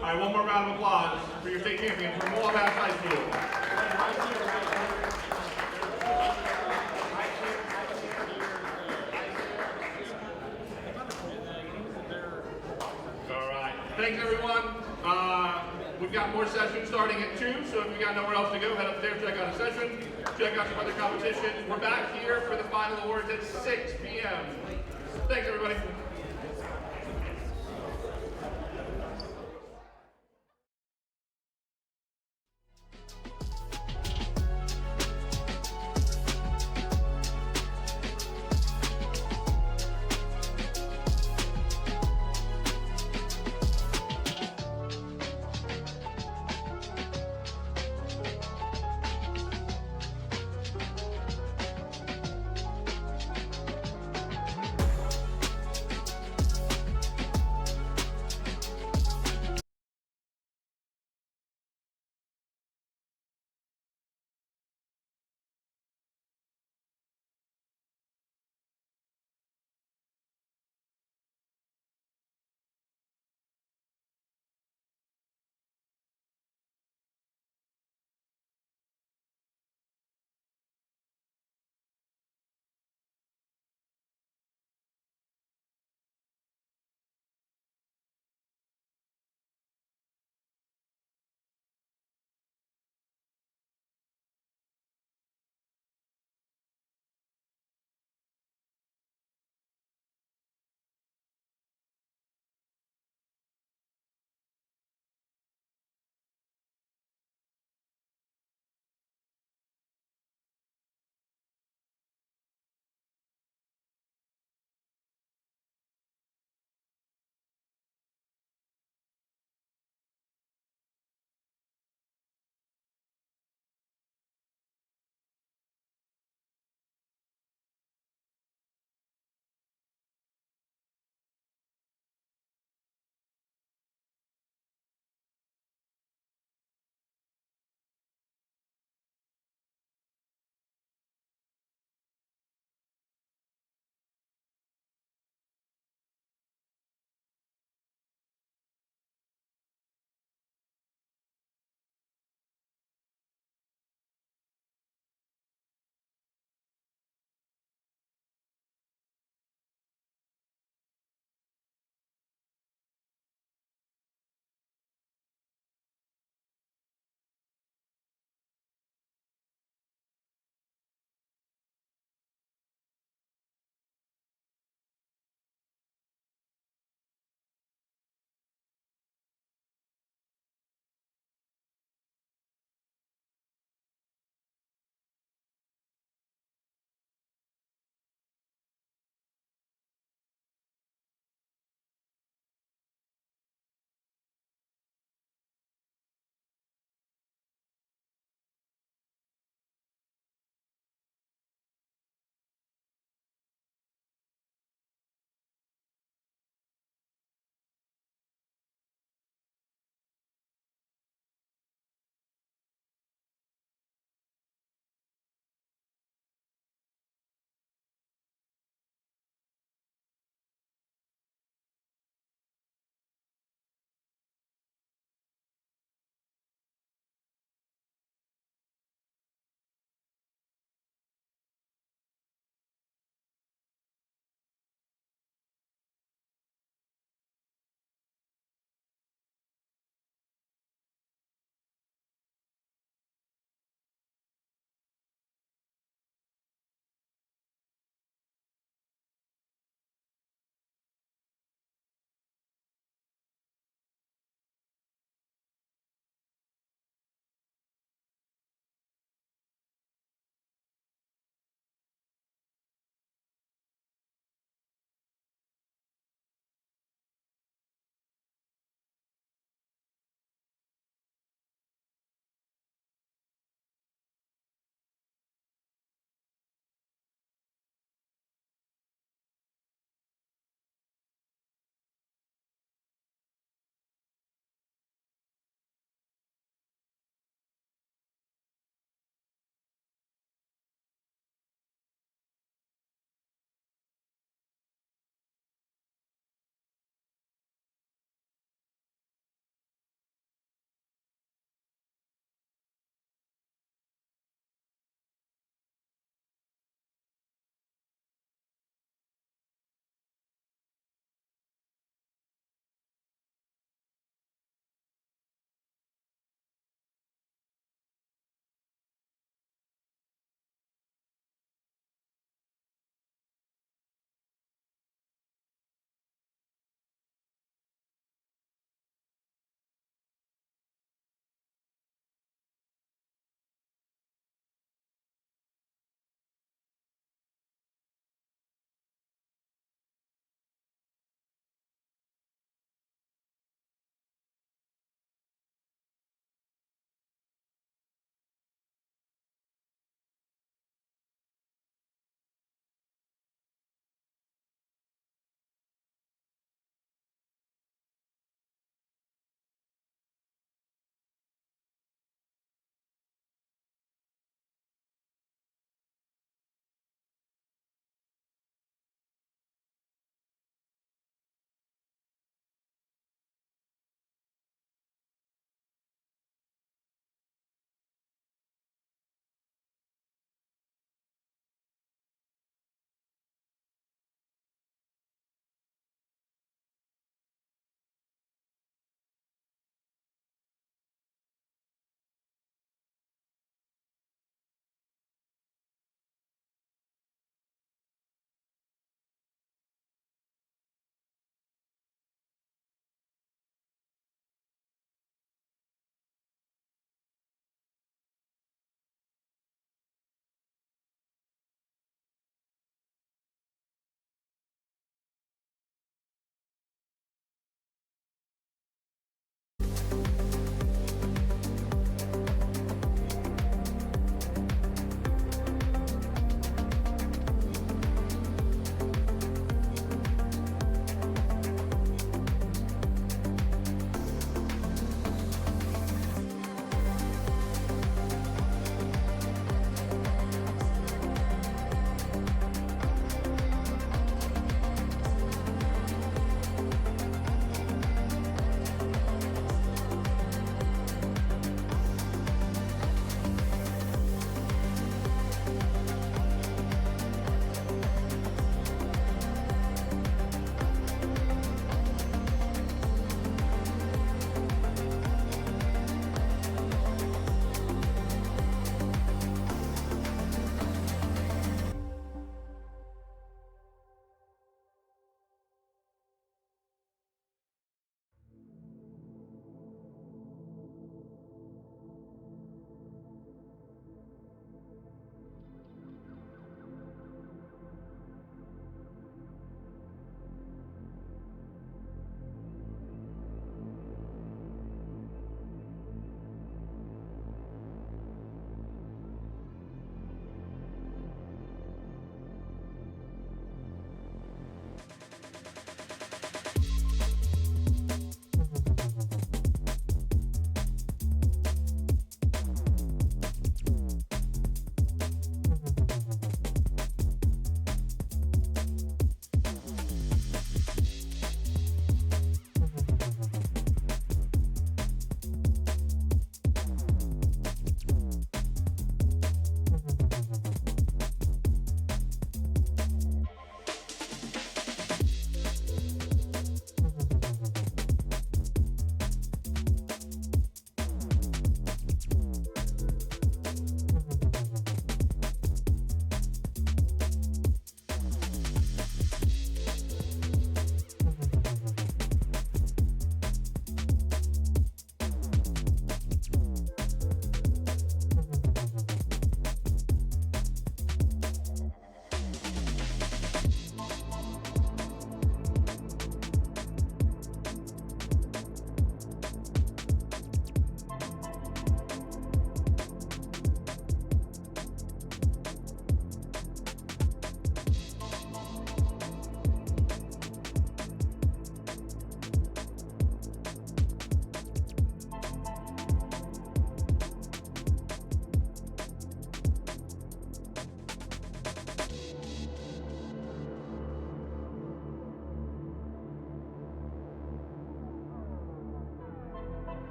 All right, one more round of applause for your state champion from Wabash High School. All right, thanks everyone. We've got more sessions starting at 2, so if you got nowhere else to go, head upstairs, check out a session, check out some other competitions. We're back here for the final awards at 6 p.m. Thanks everybody.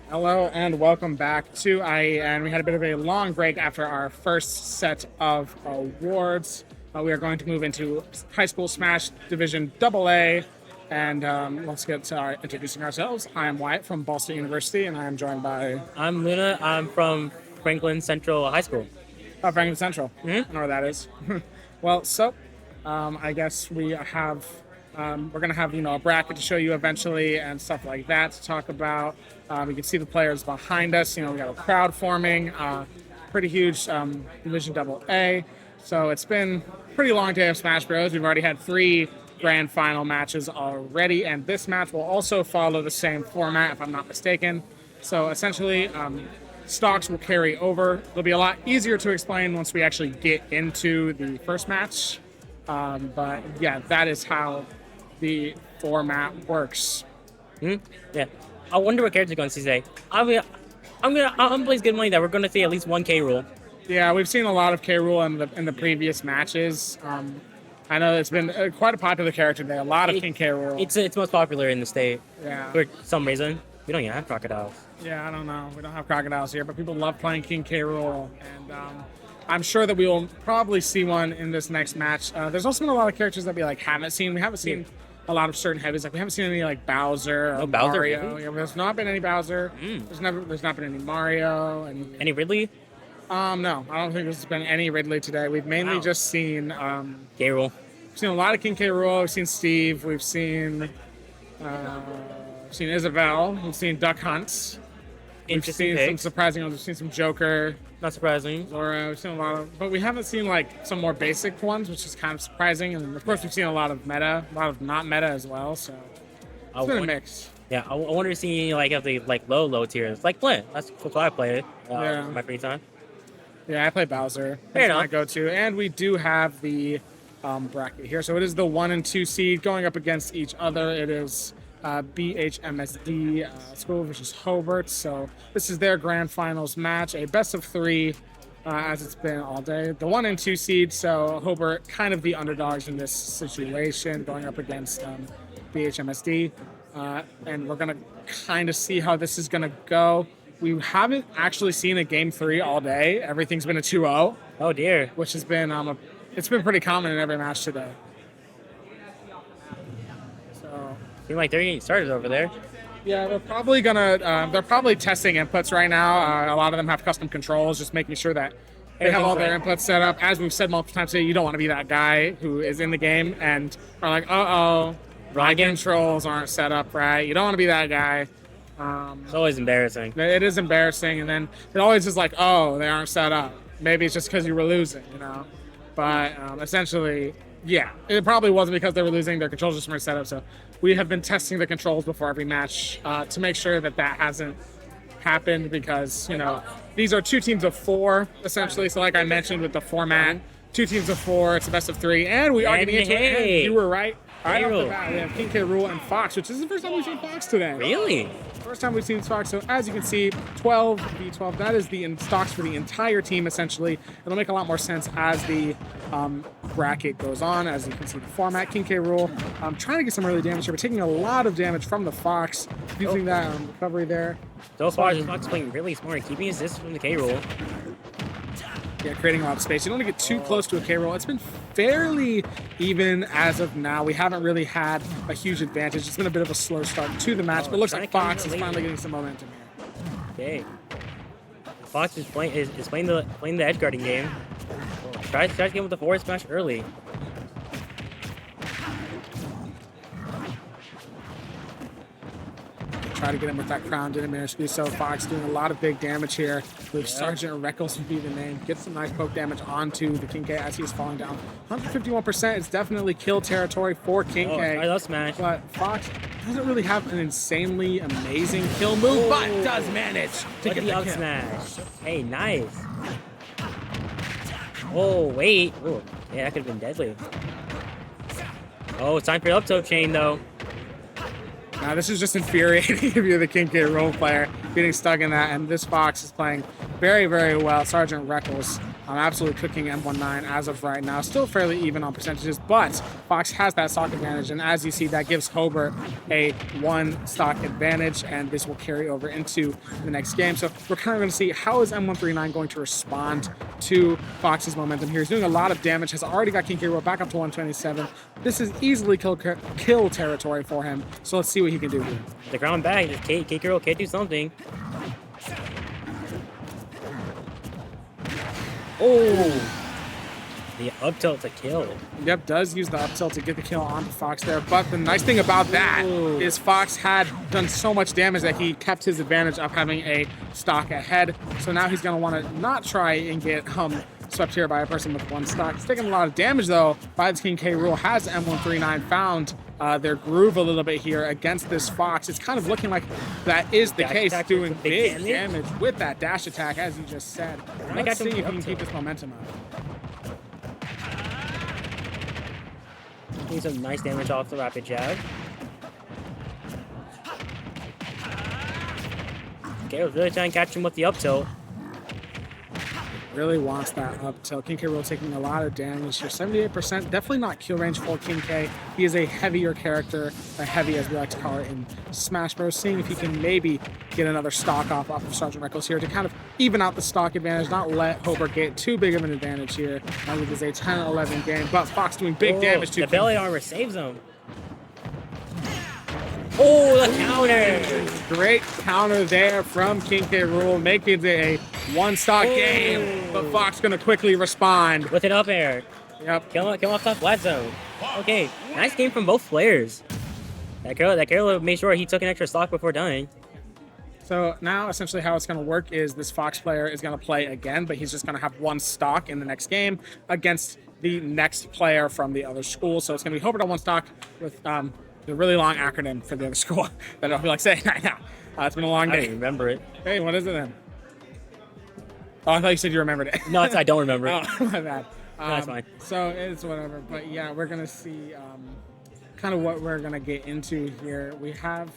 Hello and welcome back to IEN. We had a bit of a long break after our first set of awards. We are going to move into High School Smash Division AA. And let's get to introducing ourselves. I am Wyatt from Ball State University, and I am joined by... I'm Luna. I'm from Franklin Central High School. Oh, Franklin Central. Mm-hmm. I know where that is. Well, so I guess we have... we're going to have, a bracket to show you eventually and stuff like that to talk about. You can see the players behind us. We got a crowd forming. Pretty huge Division AA. So it's been a pretty long day of Smash Bros. We've already had 3 grand final matches already, and this match will also follow the same format, if I'm not mistaken. So essentially, stocks will carry over. It'll be a lot easier to explain once we actually get into the first match. But yeah, that is how the format works. Yeah. I wonder what character's going to see today. I'm place good money that we're going to see at least one K rule. Yeah, we've seen a lot of K Rool in the previous matches. I know it's been quite a popular character today. A lot of King K Rool. It's most popular in the state. Yeah. For some reason. We don't even have crocodiles. Yeah, I don't know. We don't have crocodiles here, but people love playing King K Rool. And I'm sure that we will probably see one in this next match. There's also been a lot of characters that we haven't seen. We haven't seen a lot of certain heavies. We haven't seen any Bowser or Bowser, Mario. really? Yeah, there's not been any Bowser. There's not been any Mario. And Any Ridley? no, I don't think there's been any Ridley today. We've mainly just seen K rule. we've seen a lot of King K. Rool. We've seen Steve. We've seen Isabel. We've seen Duck Hunts. We've Interesting seen some picks. surprising ones. We've seen some Joker, Not surprising. Laura. We've seen a lot of, but we haven't seen some more basic ones, which is kind of surprising. And of course, we've seen a lot of meta, a lot of not meta as well. So it's been a mix. Yeah, I wonder to see if they low tiers. Like Flint. That's what I play Yeah. in my free time. Yeah, I play Bowser. Fair That's my enough. go-to. And we do have the bracket here. So it is the 1 and 2 seed going up against each other. It is BHMSD School versus Hobart. So this is their grand finals match, a best of 3, as it's been all day. The 1 and 2 seed, so Hobart kind of the underdogs in this situation, going up against BHMSD. And we're going to kind of see how this is going to go. We haven't actually seen a game 3 all day. Everything's been a 2-0. Oh dear. Which has been it's been pretty common in every match today. So Seem like they're getting started over there. yeah, they're probably testing inputs right now. A lot of them have custom controls, just making sure that they have all their inputs set up. As we've said multiple times today, you don't want to be that guy who is in the game and are like, my controls aren't set up right. You don't want to be that guy. It's always embarrassing. It is embarrassing, and then it always is like, oh, they aren't set up. Maybe it's just because you were losing, But essentially, yeah, it probably wasn't because they were losing. Their controls just weren't set up. So we have been testing the controls before every match to make sure that hasn't happened because, these are 2 teams of 4, essentially. So like I mentioned with the format, 2 teams of 4, it's a best of 3, and we are getting into it. And you were right. Right off the Rule. bat, we have King K. Rool and Fox, which is the first time we've seen Fox today. Really? First time we've seen Fox. So as you can see, 12v12. That is the stocks for the entire team, essentially. It'll make a lot more sense as the bracket goes on. As you can see the format, King K. Rool trying to get some early damage here, but taking a lot of damage from the Fox, using that recovery there. So far, this Fox playing really smart, keeping his distance from the K roll. Yeah, creating a lot of space. You don't want to get too close to a K roll. It's been fairly even as of now. We haven't really had a huge advantage. It's been a bit of a slow start to the match, but it looks like Fox is finally getting some momentum here. Okay. Fox is playing the edge guarding game. Tries to get him with the forward smash early. Try to get him with that crown, didn't manage to do so. Fox doing a lot of big damage here. With Sergeant Reckles would be the name. Gets some nice poke damage onto the King K as he's falling down. 151% is definitely kill territory for King K. I love smash. But Fox doesn't really have an insanely amazing kill move, but does manage to get the up kill. smash. Hey, nice. Oh, wait. Oh, yeah, that could have been deadly. Oh, it's time for the up tilt chain, though. Now, this is just infuriating if you're the King K. Rool player, getting stuck in that, and this Fox is playing very, very well. Sergeant Reckles absolutely cooking M19 as of right now. Still fairly even on percentages, but Fox has that stock advantage, and as you see, that gives Hobart a 1 stock advantage, and this will carry over into the next game. So we're kind of going to see how is M139 going to respond to Fox's momentum here. He's doing a lot of damage, has already got King K. Rool back up to 127. This is easily kill territory for him, so let's see what he can do here. The ground back, K Rool can't do something. Oh, the up tilt to kill. Yep, does use the up tilt to get the kill onto Fox there. But the nice thing about that is Fox had done so much damage that he kept his advantage of having a stock ahead. So now he's going to want to not try and get swept here by a person with 1 stock. He's taking a lot of damage though by the King K. Rool. Has M139 found their groove a little bit here against this Fox? It's kind of looking like that is the case, doing big damage with that dash attack, as you just said. Let's see if he can keep this momentum up. Getting some nice damage off the rapid jab. Okay, I was really trying to catch him with the up tilt. Really wants that up tilt. King K. Rool taking a lot of damage here. 78%. Definitely not kill range for King K. He is a heavier character, a heavy as we like to call it in Smash Bros. Seeing if he can maybe get another stock off of Sergeant Reckles here to kind of even out the stock advantage, not let Hobart get too big of an advantage here. I think it's a 10-11 game, but Fox doing big damage to the belly armor saves him. Oh, the counter! Great counter there from King K. Rool, making it a 1-stock game, but Fox gonna quickly respond. With an up air. Yep. Kill him off top flat zone. Okay, nice game from both players. That girl made sure he took an extra stock before dying. So now essentially how it's going to work is this Fox player is going to play again, but he's just going to have 1 stock in the next game against the next player from the other school. So it's going to be Hobart on 1 stock with the really long acronym for the other school that I don't feel like saying right now. It's been a long day. I don't remember it. Hey, what is it then? Oh, I thought you said you remembered it. No, I don't remember it. Oh, my bad. No, that's fine. So it's whatever. But yeah, we're going to see kind of what we're going to get into here. We have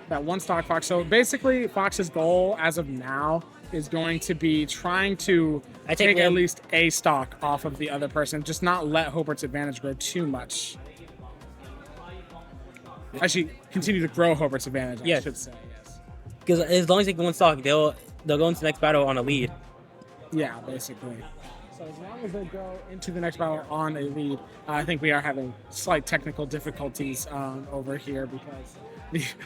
that 1 stock Fox. So basically, Fox's goal as of now is going to be trying to take at least a stock off of the other person, just not let Hobart's advantage grow too much. Actually, continue to grow Hobart's advantage, I should say, yes. Because as long as they get 1 stock, they'll go into the next battle on a lead. Yeah, basically. So as long as they go into the next battle on a lead, I think we are having slight technical difficulties over here because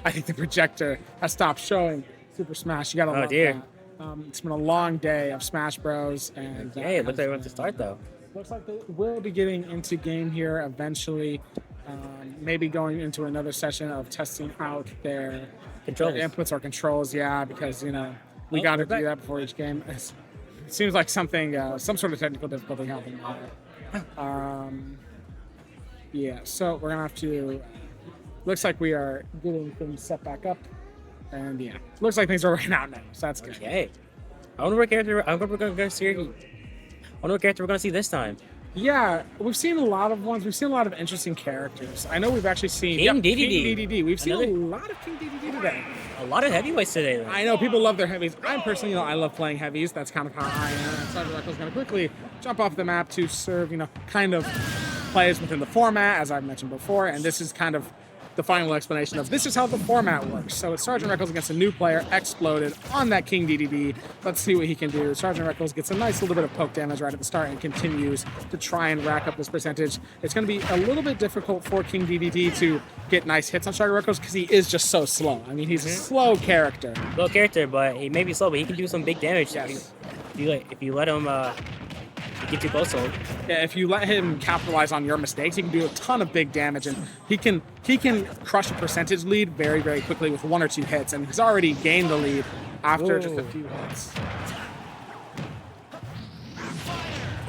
I think the projector has stopped showing Super Smash. You gotta love that. It's been a long day of Smash Bros. And hey, it looks like they want to start though. Looks like they will be getting into game here eventually. Maybe going into another session of testing out their inputs or controls. Yeah, because we got to do that before each game. It seems like something, some sort of technical difficulty happening there. Yeah, so we're gonna have to. Looks like we are getting things set back up, and yeah, looks like things are working out now. So that's good. Okay. I wonder what character. I wonder what character we're gonna see this time. Yeah, we've seen a lot of ones. We've seen a lot of interesting characters. I know we've actually seen King King DDD. DDD. We've seen a Another- lot of King DDD today. A lot of heavyweights today. Though. I know people love their heavies. I personally, I love playing heavies. That's kind of how I am. And Sergeant Reckless going to quickly jump off the map to serve, kind of plays within the format, as I've mentioned before. And this is kind of the final explanation of this is how the format works. So it's Sergeant Reckless against a new player, Exploded, on that King DDD. Let's see what he can do. Sergeant Reckless gets a nice little bit of poke damage right at the start and continues to try and rack up this percentage. It's going to be a little bit difficult for King DDD to get nice hits on Sergeant Reckless because he is just so slow. I mean, he's a slow character. Slow character, but he may be slow, but he can do some big damage. Yes. If you let him get too close to him. Yeah, if you let him capitalize on your mistakes, he can do a ton of big damage, and he can crush a percentage lead very, very quickly with 1 or 2 hits, and he's already gained the lead after just a few hits.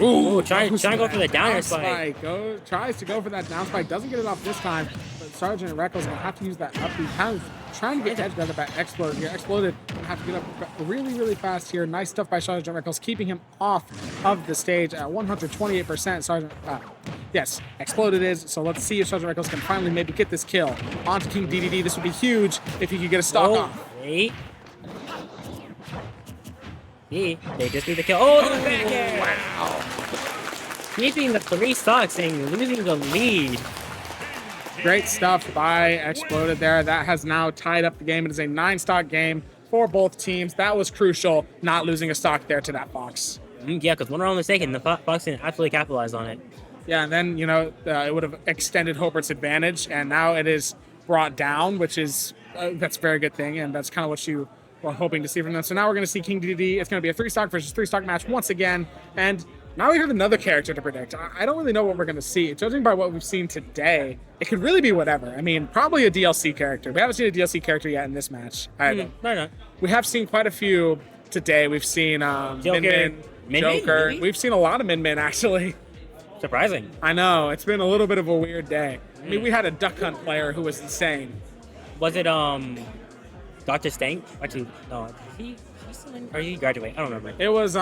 Ooh, trying to go for the down spike. Tries to go for that down spike, doesn't get it off this time, but Sergeant Reckless going to have to use that up. He's kind of trying to get edge guarded by Exploded here. Exploded going to have to get up really, really fast here. Nice stuff by Sergeant Reckless, keeping him off of the stage at 128%. Sergeant, yes, Exploded is. So let's see if Sergeant Reckless can finally maybe get this kill onto King DDD. This would be huge if he could get a stock off. Wait. They just need the kill. Oh, the back air! Wow. Keeping the 3 stocks and losing the lead. Great stuff by Exploded there. That has now tied up the game. It is a 9-stock game for both teams. That was crucial, not losing a stock there to that Fox. Yeah, because one wrong mistaken, the Fox didn't absolutely capitalize on it. Yeah, and then, it would have extended Hobart's advantage, and now it is brought down, which is, that's a very good thing, and that's kind of what you were hoping to see from them. So now we're going to see King DDD. It's going to be a 3-stock versus 3-stock match once again, and now we have another character to predict. I don't really know what we're going to see. Judging by what we've seen today, it could really be whatever. I mean, probably a DLC character. We haven't seen a DLC character yet in this match either. No. We have seen quite a few today. We've seen Min Min, Joker. Really? We've seen a lot of Min Min, actually. Surprising. I know. It's been a little bit of a weird day. I mean, we had a Duck Hunt player who was insane. Was it Dr. Stank? Actually, no. Is he still in? Or did he graduate? I don't remember. It was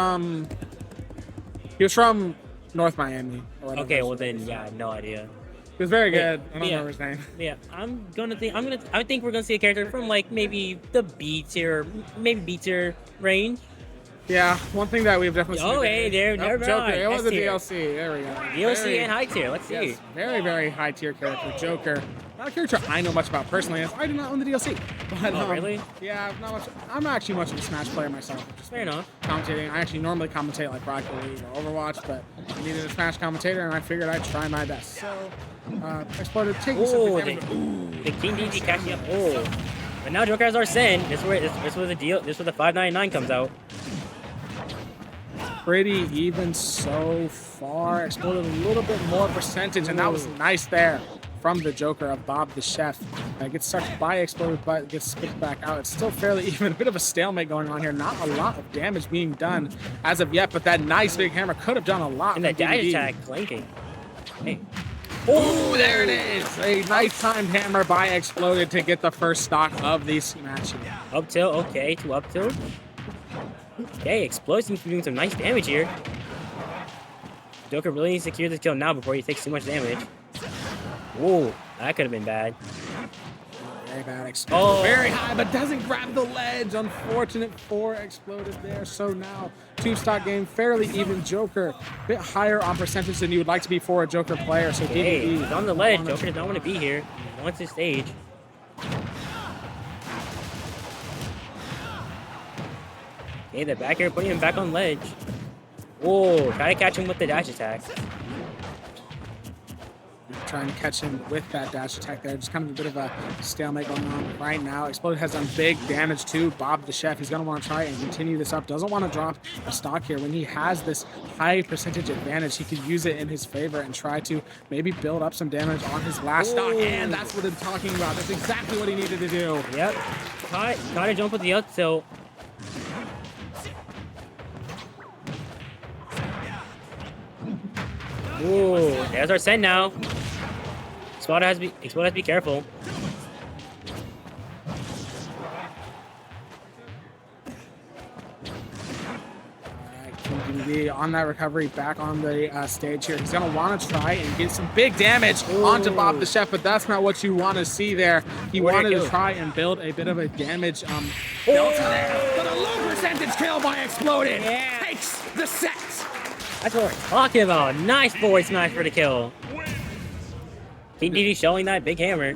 he was from North Miami. Or whatever. Okay, well then, yeah, no idea. He was very good. I don't remember his name. Yeah, I think we're gonna see a character from like maybe the B tier, maybe B tier range. Yeah, one thing that we've definitely seen. Oh, hey, there, never Joker. mind. It was a S-tier. DLC. There we go. DLC and high tier. Let's see. Yes, very, very high tier character, Joker. Not a character I know much about personally, as I do not own the DLC. But, really? Yeah, not much. I'm not actually much of a Smash player myself. Just Fair enough. Commentating. I actually normally commentate like Rocket League or Overwatch, but I needed a Smash commentator, and I figured I'd try my best. So, Exploded taking something damage. The King DG catching up. Oh, but now Joker has Arsene. This is where the deal. This is where the 599 comes out. Pretty even so far. Exploded a little bit more percentage, and that was nice there from the Joker of Bob the Chef. Gets stuck by Exploded, but gets spit back out. It's still fairly even. A bit of a stalemate going on here. Not a lot of damage being done as of yet, but that nice big hammer could have done a lot. And that dash attack clanking. Hey. Oh, there it is. A nice timed hammer by Exploded to get the first stock of these matches. Up tilt, okay, to up tilt. Okay, Explode seems to be doing some nice damage here. Joker really needs to secure this kill now before he takes too much damage. Whoa, that could have been bad. Very bad. Exploded very high, but doesn't grab the ledge. Unfortunate for Exploded there. So now, 2-stock game, fairly even. Joker, a bit higher on percentage than you would like to be for a Joker player. So hey, DDD he's on the ledge. Joker does not want to be here. He wants his stage. Okay, the back air putting him back on ledge. Whoa, try to catch him with the dash attack. Trying to catch him with that dash attack there. Just kind of a bit of a stalemate going on right now. Exploded has done big damage to Bob the Chef. He's going to want to try and continue this up. Doesn't want to drop a stock here. When he has this high percentage advantage, he could use it in his favor and try to maybe build up some damage on his last stock. And that's what I'm talking about. That's exactly what he needed to do. Yep. Try to jump with the up tilt. Ooh, there's our send now. Explode has to be careful. Alright, King DDD on that recovery back on the stage here. He's going to want to try and get some big damage onto Bob the Chef, but that's not what you want to see there. He wanted to try and build a bit of a damage delta there, but a low percentage kill by Exploded takes the set. That's what we're talking about. Nice forward smash for the kill. DDD showing that big hammer.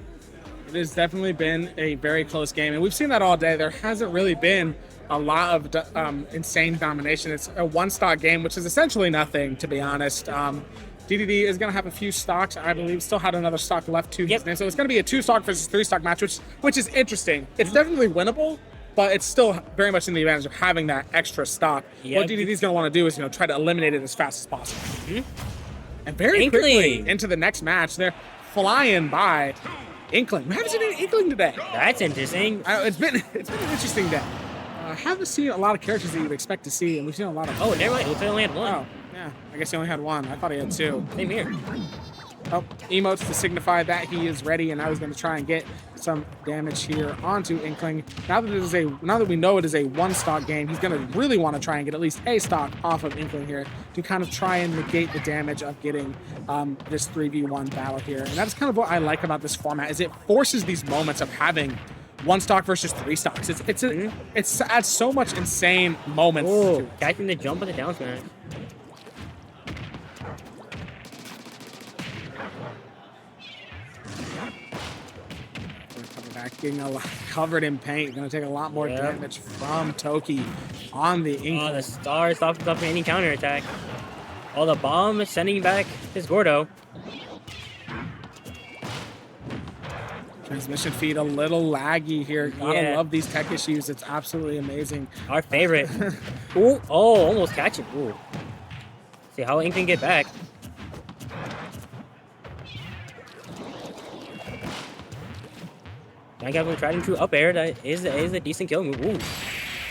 It has definitely been a very close game, and we've seen that all day. There hasn't really been a lot of insane domination. It's a one-stock game, which is essentially nothing, to be honest. DDD is going to have a few stocks, I believe. Still had another stock left to his name, so it's going to be a 2-stock versus 3-stock match, which is interesting. It's definitely winnable, but it's still very much in the advantage of having that extra stock. What DDD is going to want to do is, try to eliminate it as fast as possible. And very quickly into the next match, they're flying by. Inkling. We haven't seen any Inkling today. That's interesting. It's been an interesting day. I haven't seen a lot of characters that you'd expect to see, and we've seen a lot of. Oh, never mind. He only had one. Oh, yeah. I guess he only had one. I thought he had two. Same here. Oh, emotes to signify that he is ready, and now he's going to try and get some damage here onto Inkling. Now that we know it is a one-stock game, he's going to really want to try and get at least a stock off of Inkling here to kind of try and negate the damage of getting this 3v1 battle here. And that's kind of what I like about this format, is it forces these moments of having one stock versus 3 stocks. It adds so much insane moments. Oh, catching the jump with the down smash. Getting covered in paint. Going to take a lot more damage from Toki on the Inkling. Oh, the star stops up any counterattack. Oh, the bomb is sending back his Gordo. Transmission feed a little laggy here. Gotta love these tech issues. It's absolutely amazing. Our favorite. Ooh, oh, almost catch it. Ooh. See how Inkling get back. I got him tried into up air. That is a decent kill move. Ooh.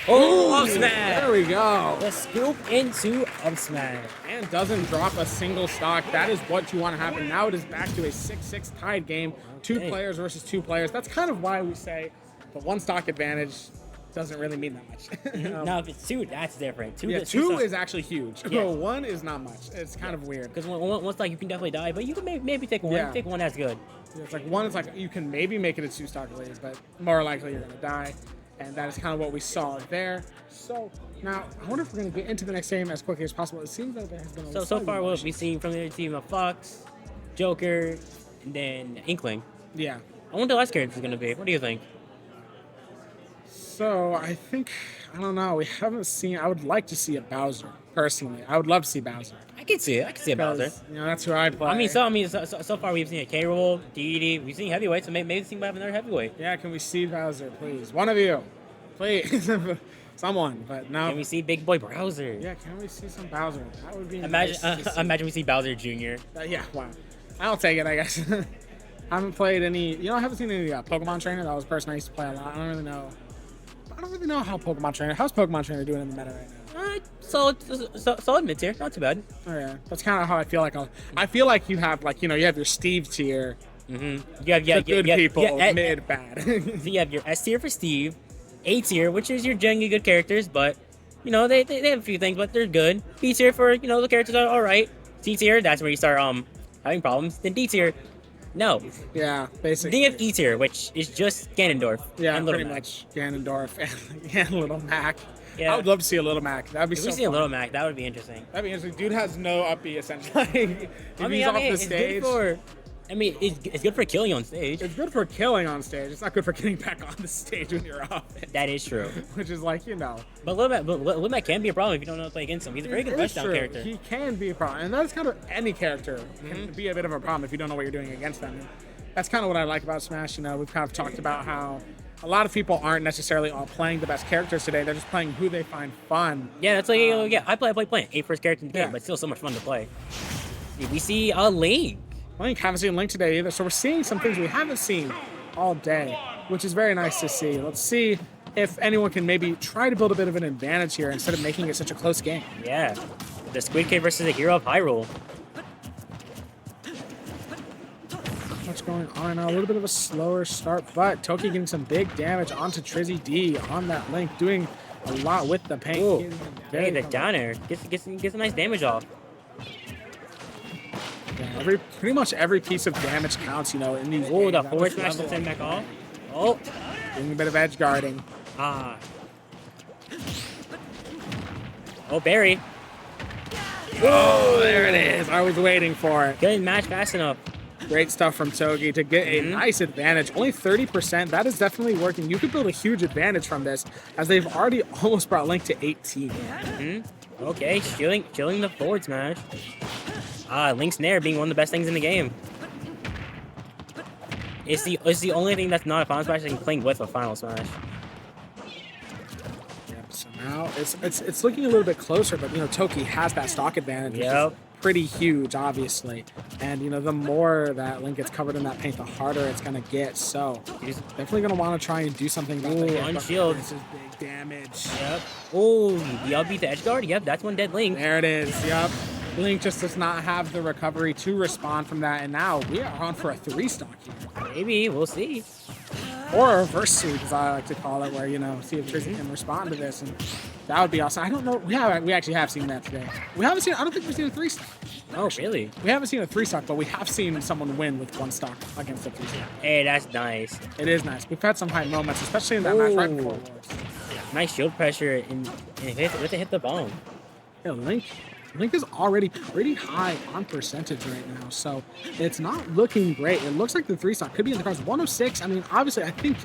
Oh, up smash! There we go. The scoop into up smash. And doesn't drop a single stock. That is what you want to happen. Now it is back to a 6-6 tied game. 2 players versus 2 players. That's kind of why we say the one stock advantage doesn't really mean that much. No, if it's 2, that's different. 2 is actually huge. Yeah. 1 is not much. It's kind of weird. Because one stock you can definitely die, but you can maybe take one. Take one, that's good. Yeah, it's like 1 is like you can maybe make it a 2-stock lead, but more likely you're going to die. And that is kind of what we saw there. So now I wonder if we're going to get into the next game as quickly as possible. It seems like there has been so far what we've seen from the team of Fox, Joker, and then Inkling. Yeah. I wonder the last character is going to be. What do you think? So I don't know. We haven't seen. I would like to see a Bowser personally. I would love to see Bowser. I can see it. I can see a Bowser. That's who I play. So far we've seen a K-Roll, DD. We've seen heavyweight, so maybe this team might have another heavyweight. Yeah, can we see Bowser, please? One of you, please. Someone, but no. Can we see Big Boy Bowser? Yeah, can we see some Bowser? That would be imagine we see Bowser Jr. Yeah, wow. I'll take it, I guess. I haven't played any. I haven't seen any Pokemon Trainer. That was a person I used to play a lot. I don't really know how Pokemon Trainer. How's Pokemon Trainer doing in the meta right now? Solid mid tier, not too bad. Oh yeah, that's kind of how I feel like. I feel like you have you have your Steve tier. Mm-hmm. Good people, mid bad. So you have your S tier for Steve, A tier, which is your genuinely good characters, but they have a few things, but they're good. B tier for the characters are all right. C tier, that's where you start having problems. Then D tier, no. Yeah, basically. Then you have E tier, which is just Ganondorf. Yeah, and pretty much Ganondorf and Little Mac. Yeah. I would love to see a Little Mac. That'd be so fun. If we see a Little Mac, that would be interesting. That'd be interesting. Dude has no up B essentially. He's off the stage. It's good for killing on stage. It's good for killing on stage. It's not good for getting back on the stage when you're off it. That is true. Which is But Little Mac can be a problem if you don't know how to play against him. He's a very good rushdown character. He can be a problem. And that's kind of any character can be a bit of a problem if you don't know what you're doing against them. And that's kind of what I like about Smash. We've kind of talked about how a lot of people aren't necessarily all playing the best characters today. They're just playing who they find fun. Yeah, that's like, I play playing 8 first character in the game, but it's still so much fun to play. We see a Link. Link, haven't seen Link today either. So we're seeing some things we haven't seen all day, which is very nice to see. Let's see if anyone can maybe try to build a bit of an advantage here instead of making it such a close game. Yeah. The Squid Kid versus the Hero of Hyrule. What's going on now? A little bit of a slower start, but Toki getting some big damage onto Trizzy D on that Link, doing a lot with the paint. Ooh. He's Hey, the comfortable. down air gets some nice damage off. Yeah, pretty much every piece of damage counts, you know, in these Oh, games. the At forward this smash to level. send back off. Oh, Doing a bit of edge guarding. ah. Oh, Barry. Oh, there it is. I was waiting for it. Couldn't match fast enough. Great stuff from Togi to get a nice advantage. Only 30%. That is definitely working. You could build a huge advantage from this, as they've already almost brought Link to 18. Okay, chilling the forward smash. Link's Nair being one of the best things in the game. It's the only thing that's not a final smash that can playing with a final smash. Yep, so now it's looking a little bit closer, but you know, Toki has that stock advantage, which Yep. is pretty huge, obviously. And you know, the more that Link gets covered in that paint, the harder it's gonna get. So he's definitely gonna want to try and do something about Ooh, that. unshield. This is big damage. Yep. Oh, the up beat the edge guard. Yep, that's one dead Link. There it is. Yep. Link just does not have the recovery to respond from that, and now we are on for a 3-stock here. Maybe we'll see. Or a reverse sweep, as I like to call it, where, you know, see if Trizzy can respond to this, and that would be awesome. I don't know. We actually have seen that today. We haven't seen. I don't think we've seen a 3-stock. Oh, really? We haven't seen a 3-stock, but we have seen someone win with 1 stock against a 3-stock. Hey, that's nice. It is nice. We've had some high moments, especially in that match right before Ooh. Worlds. Nice shield pressure and hit the bomb. Yeah, Link is already pretty high on percentage right now, so it's not looking great. It looks like the 3-stock could be in the cards. 106. I mean, obviously, I think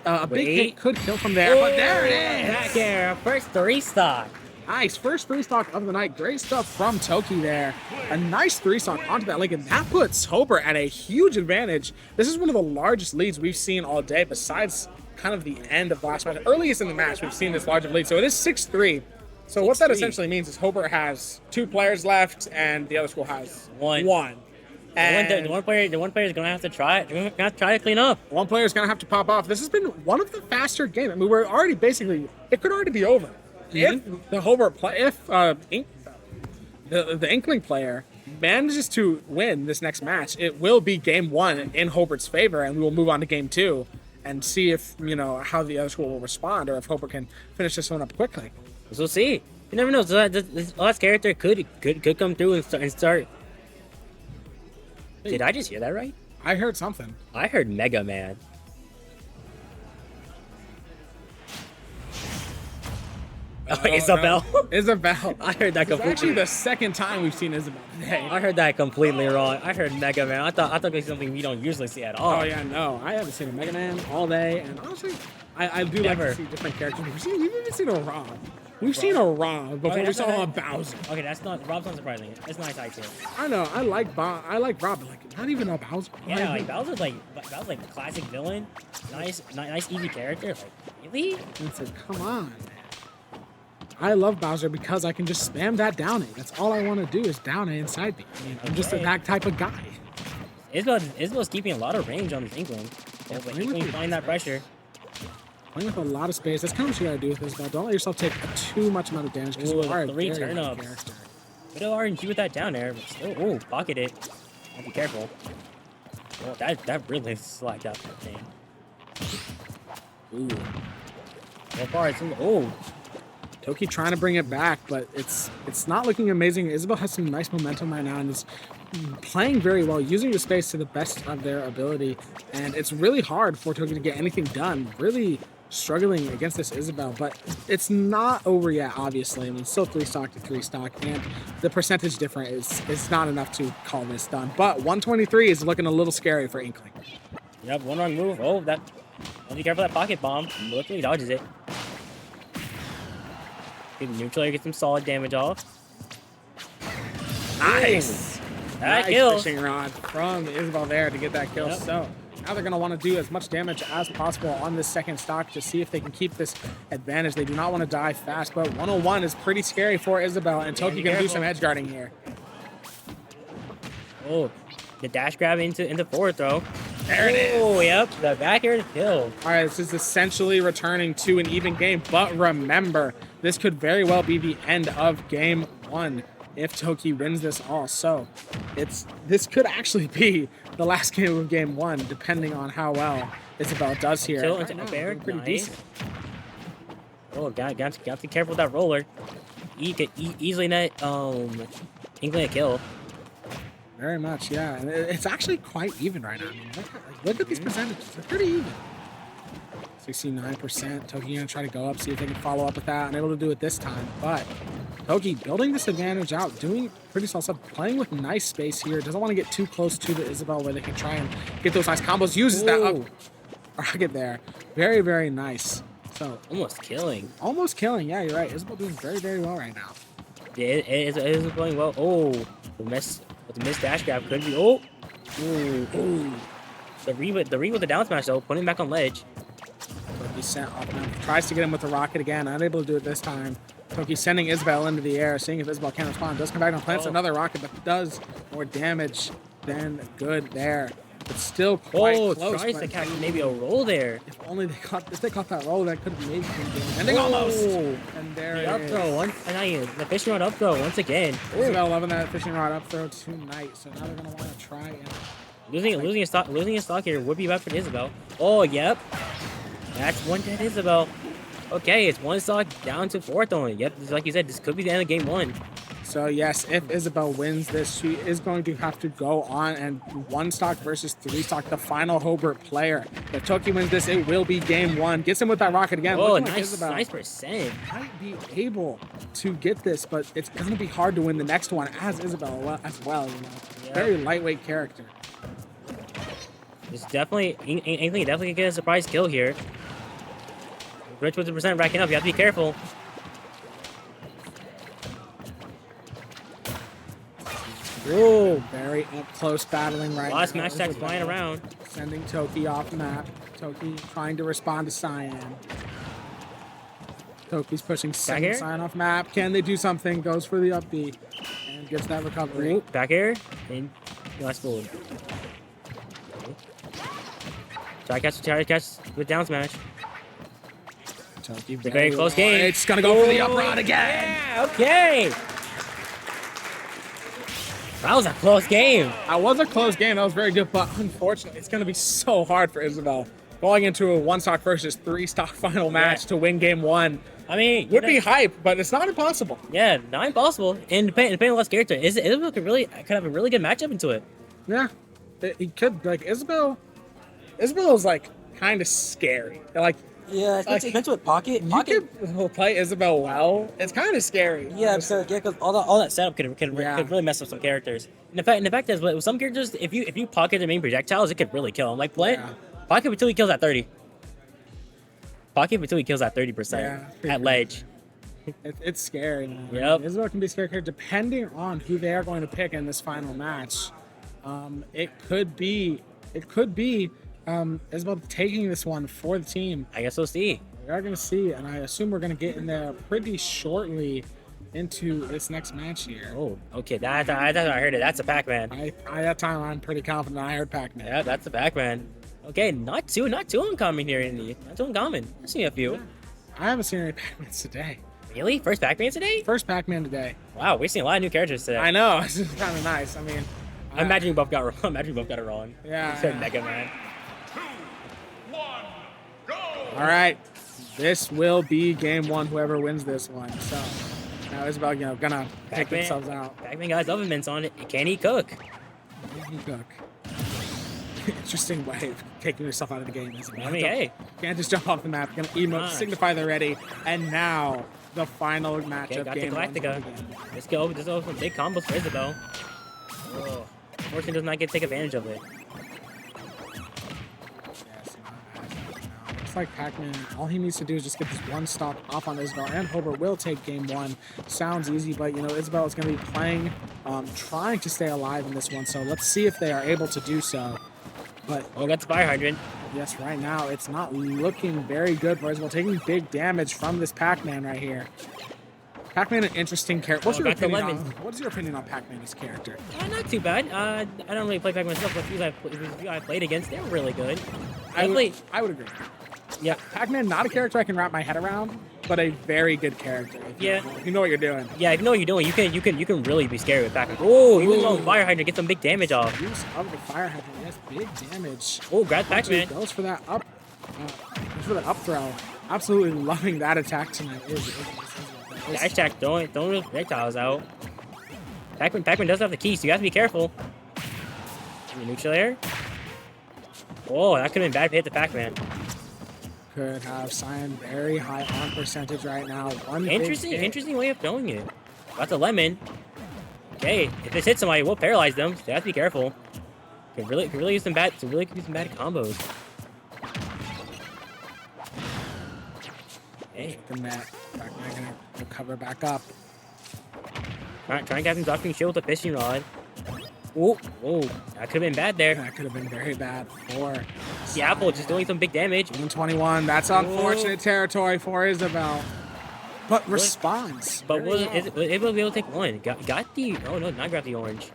a big Wait. hit could kill from there, but there it is. Back air, first 3-stock. Nice, first 3-stock of the night. Great stuff from Toki there. A nice 3-stock onto that Link, and that puts Hober at a huge advantage. This is one of the largest leads we've seen all day, besides kind of the end of the last match. Earliest in the match, we've seen this large of lead, so it is 6-3. So what that 6-3. essentially means is Hober has 2 players left, and the other school has One. And The one player is gonna have to try. Gonna have to try to clean up. one player is going to have to pop off. This has been one of the faster games. I mean, we're already basically, it could already be over. If the Hober the Inkling player manages to win this next match, it will be game 1 in Hobert's favor, and we will move on to game 2 and see if, you know, how the other school will respond, or if Hober can finish this one up quickly. We'll see. You never know. So this last character could come through and start. Did I just hear that right? I heard something. I heard Mega Man. Oh, Isabel. Isabel. I heard that It's actually completely. the second time we've seen Isabel today. I heard that completely wrong. I heard Mega Man. I thought it was something we don't usually see at all. Oh yeah, no, I haven't seen a Mega Man all day, and honestly, I do like Never. to see different characters. We've even seen a Rob. We've seen a Rob before we that's saw not- a Bowser. Okay, that's not Rob's not surprising. It's nice too. I know, I like Rob, but like not even a Bowser. Yeah, like Bowser's like a classic villain. Nice easy character. Like really? It's like, come on. I love Bowser because I can just spam that down A. That's all I want to do is down A inside B. I mean, I'm just Okay. that type of guy. Isabel's keeping a lot of range on this Inkling. Yeah, But playing with Inkling the- applying that pressure. Playing with a lot of space. That's kind of what you gotta do with this, but don't let yourself take too much amount of damage because Ooh, you are a 3 very good turn-ups. character. Bit of RNG with that down air, but still, ooh, pocket it. Be careful. Oh, that really slacked out that thing. Ooh. So far, it's Toki trying to bring it back, but it's not looking amazing. Isabel has some nice momentum right now and is playing very well, using the space to the best of their ability. And it's really hard for Toki to get anything done. Really struggling against this Isabel, but it's not over yet, obviously. I mean, still 3-stock to 3-stock, and the percentage difference is not enough to call this done. But 123 is looking a little scary for Inkling. Yep, one wrong move. Oh, that. Be careful of that pocket bomb. Look, he dodges it. Good neutral, get some solid damage off. Nice! That Nice kills. fishing rod from Isabel there to get that kill. Yep. So now they're going to want to do as much damage as possible on this second stock to see if they can keep this advantage. They do not want to die fast, but 101 is pretty scary for Isabel, and Toki be can do careful. some edge guarding here. Oh, the dash grab into forward throw. There it is. Oh, yep, the back air to kill. All right, this is essentially returning to an even game, but remember, this could very well be the end of game 1 if Toki wins this all. So this could actually be the last game of game 1, depending on how well Isabel does here. Kill Right into now, a bear, doing pretty nice. decent. Oh, got to be careful with that roller. He could easily net inkling a kill. Very much, yeah. And it's actually quite even right now. I mean, look at these percentages. They're pretty even. 69%. Toki gonna try to go up, see if they can follow up with that. Unable to do it this time, but Toki building this advantage out, doing pretty solid stuff, playing with nice space here. Doesn't want to get too close to the Isabel where they can try and get those nice combos. Uses that up rocket there. Very, very nice. So Almost killing. almost killing. Yeah, you're right. Isabel doing very, very well right now. Yeah, it is going well. Oh, the miss dash grab could be. Oh, ooh. The re with the down smash though, putting him back on ledge. Toki sent off now. Tries to get him with the rocket again. Unable to do it this time. Toki sending Isabel into the air, seeing if Isabel can respond. Does come back and plants another rocket, but does more damage than good there. But still quite close. Tries to catch maybe a roll there. If they caught that roll, that could have made the game ending almost. And there The it up is. throw the fishing rod up throw once again. Isabel loving that fishing rod up throw tonight. So now they're gonna want to try and Losing a stock here would be bad for Isabel. Oh, yep. That's one dead Isabel. Okay, it's one stock down to fourth only. Yep, like you said, this could be the end of game one. So yes, if Isabel wins this, she is going to have to go on and one stock versus three stock, the final Hobart player. If Toki wins this, it will be game one. Gets him with that rocket again. Oh, Looking like nice, Isabel nice percent. might be able to get this, but it's going to be hard to win the next one as Isabel as well. You know, Yep. very lightweight character. It's definitely, Inkling definitely can get a surprise kill here. Rich with the percent racking up. You have to be careful. Whoa, very up close battling right now. Lost match stacks Isabel flying around. Sending Toki off map. Toki trying to respond to Cyan. Toki's pushing air? Cyan off map. Can they do something? Goes for the up B and gets that recovery. Ooh, back air. And last forward. Try to catch with down smash. Toki, It's a very close game. It's gonna go for the up rod again. Yeah, okay. That was a close game. That was a close game. That was very good, but unfortunately, it's going to be so hard for Isabel going into a one stock versus three stock final match to win game one. I mean, Would be hype, but it's not impossible. Yeah, not impossible. And depending on less character, Isabel could have a really good matchup into it. Yeah, it could. Like Isabel is like kind of scary. Like Yeah, especially with Pocket. Pocket, you could play Isabel well. It's kind of scary. yeah, because All that setup could really mess up some characters. And the fact is, with some characters, if you pocket their main projectiles, it could really kill them. Like Pocket until he kills at 30. Pocket until he kills at 30% at ledge. It's scary, man. Yep. Isabel can be scary character depending on who they are going to pick in this final match. It could be Isabel taking this one for the team. I guess we'll see. We are going to see, and I assume we're going to get in there pretty shortly into this next match here. Oh, okay. That's I heard it. That's a Pac-Man. That time I'm pretty confident I heard Pac-Man. Yeah, that's a Pac-Man. Okay, not too uncommon here, Indy. Not too uncommon. I've seen a few. I haven't seen any Pac-Mans today. Really? First Pac-Man today? First Pac-Man today. Wow, we're seeing a lot of new characters today. I know. This is kind of nice. I mean, I imagine you both got it wrong. Yeah. You said Mega Man. all right. This will be game one, whoever wins this one. So now Isabel, gonna pick Pac-Man, themselves out. Pac-Man got his oven mitts on it. Can he cook? Can he cook? Interesting way of taking yourself out of the game, Isabel. I mean, hey. Can't just jump off the map. Gonna emote, signify they're ready. And now the final matchup. Okay, got the game one. Galactica. Let's go. This is some big combos for Isabel. Oh, unfortunately, does not get to take advantage of it. It's like Pac-Man. All he needs to do is just get this one stop off on Isabel, and Hobart will take game one. Sounds easy, but Isabel is going to be playing, trying to stay alive in this one. So let's see if they are able to do so. But got the fire hydrant. Yes, right now it's not looking very good for Isabel, taking big damage from this Pac-Man right here. Pac-Man, an interesting character. What's your opinion on Pac-Man as a character? Not too bad. I don't really play Pac-Man myself, but the few I played against, they were really good. I would agree. Yeah, Pac-Man, not a character I can wrap my head around, but a very good character. You know what you're doing. Yeah, if you know what you're doing, you can really be scary with Pac-Man. Oh, he was on fire hydrant, get some big damage off. Use of the fire hydrant, yes, big damage. Oh, grab Pac-Man. Goes for that up throw. Absolutely loving that attack tonight. Dash attack, throwing those projectiles out. Pac-Man does have the key, so you have to be careful. Neutral air. Oh, that could have been bad if it hit the Pac-Man. Could have Cyan very high on percentage right now. One Interesting way of throwing it. That's a lemon. Okay, if this hits somebody, we'll paralyze them. So you have to be careful. Could really use some bad combos. Hey, the net. Pac-Man gonna recover back up. Trying to get some docking shield with a fishing rod. Oh, that could have been bad there. That could have been very bad for the apple, just doing some big damage. 121. That's unfortunate territory for Isabel. But responds. But was able to be able to take one. Got the. Oh no, not got the orange.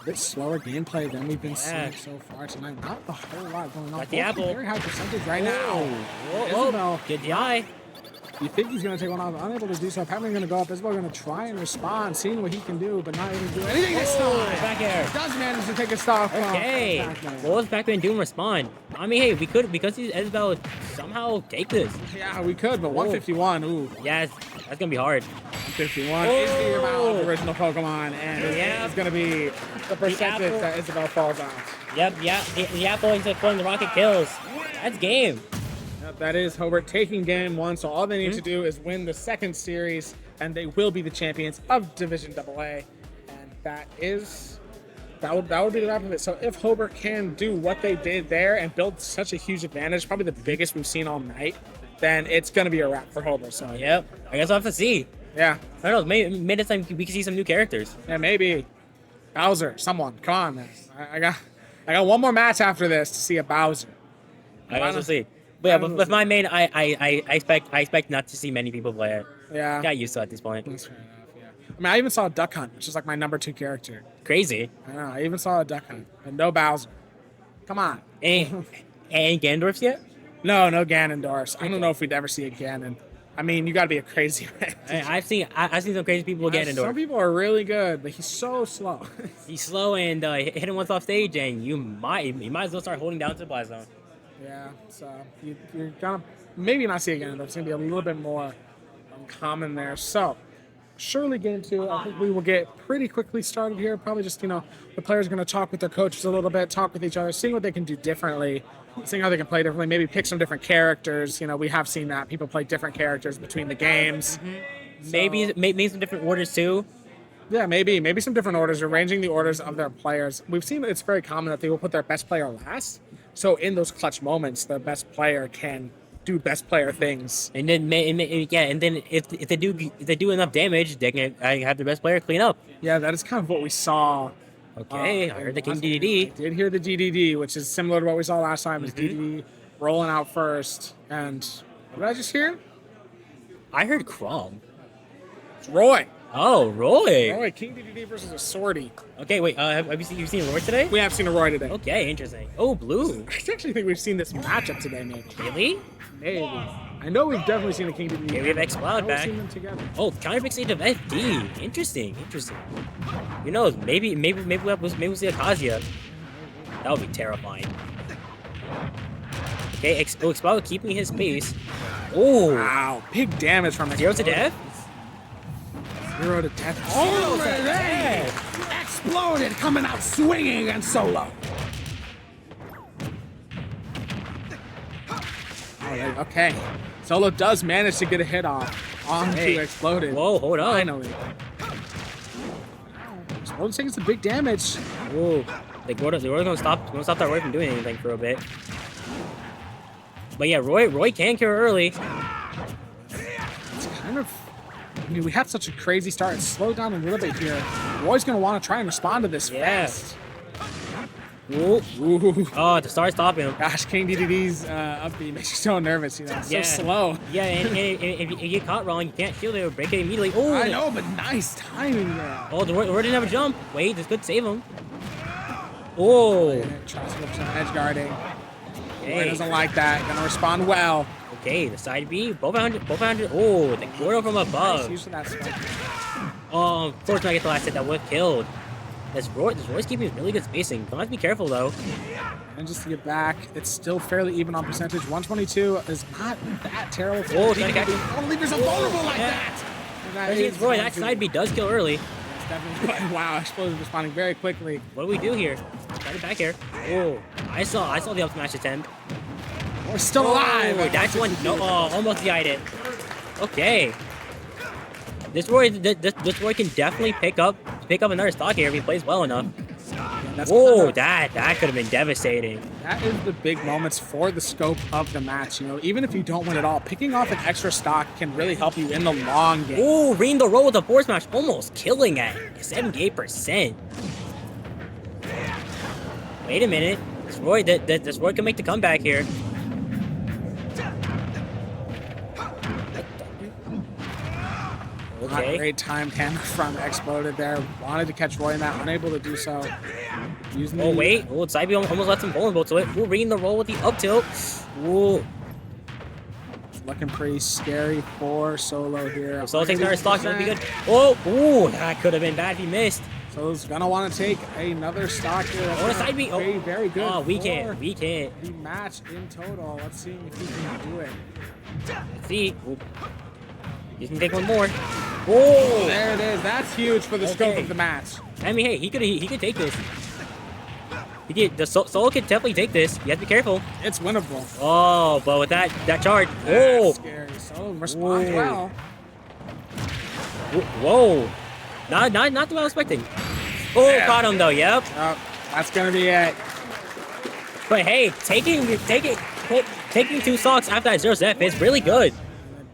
A bit slower gameplay than we've been seeing so far tonight. Not a whole lot going on. Got the apple. Very high percentage right now. Isabel. Good eye. You think he's going to take one off, unable to do so. Pac-Man's going to go up. Isabel going to try and respond, seeing what he can do, but not able to do anything this time. Back air. Does manage to take a stop. Okay. What was Pac-Man doing? Respond. I mean, hey, we could, because he's Isabel, somehow take this. Yeah, we could, but 151. Ooh. Yeah, that's going to be hard. 151 is the amount of original Pokemon, and it's going to be the percentage that Isabel falls out. Yep, the apple into the rocket kills. That's game. That is Hobart taking game one, so all they need to do is win the second series, and they will be the champions of Division AA. And that would be the wrap of it. So if Hobart can do what they did there and build such a huge advantage, probably the biggest we've seen all night, then it's going to be a wrap for Hobart. So yep, I guess I'll have to see. Yeah. I don't know, maybe this time we can see some new characters. Yeah, maybe. Bowser, someone, come on, man. I got one more match after this to see a Bowser. I guess we'll see. But yeah, with my main, I expect not to see many people play it. Yeah. Got used to it at this point. That's fair enough, yeah. I mean, I even saw a Duck Hunt, which is like my number 2 character. Crazy. I know, I even saw a Duck Hunt, and no Bowser. Come on. And Ganondorf's yet? No Ganondorfs. I don't know if we'd ever see a Ganon. I mean, you got to be a crazy man. I've seen some crazy people with Ganondorf. Some people are really good, but he's so slow. He's slow, and hit him once off stage, and you might as well start holding down to the blast zone. Yeah, so you're gonna maybe not see again. It's gonna be a little bit more common there. So surely game 2, I think we will get pretty quickly started here. Probably just the players are gonna talk with their coaches a little bit, talk with each other, seeing what they can do differently, seeing how they can play differently. Maybe pick some different characters. We have seen that people play different characters between the games. So, maybe some different orders too. Yeah, maybe some different orders, arranging the orders of their players. We've seen it's very common that they will put their best player last. So in those clutch moments, the best player can do best player things. And then if they do enough damage, they can have the best player clean up. Yeah, that is kind of what we saw. Okay, I heard the King DDD. I did hear the DDD, which is similar to what we saw last time. Is DDD rolling out first, and what did I just hear? I heard Crom. It's Roy. Oh, Roy. Roy, King DDD versus a Swordy. Okay, wait. Have you seen Roy today? We have seen a Roy today. Okay, interesting. Oh, blue. I actually think we've seen this matchup today, maybe. Really? Maybe. I know we've definitely seen a King DDD. Okay, we have X-Cloud back. We've seen them together. Oh, counter stage of FD. Interesting. Who knows? Maybe we'll see a Kazuya. That would be terrifying. Okay, X-Cloud keeping his space. Oh. Wow, big damage from Zero to death? 0 to death. Oh, my exploded, coming out swinging and solo. Okay. Solo does manage to get a hit off onto Exploded. Whoa, hold on. Finally. Exploded taking some big damage. Whoa. They were gonna stop that Roy from doing anything for a bit. But yeah, Roy can kill early. It's kind of... I mean, we had such a crazy start. It's slowed down a little bit here. Roy's going to want to try and respond to this fast. Ooh. Oh, to start stopping him. Gosh, King DDD's up B makes you so nervous, so slow. Yeah, and if you get caught wrong, you can't shield it or break it immediately. Oh, I know, but nice timing there. Oh, the Roy didn't have a jump. Wait, this could save him. Oh. Tries to flip some edge guarding. Roy doesn't like that. Gonna respond well. Okay, the side B, both 100. Oh, the quarter from above. Nice use of that spike. Fortunately, I get the last hit that would have killed. This Roy's keeping really good spacing. Don't have to be careful though. And just to get back, it's still fairly even on percentage. 122 is not that terrible. Whoa, trying to catch him. Don't leave yourself vulnerable like that. And that Especially is against Roy, that side B does kill early. Yes, definitely. Wow, Explosive responding very quickly. What do we do here? Got it back here. Oh, I saw the up smash attempt. We're still alive. Oh, that's one. No, oh, almost DI'd it. Okay. This Roy can definitely pick up another stock here if he plays well enough. Whoa, that could have been devastating. That is the big moments for the scope of the match. You know, even if you don't win at all, picking off an extra stock can really help you in the long game. Ooh, reading the roll with a force smash, almost killing at 78%. Wait a minute, this Roy can make the comeback here. Not Okay. great timed hammer from Exploded there. Wanted to catch Roy in that, unable to do so. Using Oh the- wait, oh, side B almost left him vulnerable to it. Ooh, reading the roll with the up tilt. Ooh, It's looking pretty scary for Solo here. Solo takes another stock, that'd be good. Oh, ooh, that could have been bad if he missed. Solo's gonna want to take another stock here. That's Oh, the gonna side B. be Oh, very, very good. Oh, we for can't. the match in total. Let's see if he can do it. Let's see. Ooh. You can take one more. Oh, There it is. That's huge for the scope Okay. of the match. I mean, hey, he could take this. Solo could definitely take this. You have to be careful. It's winnable. Oh, but with that charge. That's Oh, scary. Solo responds Whoa. well. whoa. Not the way I was expecting. Oh, Yeah. caught him though. Yep. Oh, that's gonna be it. But hey, taking 2 stocks after that 0-F is really good.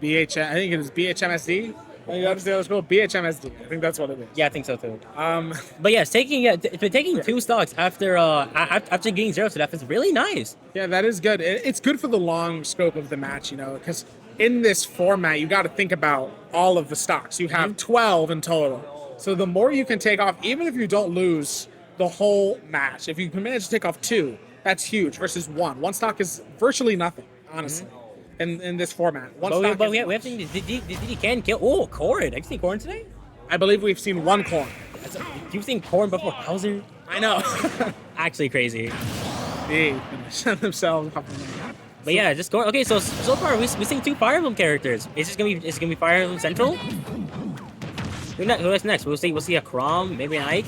BHM. I think it is BHMSD. I think that's the other school. BHMSD. I think that's what it is. Yeah, I think so too. Um, But yes, taking 2 stocks after getting 0-F is really nice. yeah, that is good. It's good for the long scope of the match, you know, because in this format, you got to think about all of the stocks. You have 12 in total. So the more you can take off, even if you don't lose the whole match, if you can manage to take off 2, that's huge versus 1. 1 stock is virtually nothing, honestly, in this format. One stock But is we have to think, did he can kill? Oh, Corrin. Have you seen Corrin today? I believe we've seen 1 corn. You've seen Corrin before Bowser? I know. Actually crazy. They finished themselves up. But yeah, just Corrin. Okay, so far we've seen 2 Fire Emblem characters. Is it gonna be Fire Emblem Central? Who's next? We'll see a Chrom, maybe an Ike,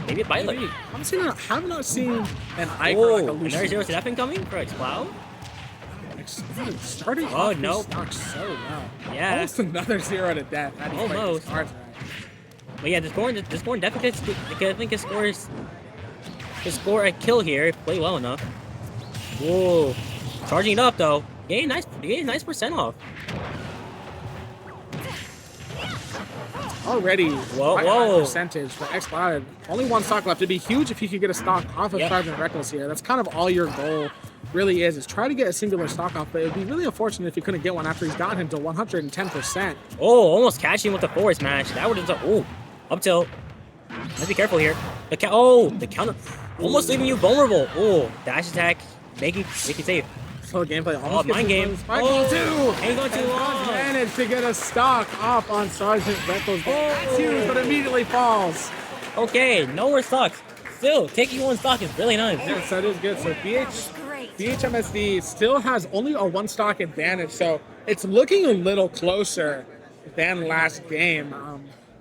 maybe a Bylor. Honestly, I have not seen an Ike or like a Another Lucian. 0-F incoming for X-Cloud? Starting Oh, off no. these stocks so well. Yeah. Almost another 0 to death. How do you play these Almost. cards right? But yeah, this Corrin definitely I think his score a kill here if play well enough. Whoa. Charging it up though. Getting nice percent off. Already, Whoa, quite whoa. high percentage for X-Cloud. Only 1 stock left. It'd be huge if you could get a stock off of Yep. Sergeant Reckless here. That's kind of all your goal really is try to get a singular stock off, but it'd be really unfortunate if you couldn't get one after he's gotten him to 110%. Oh, almost catching with the forward smash. That would have done. Oh, up tilt. Let's be careful here. The counter, almost leaving you vulnerable. Oh, dash attack, make it safe. So gameplay almost mind game. Spike Oh, two. ain't going too And long. managed to get a stock off on Sergeant Reckless. That's huge, but immediately falls. Okay, no more stocks. Still, taking 1 stock is really nice. Yes, that is good. So BHMSD still has only a 1 stock advantage, so it's looking a little closer than last game.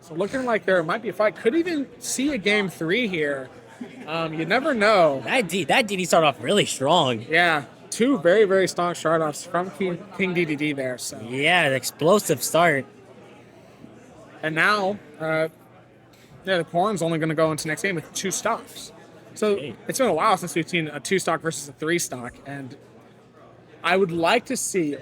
So looking like there might be a fight. Could even see a game 3 here. You never know. That DD started off really strong. Yeah, 2 very, very strong start-offs from King DDD there. So Yeah, an explosive start. and now, the Corn's only going to go into next game with 2 stocks. So it's been a while since we've seen a 2 stock versus a 3 stock, and I would like to see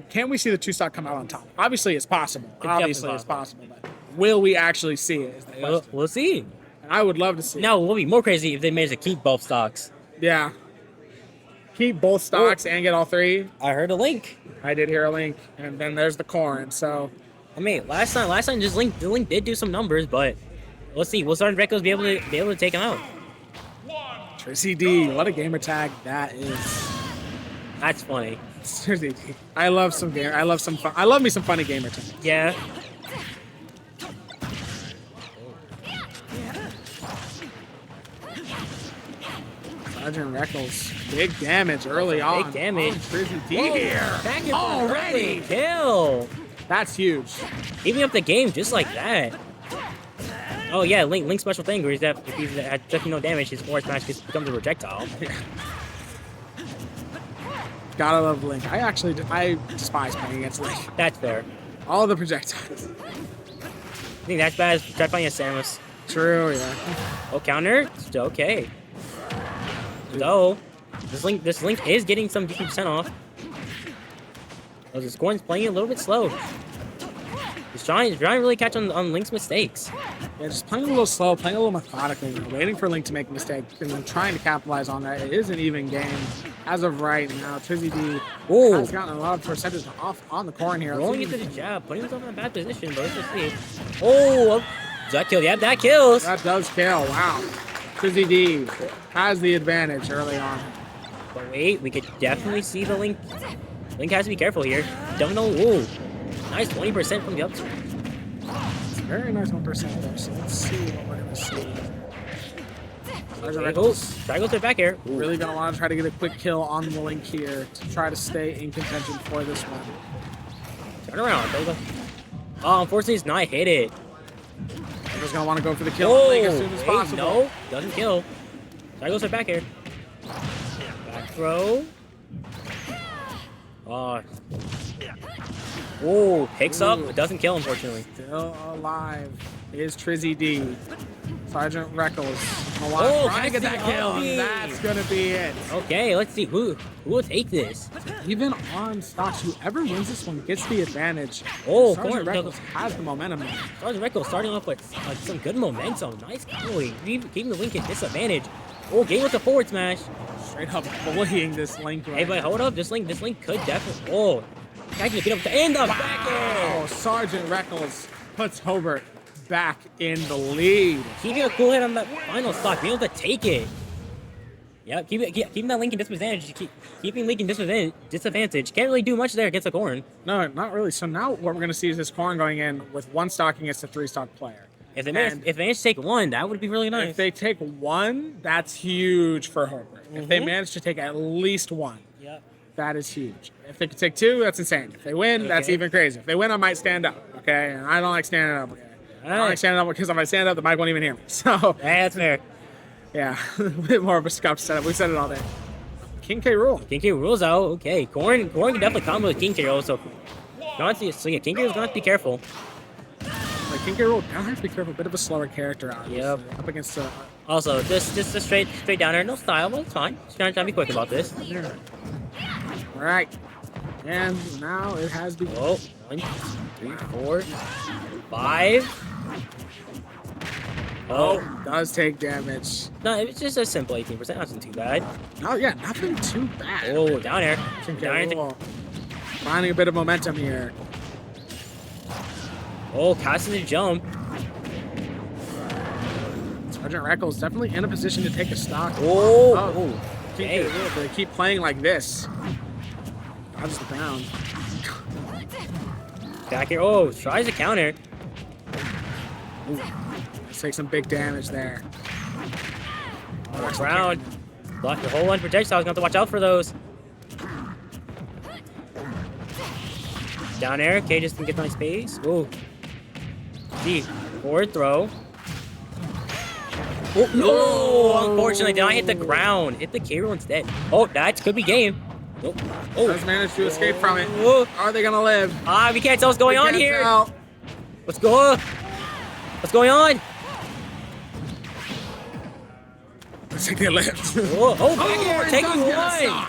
can we see the 2 stock come out on top? Obviously, it's possible. Obviously, it's possible. But will we actually see it? Is the question. We'll see. And I would love to see. Now, it would be more crazy if they managed to keep both stocks. Yeah. Keep both stocks and get all 3. I heard a link. I did hear a link, and then there's the Corn. So I mean, last time, the link did do some numbers, but let's see. Will Sergeant Reckless be able to take him out? Tracy D, what a gamer tag that is. That's funny. Tracy D. I love some game. I love some fun. I love me some funny gamer tags. Yeah. Sergeant Reckles, big damage early on. Big damage. Trizzy D Whoa, here. back in Already. kill. That's huge. Keeping up the game just like that. Oh yeah, Link special thing where if he's had taking no damage, his forward smash just becomes a projectile. Gotta love Link. I despise playing against Link. That's fair. All the projectiles. I think that's bad as try playing as Samus. True, yeah. Oh, counter? Still okay. So, this Link is getting some decent percent off. Oh, this Corn's playing a little bit slow. He's trying to really catch on Link's mistakes. Yeah, just playing a little slow, playing a little methodically, waiting for Link to make a mistake, and then trying to capitalize on that. It is an even game as of right now. Trizzy D has gotten a lot of percentage off on the corn here. Rolling into the jab, putting himself in a bad position, but let's just see. Oh, does that kill? Yeah, that kills. That does kill. Wow. Trizzy D has the advantage early on. But wait, we could definitely see the Link. Link has to be careful here. Don't know. Ooh, nice 20% from the upswing. Very nice 1% there. So let's see what we're gonna see. Try to go to the back air. Ooh. Really gonna want to try to get a quick kill on the Link here to try to stay in contention for this one. Turn around. Oh, unfortunately, he's not hit it. I'm just gonna want to go for the kill on Link as soon as possible. No, doesn't kill. Try to go to the back air. Back throw. Oh, picks up, but doesn't kill, unfortunately. Still alive is Trizzy D. Sergeant Reckles. Trying to get that kill, and that's gonna be it. Okay, let's see who will take this. Even on stocks, whoever wins this one gets the advantage. Oh, Sergeant Reckles has the momentum. Sergeant Reckles starting off with some good momentum. Nice killing, keeping the Link at disadvantage. Oh, game with the forward smash. Straight up bullying this Link. Hey, but hold up, this Link could definitely. Oh, I can get up to end the back air. Oh, Sergeant Reckles puts Hobart back in the lead. Keeping a cool hit on that final stock, being able to take it. Yeah, keeping that Link in disadvantage. Keeping Link in disadvantage. Can't really do much there against a corn. No, not really. So now what we're going to see is this corn going in with one stock against a 3-stock player. If they manage to take one, that would be really nice. If they take one, that's huge for Hobart. If they manage to take at least one, that is huge. If they could take two, that's insane. If they win, that's even crazy. If they win, I might stand up. Okay, and I don't like standing up. Okay? I don't like standing up because if I stand up, the mic won't even hear me. So that's fair. Yeah, a bit more of a scuffed setup. We said it all day. King K rule. King K rules out. Okay, Corn can definitely combo with King K also. So yeah, King K is gonna have to be careful. Like King K rule, gonna have to be careful. A bit of a slower character out. Yep. Up against. Also, just a straight down there, no style, but it's fine. Just trying to be quick about this. All right. And now it has been. Oh, 1, 2, 3, 4, 5. Oh, does take damage. No, it's just a simple 18%. Nothing too bad. Oh yeah, nothing too bad. Oh, down air. Finding a bit of momentum here. Oh, casting the jump. Sergeant Reckles definitely in a position to take a stock. Oh. Okay. They keep playing like this. Dodges the ground. Back here. Oh, tries to counter. Ooh. Let's take some big damage there. Round. Block the whole one projectiles. Gonna have to watch out for those. Down air. Okay, just can get nice space. Ooh. See. Forward throw. Oh, no! Unfortunately, did not hit the ground. Hit the K roll instead. Oh, that could be game. Nope. Oh. Does manage to escape from it. Oh. Are they gonna live? We can't tell what's going on here. What's going on? Looks like they lived. Back air, taking one.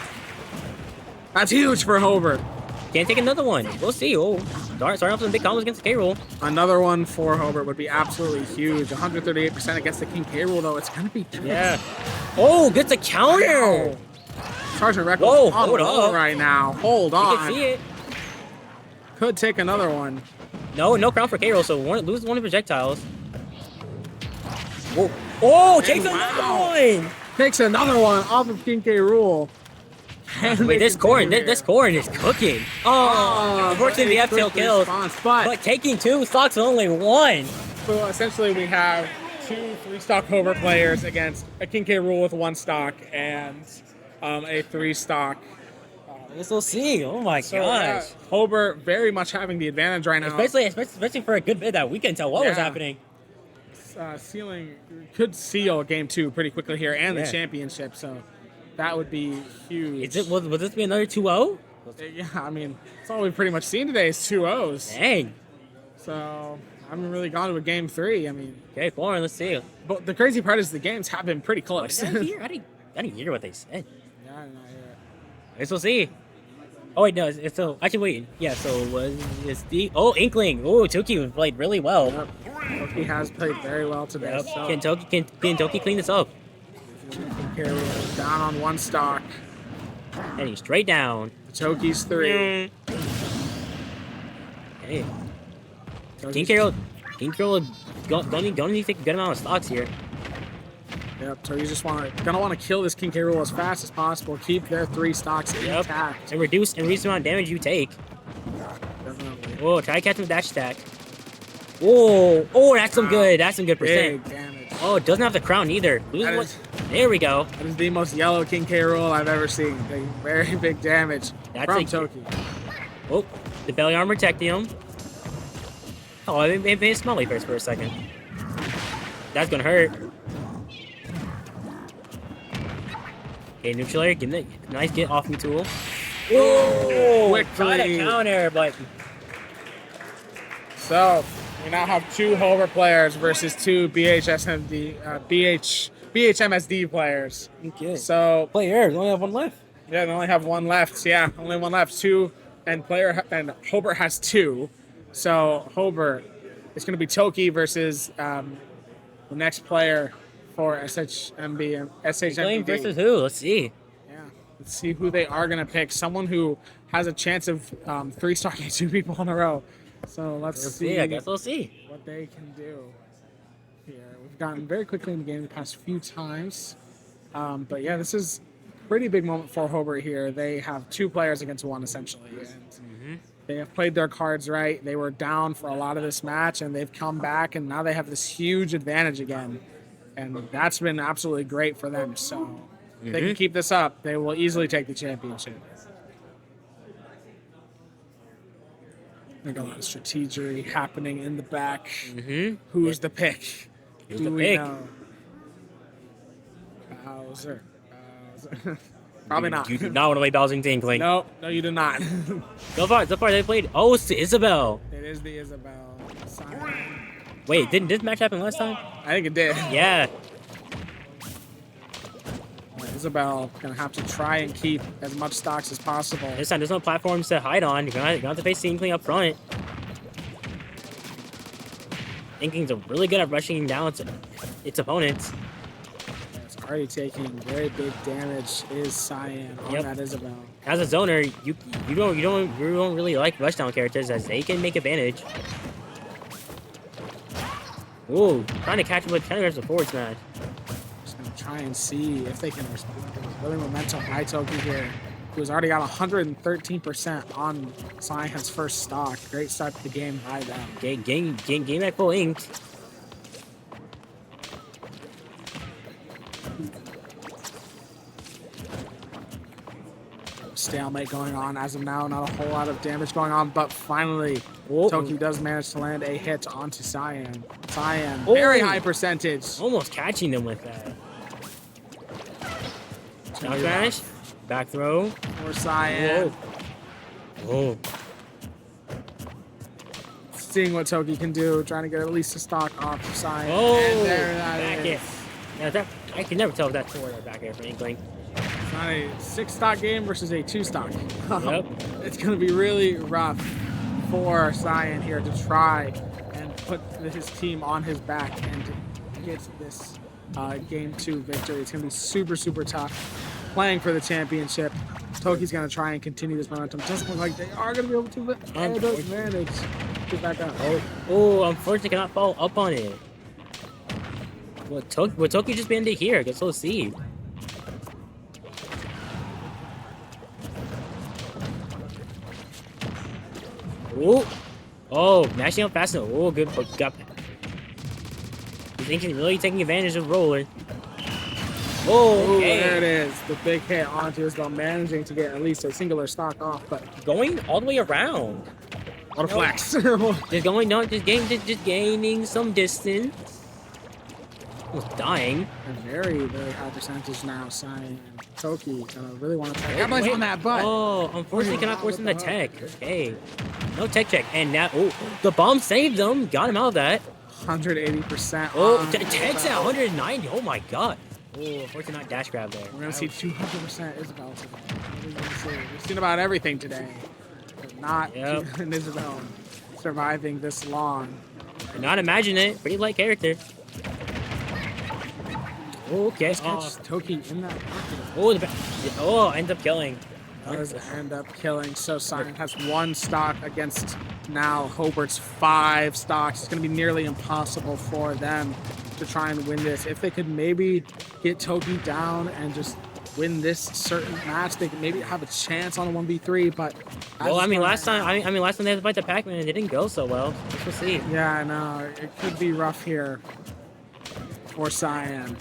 That's huge for Hobart. Can't take another one. We'll see. Oh, starting off some big combos against the K roll. Another one for Hobart would be absolutely huge. 138% against the King K roll, though. It's gonna be huge. Yeah. Oh, gets a counter. Sergeant Reckles on the roll up right now. Hold on. You can see it. Could take another one. No crown for K roll, so lose one of the projectiles. Whoa. Oh, takes another one. Takes another one off of King K rule. Wait, this corn is cooking. Oh, unfortunately, the F-tail kills. But taking two stocks with only one. So essentially, we have two 3-stock Hover players against a King K. Rool with 1 stock and a 3-stock. I guess we'll see. Oh my gosh. Hober very much having the advantage right now. Especially for a good bit that we can tell what was happening. Sealing could seal game 2 pretty quickly here and the championship, so that would be huge. Will this be another 2-0? Yeah, I mean, that's all we've pretty much seen today is 2-0s. Dang. So I haven't really gone to a game 3. I mean, okay, come on, let's see. But the crazy part is the games have been pretty close. I didn't hear what they said. Yeah, I did not hear it. I guess we'll see. Oh wait, no, it's so actually wait. Yeah, so was it's the Inkling. Oh, Toki played really well. Toki has played very well today. Yep. So. Can Toki clean this up? Down on 1 stock. And he's straight down. Toki's 3. Hey. King Carol don't need to take a good amount of stocks here. Yep, so you just gonna want to kill this King K. Rool as fast as possible. Keep their 3 stocks intact. And reduce the amount of damage you take. Definitely. Oh, try to catch him with dash attack. Oh, that's some good. That's some good percent. Big damage. Oh, it doesn't have the crown either. There we go. That is the most yellow King K. Rool I've ever seen. Very big damage from Toki. Oh, the belly armor protecting him. Oh, it made Smelly first for a second. That's gonna hurt. Okay, neutral air, give it a nice get off me tool. Whoa! Quickly. Try to counter, but so we now have 2 Hover players versus 2 BHMSD players. Okay. So players only have 1 left. Yeah, they only have 1 left. Yeah, only 1 left. 2 and Hober has 2. So Hober, it's going to be Toki versus the next player for SHMB and SHMBD. versus who? Let's see. Yeah, let's see who they are going to pick. Someone who has a chance of 3-stocking 2 people in a row. So let's see. I guess we'll see what they can do here. We've gotten very quickly in the game the past few times. But yeah, this is a pretty big moment for Hober here. They have 2 players against 1 essentially. And they have played their cards right. They were down for a lot of this match and they've come back and now they have this huge advantage again. And that's been absolutely great for them. So if they can keep this up, they will easily take the championship. I think a lot of strategy happening in the back. Who's the pick? Who's the pick? Know? Bowser. Probably not. You do not want to play Bowser Inkling. No, you do not. so far they played. Oh, it's the Isabel. It is the Isabel. Wait, didn't this match happen last time? I think it did. Yeah. Isabel gonna have to try and keep as much stocks as possible. This time, there's no platforms to hide on. You're gonna have to face the Inkling up front. Inkling's really good at rushing down its opponents. It's already taking very big damage. Is Cyan on that Isabel? As a zoner, you don't really like rushdown characters as they can make advantage. Ooh, trying to catch him with 10 reps of forward smash. Just gonna try and see if they can respond. Really momentum by Toki here, who's already got 113% on Cyan's first stock. Great start to the game by them. Game at full ink. Stalemate going on as of now. Not a whole lot of damage going on, but finally Toki does manage to land a hit onto Cyan. Cyan, very high percentage. Almost catching them with that. Down smash, back throw. For Cyan. Whoa. Seeing what Toki can do, trying to get at least a stock off of Cyan. Oh, and there that back is. Yeah, I can never tell if that's forward or back air for Inkling. It's not a 6-stock game versus a 2-stock. Yep. It's going to be really rough for Cyan here to try and put his team on his back and get this game 2 victory. It's going to be super, super tough. Playing for the championship. Toki's going to try and continue this momentum. Doesn't look like they are going to be able to manage. Get back up. Oh, unfortunately cannot follow up on it. Will Toki just be ended here? I guess we'll see. Oh, mashing up fast enough. Oh, good. Got thinking, really taking advantage of Roller. Oh, Ooh, okay. there it is. The big hit onto Isabel, managing to get at least a singular stock off, but Going all the way around. what a flex. Just going, no, just gaining some distance. Almost dying. A very, very high percentage now. Sai and Toki gonna really want to try. Wait, Capitalize wait. on that, but Oh, unfortunately, cannot force him to tech. Okay. No tech check. And now, oh, the bomb saved them. Got him out of that. 180%. Oh, tech's at 190. Oh my god. Oh, unfortunately, not dash grab there. We're gonna see 200% Isabel today. What are we gonna see? We've seen about everything today, but not an Isabel surviving this long. Could not imagine it. Pretty light character. Okay. Just catch Toki in that pocket. Oh, ends up killing. Does end up killing. So Simon has 1 stock against now Hobart's 5 stocks. It's going to be nearly impossible for them to try and win this. If they could maybe get Toki down and just win this certain match, they could maybe have a chance on a 1v3. But well, I mean, last time they had to fight the Pac-Man, it didn't go so well. We'll see. Yeah, I know. It could be rough here for Cyan.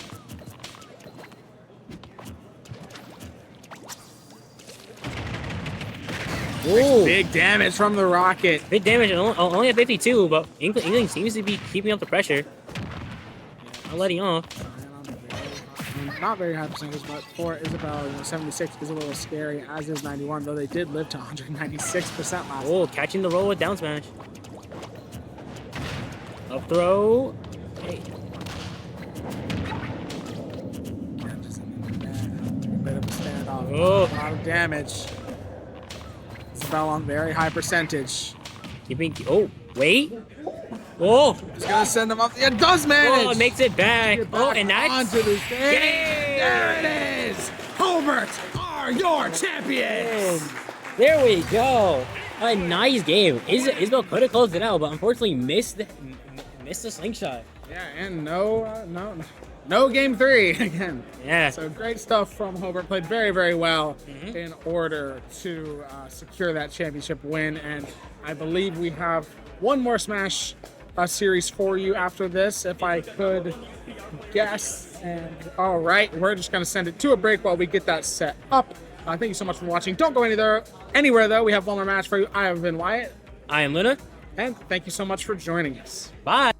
Ooh. Big damage from the rocket. Big damage, only at 52, but Inkling seems to be keeping up the pressure. Not letting off. Not very high percentage, but for Isabel, 76 is a little scary, as is 91, though they did live to 196% last Oh, catching the roll with down smash. Up throw. Hey. Bit of a standoff. Oh. A lot of damage. Isabel on very high percentage. Keeping. Oh, wait. Oh. He's gonna send them up. It does manage. Oh, it makes it back. Oh, and that's. Onto the stage. There it is. Hobart are your champions. There we go. A nice game. Isabel could have closed it out, but unfortunately missed the slingshot. Yeah, and no game 3 again. Yeah. So great stuff from Hobart. Played very, very well in order to secure that championship win. And I believe we have one more Smash series for you after this, if I could guess. And all right, we're just going to send it to a break while we get that set up. Thank you so much for watching. Don't go anywhere, though. We have one more match for you. I have been Wyatt. I am Luna. And thank you so much for joining us. Bye.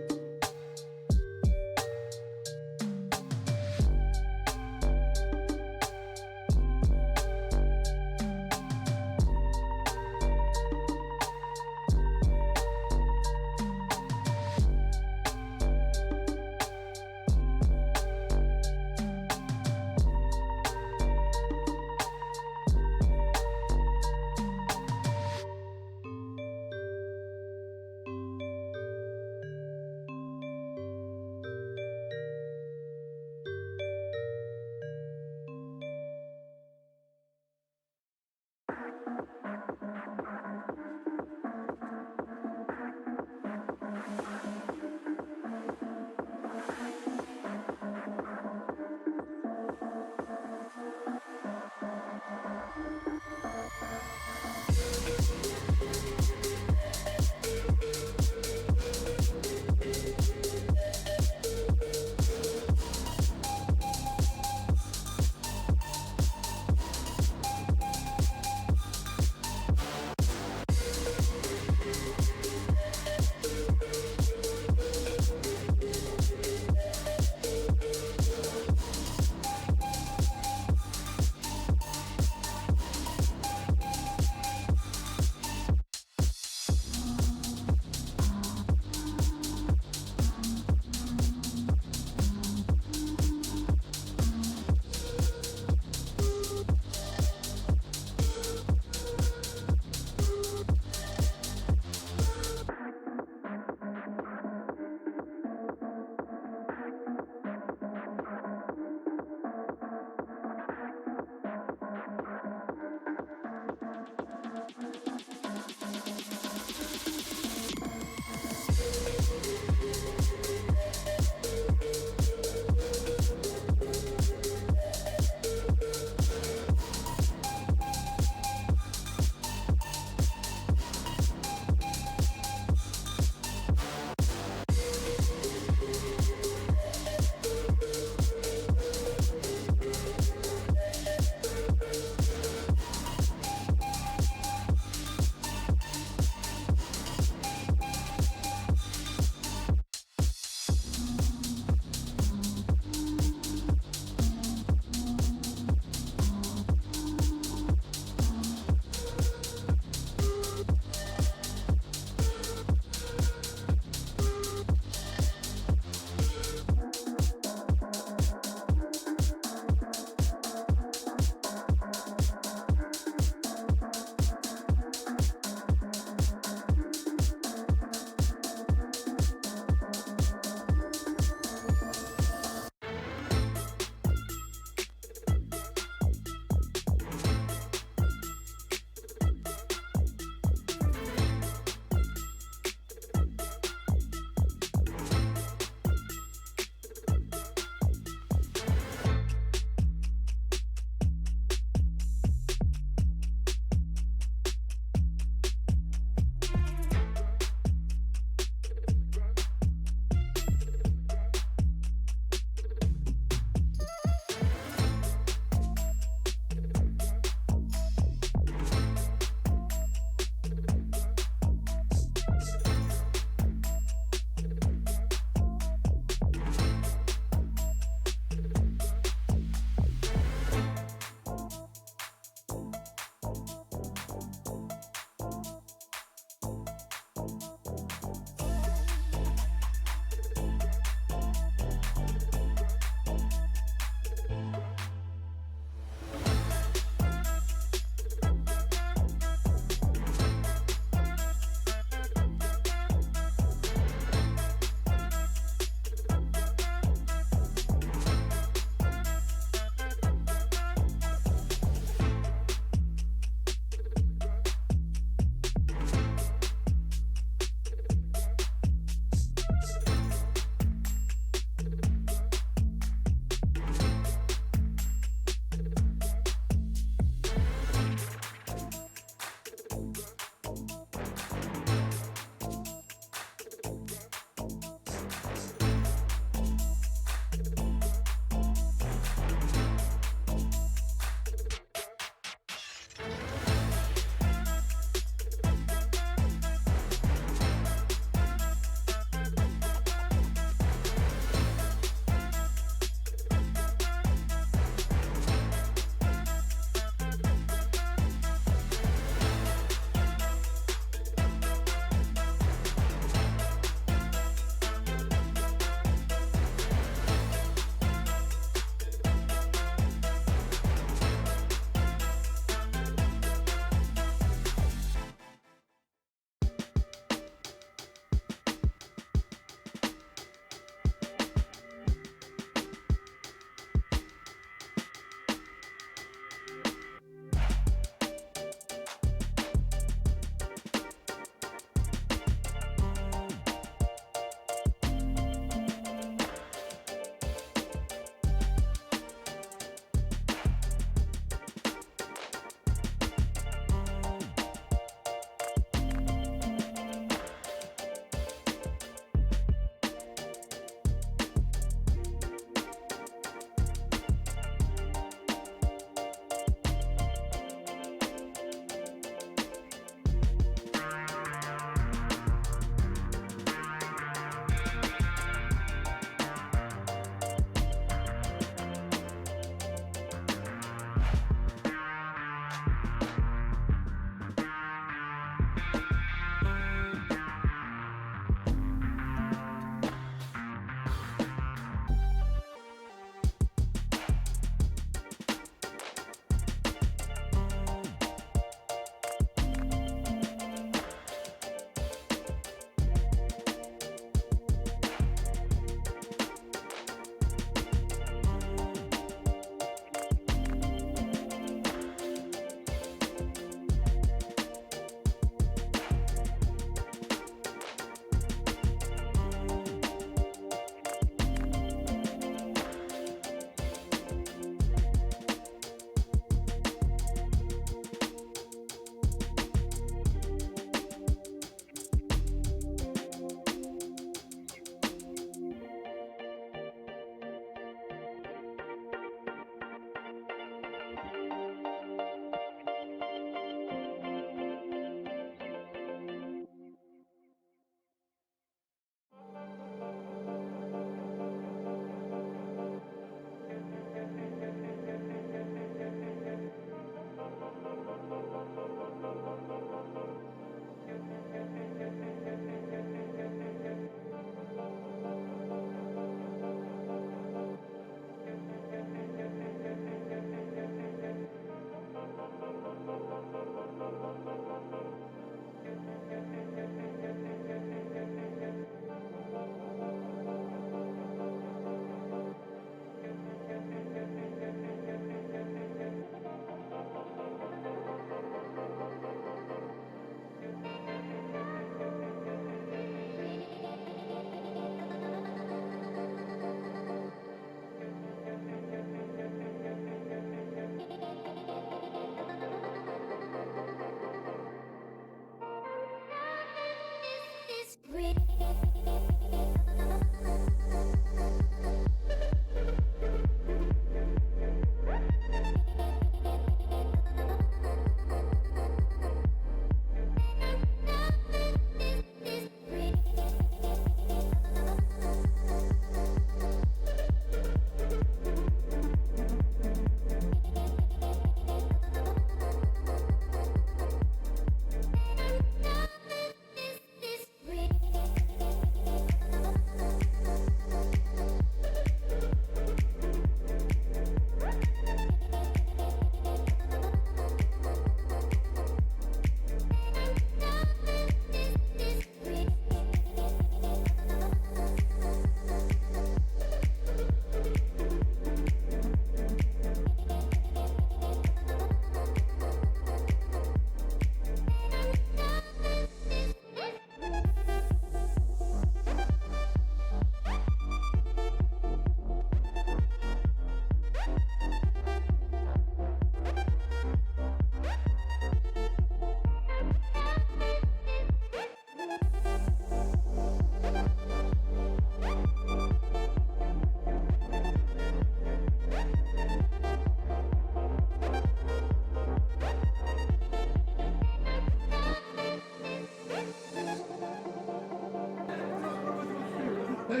Okay,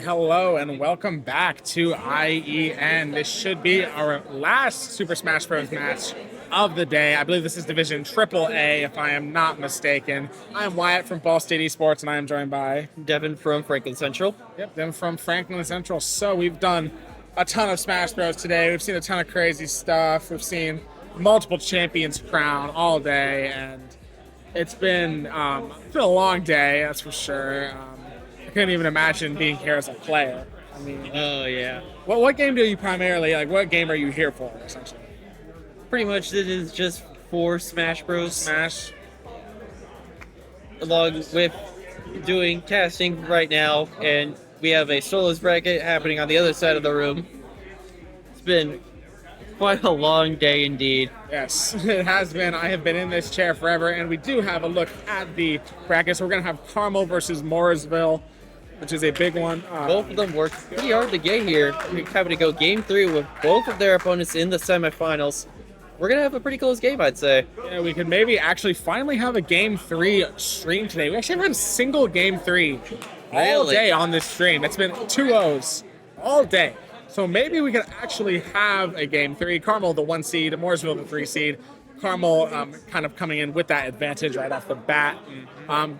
hello and welcome back to IEN. This should be our last Super Smash Bros. Match of the day. I believe this is Division AAA, if I am not mistaken. I'm Wyatt from Ball State Esports, and I am joined by Devin from Franklin Central. Yep, Devin from Franklin Central. So we've done a ton of Smash Bros. Today. We've seen a ton of crazy stuff. We've seen multiple champions crowned all day, and it's been a long day, that's for sure. I couldn't even imagine being here as a player. I mean, oh yeah. What game do you primarily like? What game are you here for, essentially? Pretty much, this is just for Smash Bros. Smash. Along with doing casting right now, and we have a solos bracket happening on the other side of the room. It's been quite a long day indeed. Yes, it has been. I have been in this chair forever, and we do have a look at the bracket. So we're gonna have Carmel versus Morrisville, which is a big one. Both of them worked pretty hard to get here. We're having to go game 3 with both of their opponents in the semifinals. We're going to have a pretty close game, I'd say. Yeah, we could maybe actually finally have a game 3 stream today. We actually haven't had a single game 3 all day on this stream. It's been 2-0s all day. So maybe we could actually have a game 3. Carmel, the 1 seed, Mooresville, the 3 seed. Carmel kind of coming in with that advantage right off the bat.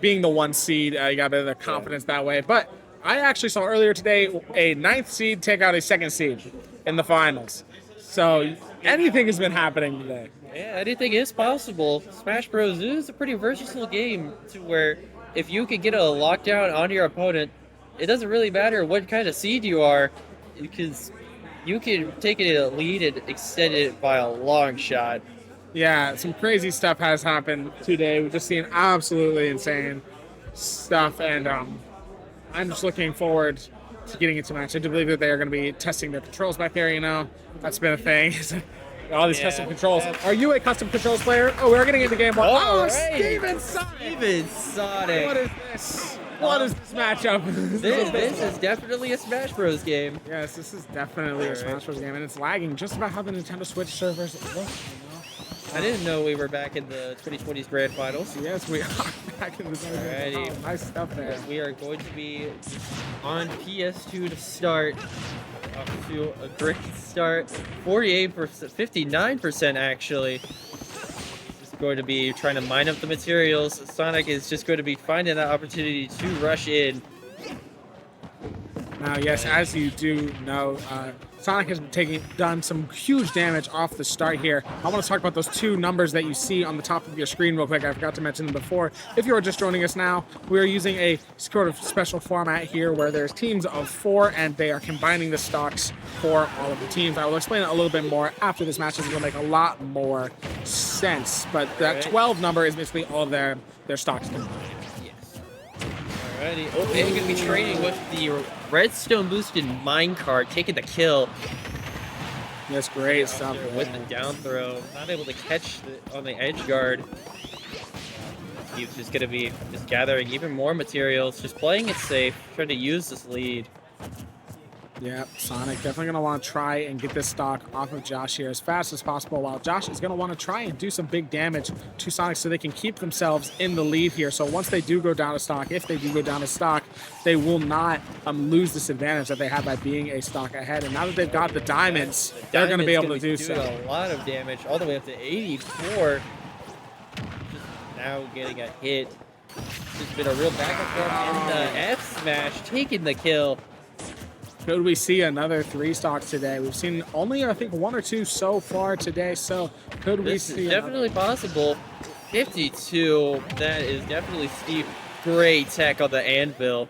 Being the 1 seed, you got a bit of the confidence that way. But I actually saw earlier today a 9th seed take out a 2nd seed in the finals. So anything has been happening today. Yeah, anything is possible. Smash Bros. Is a pretty versatile game to where if you can get a lockdown on your opponent, it doesn't really matter what kind of seed you are, because you can take it a lead and extend it by a long shot. Yeah, some crazy stuff has happened today. We've just seen absolutely insane stuff, and I'm just looking forward to getting into match. I do believe that they are going to be testing their controls back there, you know. That's been a thing. All these custom controls. Are you a custom controls player? Oh, we're getting into game 1. Oh, Steven Sonic! What is this? What is this matchup? This is definitely a Smash Bros. Game. Yes, this is definitely a Smash Bros. Game, and it's lagging just about how the Nintendo Switch servers look. I didn't know we were back in the 2020's Grand Finals. Yes, we are back in the Alrighty. Oh, nice stuff there. We are going to be on PS2 to start. Off to a great start. 48%, 59% actually. Just going to be trying to mine up the materials. Sonic is just going to be finding that opportunity to rush in. Now, yes, as you do know, Sonic has done some huge damage off the start here. I want to talk about those 2 numbers that you see on the top of your screen real quick. I forgot to mention them before. If you are just joining us now, we are using a sort of special format here where there's teams of 4, and they are combining the stocks for all of the teams. I will explain it a little bit more after this match. It's going to make a lot more sense. But that 12 number is basically all their stocks combined. Alrighty. Oh, and going to be trading with the redstone boosted minecart, taking the kill. That's great stuff. With the down throw, not able to catch on the edge guard. He's just going to be just gathering even more materials, just playing it safe, trying to use this lead. Yeah, Sonic definitely going to want to try and get this stock off of Josh here as fast as possible, while Josh is going to want to try and do some big damage to Sonic so they can keep themselves in the lead here. So once they do go down to stock, if they do go down to stock, they will not lose this advantage that they have by being a stock ahead. And now that they've got the diamonds, they're going to be able to do so. A lot of damage, all the way up to 84. Just now getting a hit. It's been a real back and forth in the F smash, taking the kill. Could we see another 3 stocks today? We've seen only, I think, 1 or 2 so far today. So could we see? This is definitely possible. 52. That is definitely steep. Great tech on the anvil.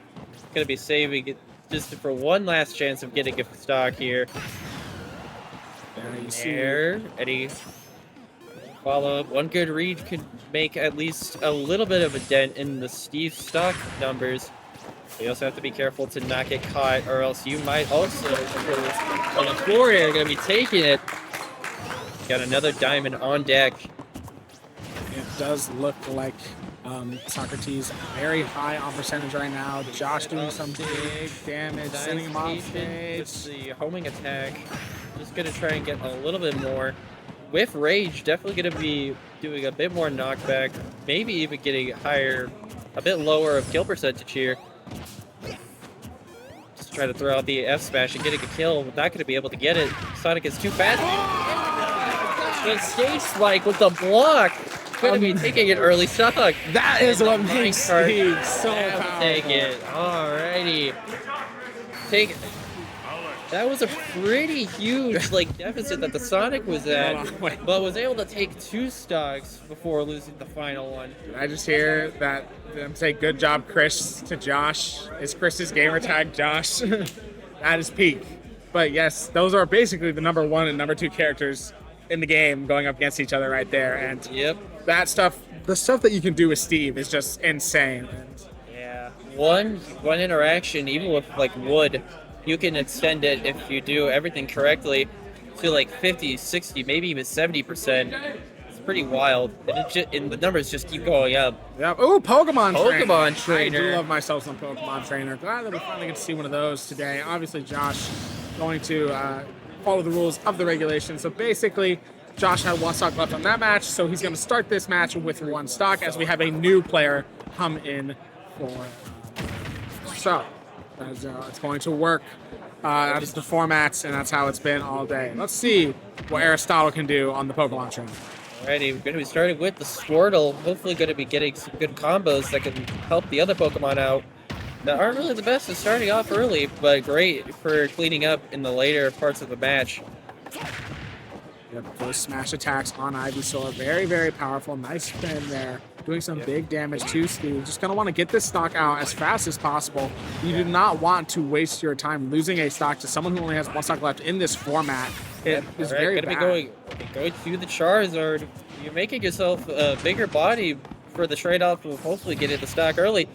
Gonna be saving it just for one last chance of getting a stock here. There, Eddie. Follow up. One good read could make at least a little bit of a dent in the Steve stock numbers. You also have to be careful to not get caught, or else you might also, on the floor here, going to be taking it. Got another diamond on deck. It does look like Socrates very high on percentage right now. Josh doing some big damage, sending him off stage. The homing attack. Just going to try and get a little bit more. With Rage, definitely going to be doing a bit more knockback, maybe even getting higher, a bit lower of kill percentage here. Just try to throw out the F smash and getting a kill. Not going to be able to get it. Sonic is too fast. The stage spike with the block. Going to be taking an early stock. That is what makes Steve so powerful. Take it. Alrighty. Take it. That was a pretty huge deficit that the Sonic was at, but was able to take 2 stocks before losing the final one. I just hear that them say good job, Chris, to Josh. Is Chris's gamer tag Josh? That is peak. But yes, those are basically the number 1 and number 2 characters in the game going up against each other right there. And that stuff, the stuff that you can do with Steve is just insane. Yeah, one interaction, even with Wood, you can extend it if you do everything correctly to 50, 60, maybe even 70%. It's pretty wild, and the numbers just keep going up. Yep. Ooh, Pokemon Trainer. I do love myself some Pokemon Trainer. Glad that we finally get to see one of those today. Obviously, Josh going to follow the rules of the regulation. So basically, Josh had 1 stock left on that match, so he's going to start this match with 1 stock as we have a new player come in for. So. It's going to work. That's the formats, and that's how it's been all day. Let's see what Aristotle can do on the Pokemon Trainer. Alrighty, we're going to be starting with the Squirtle. Hopefully going to be getting some good combos that can help the other Pokemon out. That aren't really the best at starting off early, but great for cleaning up in the later parts of the match. Yep, those smash attacks on Ivysaur. Very, very powerful. Nice spin there. Doing some big damage to Steve. Just going to want to get this stock out as fast as possible. You do not want to waste your time losing a stock to someone who only has 1 stock left in this format. It is very bad. Going through the Charizard. You're making yourself a bigger body for the trade-off of hopefully getting the stock early.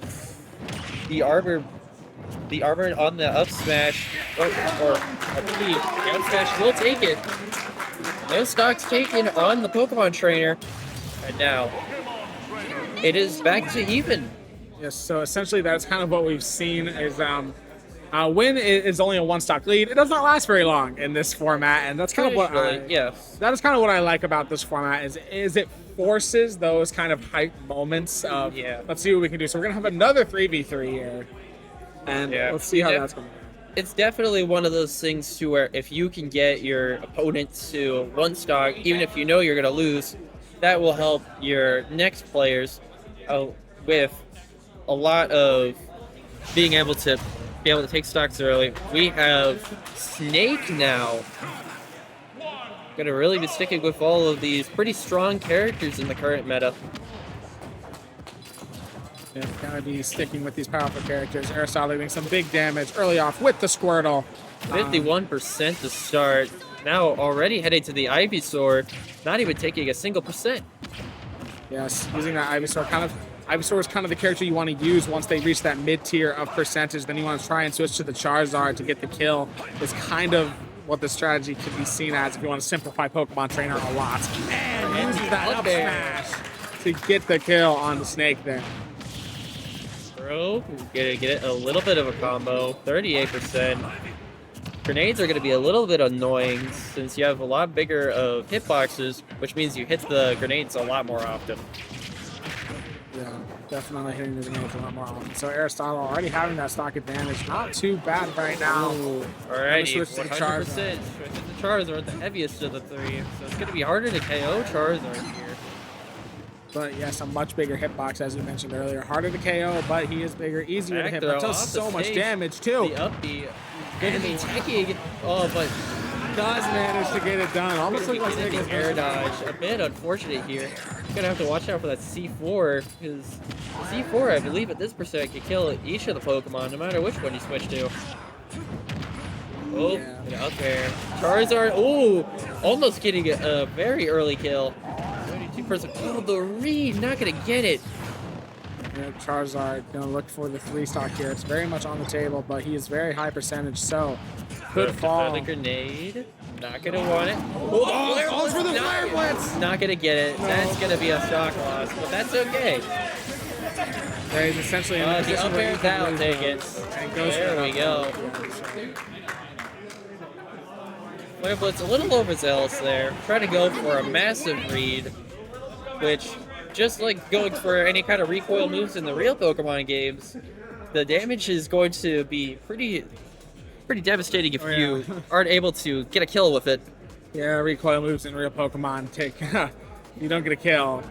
The Arbor on the up smash, or I believe the up smash will take it. No stocks taken on the Pokemon Trainer. And now, it is back to even. Yes, so essentially that's kind of what we've seen is when it is only a 1 stock lead, it does not last very long in this format, and that's kind of what that is kind of what I like about this format is it forces those kind of hype moments of let's see what we can do. So we're gonna have another 3v3 here, and let's see how that's going. It's definitely one of those things to where if you can get your opponent to 1 stock, even if you know you're gonna lose, that will help your next players with a lot of being able to take stocks early. We have Snake now. Gonna really be sticking with all of these pretty strong characters in the current meta. Yeah, gonna be sticking with these powerful characters. Aristotle doing some big damage early off with the Squirtle. 51% to start. Now already heading to the Ivysaur, not even taking a single percent. Yes, using that Ivysaur Ivysaur is kind of the character you want to use once they reach that mid-tier of percentage. Then you want to try and switch to the Charizard to get the kill. It's kind of what the strategy could be seen as if you want to simplify Pokemon Trainer a lot. And uses that up smash to get the kill on the Snake there. Bro, gonna get a little bit of a combo, 38%. Grenades are going to be a little bit annoying since you have a lot bigger of hitboxes, which means you hit the grenades a lot more often. Yeah, definitely hitting the grenades a lot more often. So Aristotle already having that stock advantage. Not too bad right now. Alrighty, 100%. The Charizard, the heaviest of the 3. So it's going to be harder to KO Charizard here. But yes, a much bigger hitbox, as you mentioned earlier. Harder to KO, but he is bigger, easier to hit, but does so much damage too. The up B, gonna be taking it. Oh, but does manage to get it done. Almost looks like the air dodge. A bit unfortunate here. Gonna have to watch out for that C4 because C4, I believe, at this percent can kill each of the Pokemon, no matter which one you switch to. Oh, up there. Charizard. Oh, almost getting a very early kill. 32%. Oh, the read, not gonna get it. Yeah, Charizard gonna look for the 3 stock here. It's very much on the table, but he is very high percentage, so could fall. The grenade, not gonna want it. Oh, falls for the Flare Blitz. Not gonna get it. No. That's gonna be a stock loss, but that's okay. There he's essentially in the up air, that'll take it. And goes there we go. Flare Blitz a little overzealous there. Trying to go for a massive read, which, just like going for any kind of recoil moves in the real Pokemon games, the damage is going to be pretty devastating if you aren't able to get a kill with it. Yeah, recoil moves in real Pokemon take you don't get a kill,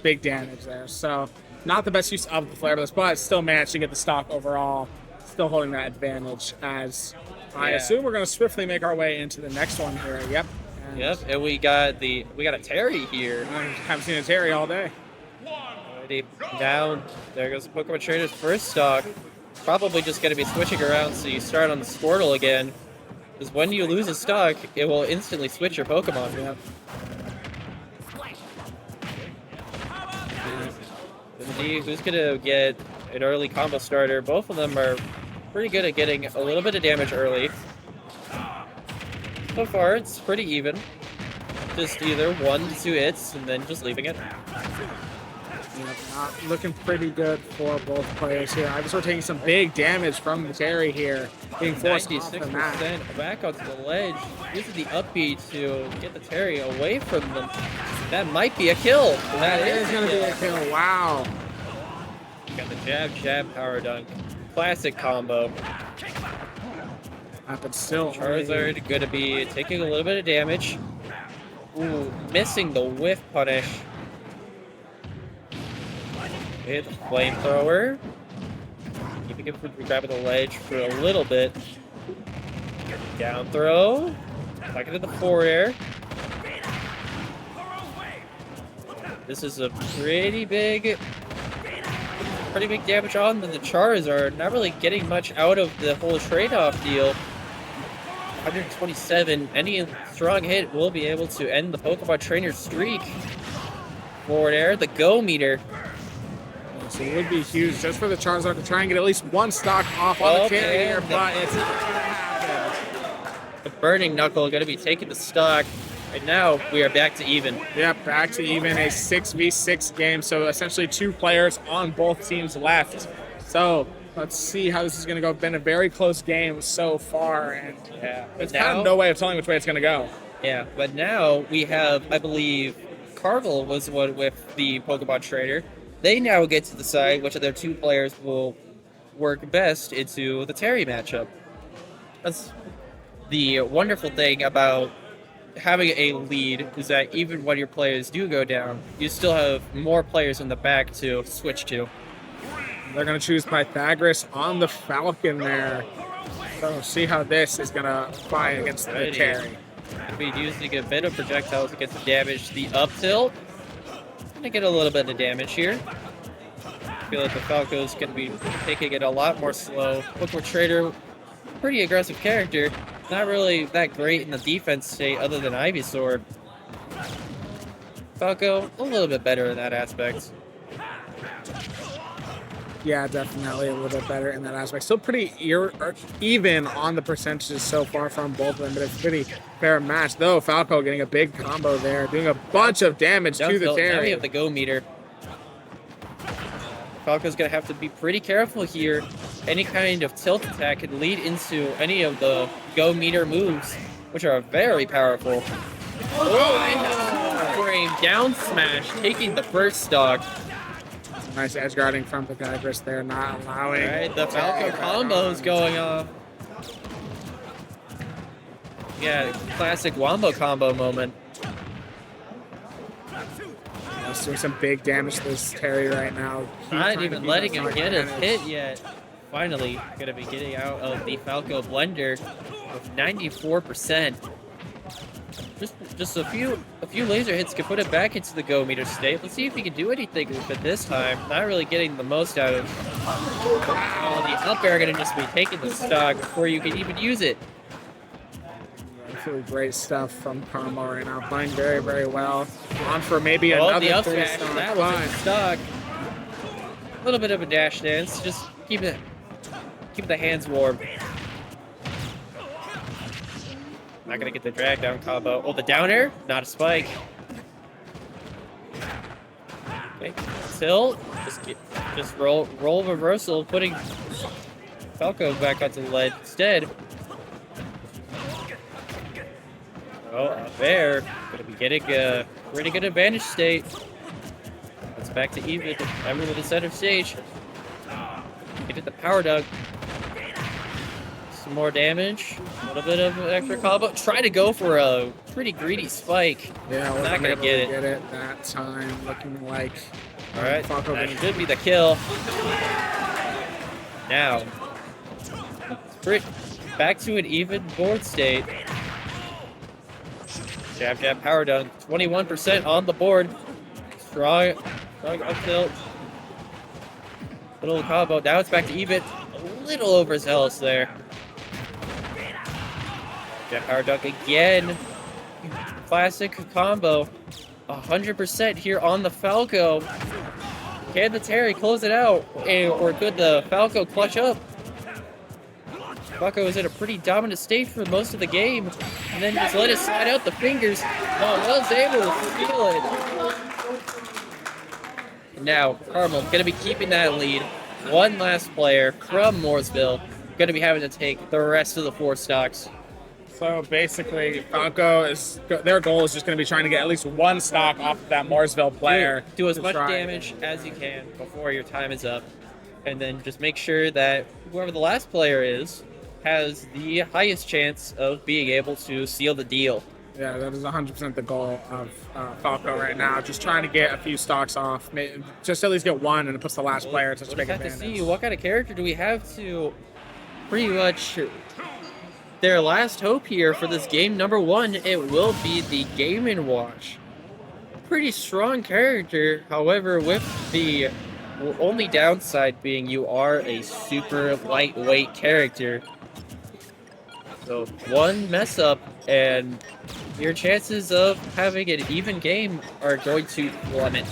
big damage there. So not the best use of the Flare Blitz, but still managed to get the stock overall. Still holding that advantage as I assume we're going to swiftly make our way into the next one here. Yep. And we got a Terry here. I haven't seen a Terry all day. Already down. There goes the Pokemon Trainer's first stock. Probably just going to be switching around, so you start on the Squirtle again. Because when you lose a stock, it will instantly switch your Pokemon. Yep. Indeed, who's going to get an early combo starter? Both of them are pretty good at getting a little bit of damage early. So far, it's pretty even. Just either 1 to 2 hits and then just leaving it. Not looking pretty good for both players here. I was taking some big damage from the Terry here, being forced off the mat. 96% back onto the ledge. Uses the upbeat to get the Terry away from them. That might be a kill. That is going to be a kill. Wow. Got the jab, power dunk. Classic combo. But still, Charizard going to be taking a little bit of damage. Ooh, missing the whiff punish. Hit the flamethrower. Keeping him from grabbing the ledge for a little bit. Down throw. Back into the forward air. This is a pretty big damage on the Charizard. Not really getting much out of the whole trade-off deal. 127. Any strong hit will be able to end the Pokemon Trainer's streak. Forward air, the go meter. So it would be huge just for the Charizard to try and get at least 1 stock off on the Terry here, but it's not going to happen. The Burning Knuckle going to be taking the stock. And now we are back to even. Yep, back to even, a 6v6 game. So essentially 2 players on both teams left. So let's see how this is going to go. Been a very close game so far, and there's kind of no way of telling which way it's going to go. Yeah, but now we have, I believe, Carvel was one with the Pokemon Trainer. They now get to decide which of their 2 players will work best into the Terry matchup. That's the wonderful thing about having a lead, is that even when your players do go down, you still have more players in the back to switch to. They're going to choose Pythagoras on the Falcon there. So see how this is going to fly against the Terry. Going to be using a bit of projectiles to get the damage. The up tilt. Going to get a little bit of damage here. I feel like the Falco's going to be taking it a lot more slow. Pokemon Trader, pretty aggressive character. Not really that great in the defense state other than Ivysaur. Falco, a little bit better in that aspect. Yeah, definitely a little bit better in that aspect. Still pretty even on the percentages so far from both of them, but it's a pretty fair match. Though Falco getting a big combo there, doing a bunch of damage to the Terry. Now we have the go meter. Falco's going to have to be pretty careful here. Any kind of tilt attack could lead into any of the go meter moves, which are very powerful. Frame down smash, taking the first stock. Nice edge guarding from Pythagoras there, not allowing. All right, the Falco combo's going off. Yeah, classic Wombo combo moment. He's doing some big damage to this Terry right now. Not even letting him get a hit yet. Finally, going to be getting out of the Falco blender with 94%. Just a few laser hits can put it back into the go meter state. Let's see if he can do anything with it this time. Not really getting the most out of. Oh, the up air going to just be taking the stock before you can even use it. Absolutely great stuff from Karma right now. Playing very, very well. On for maybe another the up 3 smash, stock. that was in stock. A little bit of a dash dance. Just keep the hands warm. Not gonna get the drag down combo. Oh, the down air, not a spike. Okay, tilt. Just roll reversal, putting Falco back onto the ledge instead. Oh, up there. Gonna be getting a pretty good advantage state. It's back to even. Everyone with the center stage. Get it the power dunk. Some more damage. A little bit of extra combo. Try to go for a pretty greedy spike. Yeah, Not wasn't gonna able get to it. get it that time. Looking like All right, Falco that gonna- should be the kill. Now, back to an even board state. Jab, jab, power dunk. 21% on the board. Strong up tilt. Little combo. Now it's back to even. A little overzealous there. Jab, power dunk again. Classic combo. 100% here on the Falco. Can the Terry close it out? Or could the Falco clutch up? Falco is in a pretty dominant state for most of the game. And then just let it slide out the fingers. Oh, was able to feel it. Now, Carmel gonna be keeping that lead. One last player from Mooresville gonna be having to take the rest of the 4 stocks. So basically, Falco is their goal is just going to be trying to get at least 1 stock off of that Mooresville player. Do as to much try- damage as you can before your time is up. And then just make sure that whoever the last player is has the highest chance of being able to seal the deal. Yeah, that is 100% the goal of Falco right now. Just trying to get a few stocks off. Just at least get 1, and it puts the last player to We'll take just have to advantage. see what kind of character do we have to pretty much their last hope here for this game number 1. It will be the Game & Watch. Pretty strong character, however, with the only downside being you are a super lightweight character. So 1 mess up and your chances of having an even game are going to plummet.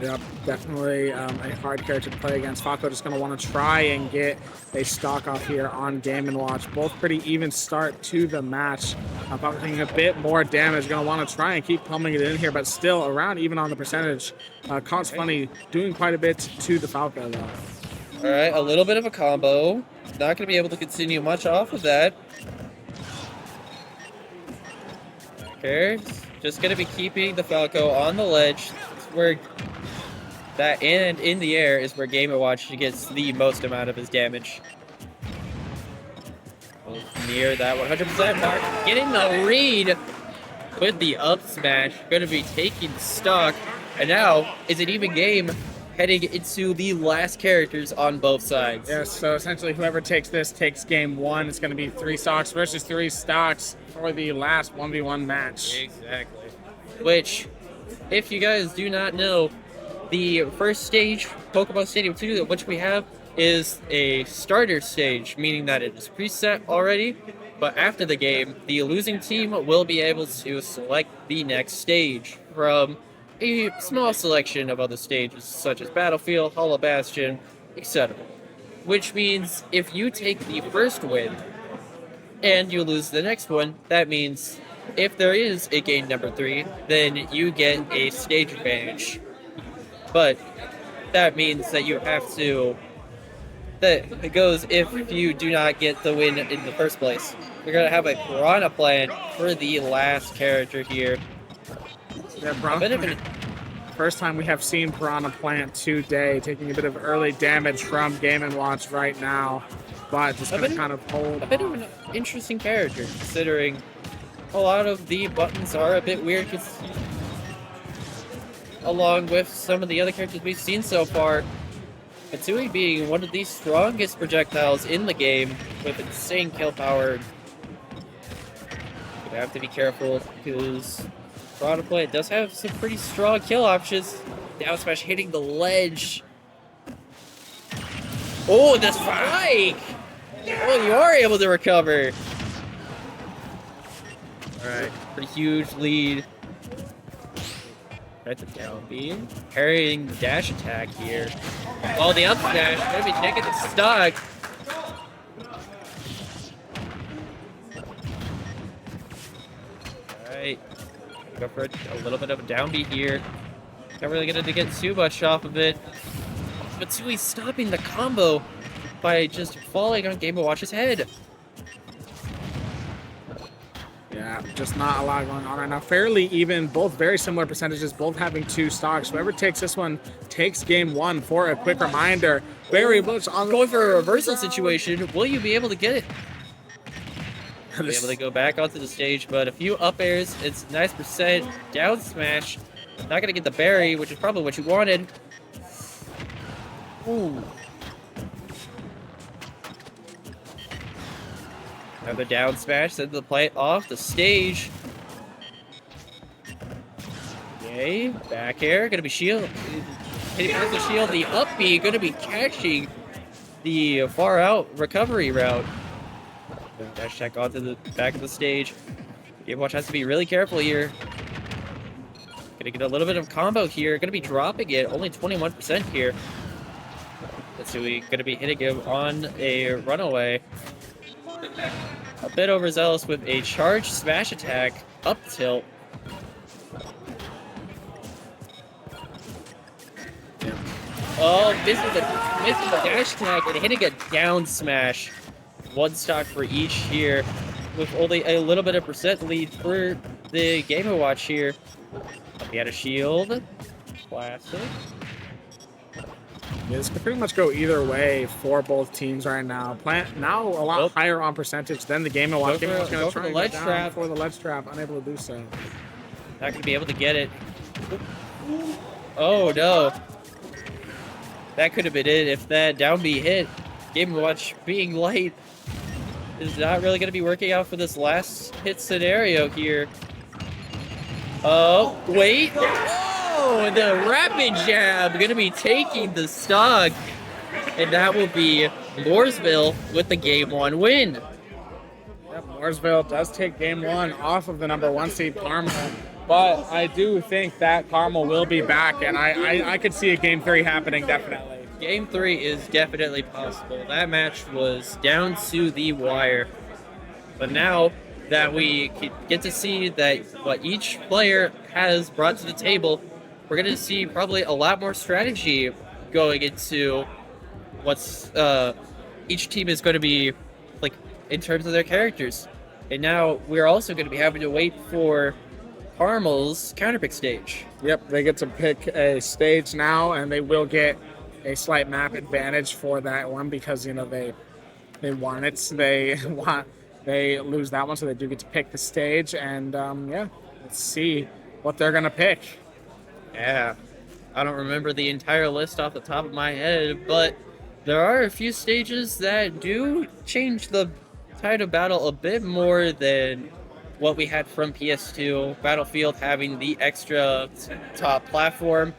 Yep, definitely a hard character to play against. Falco just going to want to try and get a stock off here on Game & Watch. Both pretty even start to the match. Falco taking a bit more damage. Going to want to try and keep pummeling it in here, but still around even on the percentage. Cont's Funny doing quite a bit to the Falco, though. All right, a little bit of a combo. Not going to be able to continue much off of that. Okay, just going to be keeping the Falco on the ledge. Where that and in the air is where Game & Watch gets the most amount of his damage. Near that 100% mark. Getting the read with the up smash. Going to be taking stock. And now is an even game heading into the last characters on both sides. Yes, so essentially whoever takes this takes game 1. It's going to be 3 stocks versus 3 stocks for the last 1v1 match. Exactly. Which, if you guys do not know, the first stage, Pokemon Stadium 2, which we have, is a starter stage, meaning that it is preset already, but after the game, the losing team will be able to select the next stage from a small selection of other stages, such as Battlefield, Hollow Bastion, etc. Which means if you take the first win and you lose the next one, that means if there is a game number 3, then you get a stage advantage. But that means that you have to... That it goes if you do not get the win in the first place. We're going to have a Piranha plan for the last character here. Yeah, Piranha, first time we have seen Piranha Plant today, taking a bit of early damage from Game & Watch right now. But just going to kind of hold a bit of an interesting character, considering a lot of the buttons are a bit weird, along with some of the other characters we've seen so far. Matsui being one of the strongest projectiles in the game, with insane kill power. You have to be careful, because Piranha Plant does have some pretty strong kill options. Down smash hitting the ledge. Oh, the spike! Oh, you are able to recover. Alright, pretty huge lead. Right, the down beam. Parrying the dash attack here. Oh, the up dash. Gonna be taking the stock. Alright. Go for a little bit of a downbeat here. Not really gonna get too much off of it. But Tsui's stopping the combo by just falling on Game & Watch's head. Yeah, just not a lot going on right now. Fairly even, both very similar percentages, both having 2 stocks. Whoever takes this one takes game 1. For a quick reminder, very much on Going for a reversal situation. Will you be able to get it? Be able to go back onto the stage, but a few up airs. It's nice percent. Down smash. Not gonna get the berry, which is probably what you wanted. Ooh. Another down smash, send the play off the stage. Okay, back air, gonna be shield. Hitting past the shield, the up B, gonna be catching the far out recovery route. Dash check onto the back of the stage. Game Watch has to be really careful here. Gonna get a little bit of combo here. Gonna be dropping it, only 21% here. Let's see, we're gonna be hitting him on a runaway. A bit overzealous with a charge smash attack, up tilt. Oh, missing the dash attack and hitting a down smash. 1 stock for each here, with only a little bit of percent lead for the Game & Watch here. He had a shield. Classic. Yeah, this could pretty much go either way for both teams right now. Plant now a lot higher on percentage than the Game & Watch. Game & Watch going to try and ledge go down trap. for the ledge trap, unable to do so. Not going to be able to get it. Oh no. That could have been it if that down B hit. Game & Watch being light is not really going to be working out for this last hit scenario here. Oh, wait. Oh, the rapid jab going to be taking the stock. And that will be Mooresville with the Game 1 win. Yep, Mooresville does take game 1 off of the number 1 seed Carmel. But I do think that Carmel will be back, and I could see a game 3 happening definitely. Game 3 is definitely possible. That match was down to the wire. But now that we get to see that what each player has brought to the table, we're going to see probably a lot more strategy going into what's each team is going to be like in terms of their characters. And now we're also going to be having to wait for Carmel's counterpick stage. Yep, they get to pick a stage now, and they will get a slight map advantage for that one because, you know, they want it. They lose that one, so they do get to pick the stage. And yeah, let's see what they're gonna pick. Yeah, I don't remember the entire list off the top of my head, but there are a few stages that do change the tide of battle a bit more than what we had from PS2. Battlefield having the extra top platform.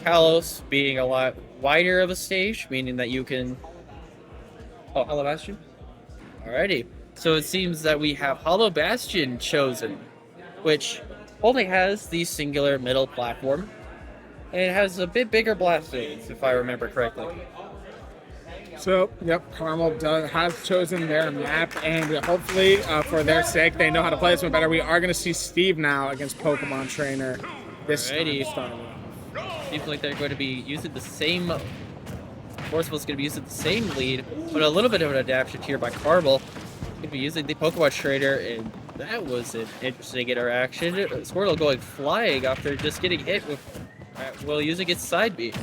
Kalos being a lot wider of a stage, meaning that you can... Oh, Hollow Bastion? Alrighty. So it seems that we have Hollow Bastion chosen, which only has the singular middle platform. And it has a bit bigger blast phase, if I remember correctly. So, yep, Carmel has chosen their map, and hopefully, for their sake, they know how to play this one better. We are going to see Steve now against Pokemon Trainer this time. Seems like they're going to be using the same... Forceful's going to be using the same lead, but a little bit of an adaptation here by Carmel. Going to be using the Pokemon Trainer, and that was an interesting interaction. Squirtle going flying after just getting hit with... while using its side B.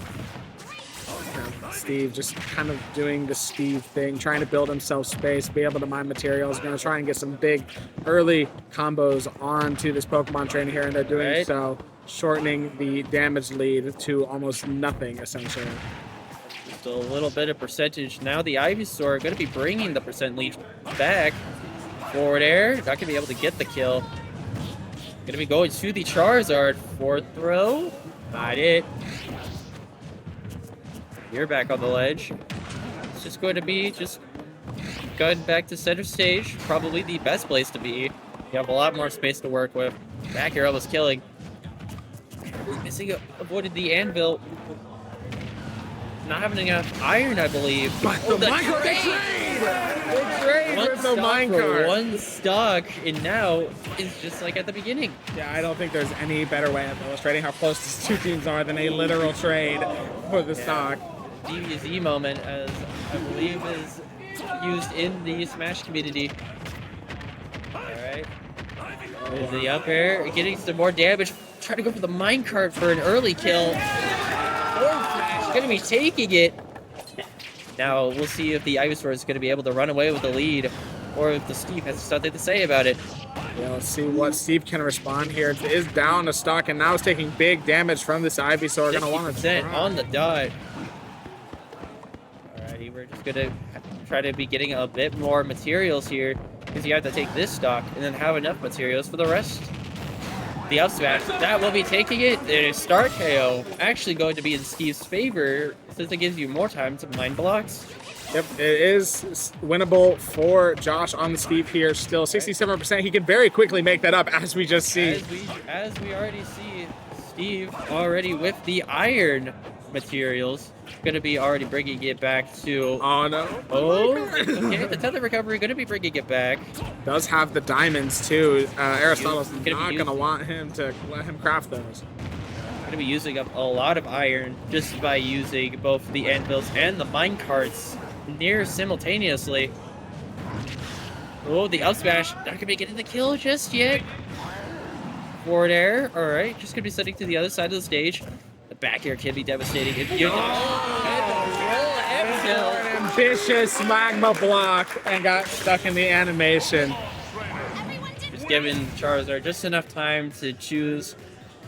Steve just kind of doing the Steve thing, trying to build himself space, be able to mine materials, going to try and get some big early combos onto this Pokemon Trainer here, and they're doing so, shortening the damage lead to almost nothing, essentially. Just a little bit of percentage. Now the Ivysaur going to be bringing the percent lead back. Forward air, not going to be able to get the kill. Going to be going to the Charizard. Fourth throw, not it. You're back on the ledge. It's just going to be going back to center stage. Probably the best place to be. You have a lot more space to work with. Back air almost killing. Missing, avoided the anvil. Not having enough iron, I believe. But the minecart trade! One with the stock minecart. for one stock, and now it's just like at the beginning. Yeah, I don't think there's any better way of illustrating how close these two teams are than a literal trade for the stock. DBZ moment, as I believe is used in the Smash community. Alright. There's the up air, getting some more damage. Trying to go for the minecart for an early kill. Forward smash, gonna be taking it. Now we'll see if the Ivysaur is gonna be able to run away with the lead, or if the Steve has something to say about it. Yeah, let's see what Steve can respond here. It is down a stock and now is taking big damage from this Ivysaur. Gonna want to 50% on the dot. Alrighty, we're just gonna try to be getting a bit more materials here, because you have to take this stock and then have enough materials for the rest. The up smash, that will be taking it. It is start KO, actually going to be in Steve's favor, since it gives you more time to mine blocks. Yep, it is winnable for Josh on the Steve here. Still 67%. He can very quickly make that up, as we just see. As we already see, Steve already with the iron materials, going to be already bringing it back to... Oh, no. Oh, okay, the tether recovery going to be bringing it back. Does have the diamonds, too. Aristotle's not gonna going to want him to let him craft those. Going to be using up a lot of iron just by using both the anvils and the minecarts near simultaneously. Oh, the up smash, not going to be getting the kill just yet. Forward air, alright, just going to be sending to the other side of the stage. The back air can be devastating if you An ambitious magma block and got stuck in the animation. Just giving Charizard just enough time to choose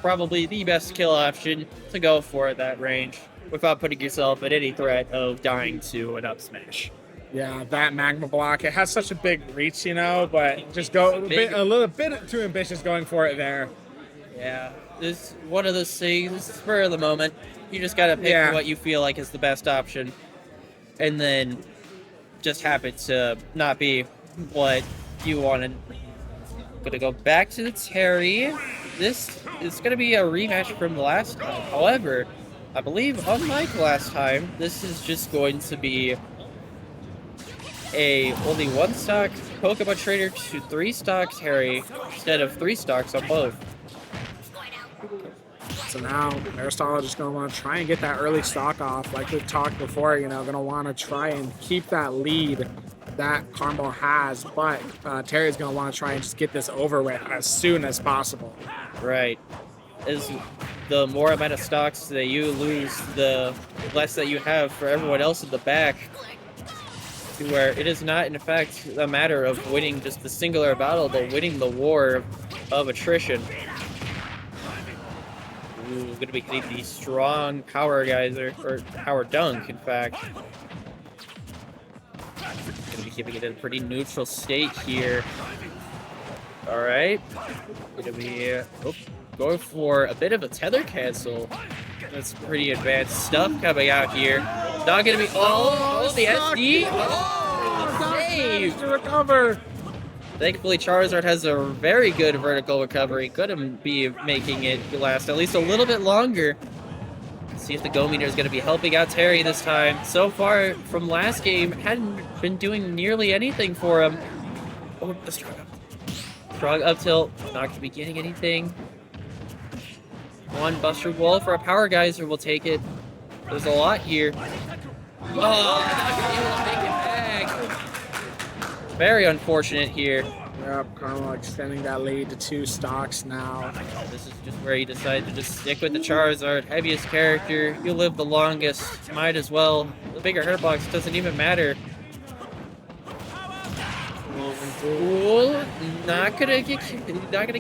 probably the best kill option to go for at that range without putting yourself at any threat of dying to an up smash. Yeah, that magma block, it has such a big reach, you know, but just go a little bit too ambitious going for it there. Yeah, this is one of those things, spur of the moment. You just gotta pick what you feel like is the best option, and then just happen to not be what you wanted. Gonna go back to the Terry. This is gonna be a rematch from the last time. However, I believe unlike last time, this is just going to be a only one stock Pokemon Trainer to 3 stock Terry instead of 3 stocks on both. So now Aristotle just going to want to try and get that early stock off. Like we've talked before, you know, going to want to try and keep that lead that Carmel has. But Terry's going to want to try and just get this over with as soon as possible. Right. As the more amount of stocks that you lose, the less that you have for everyone else in the back. To where it is not, in fact, a matter of winning just the singular battle, but winning the war of attrition. Ooh, going to be getting the strong power geyser, or power dunk, in fact. Going to be keeping it in a pretty neutral state here. Alright. Going to be going for a bit of a tether cancel. That's pretty advanced stuff coming out here. Not going to be... Oh, the SD! Oh, save! To recover! Thankfully, Charizard has a very good vertical recovery. Could be making it last at least a little bit longer. Let's see if the Go Meter is going to be helping out Terry this time. So far, from last game, hadn't been doing nearly anything for him. Oh, the strong up tilt. Not going to be getting anything. One Buster Wall for a Power Geyser will take it. There's a lot here. Oh, not going to be able to make it back. Very unfortunate here. Yep, Carmel extending that lead to 2 stocks now. This is just where he decided to just stick with the Charizard. Heaviest character, you live the longest. Might as well. The bigger hurt box doesn't even matter. Ooh, not gonna get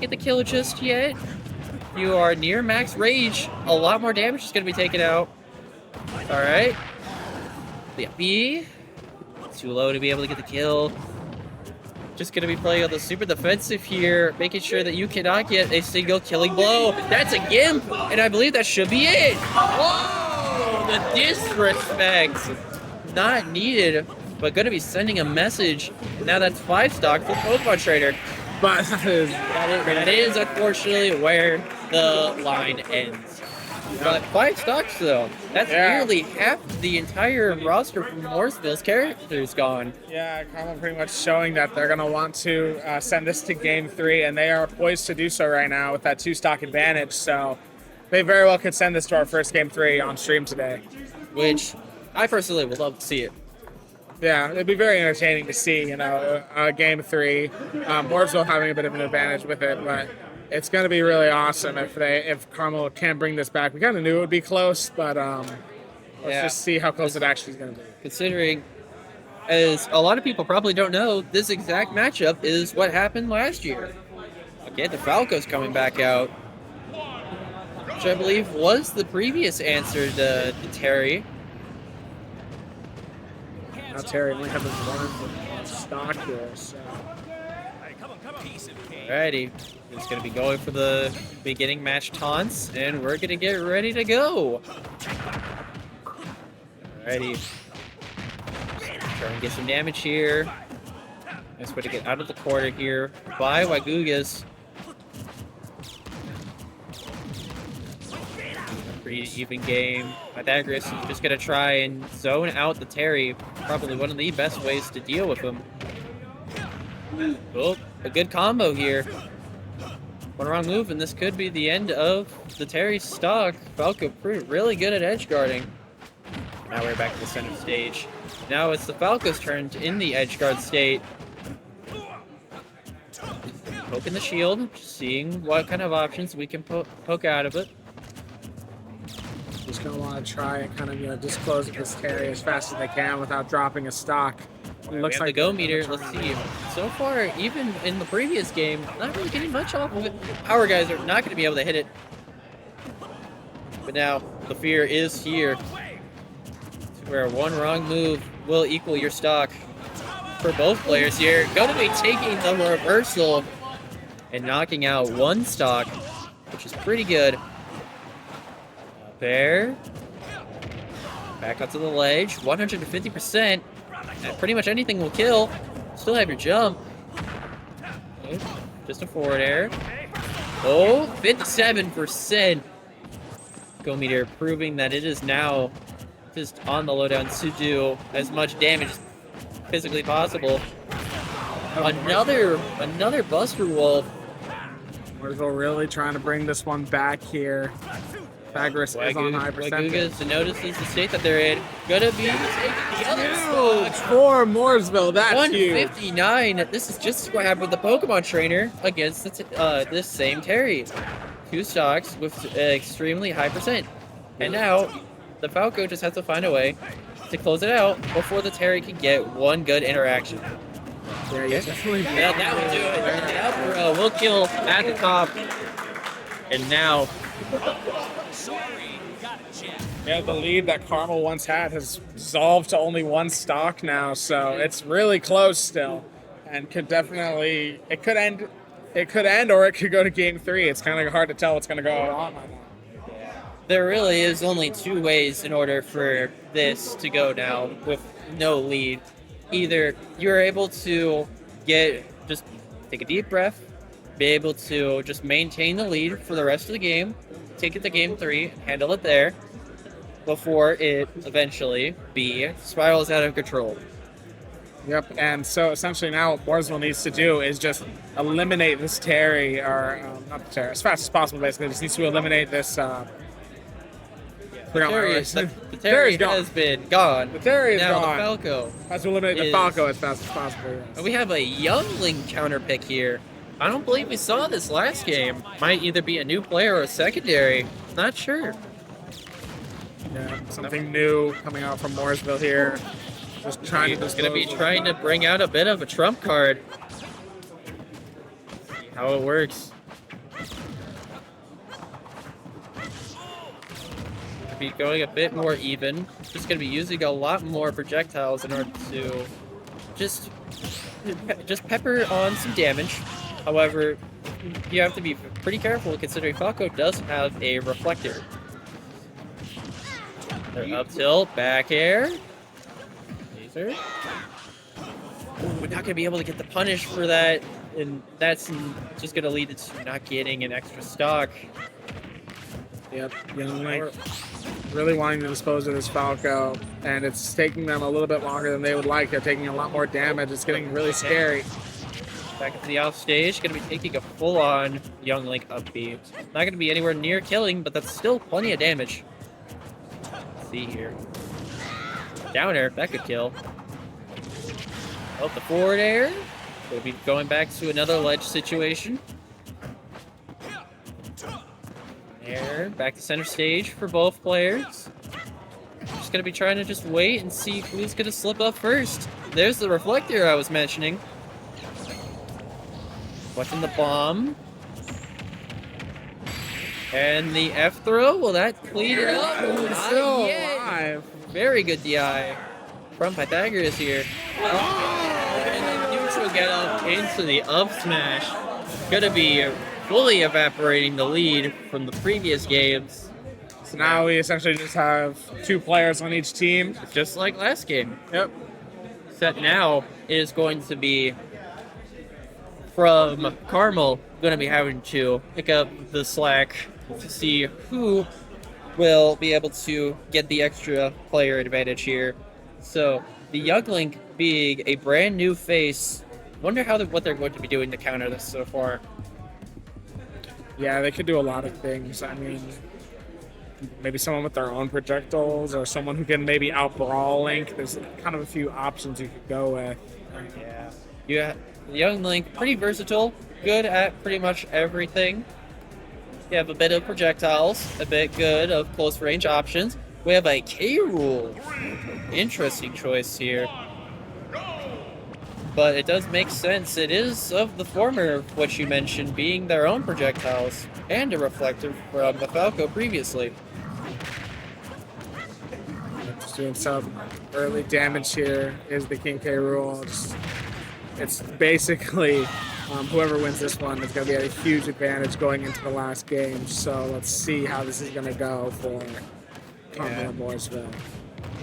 the kill just yet. You are near max rage. A lot more damage is gonna be taken out. All right. The B. Too low to be able to get the kill. Just going to be playing on the super defensive here, making sure that you cannot get a single killing blow. That's a Gimp, and I believe that should be it. Oh, the disrespect. Not needed, but going to be sending a message. Now that's 5 stock for Pokemon Trainer. But that is unfortunately where the line ends. But 5 stocks though. That's nearly half the entire roster from Morseville's characters gone. Yeah, Carmel pretty much showing that they're going to want to send this to Game 3, and they are poised to do so right now with that 2 stock advantage. So they very well could send this to our first Game 3 on stream today. Which I personally would love to see it. Yeah, it'd be very entertaining to see, game 3. Mooresville having a bit of an advantage with it, but it's going to be really awesome if Carmel can bring this back. We kind of knew it would be close, but let's just see how close it actually is going to be. Considering, as a lot of people probably don't know, this exact matchup is what happened last year. Okay, the Falcos coming back out, which I believe was the previous answer to Terry. Now Terry only has one stock here, so. Alrighty, he's going to be going for the beginning match taunts, and we're going to get ready to go. Alrighty. Try and get some damage here. Nice way to get out of the corner here by Wagugas. Pretty even game. Pythagoras is just going to try and zone out the Terry. Probably one of the best ways to deal with him. Oh, a good combo here. One wrong move, and this could be the end of the Terry stock. Falco really good at edge guarding. Now we're back to the center stage. Now it's the Falco's turn in the edge guard state. Poking the shield, seeing what kind of options we can poke out of it. Just gonna want to try and kind of disclose this Terry as fast as they can without dropping a stock. It looks like the go meter. Let's see. So far, even in the previous game, not really getting much off of it. Power guys are not going to be able to hit it. But now the fear is here, where one wrong move will equal your stock. For both players here, going to be taking the reversal and knocking out one stock, which is pretty good. There. Back up to the ledge. 150%. And pretty much anything will kill. Still have your jump. Okay. Just a forward air. Oh, 57%. Go meter proving that it is now just on the lowdown to do as much damage as physically possible. Another Buster Wolf. Mooresville really trying to bring this one back here. Pythagoras is on high percentage. Wagugas notices the state that they're in. Gonna be taking the other Huge for Mooresville. That's huge. 159. This is just what happened with the Pokemon trainer against this same Terry. 2 stocks with extremely high percent. And now the Falco just has to find a way to close it out before the Terry can get one good interaction. Yeah, definitely. Yeah, that would do it. That bro will kill at the top. And now, yeah, the lead that Carmel once had has dissolved to only one stock now, so it's really close still, and could definitely it could end or it could go to game 3. It's kind of hard to tell what's going to go on right now. there really is only 2 ways in order for this to go now with no lead. Either you're able to just take a deep breath, be able to just maintain the lead for the rest of the game, take it to game 3, handle it there, before it eventually spirals out of control. Yep, and so essentially now what Mooresville needs to do is just eliminate this Terry, or not the Terry, as fast as possible basically. Just needs to eliminate this. The Terry has been gone. The Terry is now gone. The Falco has to eliminate the Falco as fast as possible. Yes. And we have a youngling counter pick here. I don't believe we saw this last game. Might either be a new player or a secondary. Not sure. Yeah, something new coming out from Mooresville here. Just trying He's going to be trying to bring out a bit of a trump card. See how it works. Be going a bit more even. Just going to be using a lot more projectiles in order to just pepper on some damage. However, you have to be pretty careful considering Falco does have a reflector. They're up tilt, back air. Laser. Ooh, we're not going to be able to get the punish for that, and that's just going to lead to not getting an extra stock. Yep, really wanting to dispose of this Falco, and it's taking them a little bit longer than they would like. They're taking a lot more damage. It's getting really scary. Back into the off stage, going to be taking a full-on Young Link up B. Not going to be anywhere near killing, but that's still plenty of damage. Let's see here. Downer, that could kill. Oh, the forward air. We'll be going back to another ledge situation. Air, back to center stage for both players. Just gonna be trying to just wait and see who's gonna slip up first. There's the reflector I was mentioning. Watching the bomb. And the F throw, will that clean it up? It's still Not yet. alive. Very good DI from Pythagoras here. And the neutral get up into the up smash. Gonna be fully evaporating the lead from the previous games. So now we essentially just have 2 players on each team. Just like last game. Yep. Set now is going to be from Carmel, going to be having to pick up the slack to see who will be able to get the extra player advantage here. So the Younglink being a brand new face, wonder what they're going to be doing to counter this so far. Yeah, they could do a lot of things. I mean, maybe someone with their own projectiles or someone who can maybe out-brawl Link. There's kind of a few options you could go with. Yeah. Yeah, the Young Link, pretty versatile, good at pretty much everything. You have a bit of projectiles, a bit good of close range options. We have a K Rool. Interesting choice here. But it does make sense. It is of the former, what you mentioned, being their own projectiles and a reflector from the Falco previously. Just doing some early damage here is the King K Rool. It's basically whoever wins this one is going to be at a huge advantage going into the last game. So let's see how this is going to go for Carmel and Mooresville.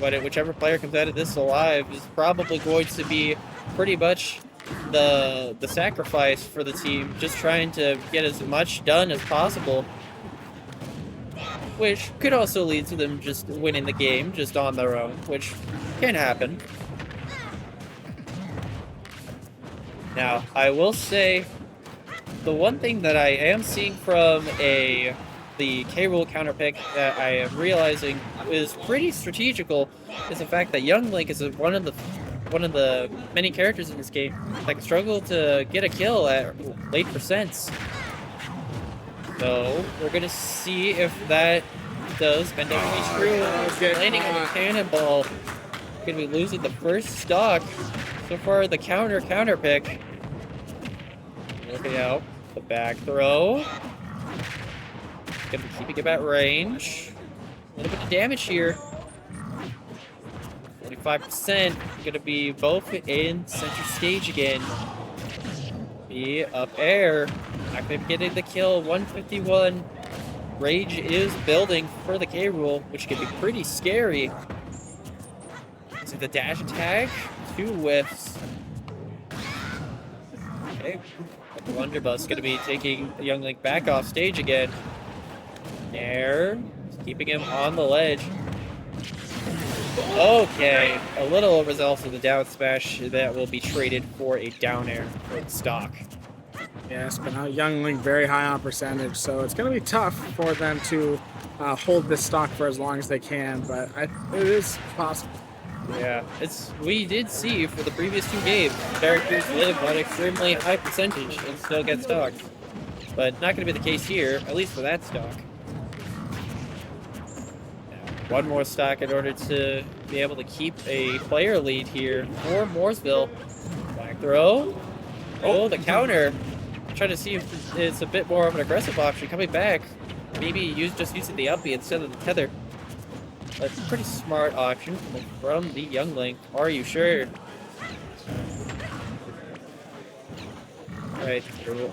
But whichever player comes out of this alive is probably going to be pretty much the sacrifice for the team, just trying to get as much done as possible, which could also lead to them just winning the game just on their own, which can happen. Now, I will say the one thing that I am seeing from the K Rool counter pick that I am realizing is pretty strategical is the fact that Young Link is one of the many characters in this game that can struggle to get a kill at late percents. So we're gonna see if that does end up being true. Landing on a cannonball, gonna be losing the first stock. So far, the counter pick. Looking out the back throw. Gonna be keeping it at range. A little bit of damage here. 45%. Gonna be both in center stage again. Be up air. Not gonna be getting the kill. 151. Rage is building for the K Rool, which can be pretty scary. Is it the dash attack? 2 whiffs. Okay. The Blunderbuss gonna be taking the Young Link back off stage again. Air, keeping him on the ledge. Okay, a little overzealous for the down smash that will be traded for a down air for the stock. Yes, but now Young Link very high on percentage, so it's going to be tough for them to hold this stock for as long as they can, but it is possible. Yeah, we did see for the previous 2 games, characters live on extremely high percentage and still get stocked. But not going to be the case here, at least for that stock. Now, one more stock in order to be able to keep a player lead here for Mooresville. Back throw. Oh, the counter. Trying to see if it's a bit more of an aggressive option coming back. Maybe just using the uppy instead of the tether. That's a pretty smart option from the Young Link. Are you sure? Alright,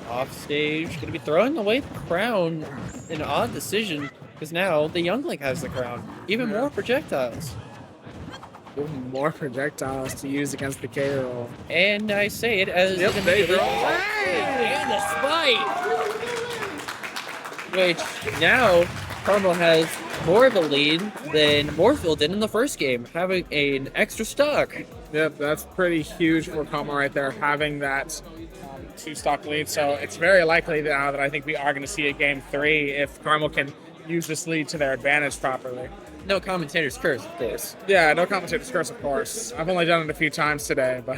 off stage. Gonna be throwing away the crown. An odd decision, because now the Young Link has the crown. Even more projectiles. Even more projectiles to use against the K Rool. And I say it as Yep, they throw. and the spike! Which now Carmel has more of a lead than Mooresville did in the first game, having an extra stock. Yep, that's pretty huge for Carmel right there, having that 2-stock lead. So it's very likely now that I think we are going to see a game 3 if Carmel can use this lead to their advantage properly. No commentator's curse, of course. Yeah, no commentator's curse, of course. I've only done it a few times today, but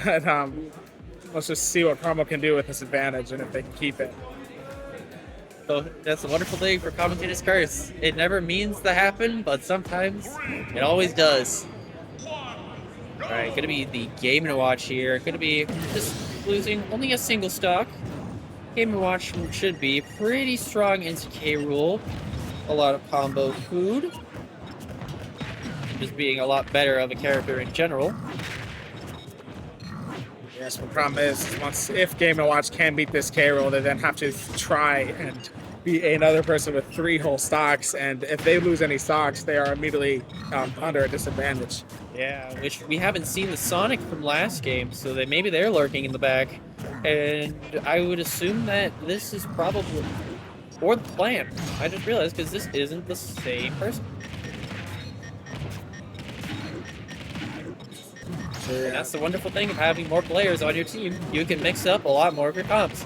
let's just see what Carmel can do with this advantage and if they can keep it. So that's the wonderful thing for commentator's curse. It never means to happen, but sometimes it always does. Alright, gonna be the Game & Watch here. Gonna be just losing only a single stock. Game & Watch should be pretty strong into K. Rool. A lot of combo food. Just being a lot better of a character in general. Yes, the problem is, if Game & Watch can beat this K roll, they then have to try and beat another person with 3 whole stocks, and if they lose any stocks, they are immediately under a disadvantage. Yeah, which we haven't seen the Sonic from last game, so that maybe they're lurking in the back. And I would assume that this is probably, or the plan. I just realized, because this isn't the same person. And that's the wonderful thing of having more players on your team. You can mix up a lot more of your comps.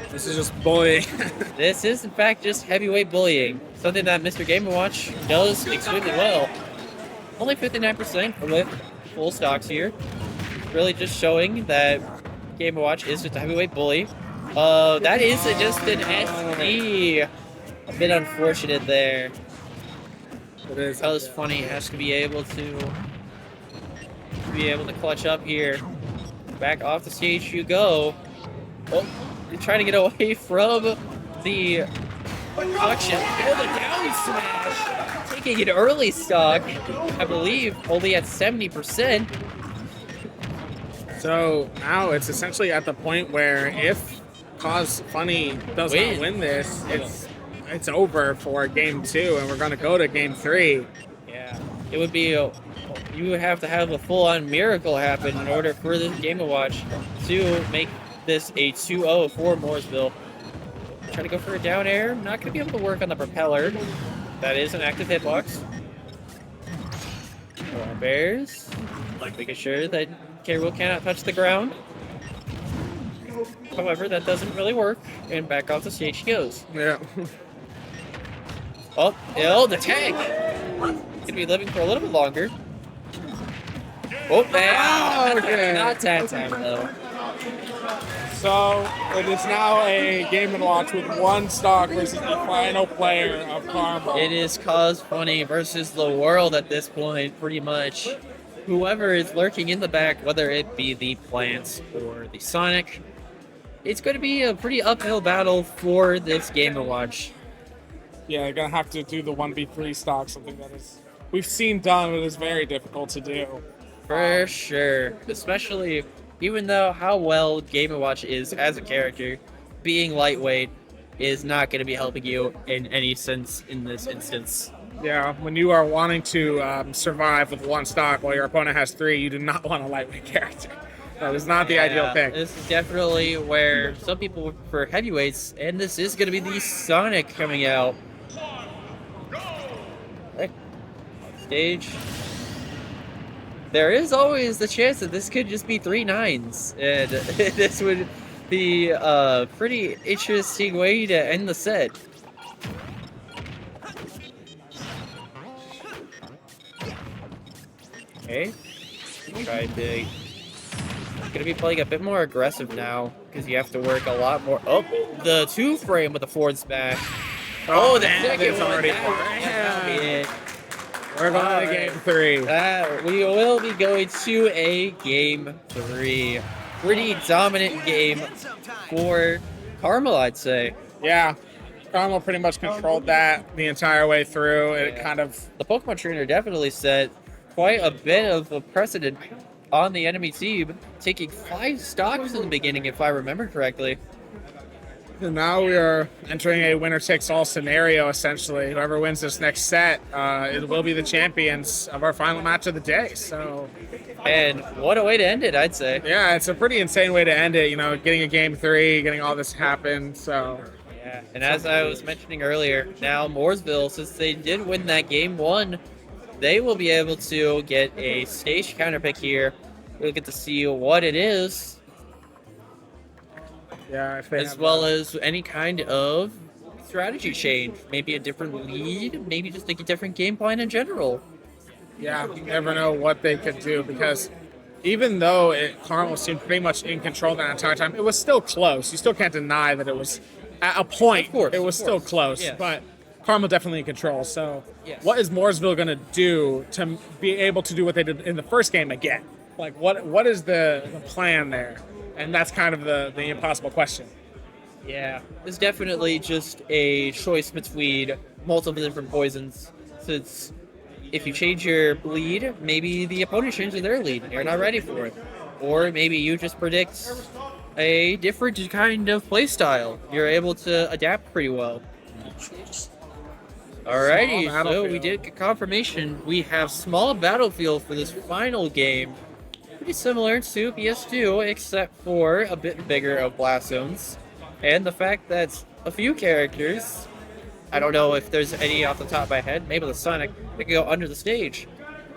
This is just bullying. This is, in fact, just heavyweight bullying. Something that Mr. Game & Watch does extremely well. Only 59% with full stocks here. Really just showing that Game & Watch is just a heavyweight bully. That is just an SD. A bit unfortunate there. It is. That was funny. Has to be able to clutch up here. Back off the stage you go. Oh, you're trying to get away from the production. Oh, the down smash. Taking an early stock, I believe, only at 70%. So now it's essentially at the point where if Cause Funny does not win this, it's over for game 2, and we're going to go to game 3. Yeah, it would be you would have to have a full-on miracle happen in order for this Game & Watch to make this a 2-0 for Mooresville. Try to go for a down air. Not going to be able to work on the propeller. That is an active hitbox. Bears. Making sure that K. Rool cannot touch the ground. However, that doesn't really work. And back off the stage he goes. Yeah. Oh, the tag! Gonna be living for a little bit longer. Oh, man. Okay. Not that time, though. So it is now a Game & Watch with 1 stock versus the final player of Carmel. It is Cause Funny versus the world at this point, pretty much. Whoever is lurking in the back, whether it be the Plants or the Sonic, it's going to be a pretty uphill battle for this Game & Watch. Yeah, you're going to have to do the 1v3 stock, something that is we've seen done, but is very difficult to do. For sure. Especially, even though how well Game & Watch is as a character, being lightweight is not going to be helping you in any sense in this instance. Yeah, when you are wanting to survive with 1 stock while your opponent has 3, you do not want a lightweight character. That is not the ideal pick. This is definitely where some people prefer heavyweights, and this is going to be the Sonic coming out. Stage. There is always the chance that this could just be 3 9s, and this would be a pretty interesting way to end the set. Okay. Try to. Gonna be playing a bit more aggressive now because you have to work a lot more. Oh, the 2-frame with the forward smash. Oh, the second one. Already We're going to game 3. We will be going to a game 3. Pretty dominant game for Carmel, I'd say. Yeah. Carmel pretty much controlled that the entire way through. It kind of. The Pokemon trainer definitely set quite a bit of a precedent on the enemy team, taking 5 stocks in the beginning, if I remember correctly. And now we are entering a winner-takes-all scenario, essentially. Whoever wins this next set, it will be the champions of our final match of the day. So, and what a way to end it, I'd say. Yeah, it's a pretty insane way to end it. You know, getting a game 3, getting all this happen. So, yeah. And as I was mentioning earlier, now Mooresville, since they did win that game 1, they will be able to get a stage counter pick here. We'll get to see what it is. Yeah, as well as any kind of strategy change, maybe a different lead, maybe just a different game plan in general. Yeah, you never know what they could do because even though Carmel seemed pretty much in control that entire time, it was still close. You still can't deny that it was, at a point, it was still close. Yes. But Carmel definitely in control. So Yes. what is Mooresville going to do to be able to do what they did in the first game again? Like, what is the plan there? And that's kind of the impossible question. Yeah, it's definitely just a choice between multiple different poisons. Since if you change your lead, maybe the opponent changes their lead and you're not ready for it. Or maybe you just predict a different kind of playstyle. You're able to adapt pretty well. Alrighty, Small so we battlefield. did get confirmation. We have small battlefield for this final game. Pretty similar to PS2, except for a bit bigger of blast zones. And the fact that a few characters, I don't know if there's any off the top of my head, maybe the Sonic, they can go under the stage.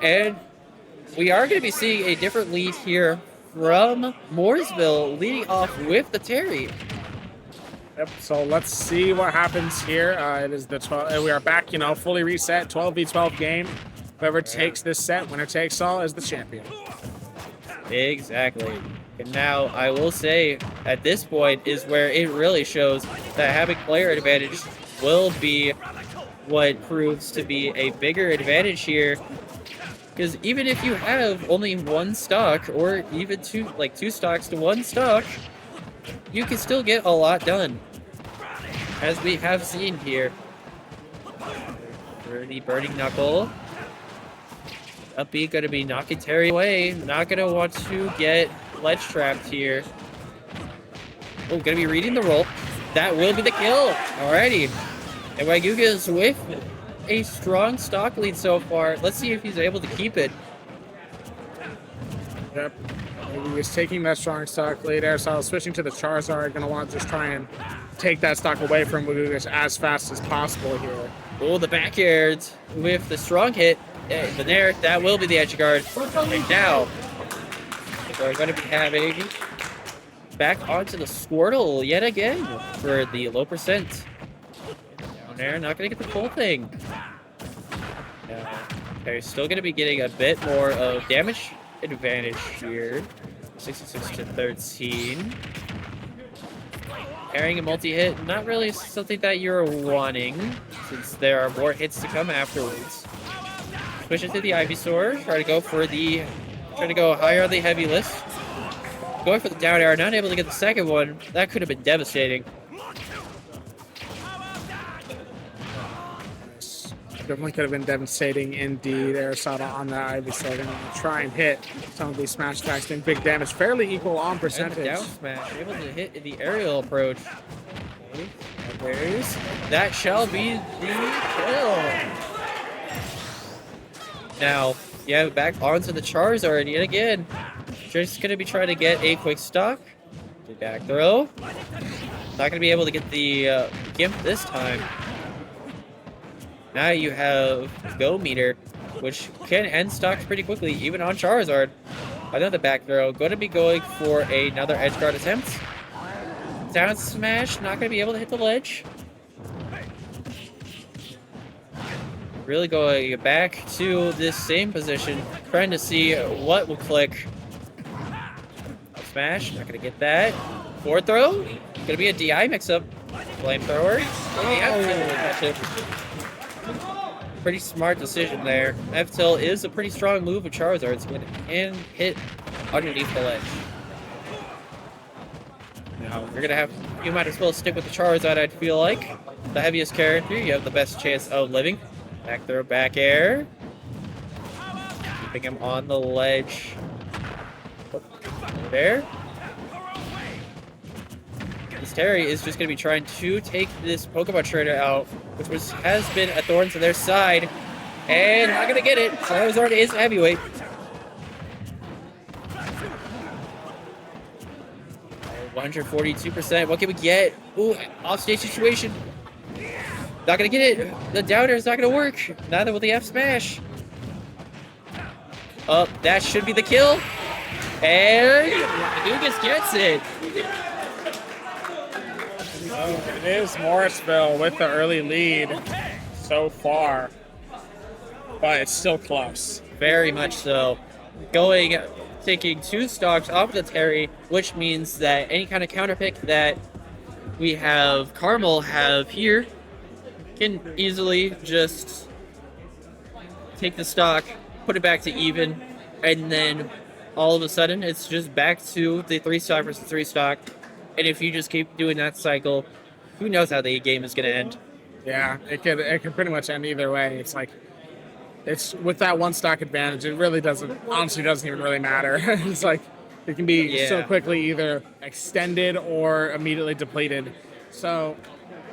And we are going to be seeing a different lead here from Mooresville, leading off with the Terry. Yep. So let's see what happens here. It is the 12. We are back. Fully reset. 12v12 game. Whoever takes this set, winner takes all, is the champion. Exactly. And now I will say, at this point is where it really shows that having player advantage will be what proves to be a bigger advantage here. Because even if you have only one stock, or even two stocks to one stock, you can still get a lot done, as we have seen here. For the Burning Knuckle. Up B gonna be knocking Terry away. Not gonna want to get ledge trapped here. Oh, gonna be reading the roll. That will be the kill. Alrighty. And Waiguga's with a strong stock lead so far. Let's see if he's able to keep it. Yep. He was taking that strong stock lead there, so switching to the Charizard. Going to want to just try and take that stock away from Wagugas as fast as possible here. Oh, the back air with the strong hit. The Nair, that will be the edge guard. And now, we're going to be having back onto the Squirtle yet again for the low percent. Down there, not going to get the full thing. They're still going to be getting a bit more of damage advantage here. 66 to 13. Carrying a multi-hit, not really something that you're wanting, since there are more hits to come afterwards. Push into the Ivysaur, try to go higher on the heavy list. Going for the down air, not able to get the second one. That could have been devastating. Definitely could have been devastating indeed. Arisada on that Ivysaur going to try and hit some of these smash attacks, doing big damage, fairly equal on And percentage. the down smash, able to hit the aerial approach. Okay, there's that shall be the kill. Now, yeah, back onto the Charizard yet again. Just gonna be trying to get a quick stock. The back throw. Not gonna be able to get the Gimp this time. Now you have Go Meter, which can end stocks pretty quickly, even on Charizard. Another back throw. Going to be going for another edge guard attempt. Down smash, not going to be able to hit the ledge. Really going back to this same position, trying to see what will click. Smash, not going to get that. Forward throw, going to be a DI mix-up. Flamethrower. Pretty smart decision there. F-Tilt is a pretty strong move with Charizard's and hit underneath the ledge. Now, you might as well stick with the Charizard, I'd feel like. The heaviest character, you have the best chance of living. Back throw, back air. Keeping him on the ledge. There. This Terry is just going to be trying to take this Pokemon trainer out, which has been a thorn to their side. And not going to get it. Charizard is heavyweight. 142%. What can we get? Ooh, offstage situation. Not going to get it. The downer is not going to work. Neither will the F smash. That should be the kill. And Lucas gets it. It is Morrisville with the early lead so far, but it's still close. Very much so. Taking 2 stocks off the Terry, which means that any kind of counter pick that we have Carmel have here can easily just take the stock, put it back to even, and then all of a sudden it's just back to the 3 stock versus 3 stock. And if you just keep doing that cycle, who knows how the game is going to end. Yeah, it could pretty much end either way. It's like, it's with that 1 stock advantage, it really doesn't even really matter. It's like, it can be so quickly either extended or immediately depleted. So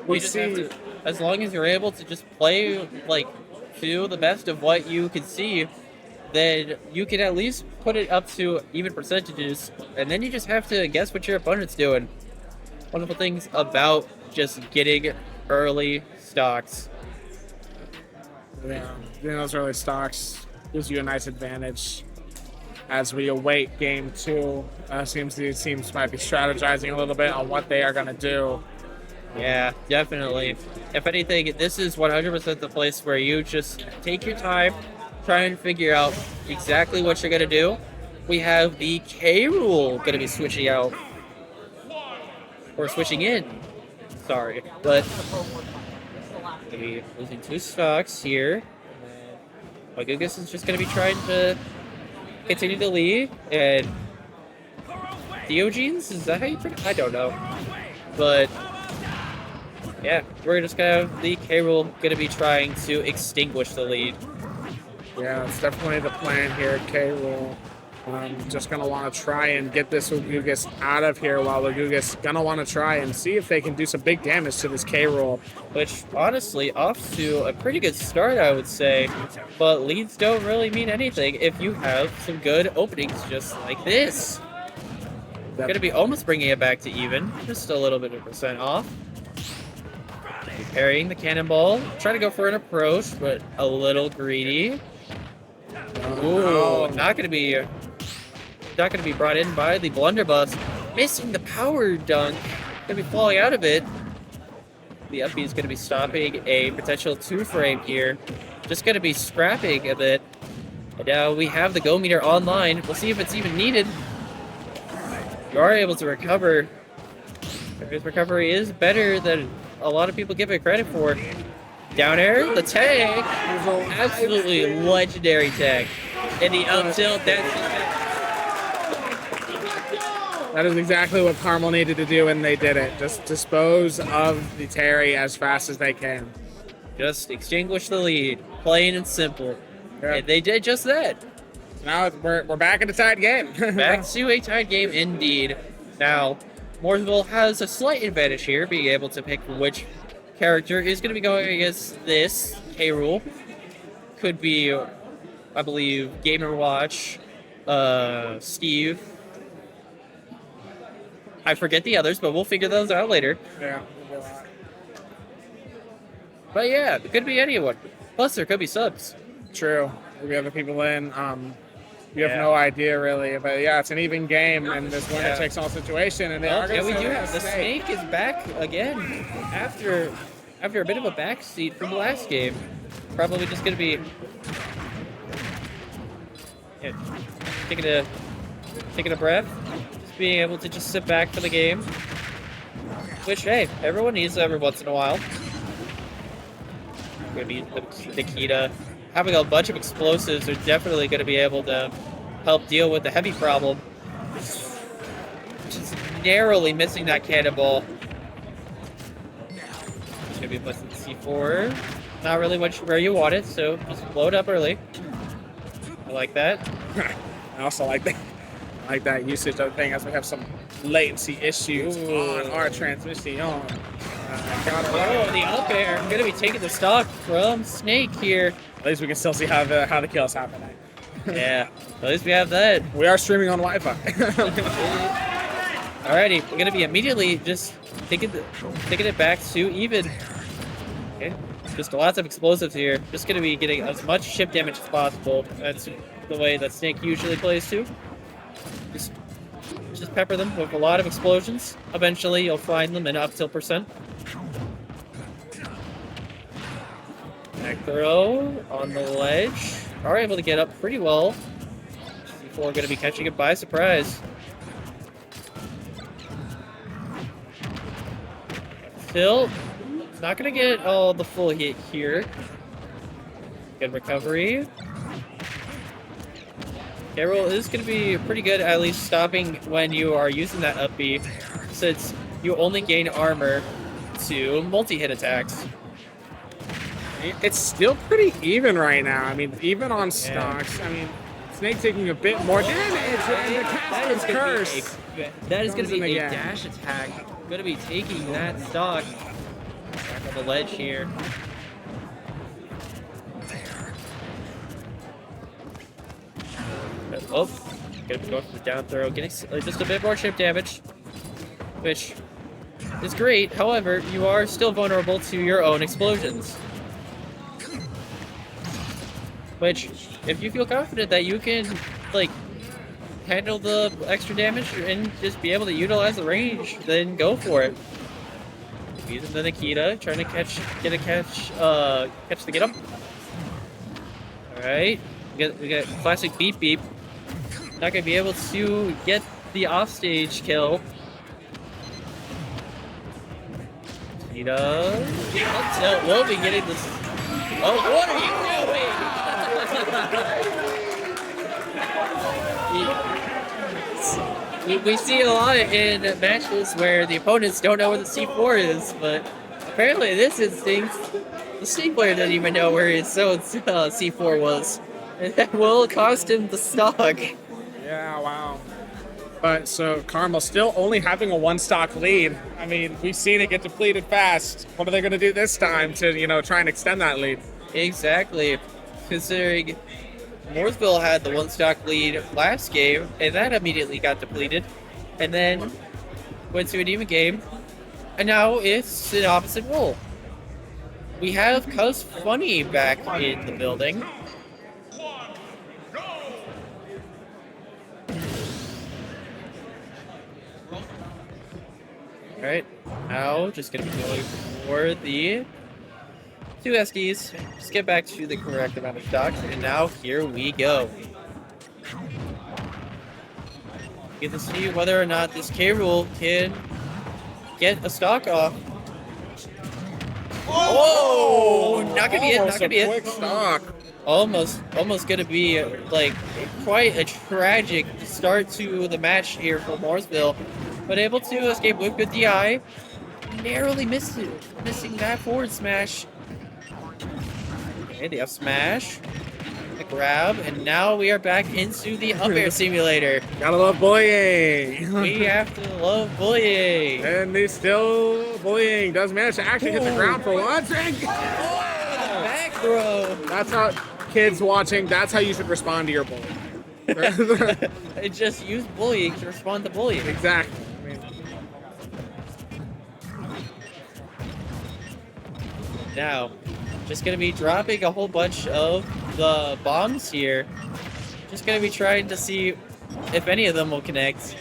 we see, as long as you're able to just play like to the best of what you can see, then you can at least put it up to even percentages, and then you just have to guess what your opponent's doing. Wonderful things about just getting early stocks. Yeah, getting those early stocks gives you a nice advantage as we await game 2. Seems these teams might be strategizing a little bit on what they are going to do. Yeah, definitely. If anything, this is 100% the place where you just take your time, try and figure out exactly what you're going to do. We have the K rule going to be switching out. Or switching in. Sorry. But going to be losing 2 stocks here. Magugas is just going to be trying to continue to lead. And Diogenes, is that how you pronounce it? I don't know. But yeah, we're just going to have the K rule going to be trying to extinguish the lead. Yeah, it's definitely the plan here, K rule. Just going to want to try and get this Lagugas out of here, while Lagugas going to want to try and see if they can do some big damage to this K rule. Which, honestly, off to a pretty good start, I would say. But leads don't really mean anything if you have some good openings just like this. Going to be almost bringing it back to even, just a little bit of percent off. Parrying the cannonball, trying to go for an approach, but a little greedy. Ooh, not gonna be brought in by the blunderbuss. Missing the power dunk. Gonna be falling out of it. The up B is gonna be stopping a potential 2-frame here. Just gonna be scrapping a bit. And now we have the go meter online. We'll see if it's even needed. You are able to recover. His recovery is better than a lot of people give it credit for. Down air, the tag, absolutely legendary tag. And the up tilt, that is exactly what Carmel needed to do, and they did it. Just dispose of the Terry as fast as they can. Just extinguish the lead, plain and simple. Yeah. And they did just that. Now we're back in a tied game. Back to a tied game indeed. Now, Mooresville has a slight advantage here, being able to pick which character is going to be going against this K rule. Could be, I believe, Gamer Watch, Steve. I forget the others, but we'll figure those out later. Yeah. But yeah, it could be anyone. Plus, there could be subs. True. We have the people in. We have no idea really, but yeah, it's an even game, and this winner takes all situation. And they are we do have the snake is back again after a bit of a backseat from the last game. Probably just gonna be taking a breath, just being able to just sit back for the game. Which hey, everyone needs every once in a while. Gonna be Nikita. Having a bunch of explosives are definitely going to be able to help deal with the heavy problem. Just narrowly missing that cannonball. It's going to be busting C4. Not really where you want it, so just blow it up early. I like that. I also like that. I like that usage of the thing, as we have some latency issues on our transmission. The up air. I'm going to be taking the stock from Snake here. At least we can still see how the kill's happening. Yeah, at least we have that. We are streaming on Wi-Fi. Alrighty, we're gonna be immediately just taking it back to even. Okay, just lots of explosives here. Just gonna be getting as much ship damage as possible. That's the way that Snake usually plays too. Just Just pepper them with a lot of explosions. Eventually, you'll find them in up tilt percent. Back throw on the ledge. Are able to get up pretty well. C4 going to be catching it by surprise. Still, not going to get all the full hit here. Good recovery. Carol is going to be pretty good at least stopping when you are using that up B, since you only gain armor to multi-hit attacks. It's still pretty even right now. I mean, even on stocks. I mean, Snake taking a bit more damage, and the caster's curse. That is going to be a again. dash attack. Going to be taking that stock. Back on the ledge here. Oh, gonna be going for the down throw, getting just a bit more chip damage, which is great. However, you are still vulnerable to your own explosions. Which, if you feel confident that you can, like, handle the extra damage and just be able to utilize the range, then go for it. Using the Nikita, trying to catch the get up. All right, we got classic beep beep. Not gonna be able to get the offstage kill. Nikita, we'll be getting this. Oh, what are you doing? We see a lot in matches where the opponents don't know where the C4 is, but apparently in this instance, the Snake player doesn't even know where his own C4 was. And that will cost him the stock. Yeah, wow. But so Carmel still only having a 1-stock lead. I mean, we've seen it get depleted fast. What are they going to do this time to, try and extend that lead? Exactly. Considering Mooresville had the 1-stock lead last game, and that immediately got depleted. And then went to an even game, and now it's an opposite role. We have Cuz Funny back in the building. Alright, now just gonna be going for the 2 SDs. Just get back to the correct amount of stocks, and now here we go. Get to see whether or not this K-Rool can get a stock off. Oh! Not gonna be it, not gonna be it. Quick stock. Almost gonna be like quite a tragic start to the match here for Mooresville, but able to escape with good DI. Narrowly missing that forward smash. Okay, the up smash, the grab, and now we are back into the up air simulator. Gotta love bullying. We have to love bullying. And he's still bullying. Does manage to actually hit the ground for once. And Back throw. that's how kids watching. That's how you should respond to your bully. Just use bullying to respond to bullying. Exactly. Now, just gonna be dropping a whole bunch of the bombs here. Just gonna be trying to see if any of them will connect.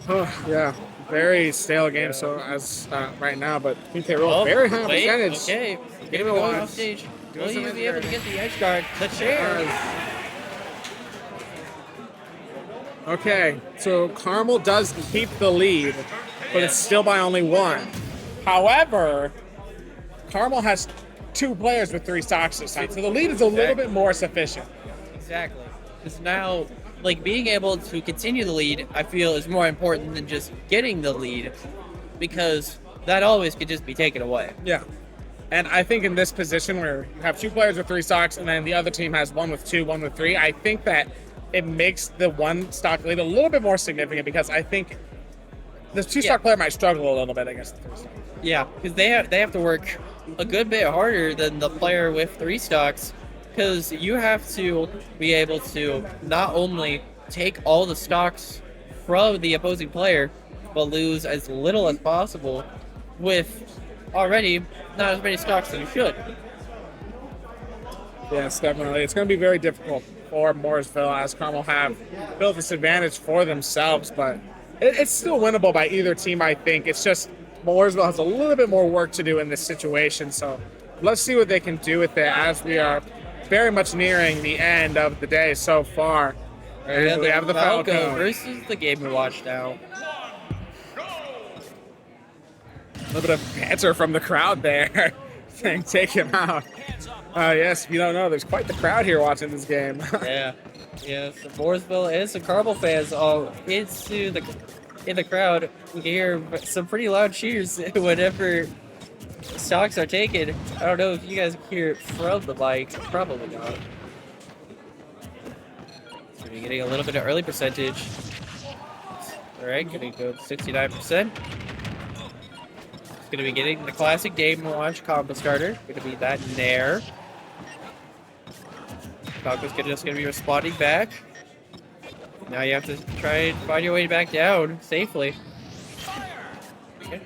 Oh, yeah, very stale game. So as right now, but PK Roll very high percentage. Okay, Give it going once. off stage. Will Goes you in be able to there. get the edge guard? The chair. Okay, so Carmel does keep the lead, but it's still by only 1. However, Carmel has 2 players with 3 stocks this time, so the lead is a little bit more sufficient. Exactly. Because now, like, being able to continue the lead, I feel, is more important than just getting the lead, because that always could just be taken away. Yeah. And I think in this position where you have 2 players with 3 stocks and then the other team has 1 with 2, 1 with 3, I think that it makes the 1-stock lead a little bit more significant because I think the 2-stock player might struggle a little bit against the 3-stock. Yeah, because they have to work a good bit harder than the player with 3 stocks, because you have to be able to not only take all the stocks from the opposing player, but lose as little as possible with already not as many stocks as you should. Yes, definitely. It's going to be very difficult for Mooresville as Carmel have built this advantage for themselves, but it's still winnable by either team, I think. It's just Mooresville has a little bit more work to do in this situation, so let's see what they can do with it as we are very much nearing the end of the day so far. And we have the Falco versus the Game & Watch now. A little bit of banter from the crowd there, saying take him out. Yes, if you don't know, there's quite the crowd here watching this game. Yeah, some Mooresville and some Carmel fans all in the crowd. You can hear some pretty loud cheers whenever stocks are taken. I don't know if you guys can hear it from the mic. Probably not. So we're getting a little bit of early percentage. All right, gonna go 69%. Gonna be getting the classic Game & Watch combo starter. Gonna be that Nair. Falco's just gonna be responding back. Now you have to try and find your way back down safely. Okay.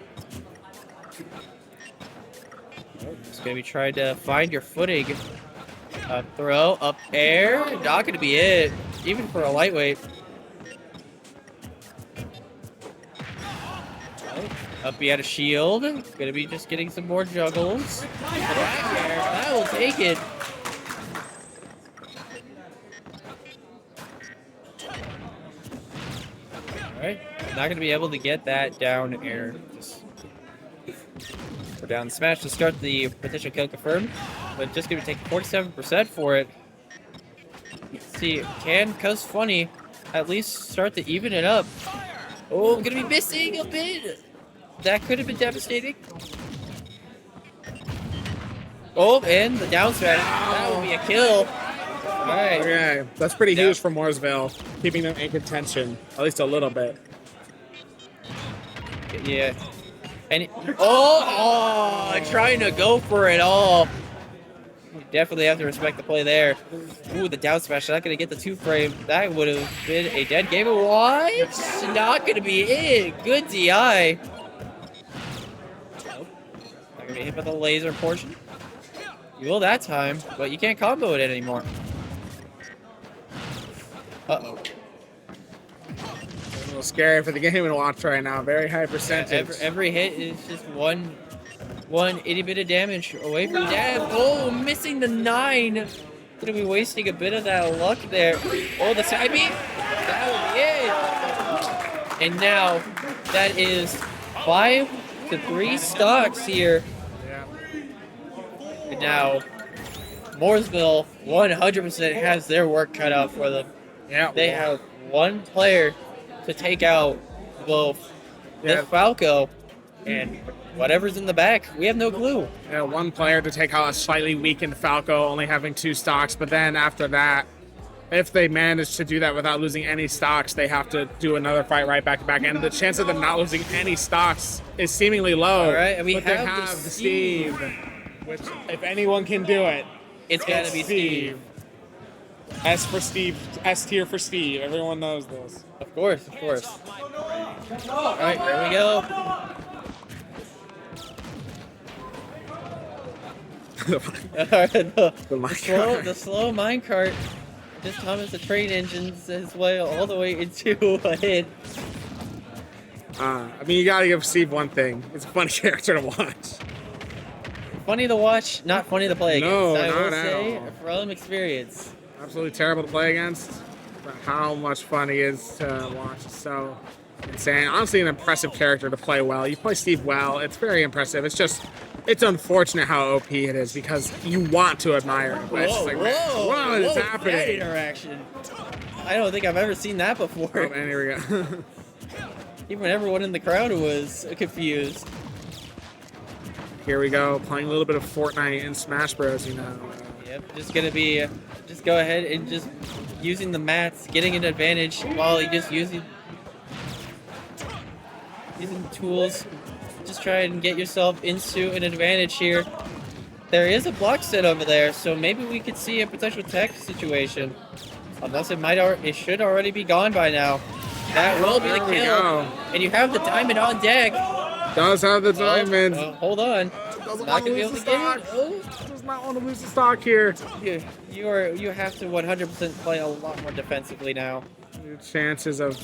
Just gonna be trying to find your footing. Up throw, up air. Not gonna be it, even for a lightweight. Up he had a shield. Gonna be just getting some more juggles. Back air. That will take it. Alright. Not gonna be able to get that down air. Just go down smash to start the potential kill confirmed. But just gonna take 47% for it. Let's see, can Cuz Funny at least start to even it up? Oh, I'm gonna be missing a bit. That could have been devastating. Oh, and the down smash. That would be a kill. All right. Okay, that's pretty huge for Mooresville, keeping them in contention, at least a little bit. Yeah. And trying to go for it all. You definitely have to respect the play there. Ooh, the down smash. Not gonna get the 2-frame. That would have been a dead game. What? Not gonna be it. Good DI. Not gonna be hit by the laser portion. You will that time, but you can't combo it anymore. Uh-oh. A little scary for the Game & Watch right now. Very high percentage. Every hit is just one itty bit of damage away from death. Oh, missing the 9. Gonna be wasting a bit of that luck there. Oh, the side beat. That will be it. And now that is 5 to 3 stocks here. And now Mooresville 100% has their work cut out for them. Yeah, they have one player to take out both the Falco and whatever's in the back. We have no clue. Yeah, one player to take out a slightly weakened Falco, only having 2 stocks. But then after that, if they manage to do that without losing any stocks, they have to do another fight right back to back. And the chance of them not losing any stocks is seemingly low. All right, and we but have they have the Steve, which if anyone can do it, it's gotta be Steve. S for Steve, S tier for Steve. Everyone knows this. Of course, of course. All right, here we go. The slow minecart just Thomas the train engines his way all the way into a hit. I mean, you gotta give Steve one thing. It's a fun character to watch. Funny to watch, not funny to play No, against. I will not at say, all. from experience. Absolutely terrible to play against, but how much fun he is to watch is so insane. Honestly, an impressive character to play well. You play Steve well, it's very impressive. It's unfortunate how OP it is because you want to admire it. But it's just like, what is happening? That interaction. I don't think I've ever seen that before. Oh, and here we go. Even everyone in the crowd was confused. Here we go, playing a little bit of Fortnite and Smash Bros, you know. Yep, just gonna be, just go ahead and just using the mats, getting an advantage while you just using tools. Just try and get yourself into an advantage here. There is a block set over there, so maybe we could see a potential tech situation. Unless it should already be gone by now. That will be the kill. And you have the diamond on deck. Does have the diamond. Hold on. Doesn't Not want to gonna be lose able the to get stock. it. Does not want to lose the stock here. You have to 100% play a lot more defensively now. Chances of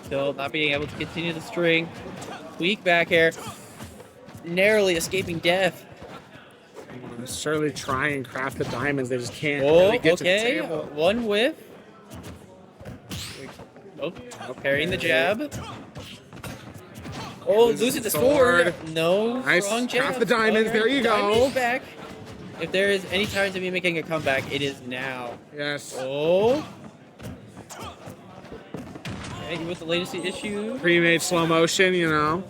Still not being able to continue the string. Weak back air. Narrowly escaping death. surely try and craft the diamonds. They just can't Oh, really get okay. to the table. One whiff. Oh, parrying the jab. Oh, losing the sword. No, Nice. wrong jab. Craft the diamonds. There you go. Diamonds back. If there is any time to be making a comeback, it is now. Yes. Oh. Okay, with the latest issue. Pre-made slow motion, you know.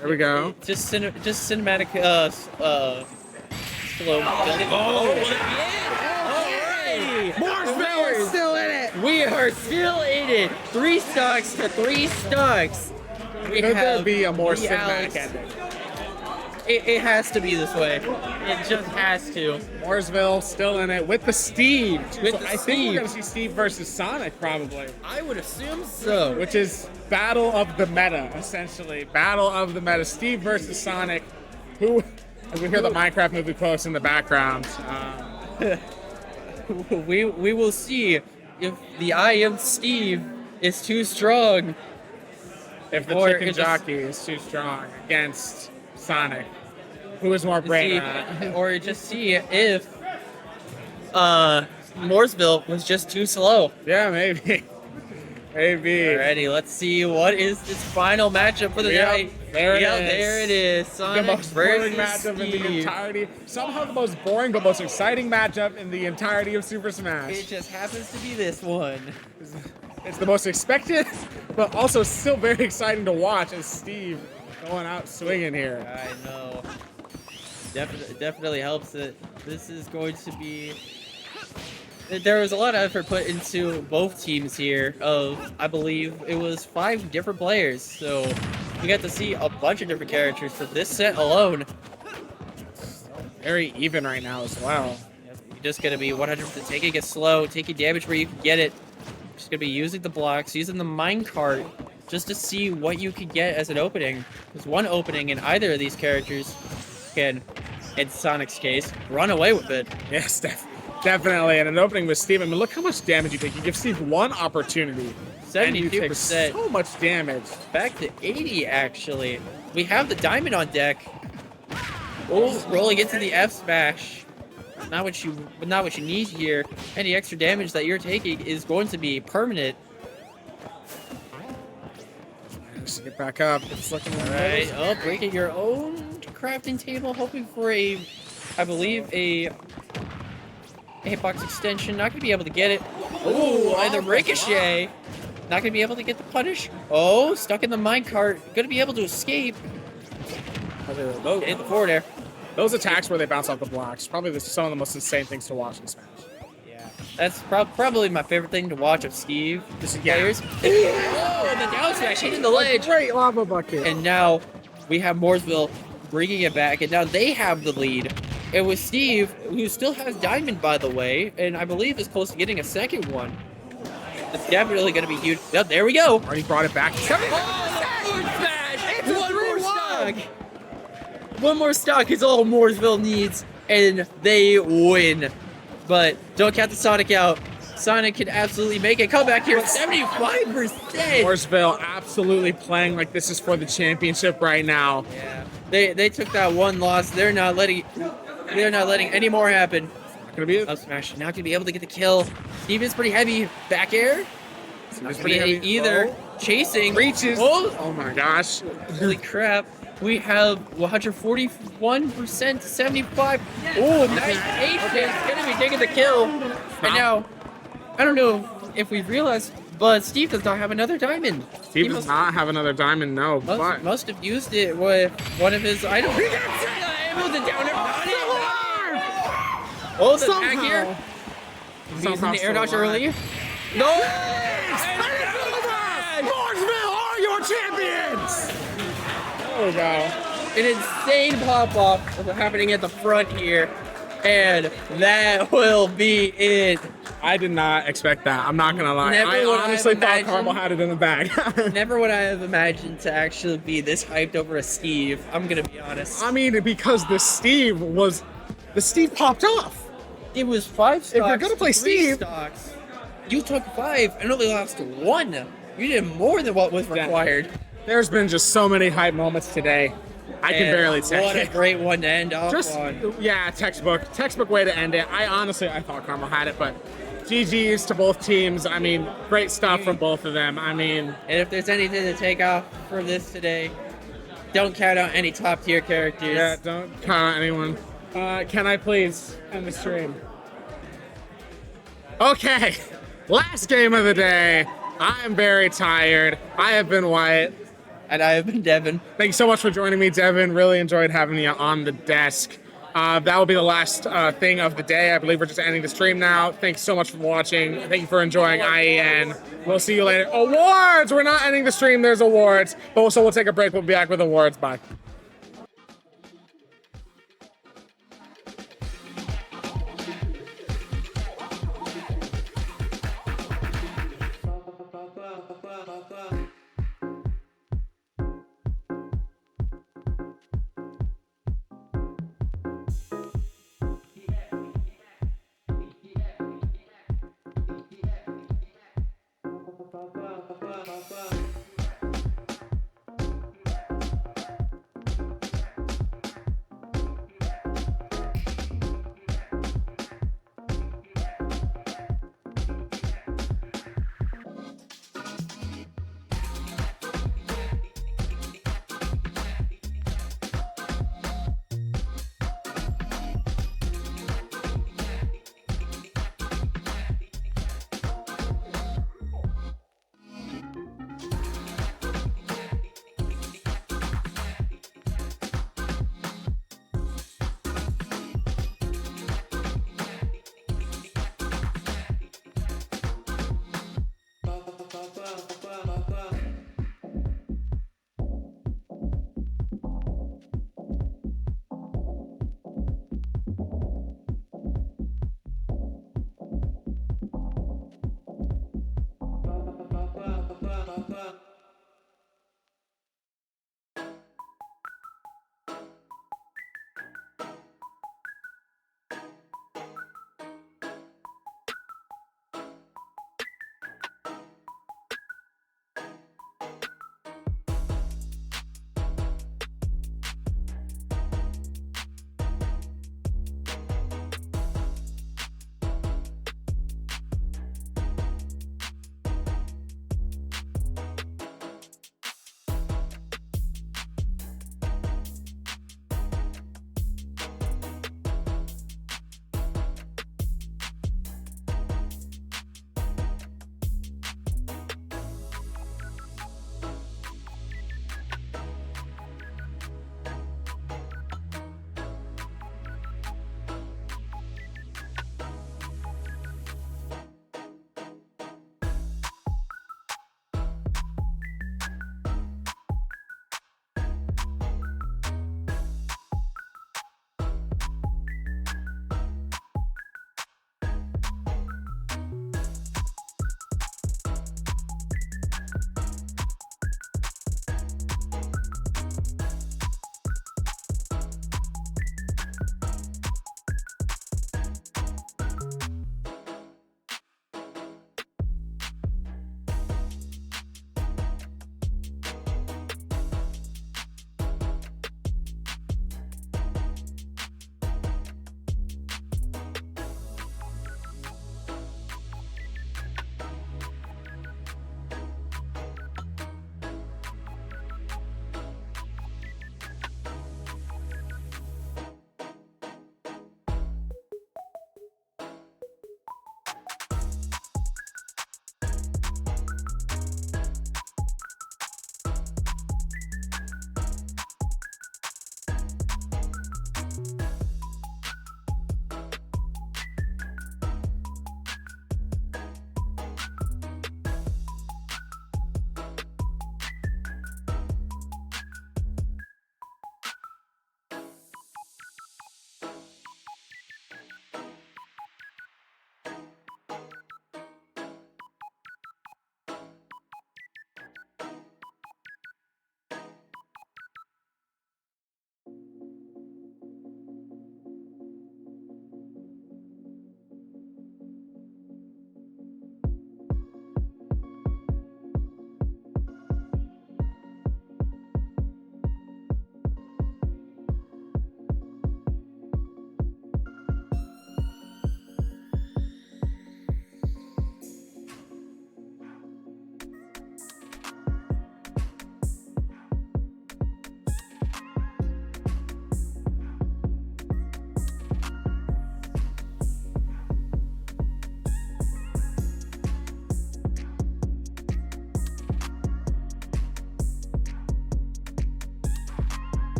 There we go. Just cinematic slow. Oh, yeah. Mooresville is still in it. We are still in it. 3 stocks to 3 stocks. Could there be a more cinematic ending? It has to be this way. It just has to. Mooresville still in it with the Steve. I think Steve. we're gonna see Steve versus Sonic probably. I would assume so. Which is battle of the meta, essentially. Battle of the meta. Steve versus Sonic. Who, as we hear the Minecraft movie quotes in the background. We will see if the I am Steve is too strong. If the Or chicken if the- jockey is too strong against Sonic. Who is more brain? Or just see if Mooresville was just too slow. Yeah, maybe. Maybe. Alrighty, let's see what is this final matchup for the night. There it is. There it is. The Sonic most boring versus matchup in the Steve. entirety. Somehow the most boring but most exciting matchup in the entirety of Super Smash. It just happens to be this one. It's the most expected, but also still very exciting to watch as Steve going out swinging here. I know. Definitely helps that this is going to be. There was a lot of effort put into both teams here. I believe it was 5 different players, so we got to see a bunch of different characters for this set alone. Very even right now as well. You're just gonna be 100% taking it slow, taking damage where you can get it. Just gonna be using the blocks, using the minecart, just to see what you can get as an opening. There's one opening, and either of these characters can, in Sonic's case, run away with it. Yes, definitely. And an opening with Steve. I mean, look how much damage you take. You give Steve one opportunity. And you take 72%. so much damage. Back to 80, actually. We have the diamond on deck. Oh, rolling into the F smash. Not what you need here. Any extra damage that you're taking is going to be permanent. Just get back up. It's looking All right. Oh, breaking your own crafting table, hoping for I believe a hitbox extension. Not gonna be able to get it. Oh, either ricochet. Not gonna be able to get the punish. Oh, stuck in the minecart. Gonna be able to escape. Oh, hit the forward air. Those attacks where they bounce off the blocks, probably some of the most insane things to watch in Smash. Yeah, that's probably my favorite thing to watch of Steve. Players. Oh, the down smash hitting the ledge. Great lava bucket. And now we have Mooresville bringing it back, and now they have the lead. It was Steve, who still has Diamond, by the way, and I believe is close to getting a second one. It's definitely going to be huge. Yep, there we go. Already brought it back. Oh, the forward smash! One more stock. One more stock is all Mooresville needs, and they win. But don't count the Sonic out. Sonic can absolutely make a comeback here. 75%. Mooresville absolutely playing like this is for the championship right now. Yeah, they took that one loss. They're not letting any more happen. Not gonna be it. Up smash. Not gonna be able to get the kill. Steve is pretty heavy. Back air. It's not pretty pretty heavy. either. Oh. Chasing. Reaches. Oh, Oh my gosh. holy crap. We have 141% to 75. Oh, nice patience. Gonna be taking the kill. And now, I don't know if we've realized, but Steve does not have another diamond. Steve does not have another diamond, no. But Must have used it with one of his items. Able to down it. Oh, the back here. He's using the air dodge early. No! Mooresville are your champions! There we go. An insane pop-off happening at the front here. And that will be it. I did not expect that. I'm not gonna lie. Never I would I honestly have thought imagined- Carmel had it in the bag. Never would I have imagined to actually be this hyped over a Steve. I'm gonna be honest. I mean, because the Steve popped off. It was 5 stocks. If you're gonna play 3 Steve- stocks. You took 5 and only lost 1. You did more than what was required. There's been just so many hype moments today. I can And barely take what a it. great one to end off Just on. yeah, textbook way to end it. I thought Carmel had it, but GG's to both teams. I mean, great stuff from both of them. I mean, And if there's anything to take off from this today, don't count out any top tier characters. yeah, don't count on anyone. Can I please end the stream? Okay, last game of the day. I am very tired. I have been Wyatt. And I have been Devin. Thank you so much for joining me, Devin. Really enjoyed having you on the desk. That will be the last thing of the day. I believe we're just ending the stream now. Thanks so much for watching. Thank you for enjoying IEN. We'll see you later. Awards! We're not ending the stream. There's awards. But so we'll take a break. We'll be back with awards. Bye.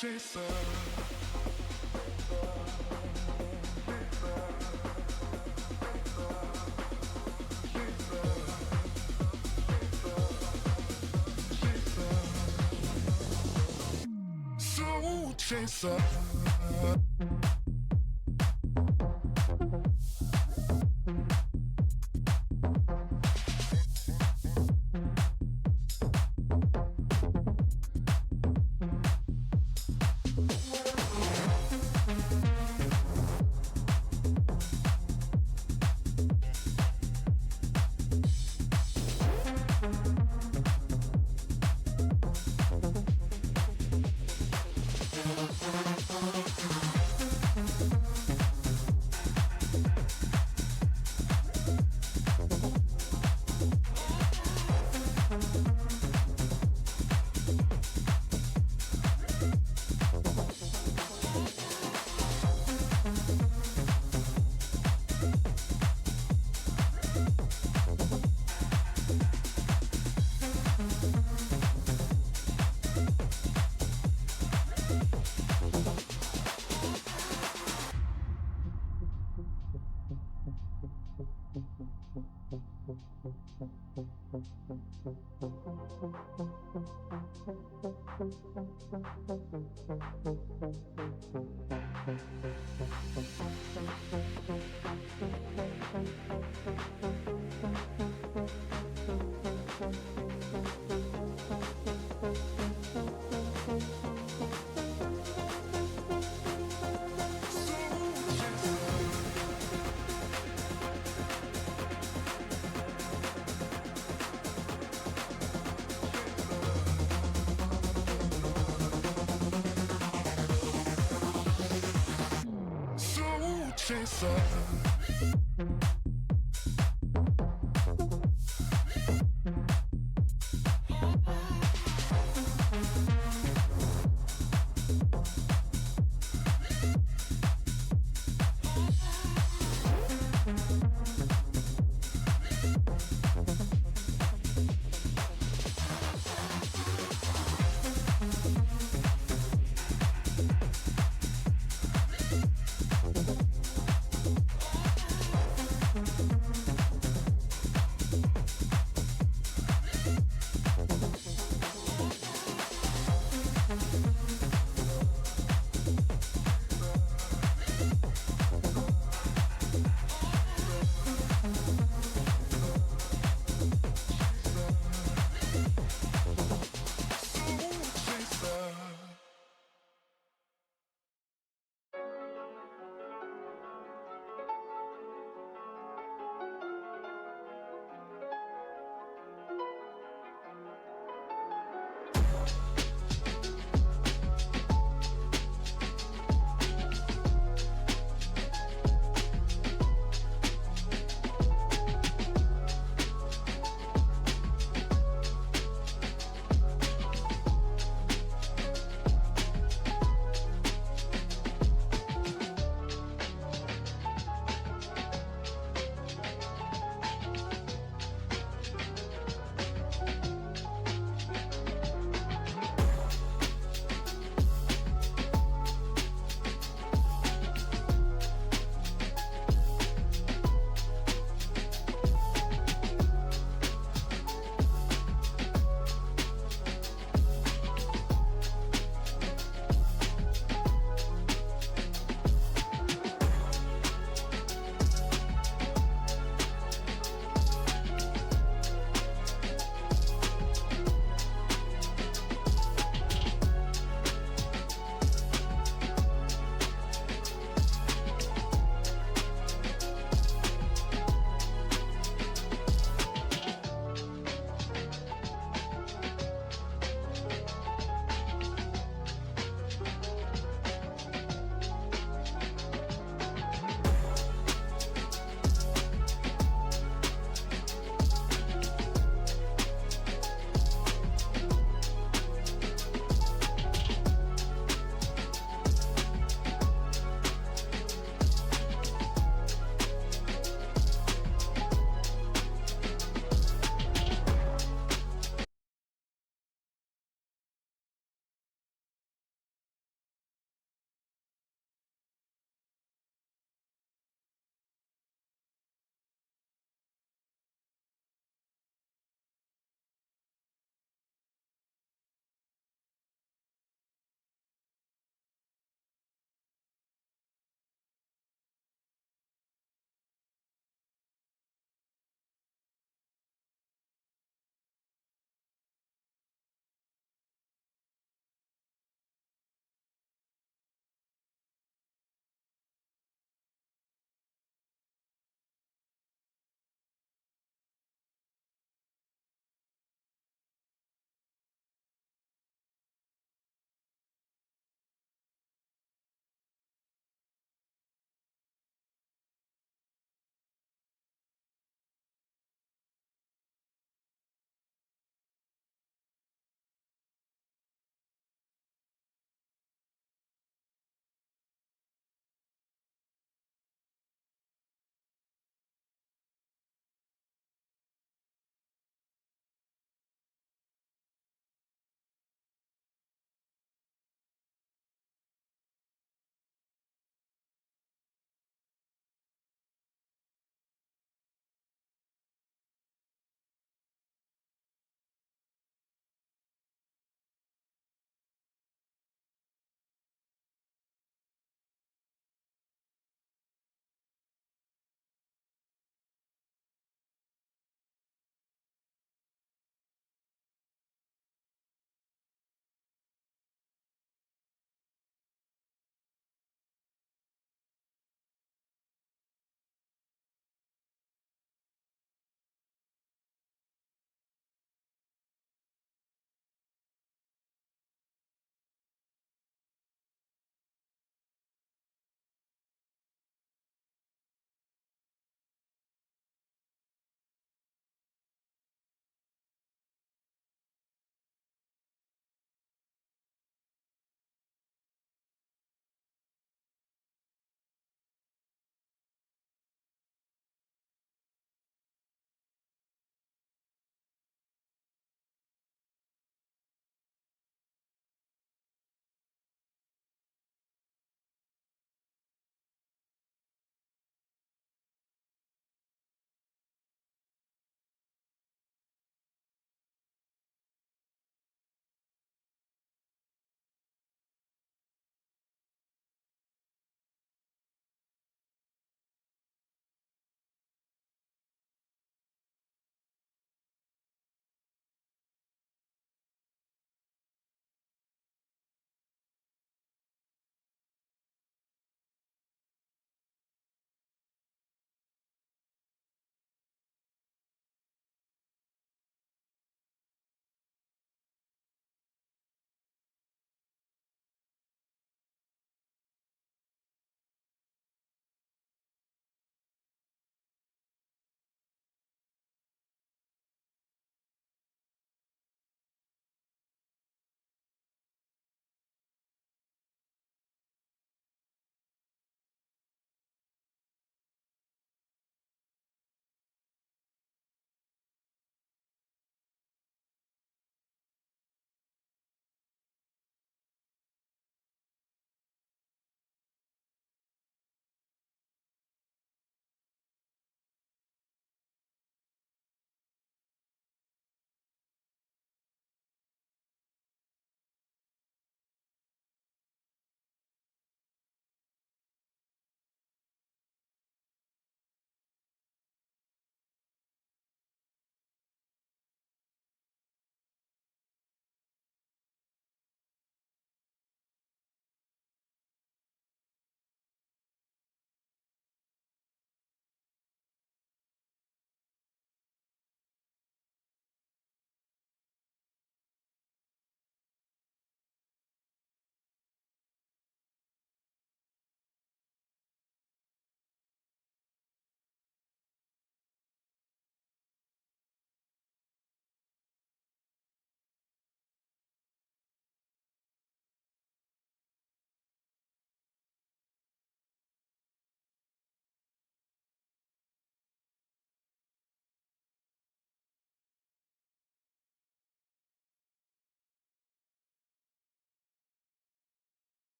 chaser. Soul chaser. Soul chaser.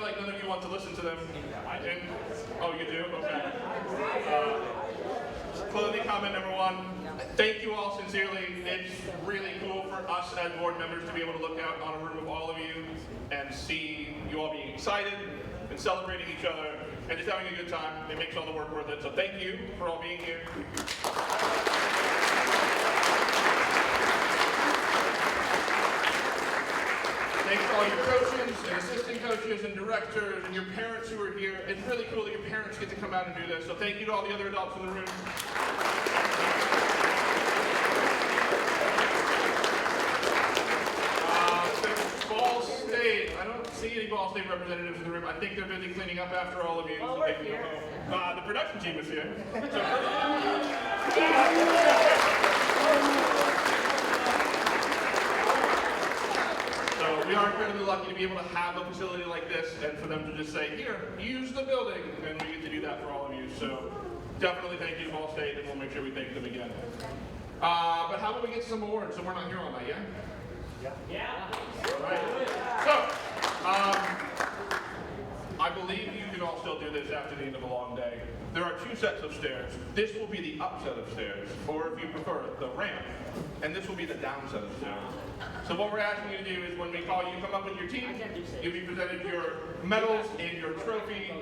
like none of you want to listen to them. Oh, you do? Okay. Clothing comment number 1. Thank you all sincerely. It's really cool for us as board members to be able to look out on a room of all of you and see you all being excited and celebrating each other and just having a good time. It makes all the work worth it. So thank you for all being here. Thanks to all your coaches and assistant coaches and directors and your parents who are here. It's really cool that your parents get to come out and do this. So thank you to all the other adults in the room. Ball State. I don't see any Ball State representatives in the room. I think they're busy cleaning up after all of you. So they can go home. The production team is here. So we are incredibly lucky to be able to have a facility like this and for them to just say, here, use the building, and we get to do that for all of you. So definitely thank you to Ball State, and we'll make sure we thank them again. But how about we get some awards so we're not here all night, yeah? Yeah. All right. So, I believe you can all still do this after the end of a long day. There are 2 sets of stairs. This will be the up set of stairs, or if you prefer, the ramp. And this will be the down set of stairs. So what we're asking you to do is when we call you, come up with your team. You'll be presented your medals and your trophy.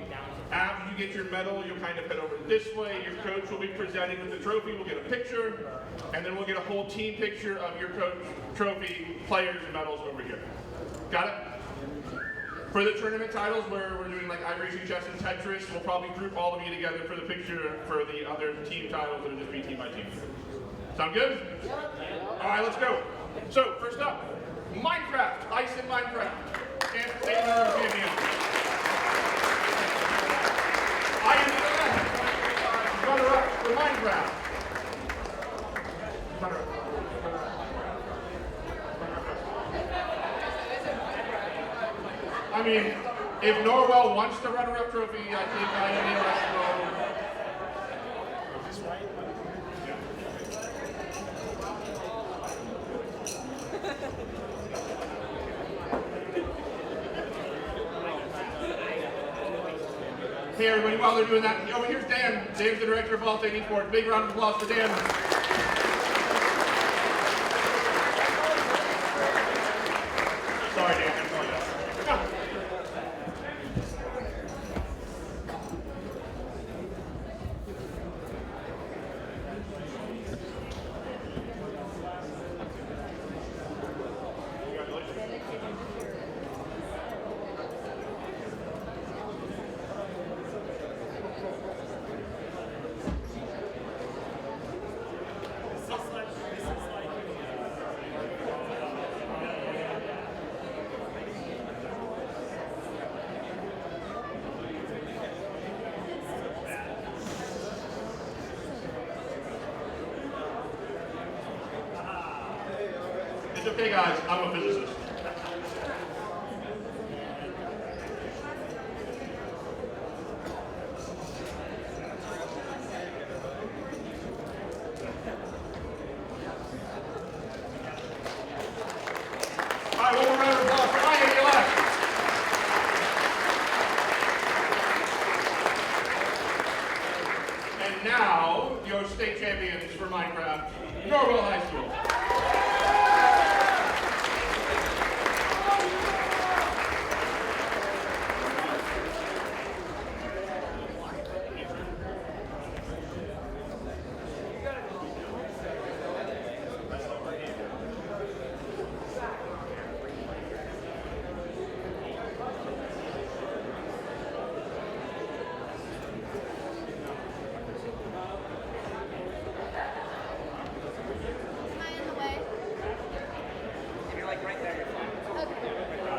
After you get your medal, you'll kind of head over this way. Your coach will be presenting with the trophy. We'll get a picture, and then we'll get a whole team picture of your coach, trophy, players, and medals over here. Got it? For the tournament titles, where we're doing like iRacing, chess, and Tetris, we'll probably group all of you together for the picture. For the other team titles, it'll just be team by team. Sound good? All right, let's go. So, first up, Minecraft, IEN Minecraft, and State Champion. IEN runner-up for Minecraft. Runner-up. I mean, if Norwell wants the runner-up trophy, I think IEN has to go. Is this right? Hey everybody, while they're doing that, over here's Dan. Dan's the director of Ball State Esports. Big round of applause for Dan. Sorry, Dan. It's okay, guys. I'm a physicist. All right, one more round of applause for Ryan to your left. And now, your state champions for Minecraft, Norwell High School.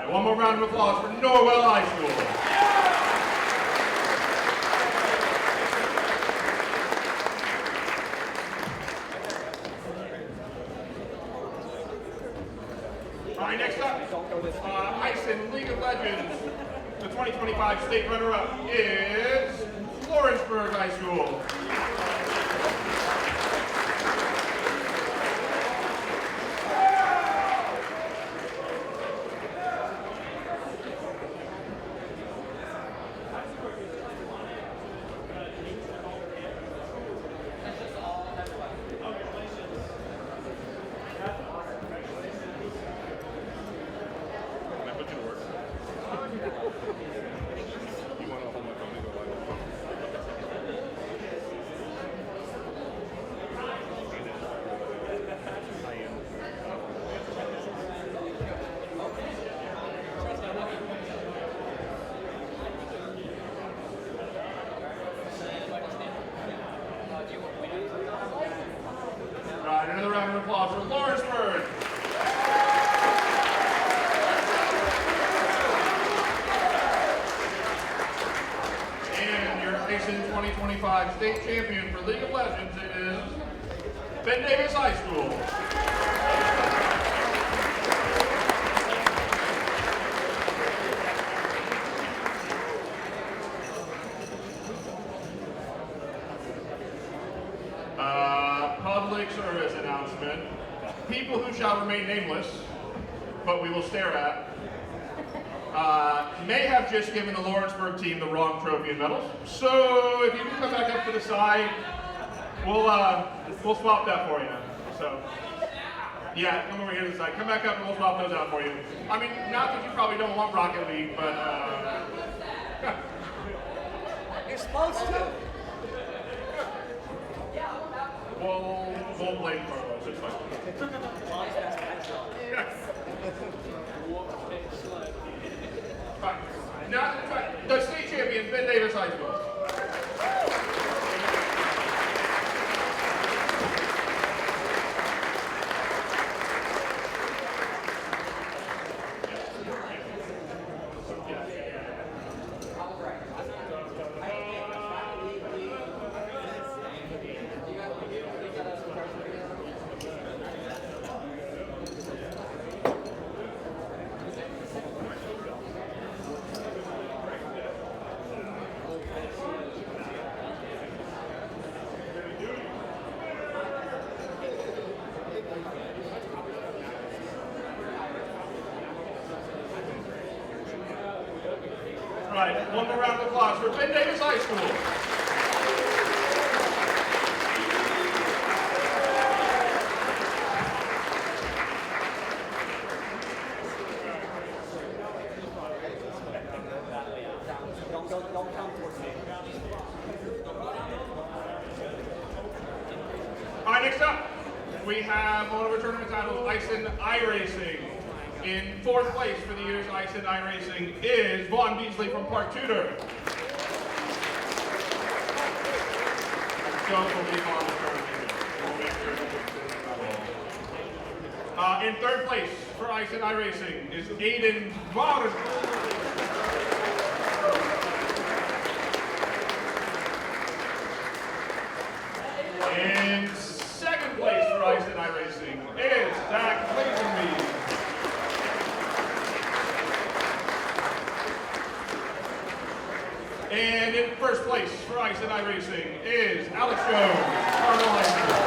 One more round of applause for Norwell High School. All right, next up, IEN League of Legends. The 2025 state runner-up is Lawrenceburg High School. round of applause for Lawrenceburg. And your ISIN 2025 state champion for League of Legends is Ben Davis High School. Public service announcement. People who shall remain nameless, but we will stare at, may have just given the Lawrenceburg team the wrong trophy and medals. So if you can come back up to the side, we'll swap that for you. So yeah, come over here to the side. Come back up and we'll swap those out for you. I mean, not that you probably don't want Rocket League, but You're supposed to. we'll blame Carlos. It's fine. Fine. Now, the state champion, Ben Davis High School. All right, one more round of applause for Ben Davis High School. All right, next up, we have one of our tournament titles, ISIN iRacing. In fourth place for the year's ISIN iRacing is Vaughn Beasley from Park Tudor. Jones will be on the tournament. We'll make sure to in third place for ISIN iRacing is Aiden Vaughn. In second place for ISIN iRacing is Zach Lazenby. And in first place for ISIN iRacing is Alex Jones, Carmel High School.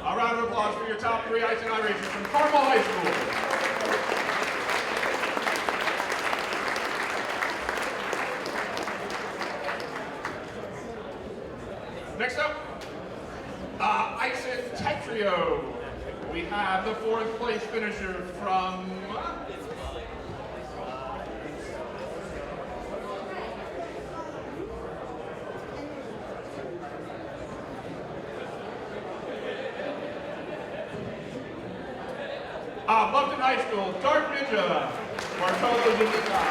A round of applause for your top three ISIN iRacers from Carmel High School. Next up, ISIN Tetrio. We have the fourth place finisher from Bumpton High School, Dark Ninja, Bartolo Zuniga.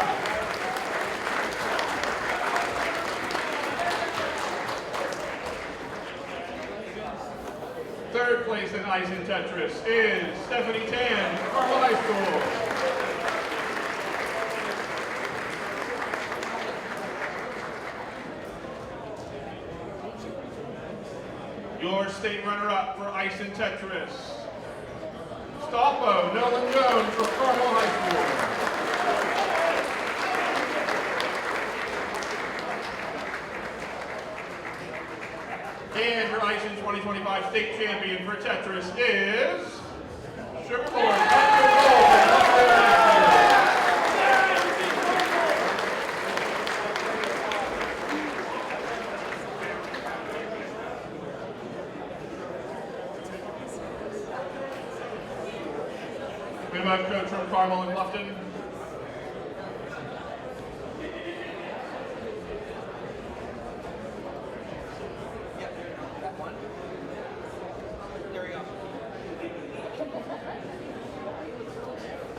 Third place in ISIN Tetris is Stephanie Tan, Carmel High School. Your state runner-up for ISIN Tetris, Stolpo Nolan Jones from Carmel High School. And your ISIN 2025 state champion for Tetris is Sugarboard Dr. Gold from Buffalo High School. have a coach from Carmel and Bluffton.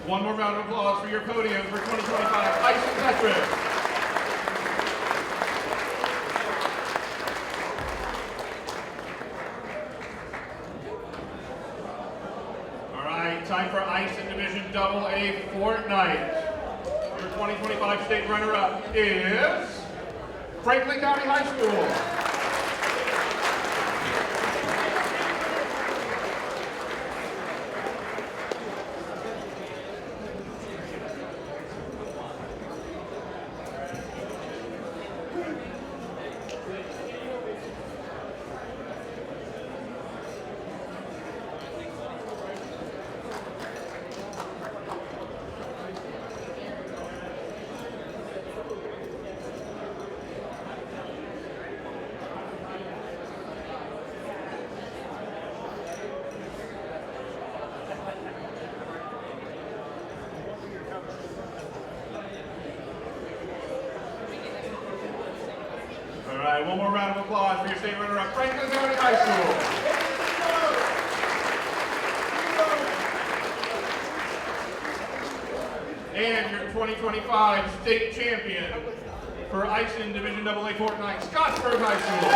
One more round of applause for your podium for 2025 Ice and Tetris. All right, time for Ice and Division AA Fortnite. Your 2025 state runner-up is Franklin County High School. All right, one more round of applause for your state runner-up, Franklin County High School. And your 2025 state champion for Ice in Division AA Fortnite, Scottsburg High School.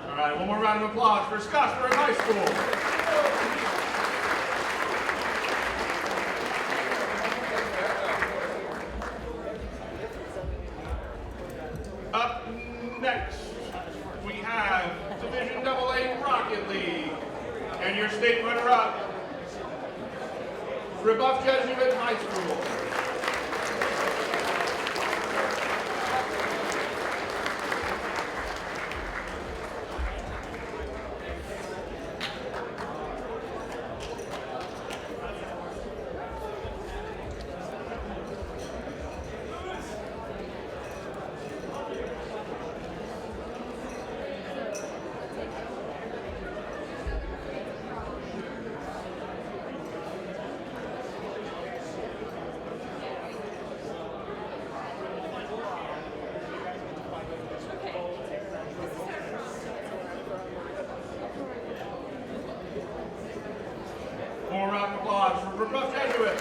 All right, one more round of applause for Scottsburg High School. Up next, we have Division AA Rocket League, and your state runner-up, Rebuff Jesuit High School. More round of applause for Rebuff Jesuit.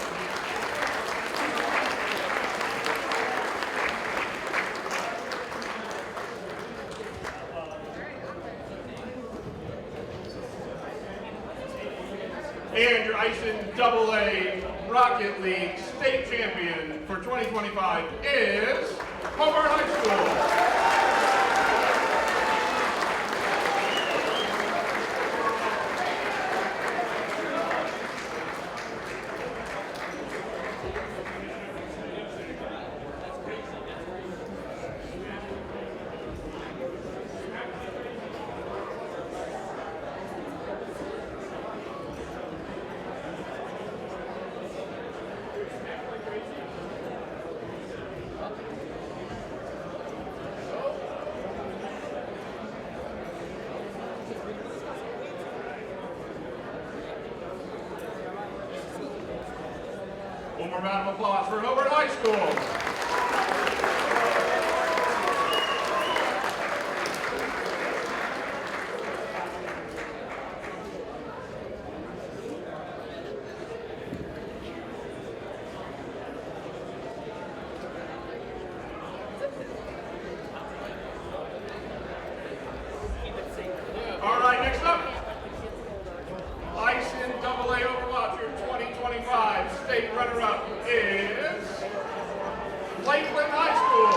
And your ISIN AA Rocket League state champion for 2025 is Hobart High School. One more round of applause for Hobart High School. All right, next up, ISIN AA Overwatch, your 2025 state runner-up is Lakeland High School.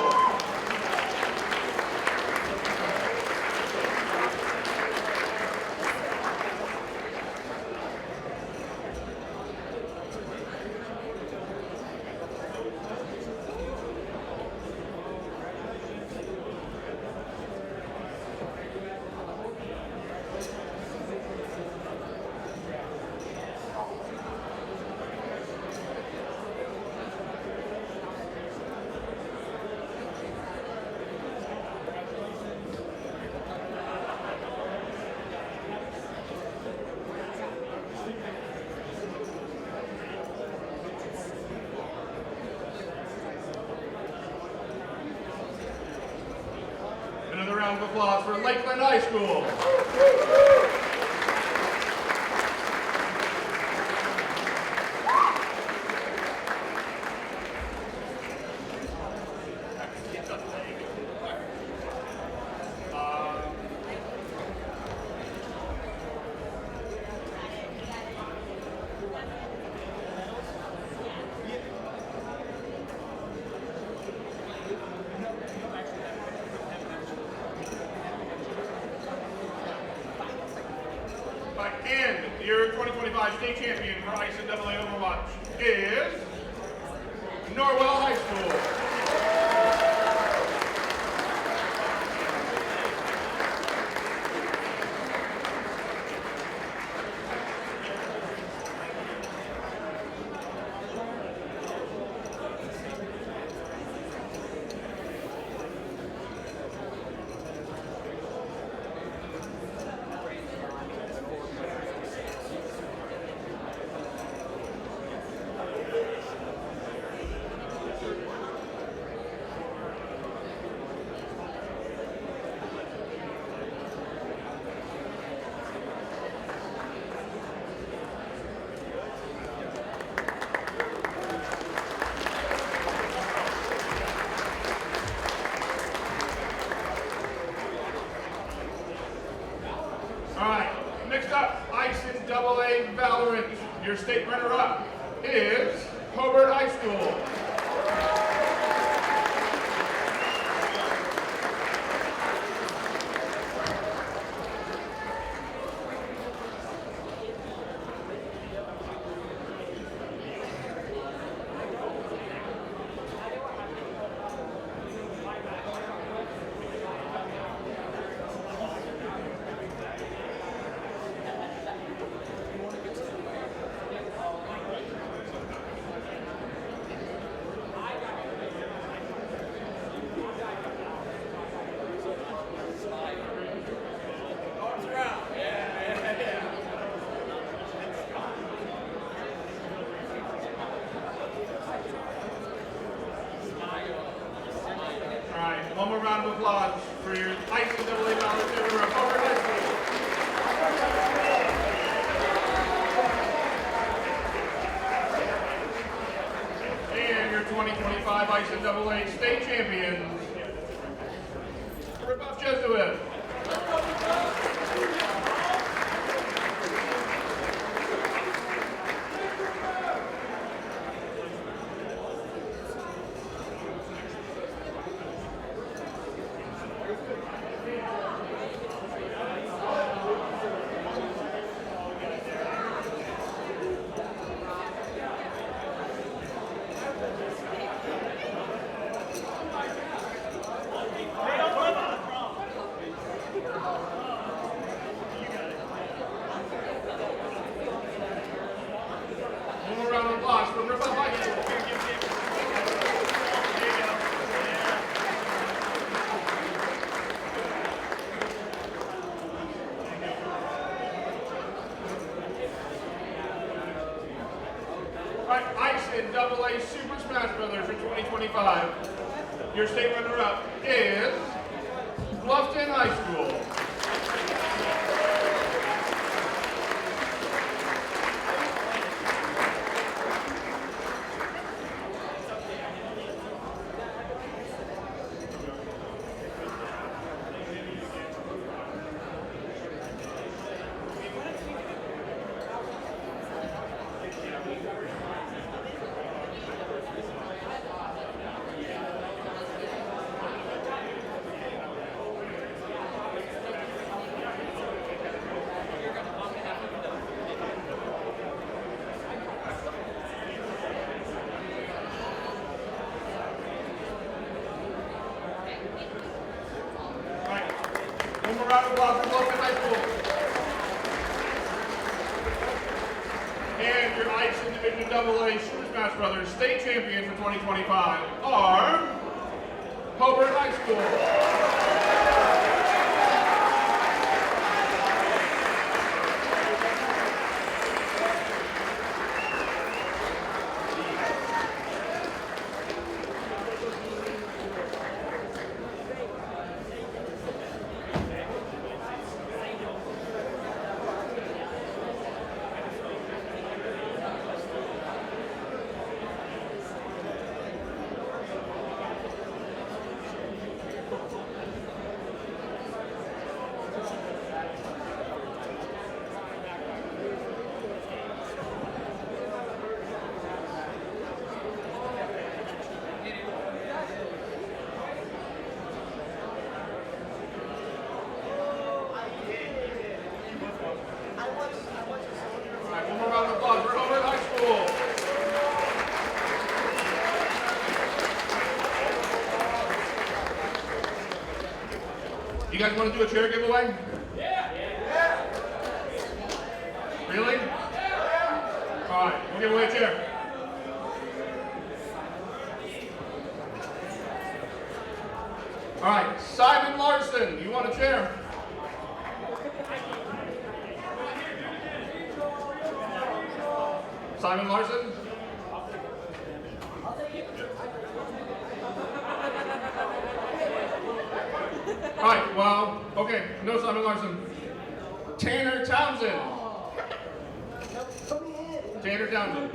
applause for Lakeland High School. And your 2025 state champion for ICAA Overwatch is Norwell High School. All right, next up, ICAA Valorant. Your state runner-up is Hobart High School. All right, one more round of applause for your ICAA Valorant winner of Hobart High School. And your 2025 ICAA state champions, Rip-Off Jesuit. One more round of applause for Rip-Off High School. All right, ICAA Super Smash Brothers for 2025. Your state runner-up is Bluffton High School. One more round of applause for Bluffton High School. And your Ice and Division AA Super Smash Brothers state champions for 2025 are Hobart High School. You guys want to do a chair giveaway? Really? All right, we'll give away a chair. All right, Simon Larson, you want a chair? Simon Larson? All right, well, okay, no Simon Larson. Tanner Townsend. Tanner Townsend.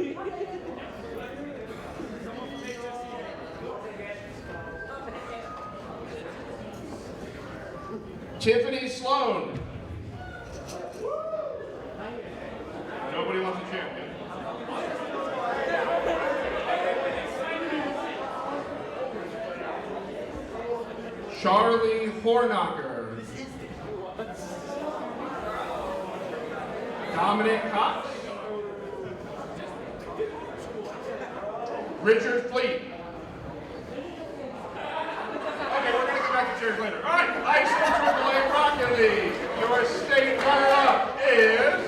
Tiffany Sloan. Nobody wants a chair. Charlie Hornacher. Dominic Cox. Richard Fleet. Okay, we're going to get back to chairs later. All right, ISO AAA Rocket League. Your state runner-up is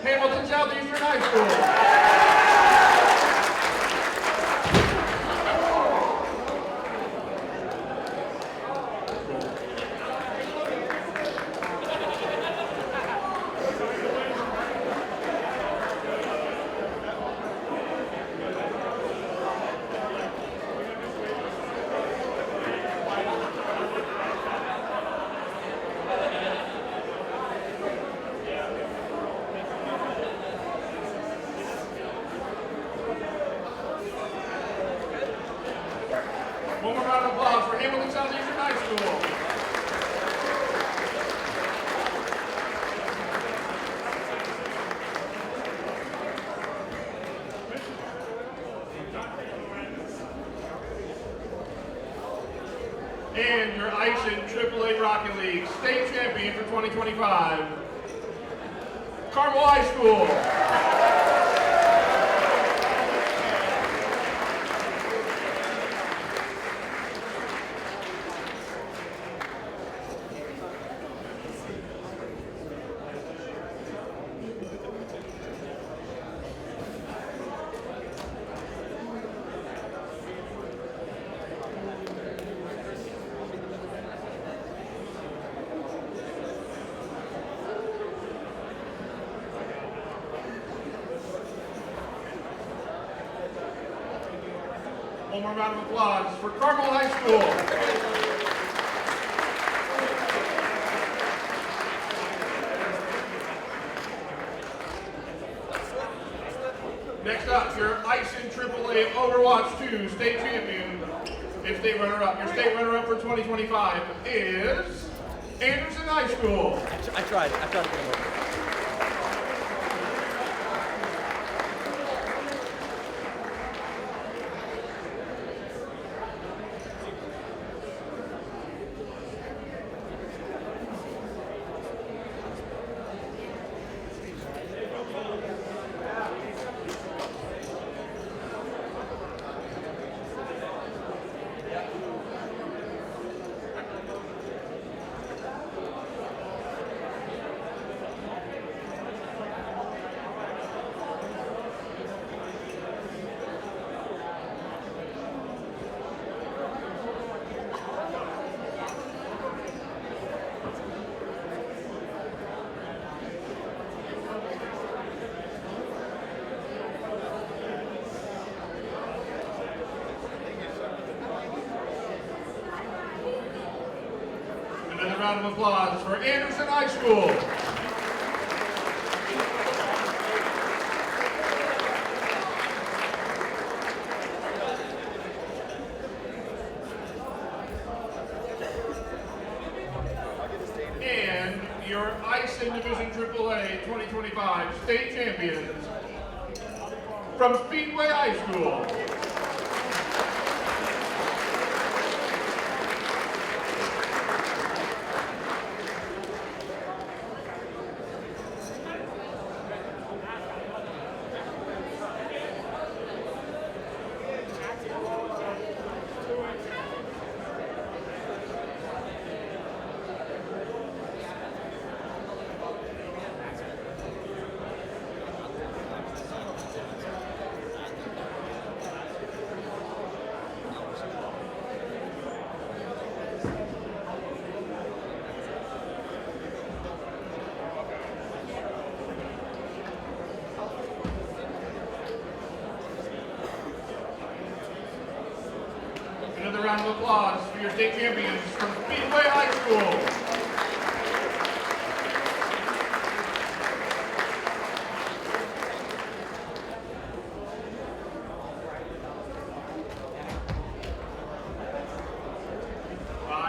Hamilton Southeastern High School. One more round of applause for Hamilton Southeastern High School. And your ISIN AAA Rocket League state champion for 2025, Carmel High School. One more round of applause for Carmel High School. Next up, your ISIN AAA Overwatch 2 state champion and state runner-up. Your state runner-up for 2025 is Anderson High School. I tried to get him over. Another round of applause for Anderson High School. And your ISIN Division AAA 2025 state champions from Speedway High School. of applause for your state champions from Speedway High School.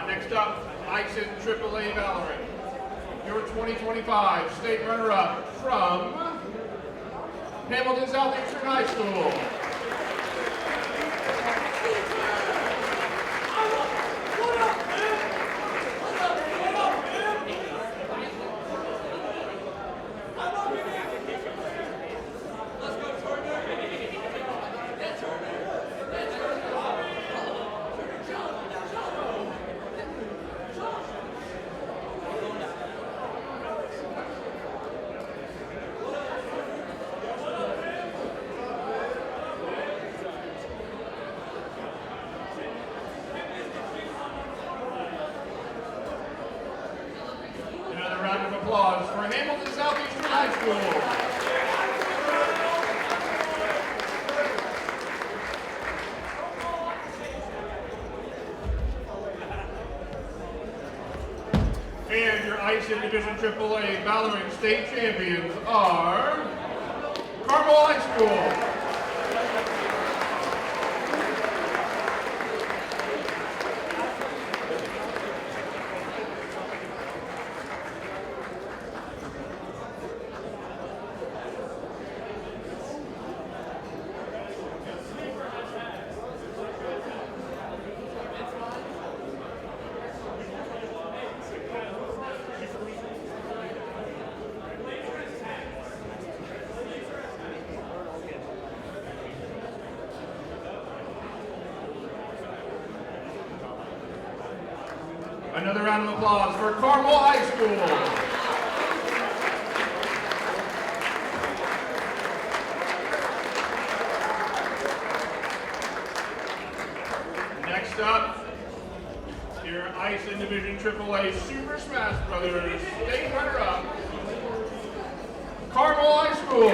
Next up, IEN AAA Valorant. Your 2025 state runner-up from Hamilton Southeastern High School. Another round of applause for Hamilton Southeastern High School. And your IEN Division AAA Valorant State Champions are Carmel High School. Another round of applause for Carmel High School. Next up, your IEN Division AAA Super Smash Brothers state runner-up, Carmel High School.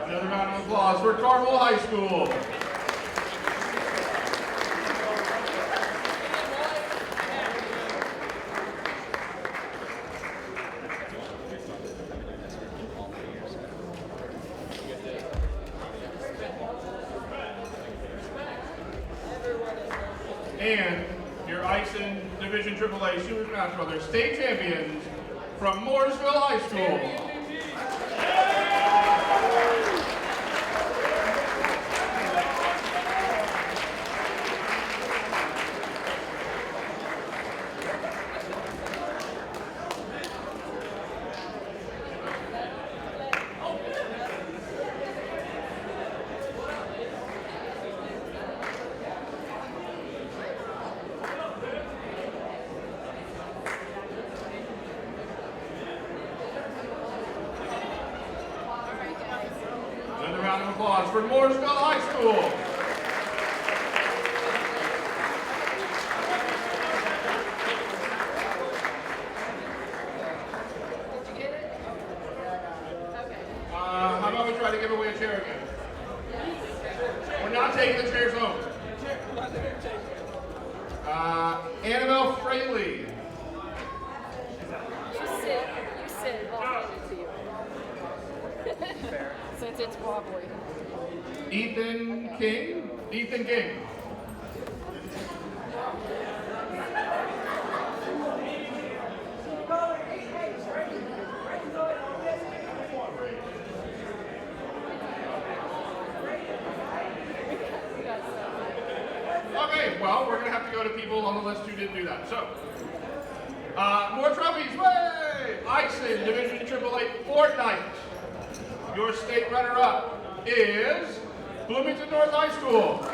Another round of applause for Carmel High School. And your IEN Division AAA Super Smash Brothers state champions from Mooresville High School. Another round of applause for Mooresville High School. How about we try to give away a chair again? We're not taking the chairs home. Annabelle Fraley. You sit, I'll hand it to you. Since it's wobbly. Ethan King. Okay, well, we're going to have to go to people on the list who didn't do that. So, more trophies, way! IEN Division AAA Fortnite. Your state runner-up is Bloomington North High School.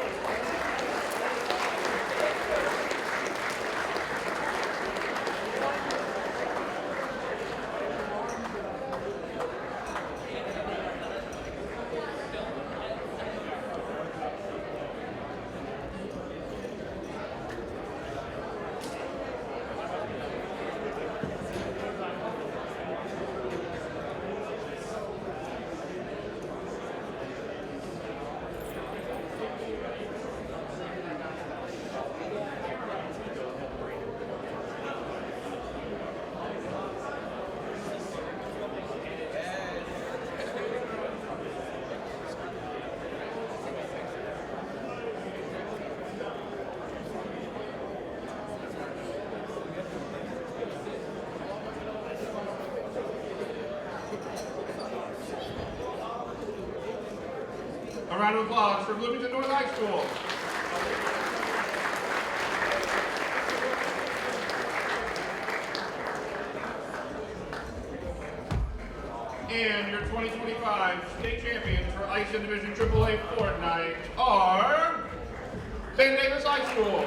A round of applause for Bloomington North High School. And your 2025 state champions for IEN Division AAA Fortnite are Ben Davis High School.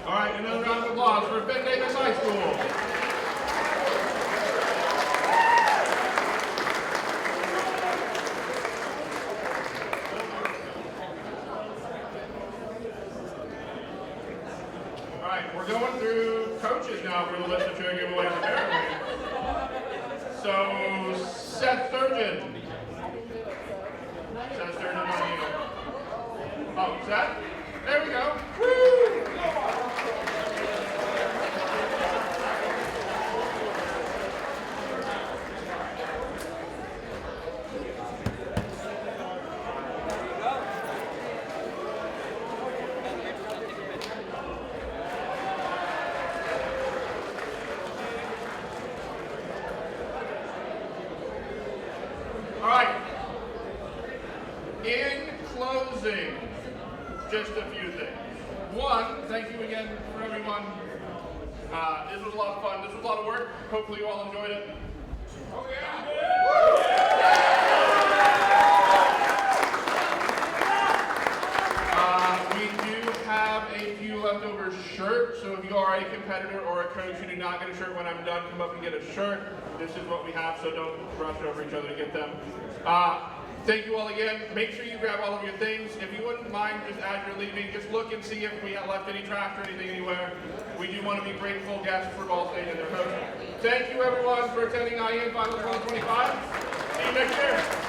All right, another round of applause for Ben Davis High School. All right, we're going through coaches now for the list of cheer giveaways apparently. So, Seth Sturgeon. Seth Sturgeon on you. Oh, Seth? There we go. Woo! All right. In closing, just a few things. One, thank you again for everyone. This was a lot of fun. This was a lot of work. Hopefully you all enjoyed it. We do have a few leftover shirts, so if you are a competitor or a coach who did not get a shirt when I'm done, come up and get a shirt. This is what we have, so don't rush over each other to get them. Thank you all again. Make sure you grab all of your things. If you wouldn't mind, just as you're leaving, just look and see if we have left any trash or anything anywhere. We do want to be grateful guests for Ball State and their coach. Thank you everyone for attending IEN Finals 2025. See you next year.